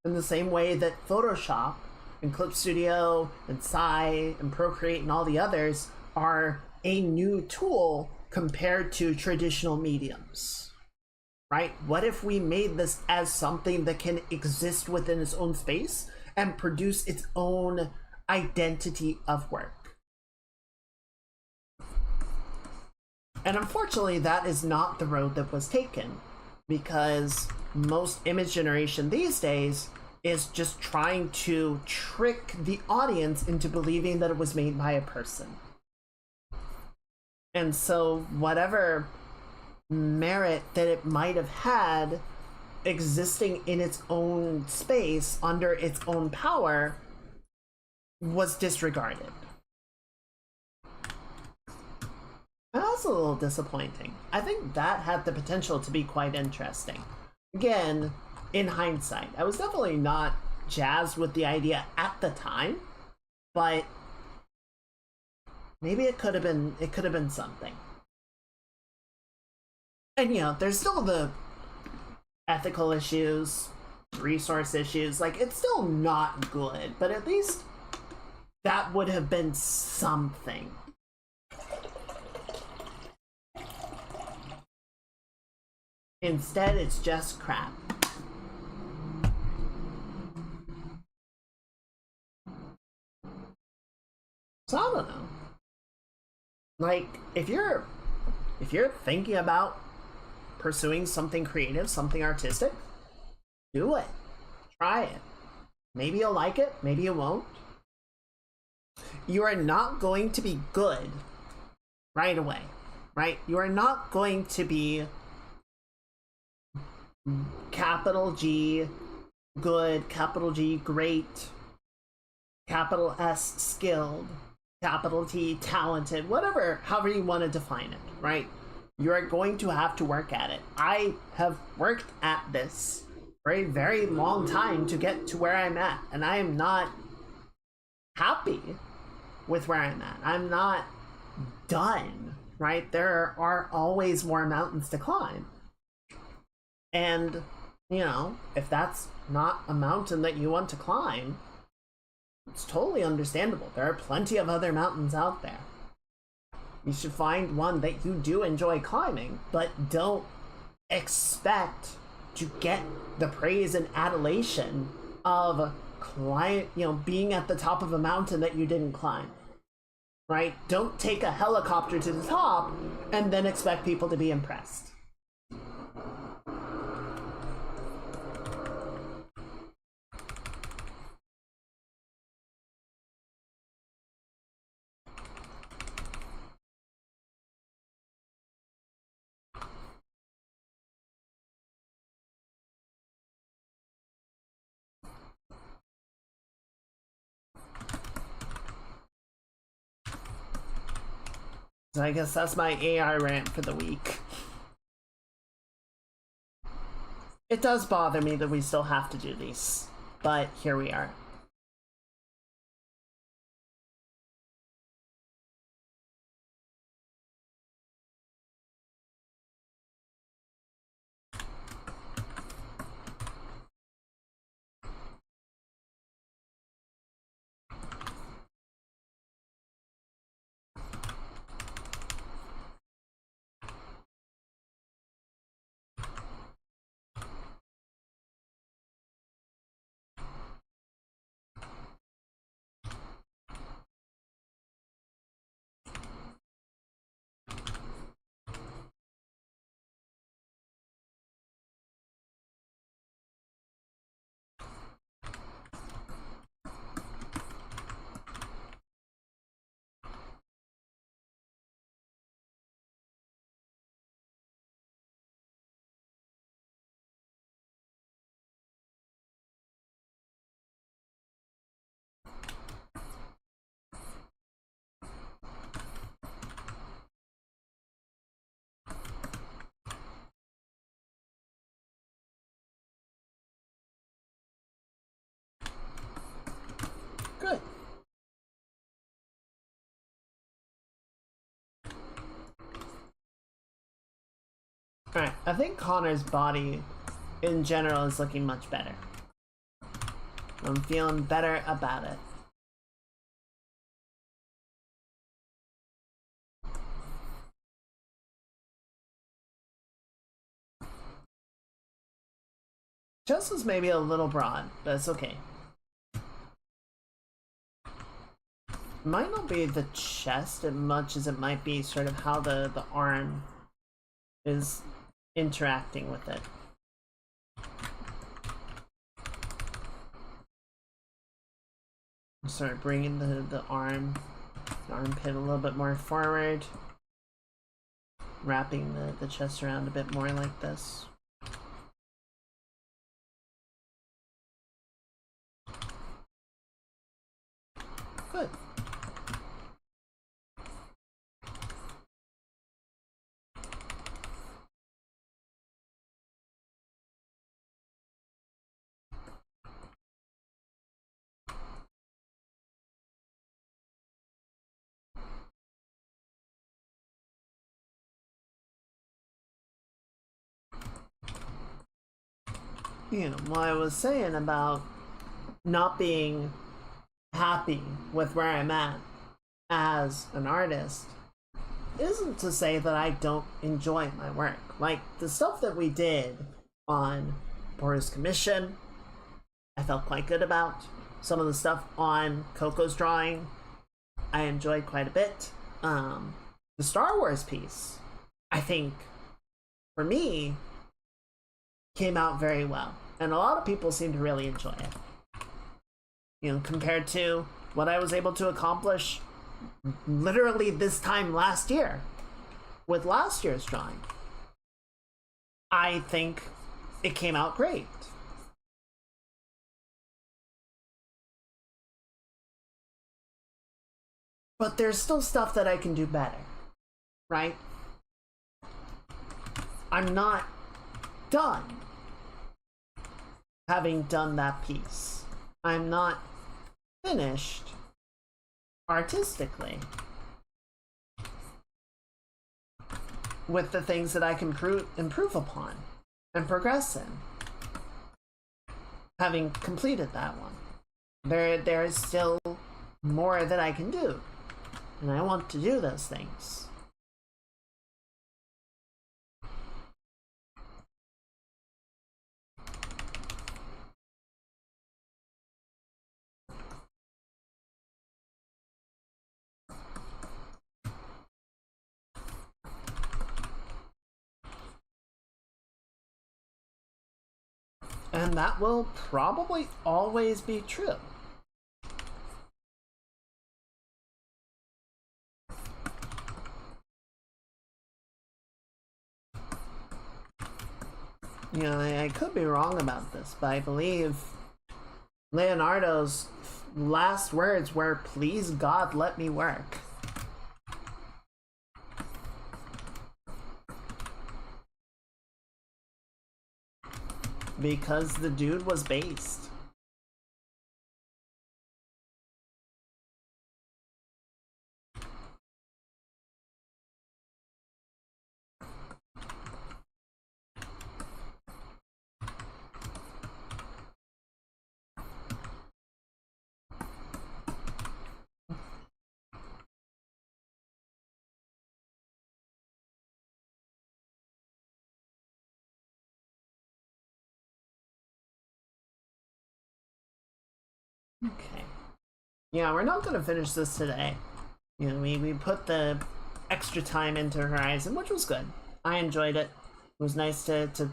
In the same way that Photoshop and Clip Studio and Sci and Procreate and all the others are a new tool compared to traditional mediums, right? What if we made this as something that can exist within its own space and produce its own identity of work? And unfortunately, that is not the road that was taken, because most image generation these days is just trying to trick the audience into believing that it was made by a person. And so whatever merit that it might have had existing in its own space under its own power was disregarded. And that's a little disappointing. I think that had the potential to be quite interesting. Again, in hindsight, I was definitely not jazzed with the idea at the time, but maybe it could have been something. And you know, there's still the ethical issues, resource issues, like it's still not good, but at least that would have been something. Instead, it's just crap. So I don't know. Like, if you're thinking about pursuing something creative, something artistic, do it. Try it. Maybe you'll like it, maybe you won't. You are not going to be good right away, right? You are not going to be capital G good, capital G great, capital S skilled, capital T talented, whatever, however you want to define it, right? You are going to have to work at it. I have worked at this for a very long time to get to where I'm at, and I am not happy with where I'm at. I'm not done, right? There are always more mountains to climb. And, you know, if that's not a mountain that you want to climb, it's totally understandable. There are plenty of other mountains out there. You should find one that you do enjoy climbing, but don't expect to get the praise and adulation of being at the top of a mountain that you didn't climb. Right? Don't take a helicopter to the top and then expect people to be impressed. So I guess that's my AI rant for the week. It does bother me that we still have to do these, but here we are. Good. Alright, I think Connor's body in general is looking much better. I'm feeling better about it. Chest is maybe a little broad, but it's okay. Might not be the chest as much as it might be sort of how the arm is interacting with it. Start bringing the armpit a little bit more forward, wrapping the chest around a bit more like this. Good. You know, what I was saying about not being happy with where I'm at as an artist isn't to say that I don't enjoy my work. Like, the stuff that we did on Boris Commission, I felt quite good about. Some of the stuff on Coco's drawing, I enjoyed quite a bit. The Star Wars piece, I think, for me, came out very well. And a lot of people seem to really enjoy it. You know, compared to what I was able to accomplish literally this time last year with last year's drawing. I think it came out great. But there's still stuff that I can do better, right? I'm not done having done that piece. I'm not finished artistically with the things that I can improve upon and progress in. Having completed that one, there is still more that I can do, and I want to do those things. And that will probably always be true. You know, I could be wrong about this, but I believe Leonardo's last words were, "Please God, let me work." Because the dude was based. Okay. Yeah, we're not gonna finish this today. You know, we put the extra time into Horizon, which was good. I enjoyed it. It was nice to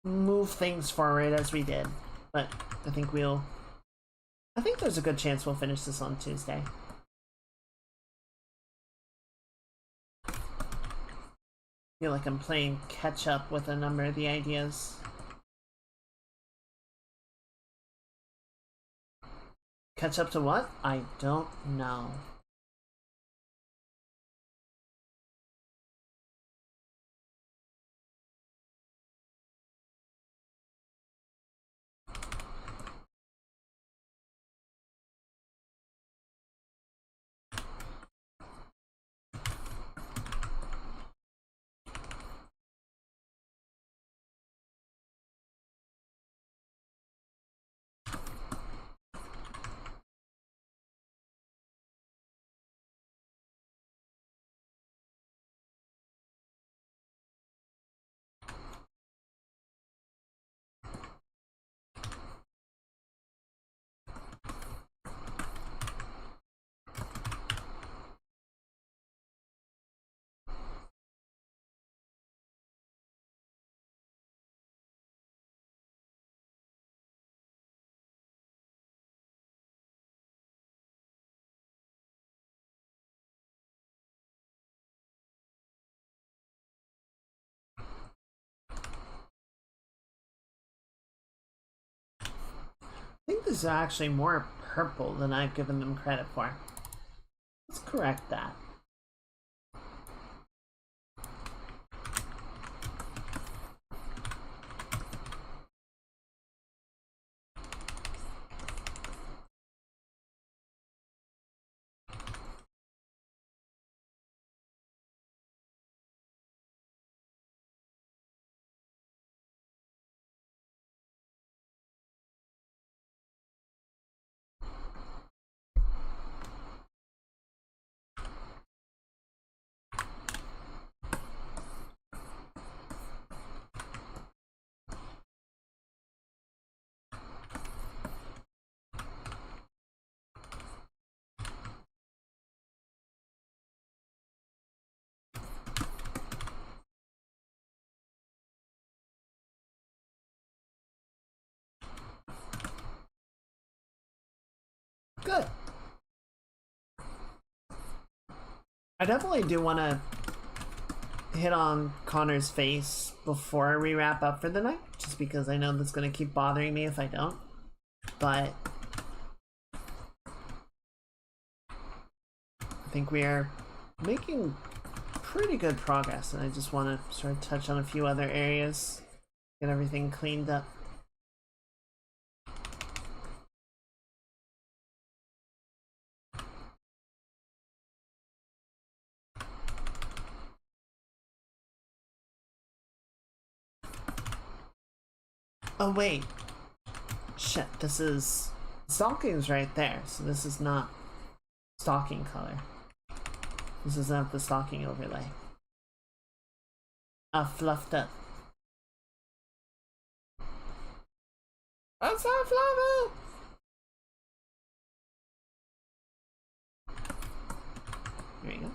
move things forward as we did. But I think there's a good chance we'll finish this on Tuesday. I feel like I'm playing catch up with a number of the ideas. Catch up to what? I don't know. I think this is actually more purple than I've given them credit for. Let's correct that. Good. I definitely do want to hit on Connor's face before we wrap up for the night, just because I know that's going to keep bothering me if I don't. But I think we are making pretty good progress, and I just want to sort of touch on a few other areas, get everything cleaned up. Oh wait, shit, this is... Stocking's right there, so this is not stocking color. This is not the stocking overlay. Fluffed up. That's not fluffy! There you go.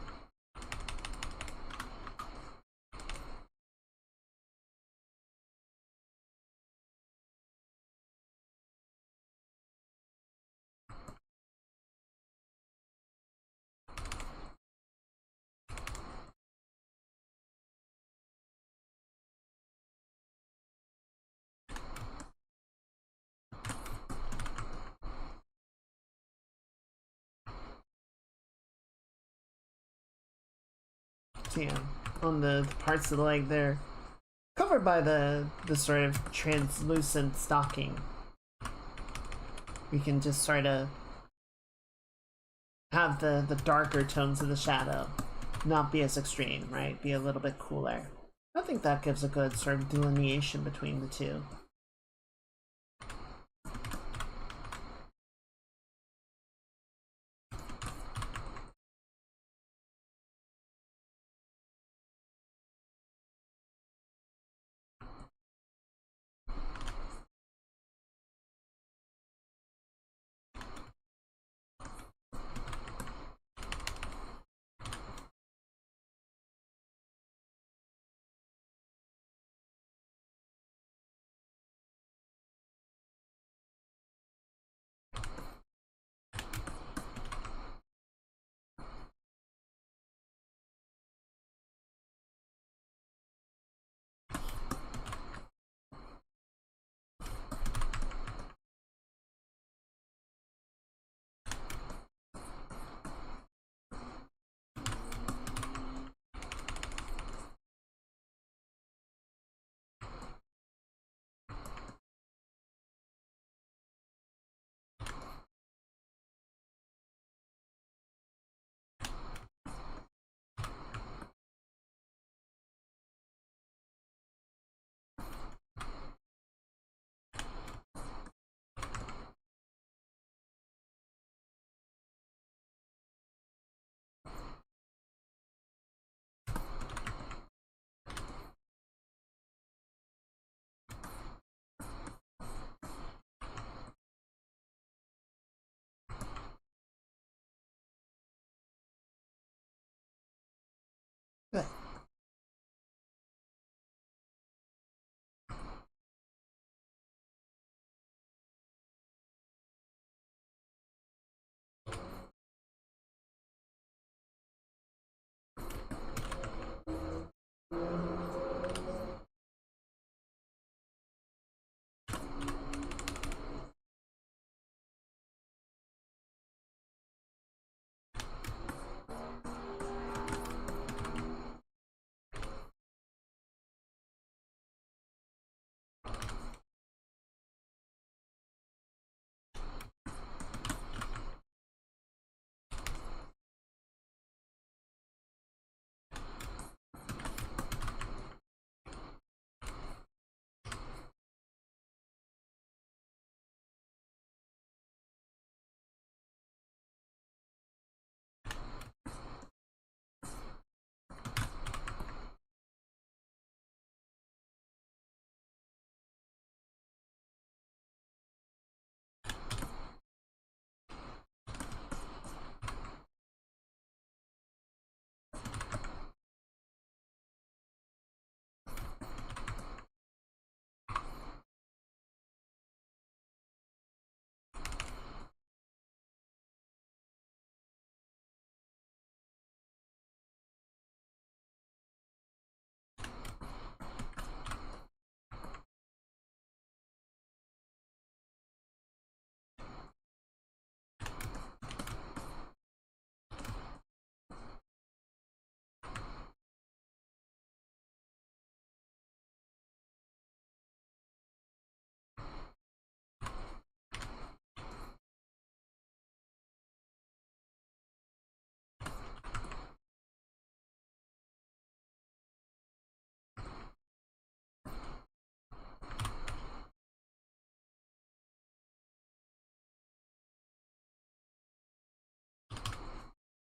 So yeah, on the parts of the leg there, covered by the sort of translucent stocking, we can just sort of have the darker tones of the shadow not be as extreme, right? Be a little bit cooler. I think that gives a good sort of delineation between the two.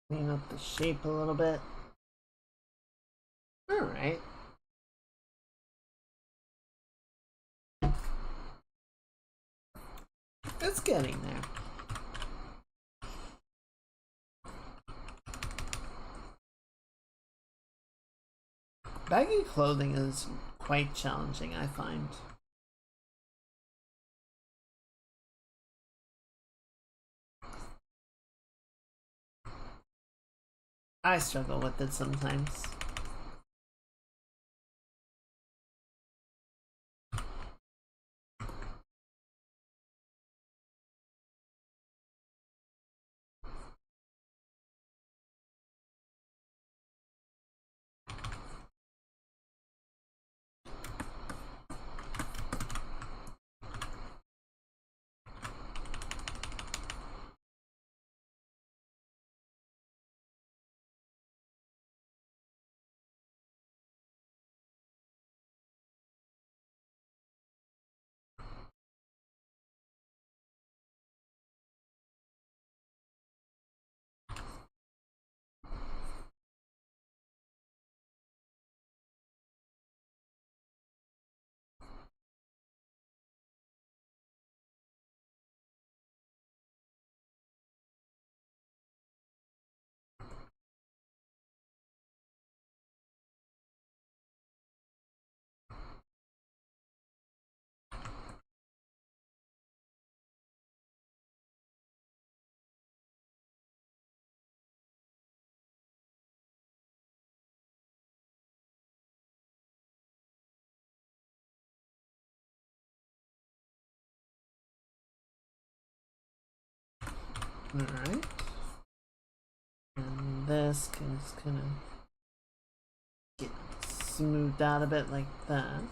Clean up the shape a little bit. Alright. It's getting there. Baggy clothing is quite challenging, I find. I struggle with it sometimes. Alright. And this can just kind of get smoothed out a bit like that.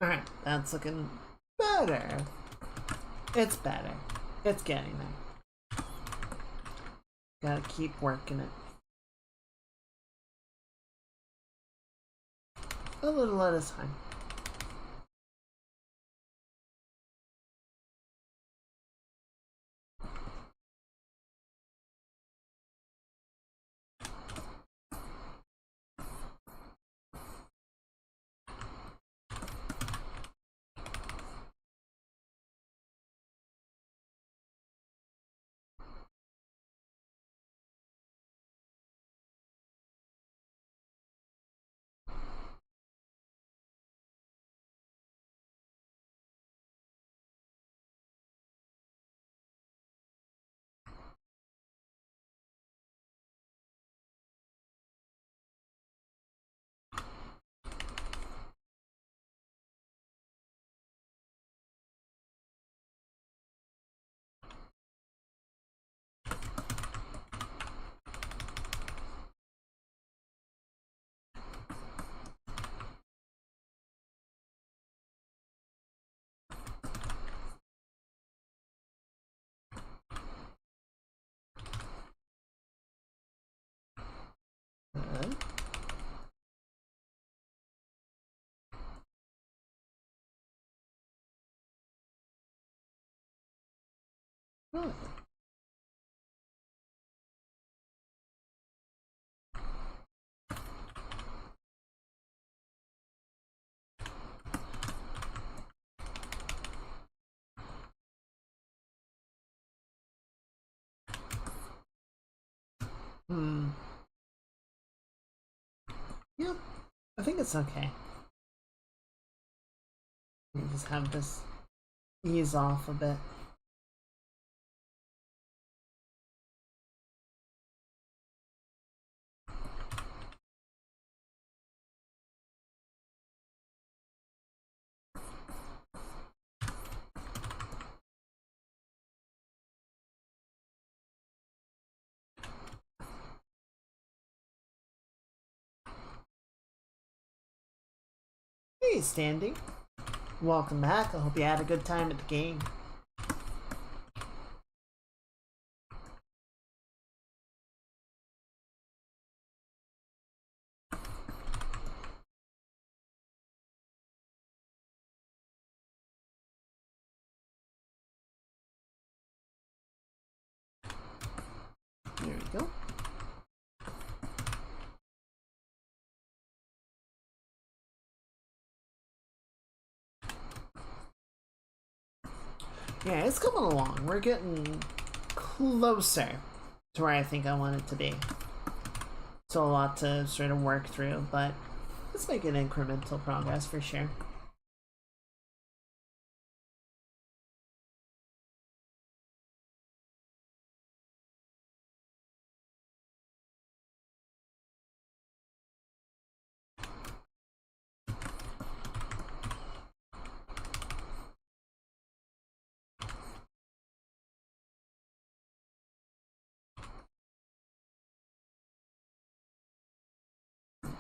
Alright, that's looking better. It's better. It's getting there. Gotta keep working it. A little at a time. Good. Good. Yeah, I think it's okay. We just have this ease off a bit. Hey, Standing. Welcome back. I hope you had a good time at the game. There we go. Yeah, it's coming along. We're getting closer to where I think I want it to be. Still a lot to sort of work through, but let's make an incremental progress for sure.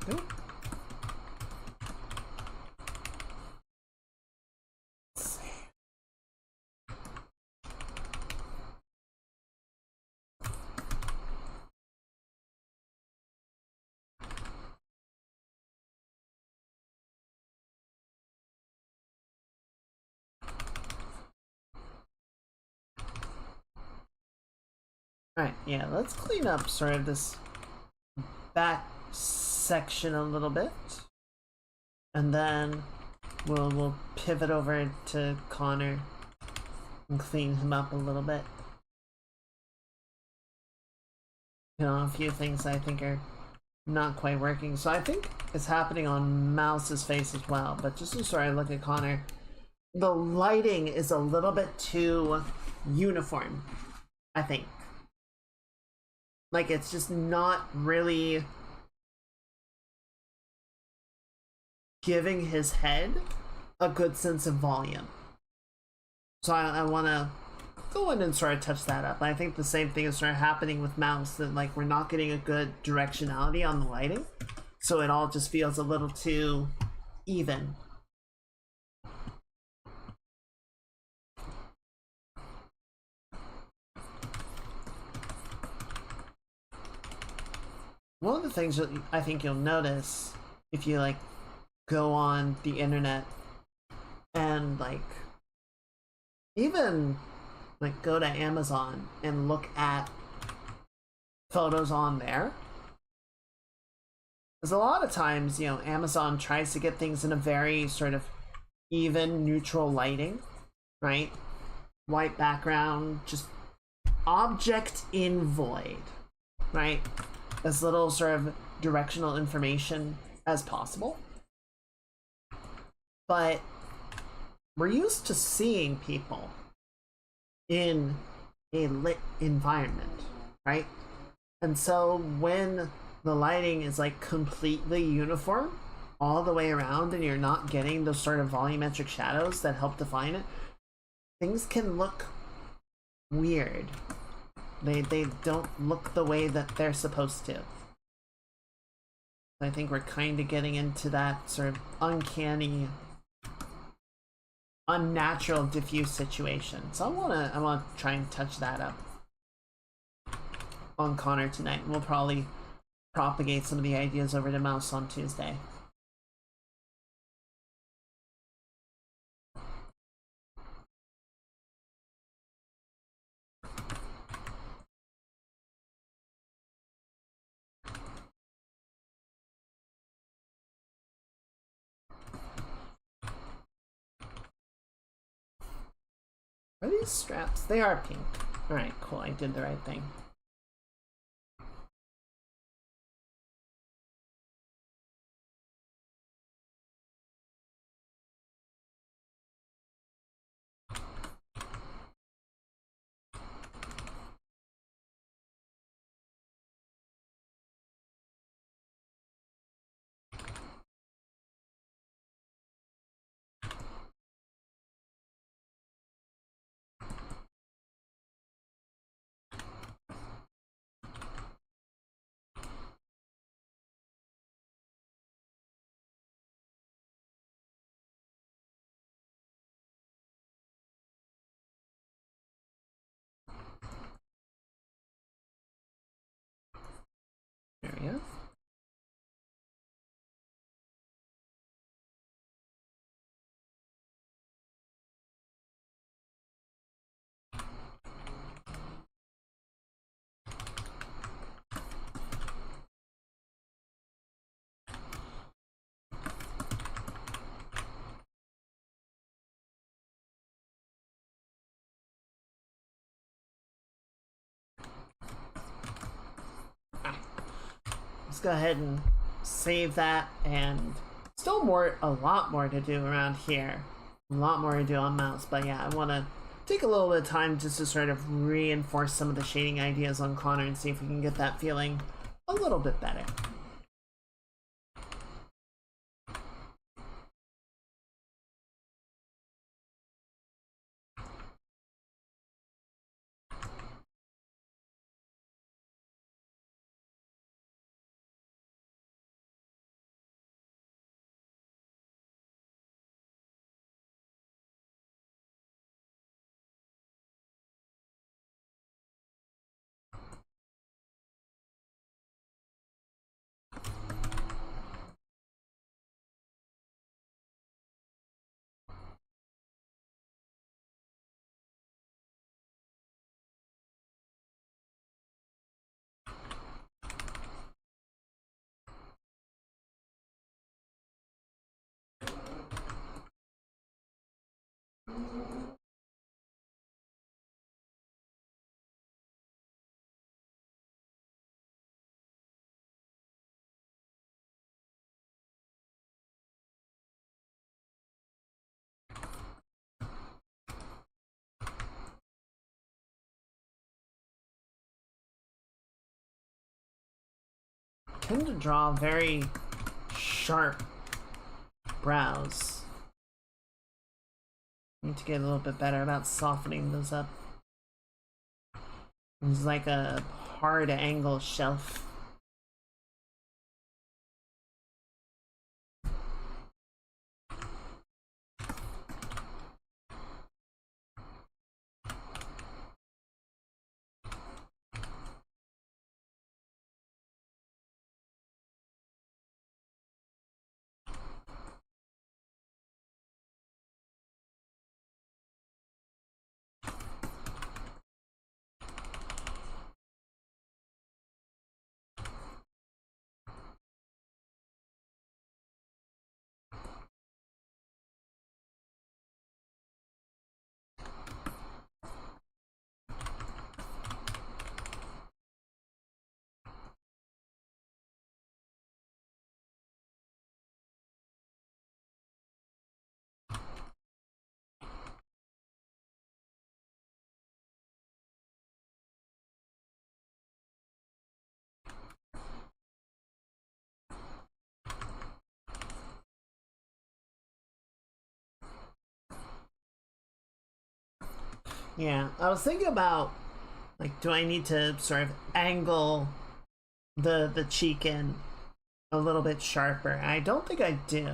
Nope. Let's see. Alright, yeah, let's clean up sort of this back section a little bit. And then we'll pivot over to Connor and clean him up a little bit. You know, a few things I think are not quite working. So I think it's happening on Mouse's face as well. But just to sort of look at Connor, the lighting is a little bit too uniform, I think. Like, it's just not really giving his head a good sense of volume. So I want to go in and sort of touch that up. I think the same thing is sort of happening with Mouse, that like we're not getting a good directionality on the lighting. So it all just feels a little too even. One of the things that I think you'll notice if you like go on the internet and like even like go to Amazon and look at photos on there, because a lot of times, you know, Amazon tries to get things in a very sort of even neutral lighting, right? White background, just object in void, right? As little sort of directional information as possible. But we're used to seeing people in a lit environment, right? And so when the lighting is like completely uniform all the way around and you're not getting those sort of volumetric shadows that help define it, things can look weird. They don't look the way that they're supposed to. I think we're kind of getting into that sort of uncanny, unnatural diffuse situation. So I wanna try and touch that up on Connor tonight. We'll probably propagate some of the ideas over to Mouse on Tuesday. Are these straps? They are pink. Alright, cool. I did the right thing. idea. Let's go ahead and save that, and still a lot more to do around here. A lot more to do on mouse, but yeah, I want to take a little bit of time just to sort of reinforce some of the shading ideas on Connor and see if we can get that feeling a little bit better. Tend to draw very sharp brows. Need to get a little bit better about softening those up. It's like a hard angle shelf. Yeah, I was thinking about, like, do I need to sort of angle the cheek in a little bit sharper? I don't think I do.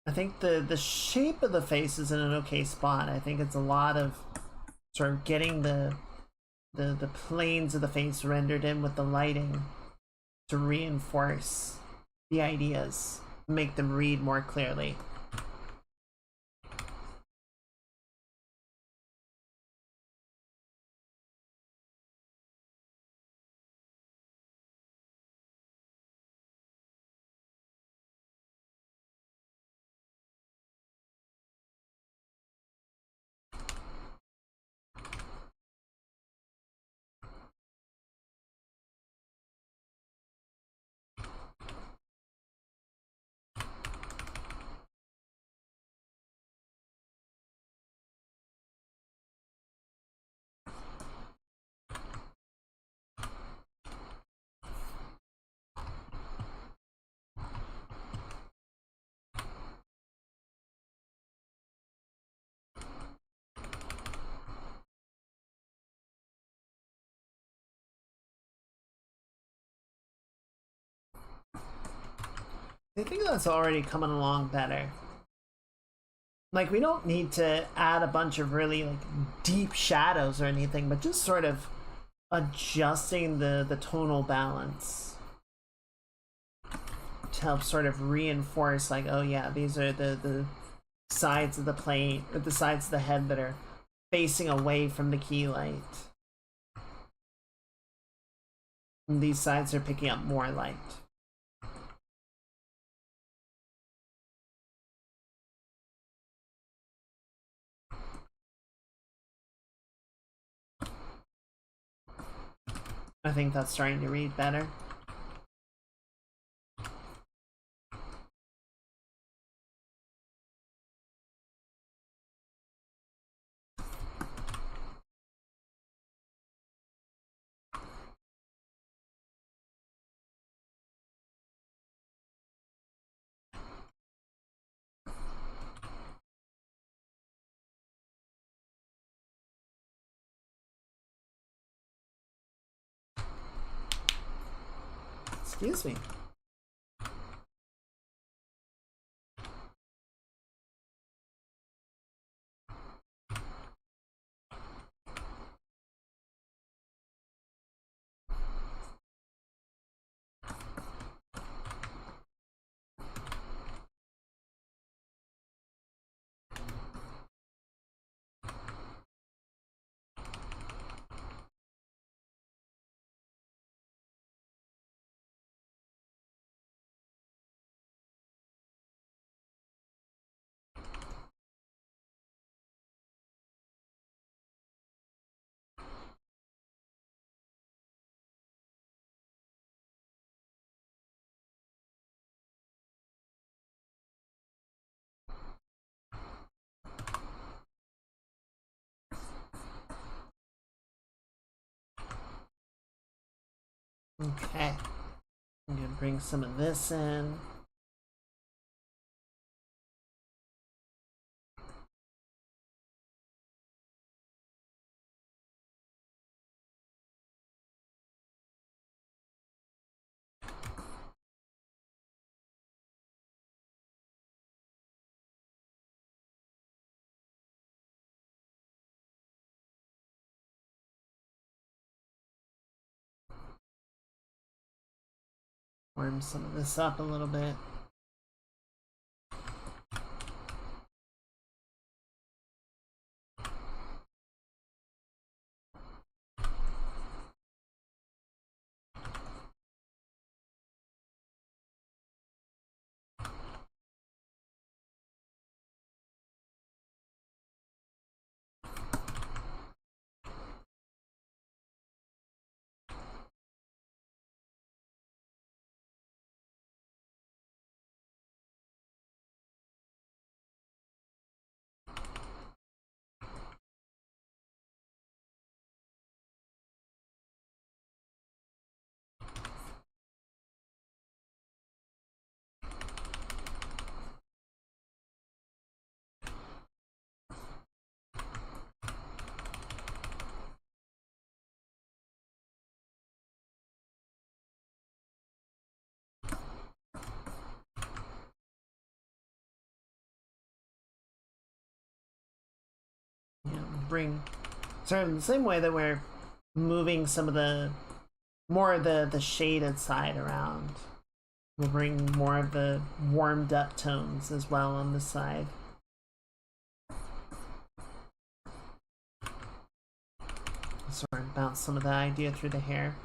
I think the shape of the face is in an okay spot. I think it's a lot of sort of getting the planes of the face rendered in with the lighting to reinforce the ideas, make them read more clearly. I think that's already coming along better. Like, we don't need to add a bunch of really, like, deep shadows or anything, but just sort of adjusting the tonal balance to help sort of reinforce, like, oh yeah, these are the sides of the plate, or the sides of the head that are facing away from the key light. And these sides are picking up more light. I think that's starting to read better. Excuse me. Okay. I'm gonna bring some of this in. Warm some of this up a little bit. Bring sort of in the same way that we're moving some of the more of the shaded side around. We'll bring more of the warmed up tones as well on this side. Sort of bounce some of the idea through the hair.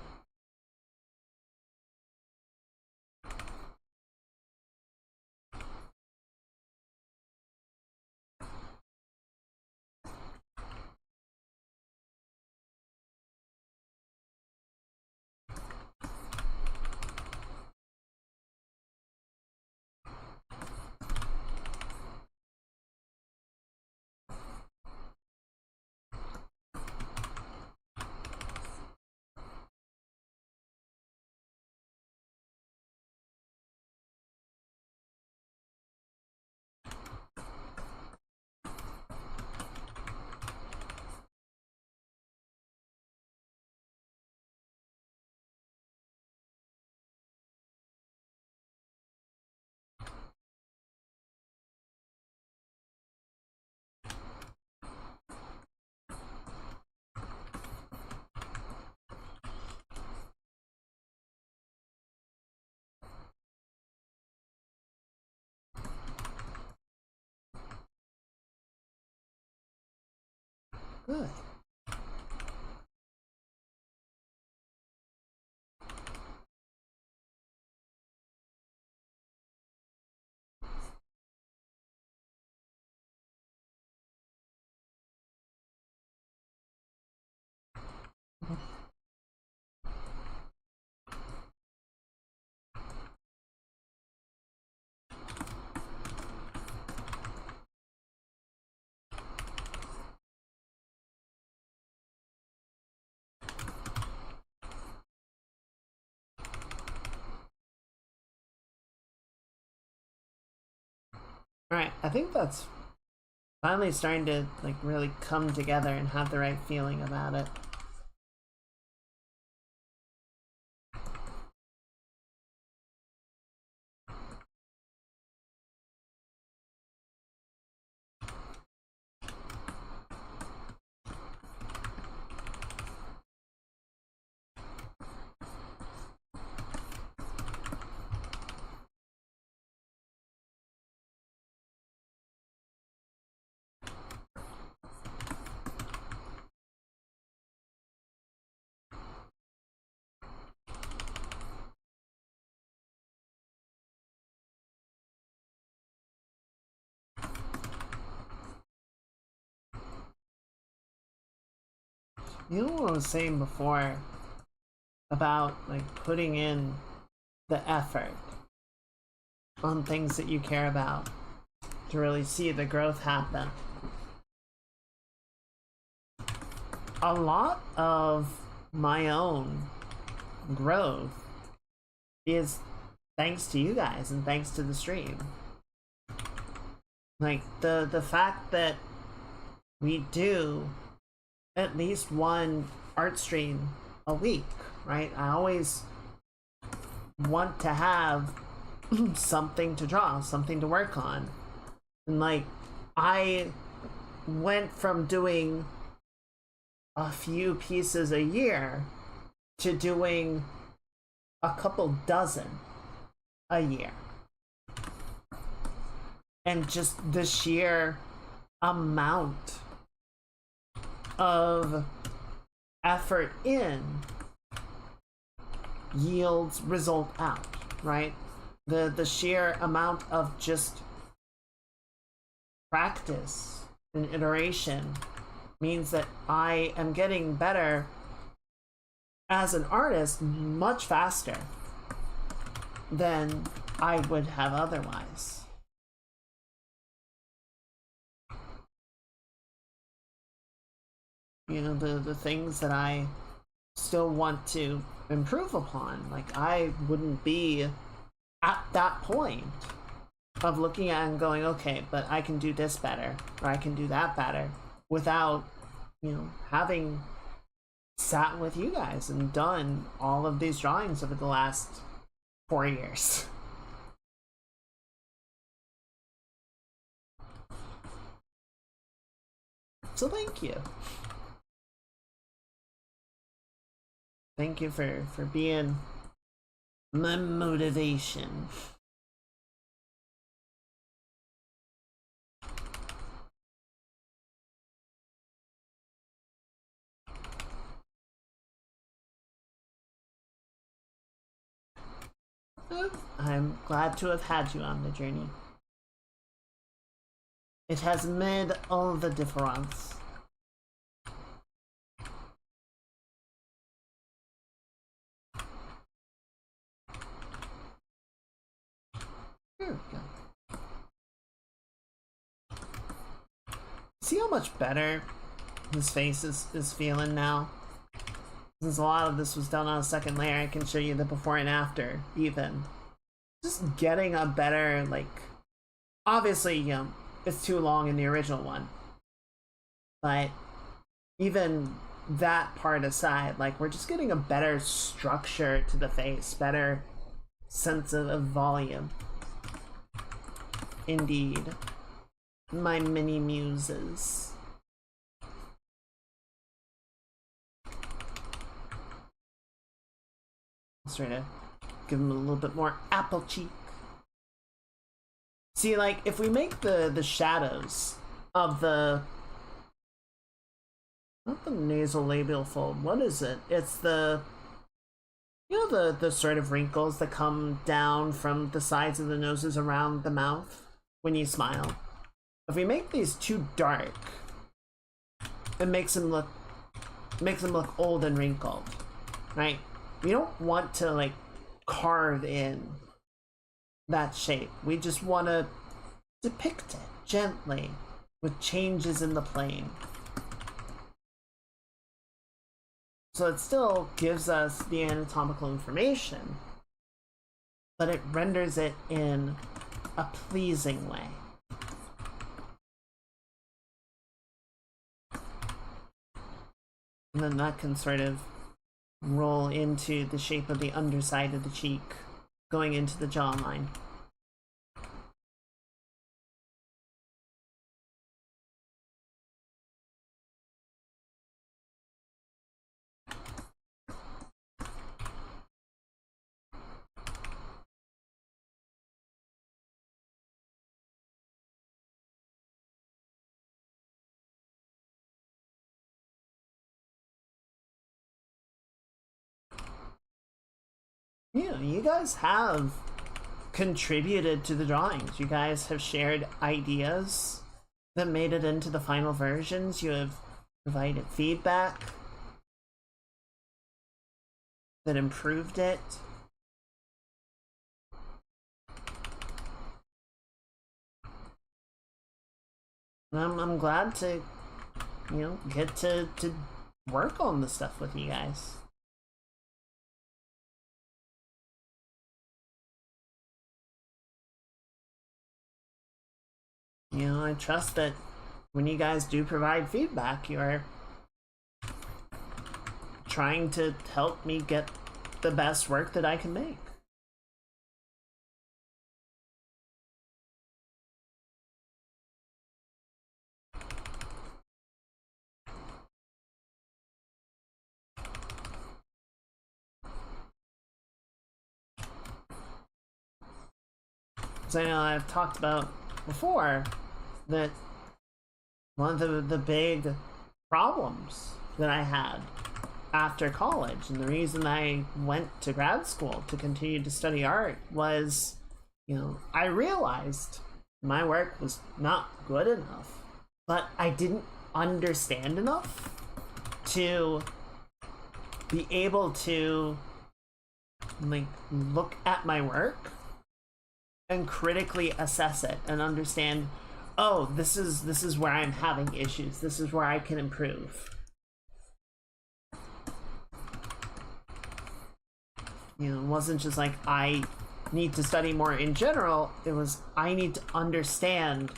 Good. Alright, I think that's finally starting to like really come together and have the right feeling about it. You know what I was saying before about like putting in the effort on things that you care about to really see the growth happen. A lot of my own growth is thanks to you guys and thanks to the stream. Like the fact that we do at least one art stream a week, right? I always want to have something to draw, something to work on. And like, I went from doing a few pieces a year to doing a couple dozen a year. And just the sheer amount of effort in yields result out, right? The sheer amount of just practice and iteration means that I am getting better as an artist much faster than I would have otherwise. You know, the things that I still want to improve upon, like I wouldn't be at that point of looking at and going, okay, but I can do this better, or I can do that better, without, you know, having sat with you guys and done all of these drawings over the last 4 years. So thank you. Thank you for being my motivation. I'm glad to have had you on the journey. It has made all the difference. There we go. See how much better his face is feeling now? Since a lot of this was done on a second layer, I can show you the before and after, even. Just getting a better, like... Obviously, you know, it's too long in the original one. But even that part aside, like, we're just getting a better structure to the face, better sense of volume. Indeed. My mini muses. Let's try to give him a little bit more apple cheek. See, like, if we make the shadows of the Not the nasolabial fold. What is it? It's the, you know, the sort of wrinkles that come down from the sides of the noses around the mouth when you smile. If we make these too dark, it makes them look old and wrinkled, right? We don't want to like carve in that shape. We just want to depict it gently with changes in the plane. So it still gives us the anatomical information, but it renders it in a pleasing way. And then that can sort of roll into the shape of the underside of the cheek, going into the jawline. You guys have contributed to the drawings. You guys have shared ideas that made it into the final versions. You have provided feedback that improved it. I'm glad to, get to work on the stuff with you guys. I trust that when you guys do provide feedback, you're trying to help me get the best work that I can make. So I know I've talked about before that one of the big problems that I had after college, and the reason I went to grad school to continue to study art, was, I realized my work was not good enough, but I didn't understand enough to be able to look at my work and critically assess it and understand, oh, this is where I'm having issues. This is where I can improve. It wasn't just like I need to study more in general. It was I need to understand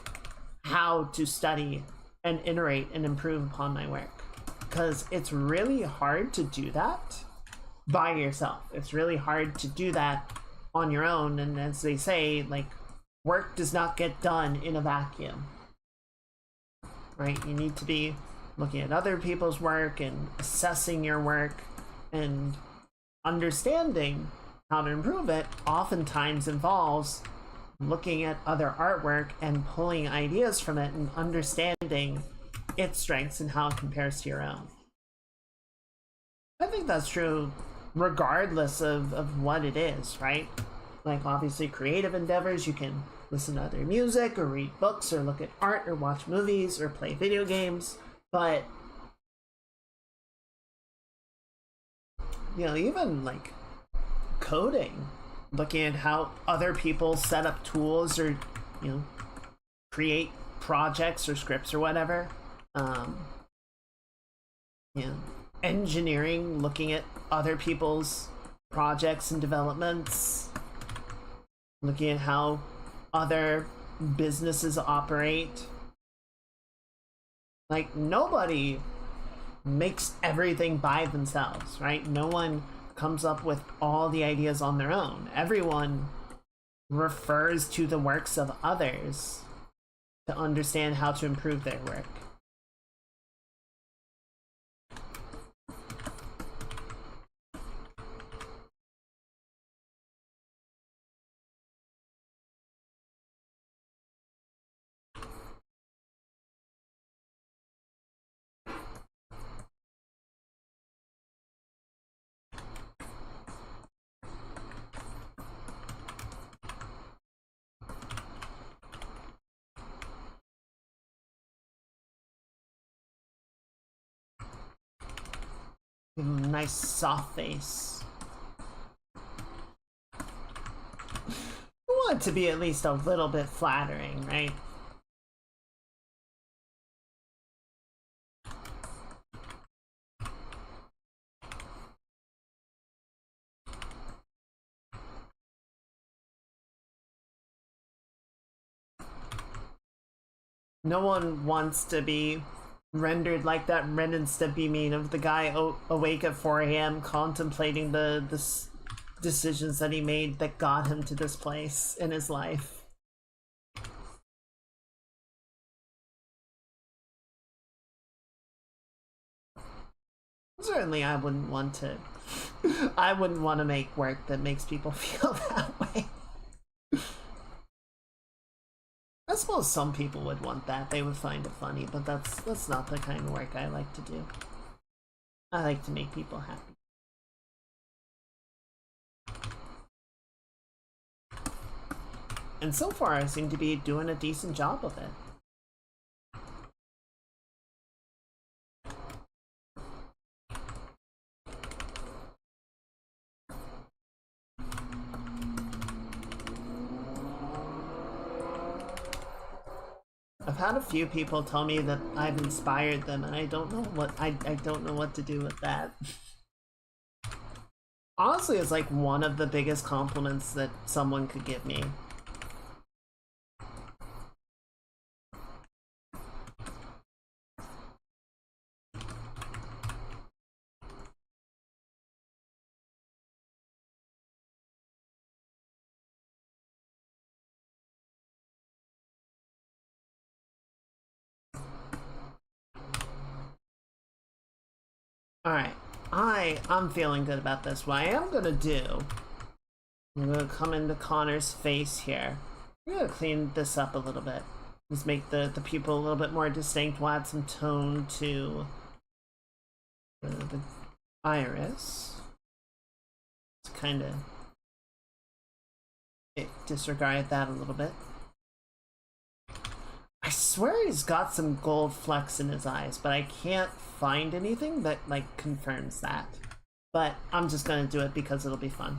how to study and iterate and improve upon my work. Because it's really hard to do that by yourself. It's really hard to do that on your own, and as they say, work does not get done in a vacuum, right? You need to be looking at other people's work and assessing your work, and understanding how to improve it oftentimes involves looking at other artwork and pulling ideas from it and understanding its strengths and how it compares to your own. I think that's true regardless of what it is, right? Obviously creative endeavors, you can listen to other music or read books or look at art or watch movies or play video games, but even coding, looking at how other people set up tools or create projects or scripts or whatever, engineering, looking at other people's projects and developments, looking at how other businesses operate. Nobody makes everything by themselves, right? No one comes up with all the ideas on their own. Everyone refers to the works of others to understand how to improve their work. Give him a nice soft face. We want it to be at least a little bit flattering, right? No one wants to be rendered like that Ren and Stimpy meme of the guy awake at 4 a.m. contemplating the decisions that he made that got him to this place in his life. Certainly I wouldn't want to I wouldn't want to make work that makes people feel that way. I suppose some people would want that. They would find it funny, but that's not the kind of work I like to do. I like to make people happy. And so far I seem to be doing a decent job of it. I've had a few people tell me that I've inspired them, and I don't know what I don't know what to do with that. Honestly, it's like one of the biggest compliments that someone could give me. Alright, I'm feeling good about this. What I am gonna do, I'm gonna come into Connor's face here. I'm gonna clean this up a little bit. Just make the pupil a little bit more distinct. We'll add some tone to the iris. Just kind of disregard that a little bit. I swear he's got some gold flecks in his eyes, but I can't find anything that, like, confirms that. But I'm just gonna do it because it'll be fun.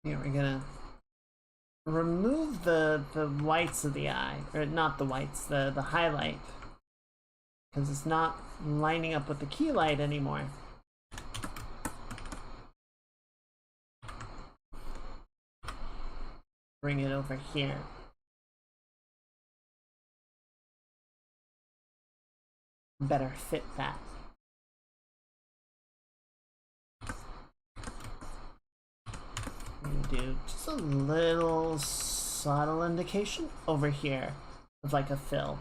Here, we're gonna remove the whites of the eye, or not the whites, the highlight, because it's not lining up with the key light anymore. Bring it over here. Better fit that. Do just a little subtle indication over here of like a fill.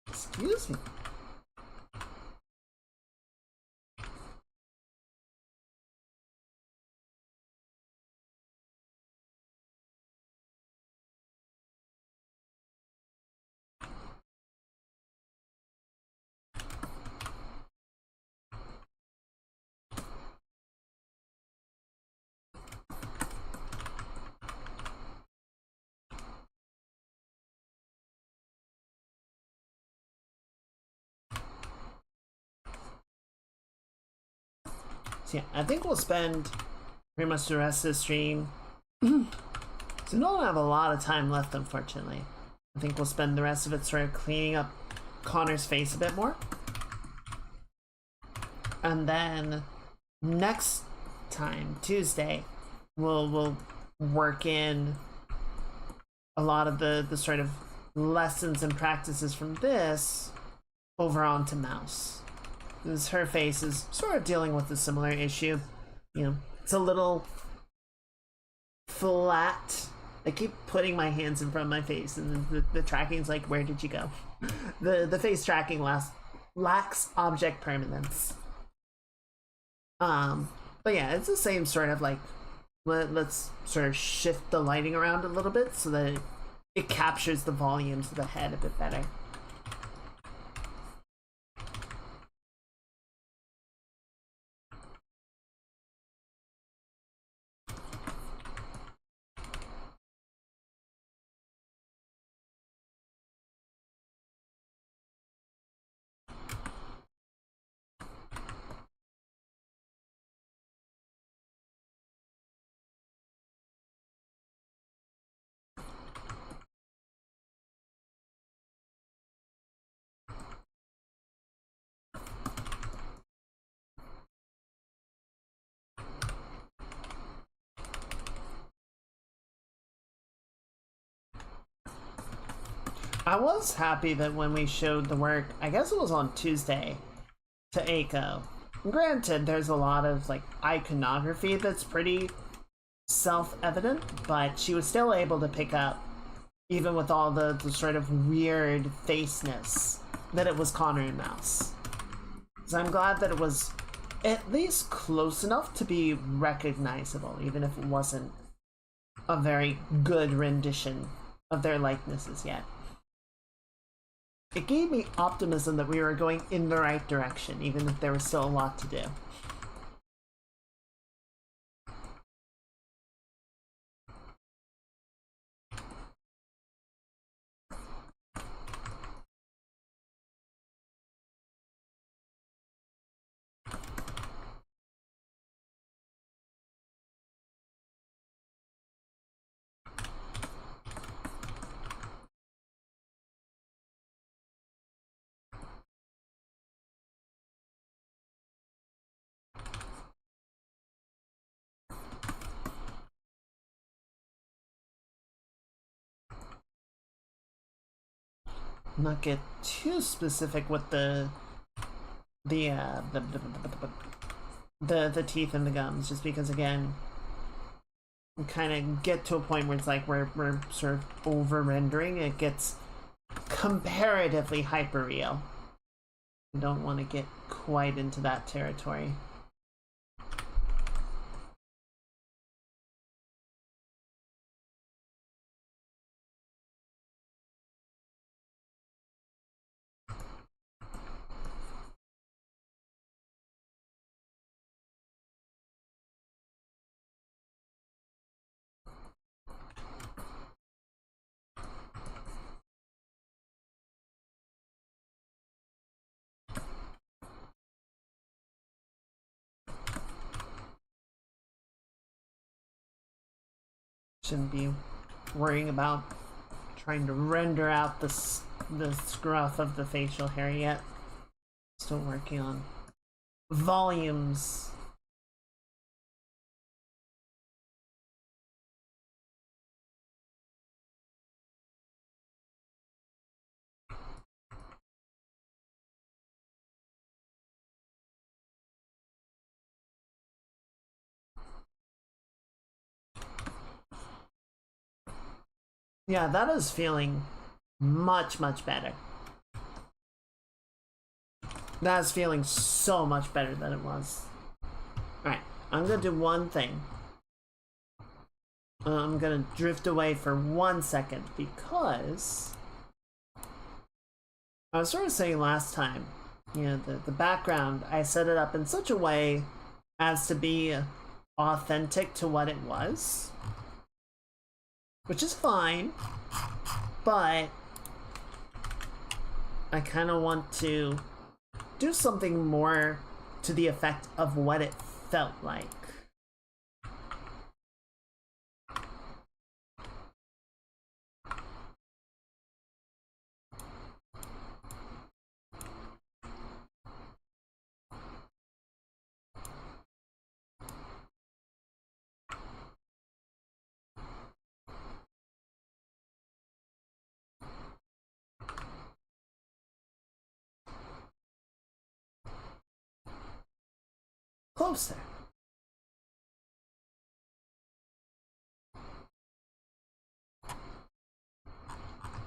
Excuse me. So yeah, I think we'll spend pretty much the rest of the stream. So we don't have a lot of time left, unfortunately. I think we'll spend the rest of it sort of cleaning up Connor's face a bit more. And then next time, Tuesday, we'll work in a lot of the sort of lessons and practices from this over onto Mouse. Because her face is sort of dealing with a similar issue. You know, it's a little flat. I keep putting my hands in front of my face, and the tracking's like, where did you go? The face tracking lacks object permanence. But yeah, it's the same sort of like, let's sort of shift the lighting around a little bit so that it captures the volumes of the head a bit better. I was happy that when we showed the work, I guess it was on Tuesday, to Eiko. Granted, there's a lot of like iconography that's pretty self-evident, but she was still able to pick up, even with all the sort of weird faceness, that it was Connor and Mouse. So I'm glad that it was at least close enough to be recognizable, even if it wasn't a very good rendition of their likenesses yet. It gave me optimism that we were going in the right direction, even if there was still a lot to do. Not get too specific with the teeth and the gums, just because again, we kind of get to a point where it's like we're sort of over rendering. It gets comparatively hyper real. I don't want to get quite into that territory. Shouldn't be worrying about trying to render out the scruff of the facial hair yet. Still working on volumes. Yeah, that is feeling much, much better. That's feeling so much better than it was. Alright, I'm gonna do one thing. I'm gonna drift away for 1 second because I was sort of saying last time, you know, the background, I set it up in such a way as to be authentic to what it was. Which is fine, but I kind of want to do something more to the effect of what it felt like. closer.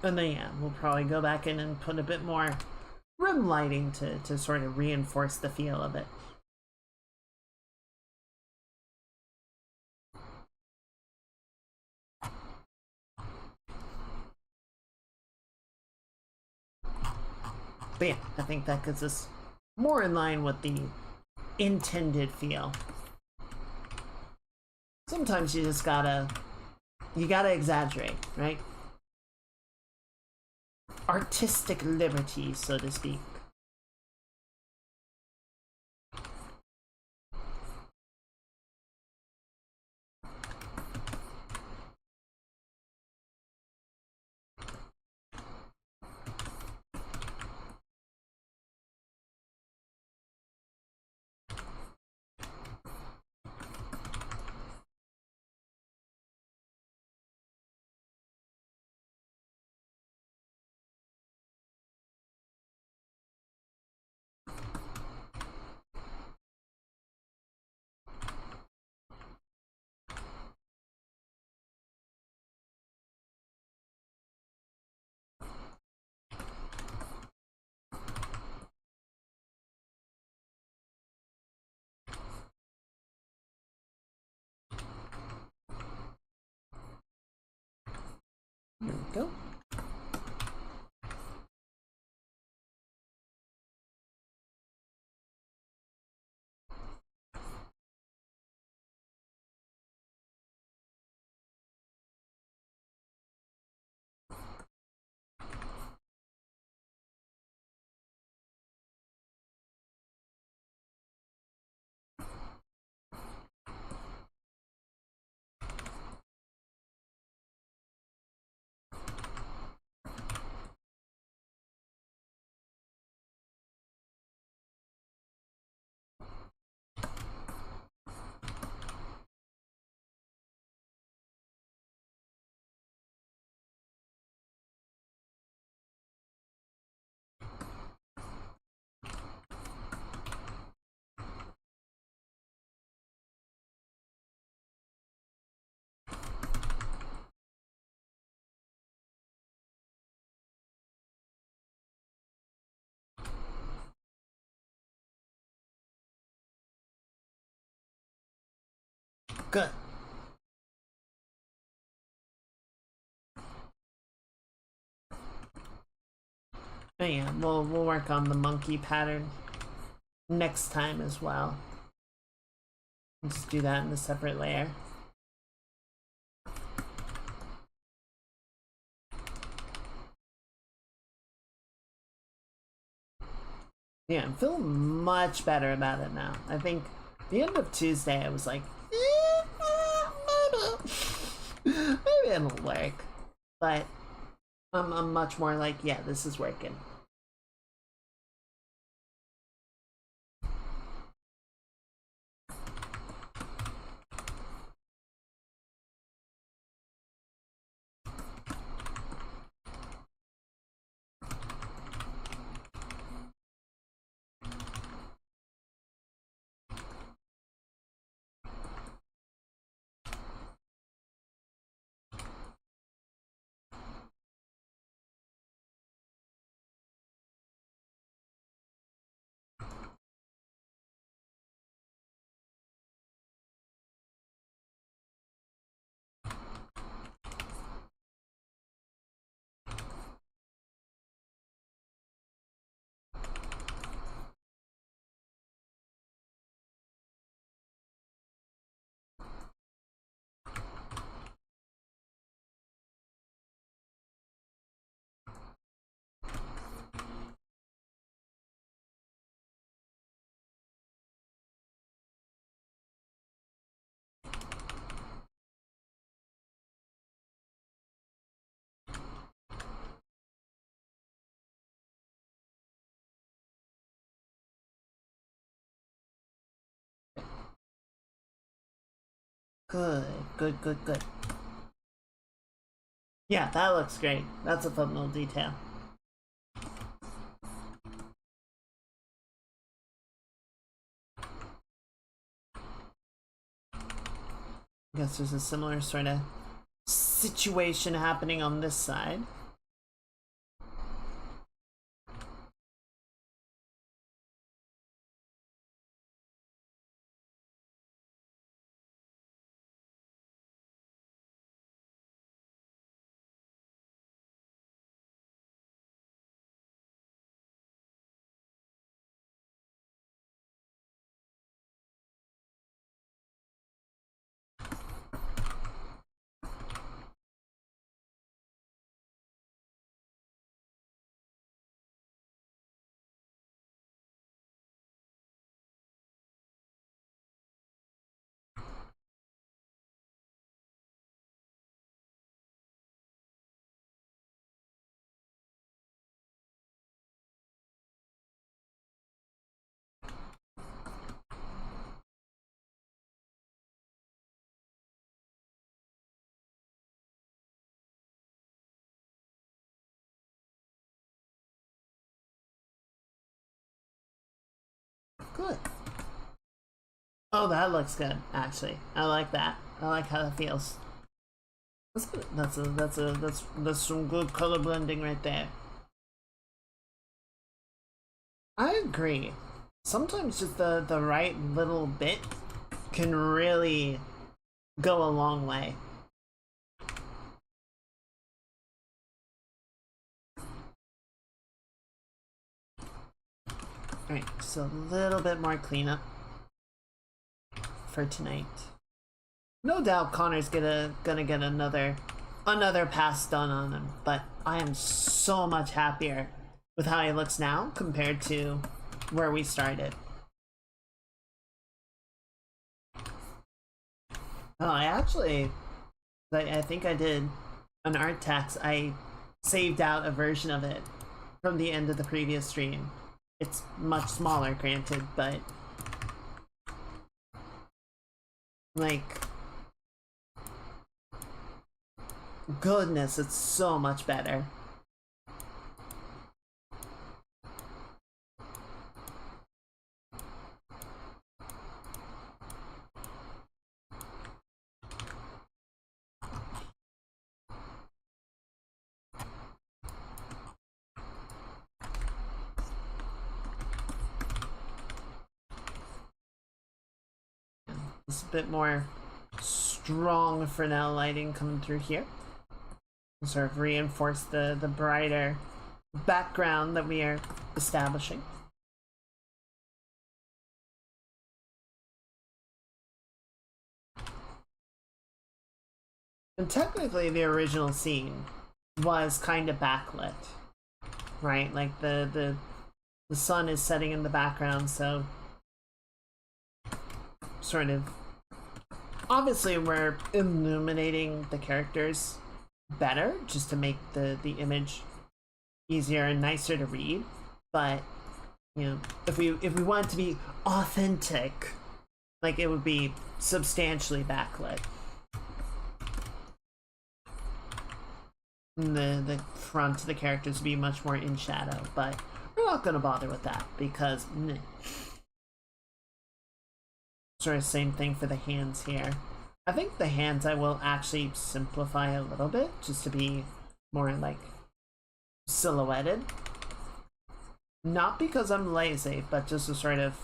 And then yeah, we'll probably go back in and put a bit more rim lighting to sort of reinforce the feel of it. But yeah, I think that gets us more in line with the intended feel. Sometimes you just gotta exaggerate, right? Artistic liberty, so to speak. Here we go. Good. But yeah, we'll work on the monkey pattern next time as well. We'll just do that in a separate layer. Yeah, I'm feeling much better about it now. I think the end of Tuesday I was like, maybe it'll work. But I'm much more like, yeah, this is working. Good. Yeah, that looks great. That's a fun little detail. I guess there's a similar sort of situation happening on this side. Good. Oh, that looks good, actually. I like that. I like how that feels. That's good. That's some good color blending right there. I agree. Sometimes just the right little bit can really go a long way. Alright, so a little bit more cleanup for tonight. No doubt Connor's gonna get another pass done on him, but I am so much happier with how he looks now compared to where we started. Oh, I think I did an art text. I saved out a version of it from the end of the previous stream. It's much smaller, granted, but like, goodness, it's so much better. It's a bit more strong Fresnel lighting coming through here. Sort of reinforce the brighter background that we are establishing. And technically the original scene was kind of backlit, right? Like the sun is setting in the background, so sort of obviously we're illuminating the characters better just to make the image easier and nicer to read, but you know, if we want it to be authentic, like, it would be substantially backlit. And the front of the characters would be much more in shadow, but we're not gonna bother with that because meh. Sort of same thing for the hands here. I think the hands I will actually simplify a little bit just to be more like silhouetted. Not because I'm lazy, but just to sort of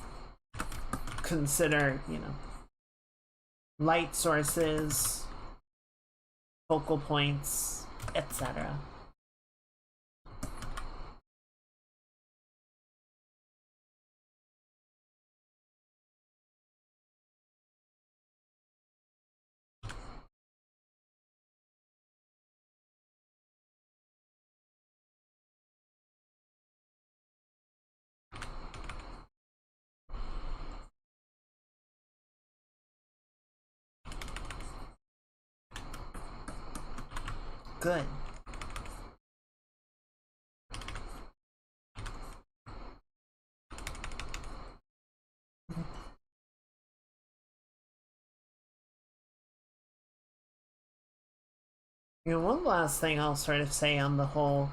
consider, you know, light sources, focal points, etc. Good. You know, one last thing I'll sort of say on the whole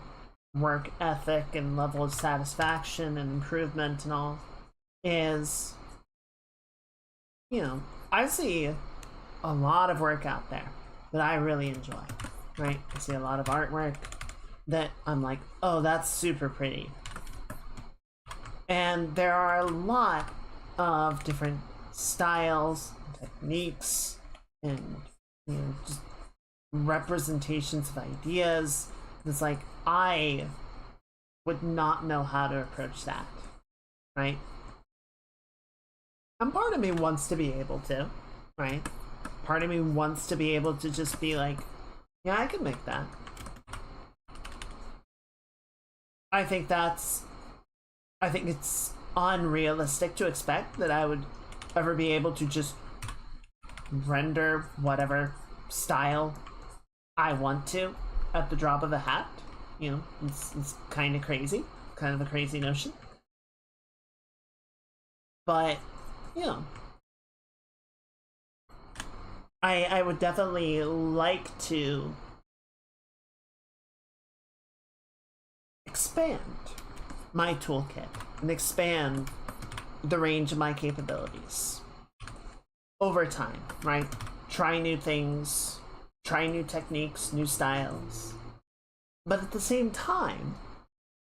work ethic and level of satisfaction and improvement and all is, you know, I see a lot of work out there that I really enjoy, right? I see a lot of artwork that I'm like, oh, that's super pretty. And there are a lot of different styles, techniques, and just representations of ideas. It's like, I would not know how to approach that, right? And part of me wants to be able to, right? Part of me wants to be able to just be like, yeah, I can make that. I think it's unrealistic to expect that I would ever be able to just render whatever style I want to at the drop of a hat. It's kind of crazy, kind of a crazy notion. But, I would definitely like to expand my toolkit and expand the range of my capabilities over time, right? Try new things, try new techniques, new styles. But at the same time,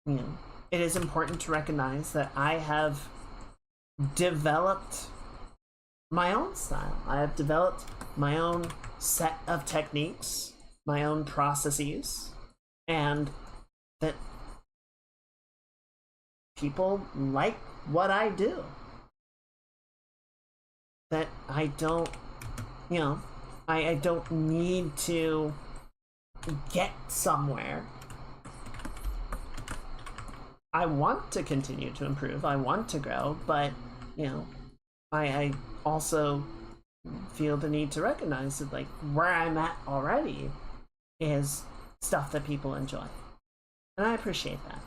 it is important to recognize that I have developed my own style. I have developed my own set of techniques, my own processes, and that people like what I do. That I don't, I don't need to get somewhere. I want to continue to improve, I want to grow, but, I also feel the need to recognize that, like, where I'm at already is stuff that people enjoy. And I appreciate that.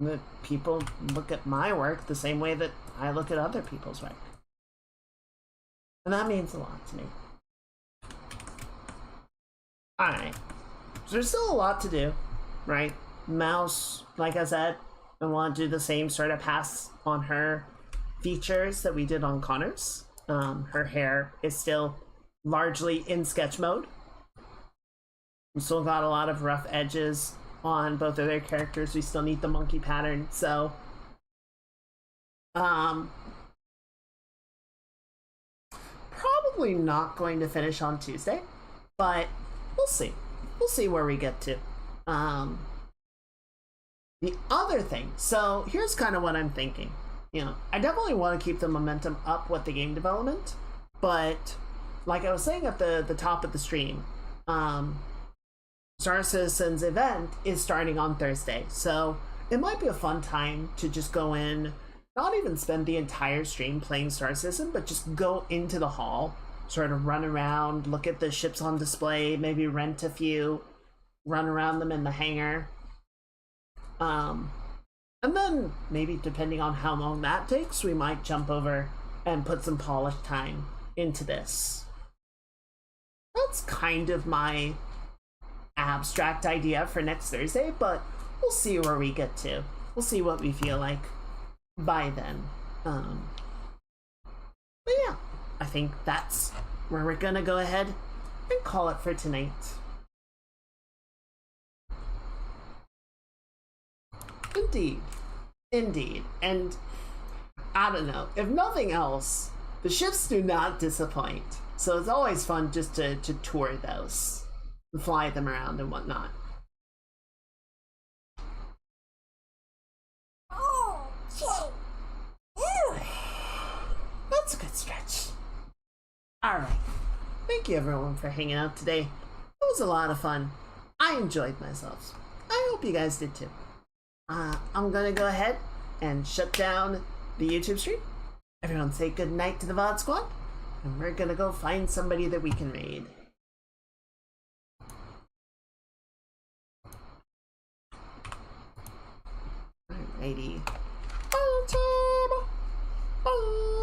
That people look at my work the same way that I look at other people's work. And that means a lot to me. Alright. So there's still a lot to do, right? Mouse, like I said, I want to do the same sort of pass on her features that we did on Connor's. Her hair is still largely in sketch mode. We still got a lot of rough edges on both of their characters. We still need the monkey pattern, so probably not going to finish on Tuesday, but we'll see. We'll see where we get to. The other thing, so here's kind of what I'm thinking. I definitely want to keep the momentum up with the game development, but like I was saying at the top of the stream, Star Citizen's event is starting on Thursday, so it might be a fun time to just go in, not even spend the entire stream playing Star Citizen, but just go into the hall, sort of run around, look at the ships on display, maybe rent a few, run around them in the hangar. And then maybe depending on how long that takes, we might jump over and put some polish time into this. That's kind of my abstract idea for next Thursday, but we'll see where we get to. We'll see what we feel like by then. But yeah, I think that's where we're gonna go ahead and call it for tonight. Indeed. And I don't know, if nothing else, the ships do not disappoint. So it's always fun just to tour those and fly them around and whatnot. That's a good stretch. Alright. Thank you everyone for hanging out today. It was a lot of fun. I enjoyed myself. I hope you guys did too. I'm gonna go ahead and shut down the YouTube stream. Everyone say good night to the VOD squad, and we're gonna go find somebody that we can raid. Alrighty. Bye.